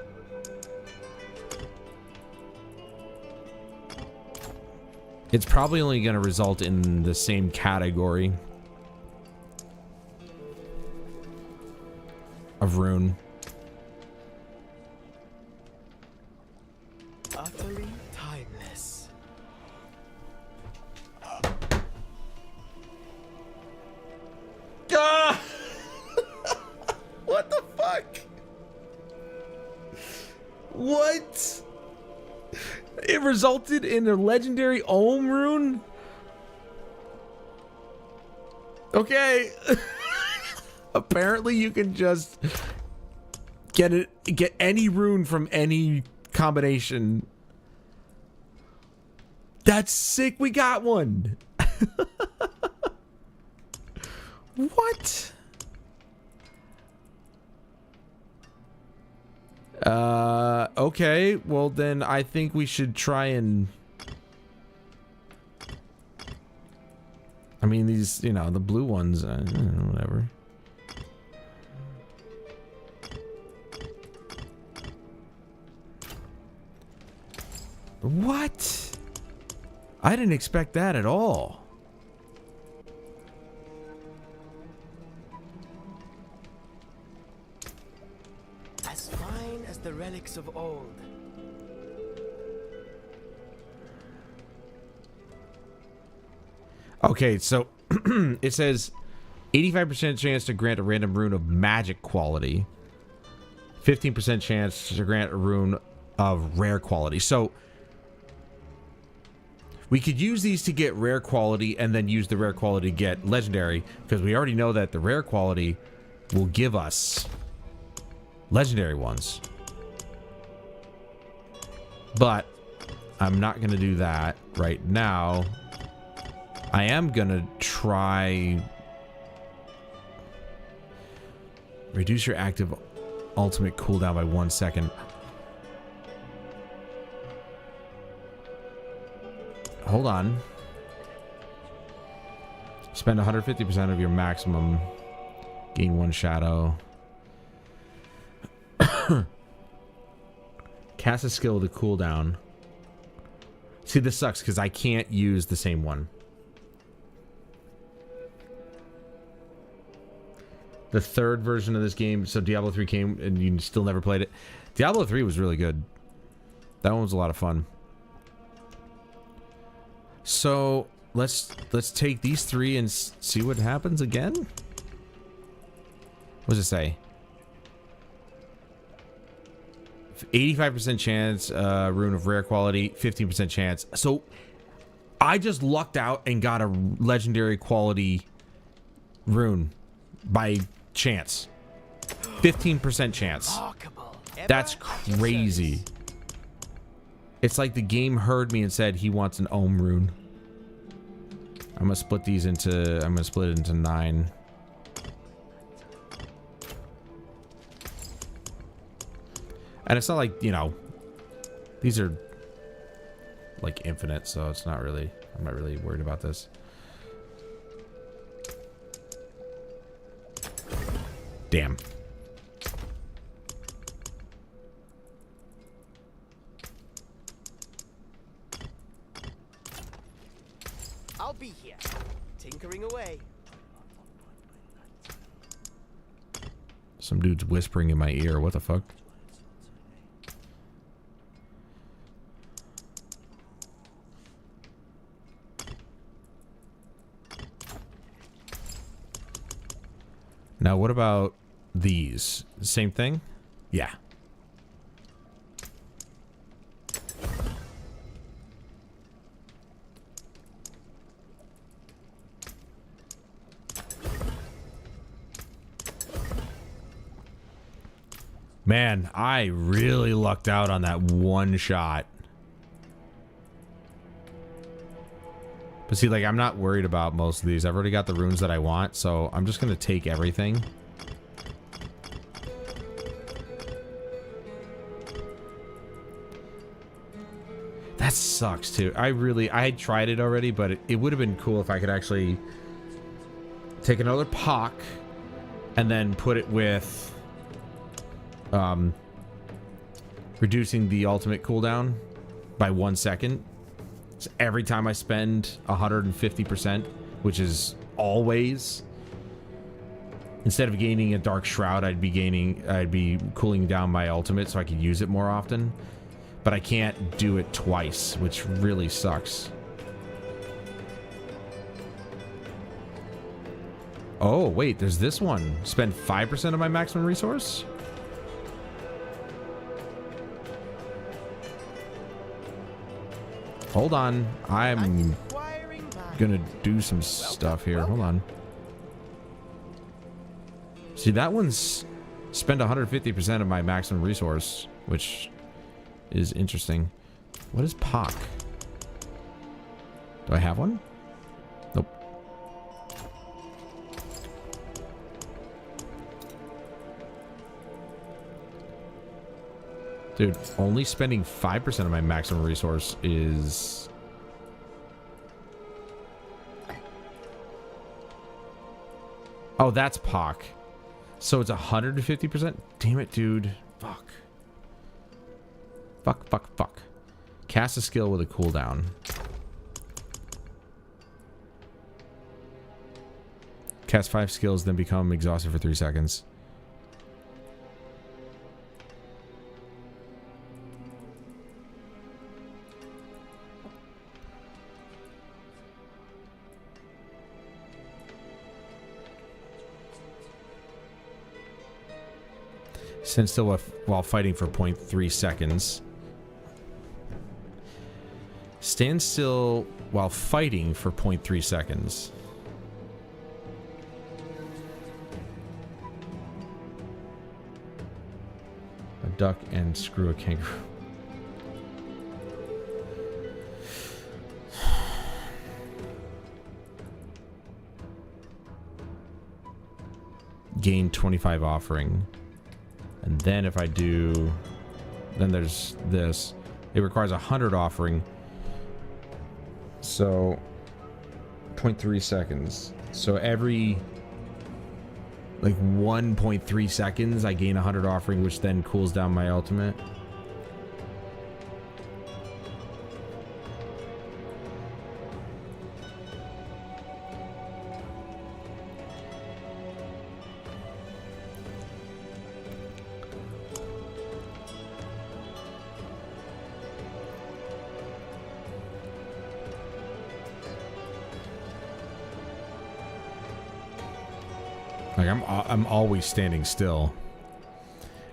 It's probably only going to result in the same category of rune. Utterly timeless. Ah! What the fuck? What? It resulted in a legendary ohm rune? Okay. Apparently you can just get any rune from any combination. That's sick. We got one. What? Okay. Well, then I think we should try and... I mean, these, you know, the blue ones, whatever. What? I didn't expect that at all. As fine as the relics of old. Okay, so it says 85% chance to grant a random rune of magic quality. 15% chance to grant a rune of rare quality. So we could use these to get rare quality and then use the rare quality to get legendary, because we already know that the rare quality will give us legendary ones. But I'm not going to do that right now. I am going to try... Reduce your active ultimate cooldown by 1 second. Hold on. Spend 150% of your maximum. Gain 1 shadow. Cast a skill with a cooldown. See, this sucks because I can't use the same one. The third version of this game, so Diablo 3 came and you still never played it. Diablo 3 was really good. That one was a lot of fun. So let's take these 3 and see what happens again. What does it say? 85% chance, rune of rare quality, 15% chance. So I just lucked out and got a legendary quality rune by chance. 15% chance. That's crazy. It's like the game heard me and said he wants an ohm rune. I'm gonna split these into, I'm gonna split it into 9. And it's not like, you know, these are like infinite, so it's not really, I'm not really worried about this. Damn. I'll be here, tinkering away. Some dude's whispering in my ear. What the fuck? Now, what about these? Same thing? Yeah. Man, I really lucked out on that one shot. But see, like, I'm not worried about most of these. I've already got the runes that I want, so I'm just going to take everything. That sucks, too. I had tried it already, but it would have been cool if I could actually take another Pock and then put it with reducing the ultimate cooldown by 1 second. So every time I spend 150%, which is always, instead of gaining a Dark Shroud, I'd be cooling down my ultimate so I could use it more often. But I can't do it twice, which really sucks. Oh, wait, there's this one. Spend 5% of my maximum resource? Hold on. I'm gonna do some stuff here. Hold on. See, that one's spend 150% of my maximum resource, which is interesting. What is Pock? Do I have one? Nope. Dude, only spending 5% of my maximum resource is... Oh, that's Pock. So it's 150%? Damn it, dude. Fuck. Fuck. Cast a skill with a cooldown. Cast 5 skills, then become exhausted for 3 seconds. Stand still while fighting for 0.3 seconds. Stand still while fighting for 0.3 seconds. A duck and screw a kangaroo. gain 25 offering. And then if I do, then there's this. It requires 100 offering. So 0.3 seconds. So every like 1.3 seconds I gain 100 offering, which then cools down my ultimate. Like I'm always standing still.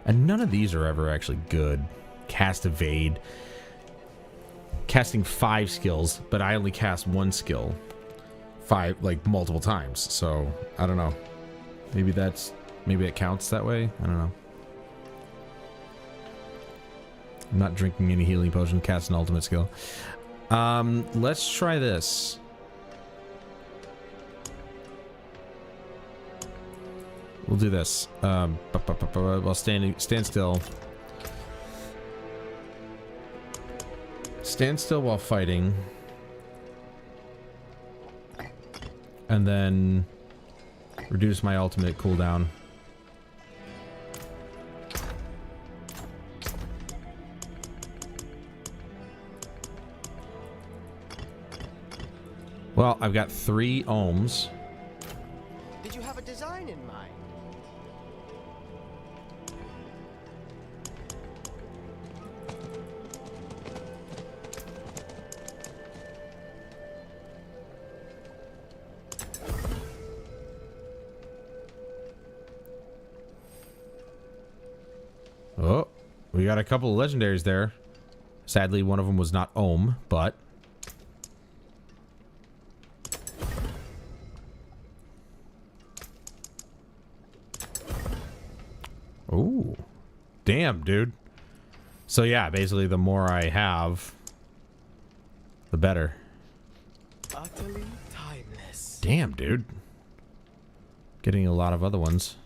And none of these are ever actually good. Cast evade. Casting 5 skills, but I only cast 1 skill. 5, like, multiple times. So, I don't know. Maybe it counts that way? I don't know. I'm not drinking any healing potion, cast an ultimate skill. Let's try this. We'll do this. While stand still. Stand still while fighting. And then reduce my ultimate cooldown. Well, I've got 3 ohms. Did you have a design in mind? Oh, we got a couple of legendaries there. Sadly, one of them was not ohm, but... Ooh. Damn, dude. So yeah, basically the more I have, the better. Utterly timeless. Damn, dude. Getting a lot of other ones.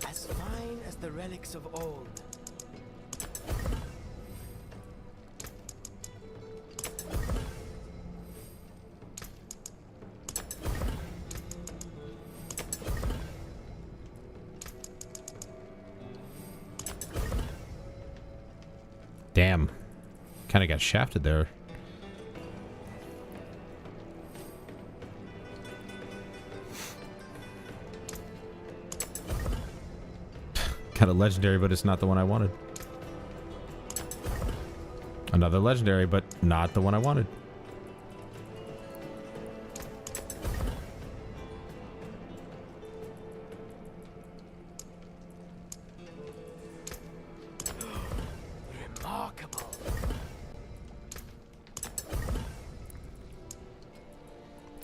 As fine as the relics of old. Damn. Kind of got shafted there. Got a legendary, but it's not the one I wanted. Another legendary, but not the one I wanted. Remarkable.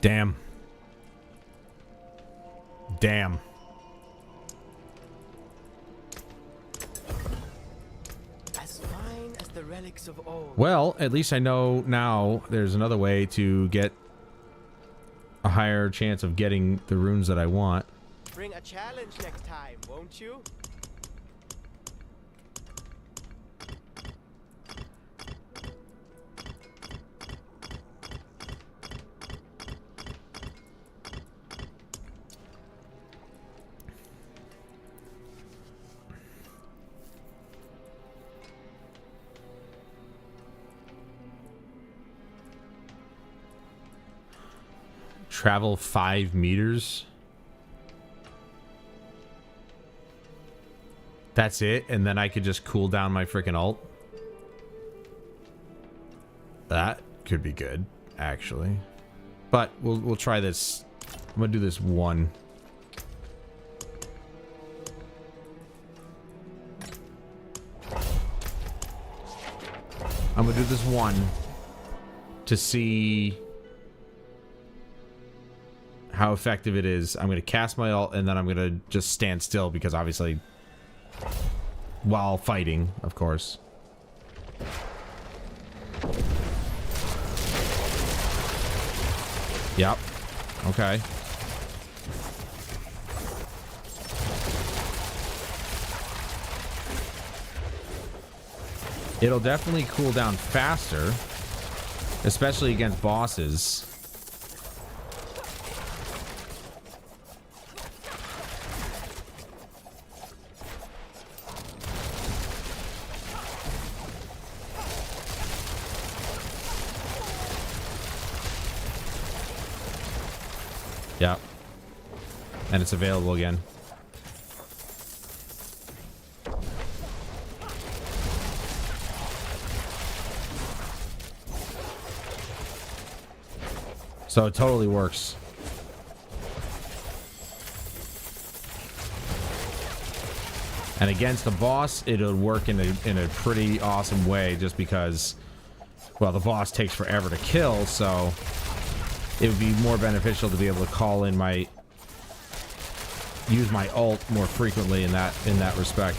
Damn. Damn. As fine as the relics of old. Well, at least I know now there's another way to get a higher chance of getting the runes that I want. Bring a challenge next time, won't you? Travel 5 meters. That's it, and then I could just cool down my freaking ult. That could be good, actually. But we'll try this. I'm gonna do this one. I'm gonna do this one to see how effective it is. I'm going to cast my ult, and then I'm going to just stand still, because obviously, while fighting, of course. Yep. Okay. It'll definitely cool down faster, especially against bosses. Yep. And it's available again. So it totally works. And against the boss, it'll work in a pretty awesome way, just because, well, the boss takes forever to kill, so it would be more beneficial to be able to call in use my ult more frequently in that respect.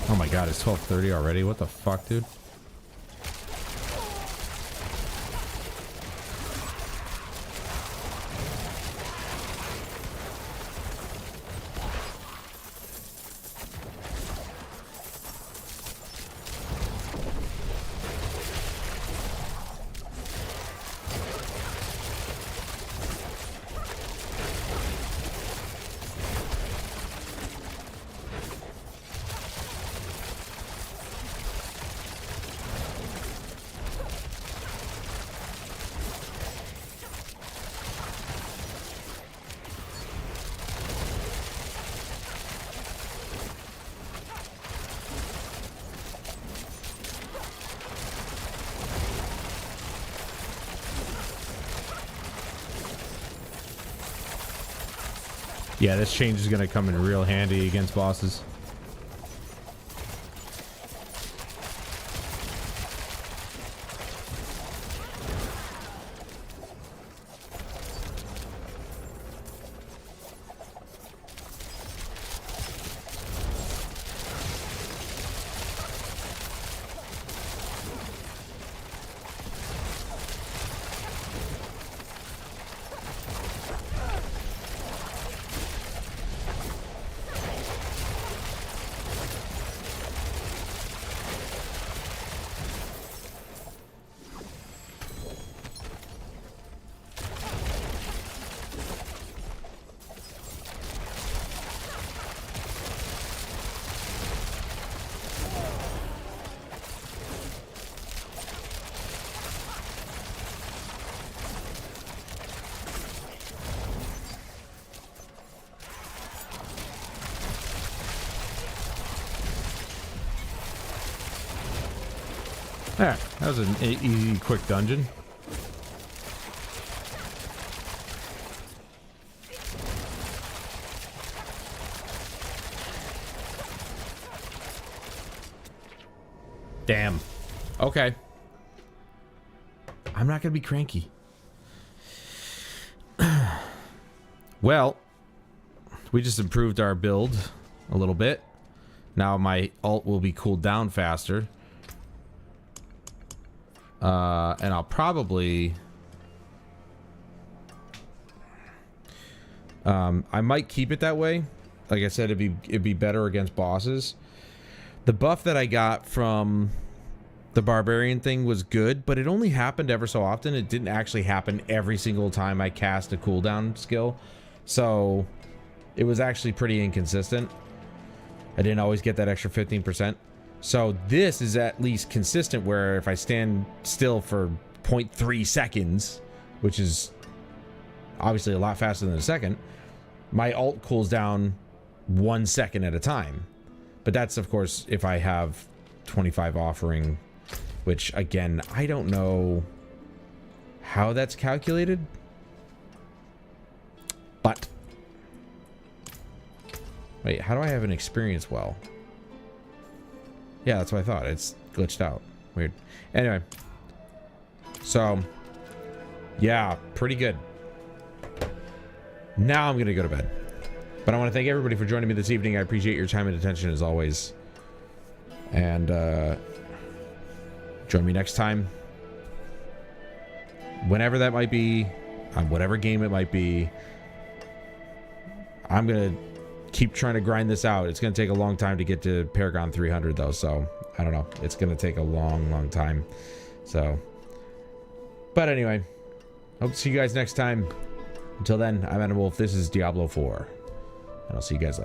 Oh my god, it's 12:30 already? What the fuck, dude? Yeah, this change is going to come in real handy against bosses. Yeah, that was an easy, quick dungeon. Damn. Okay. I'm not gonna be cranky. Well, we just improved our build a little bit. Now my ult will be cooled down faster. And I'll probably... I might keep it that way. Like I said, it'd be better against bosses. The buff that I got from the barbarian thing was good, but it only happened ever so often. It didn't actually happen every single time I cast a cooldown skill. So it was actually pretty inconsistent. I didn't always get that extra 15%. So this is at least consistent, where if I stand still for 0.3 seconds, which is obviously a lot faster than a second, my ult cools down 1 second at a time. But that's, of course, if I have 25 offering, which, again, I don't know how that's calculated. But wait, how do I have an experience well? Yeah, that's what I thought. It's glitched out. Weird. Anyway. So, yeah, pretty good. Now I'm going to go to bed. But I want to thank everybody for joining me this evening. I appreciate your time and attention as always. And join me next time. Whenever that might be, on whatever game it might be. I'm going to keep trying to grind this out. It's going to take a long time to get to Paragon 300 though, so I don't know. It's going to take a long time. So, but anyway, hope to see you guys next time. Until then, I'm Adam Wolf. This is Diablo 4, and I'll see you guys later.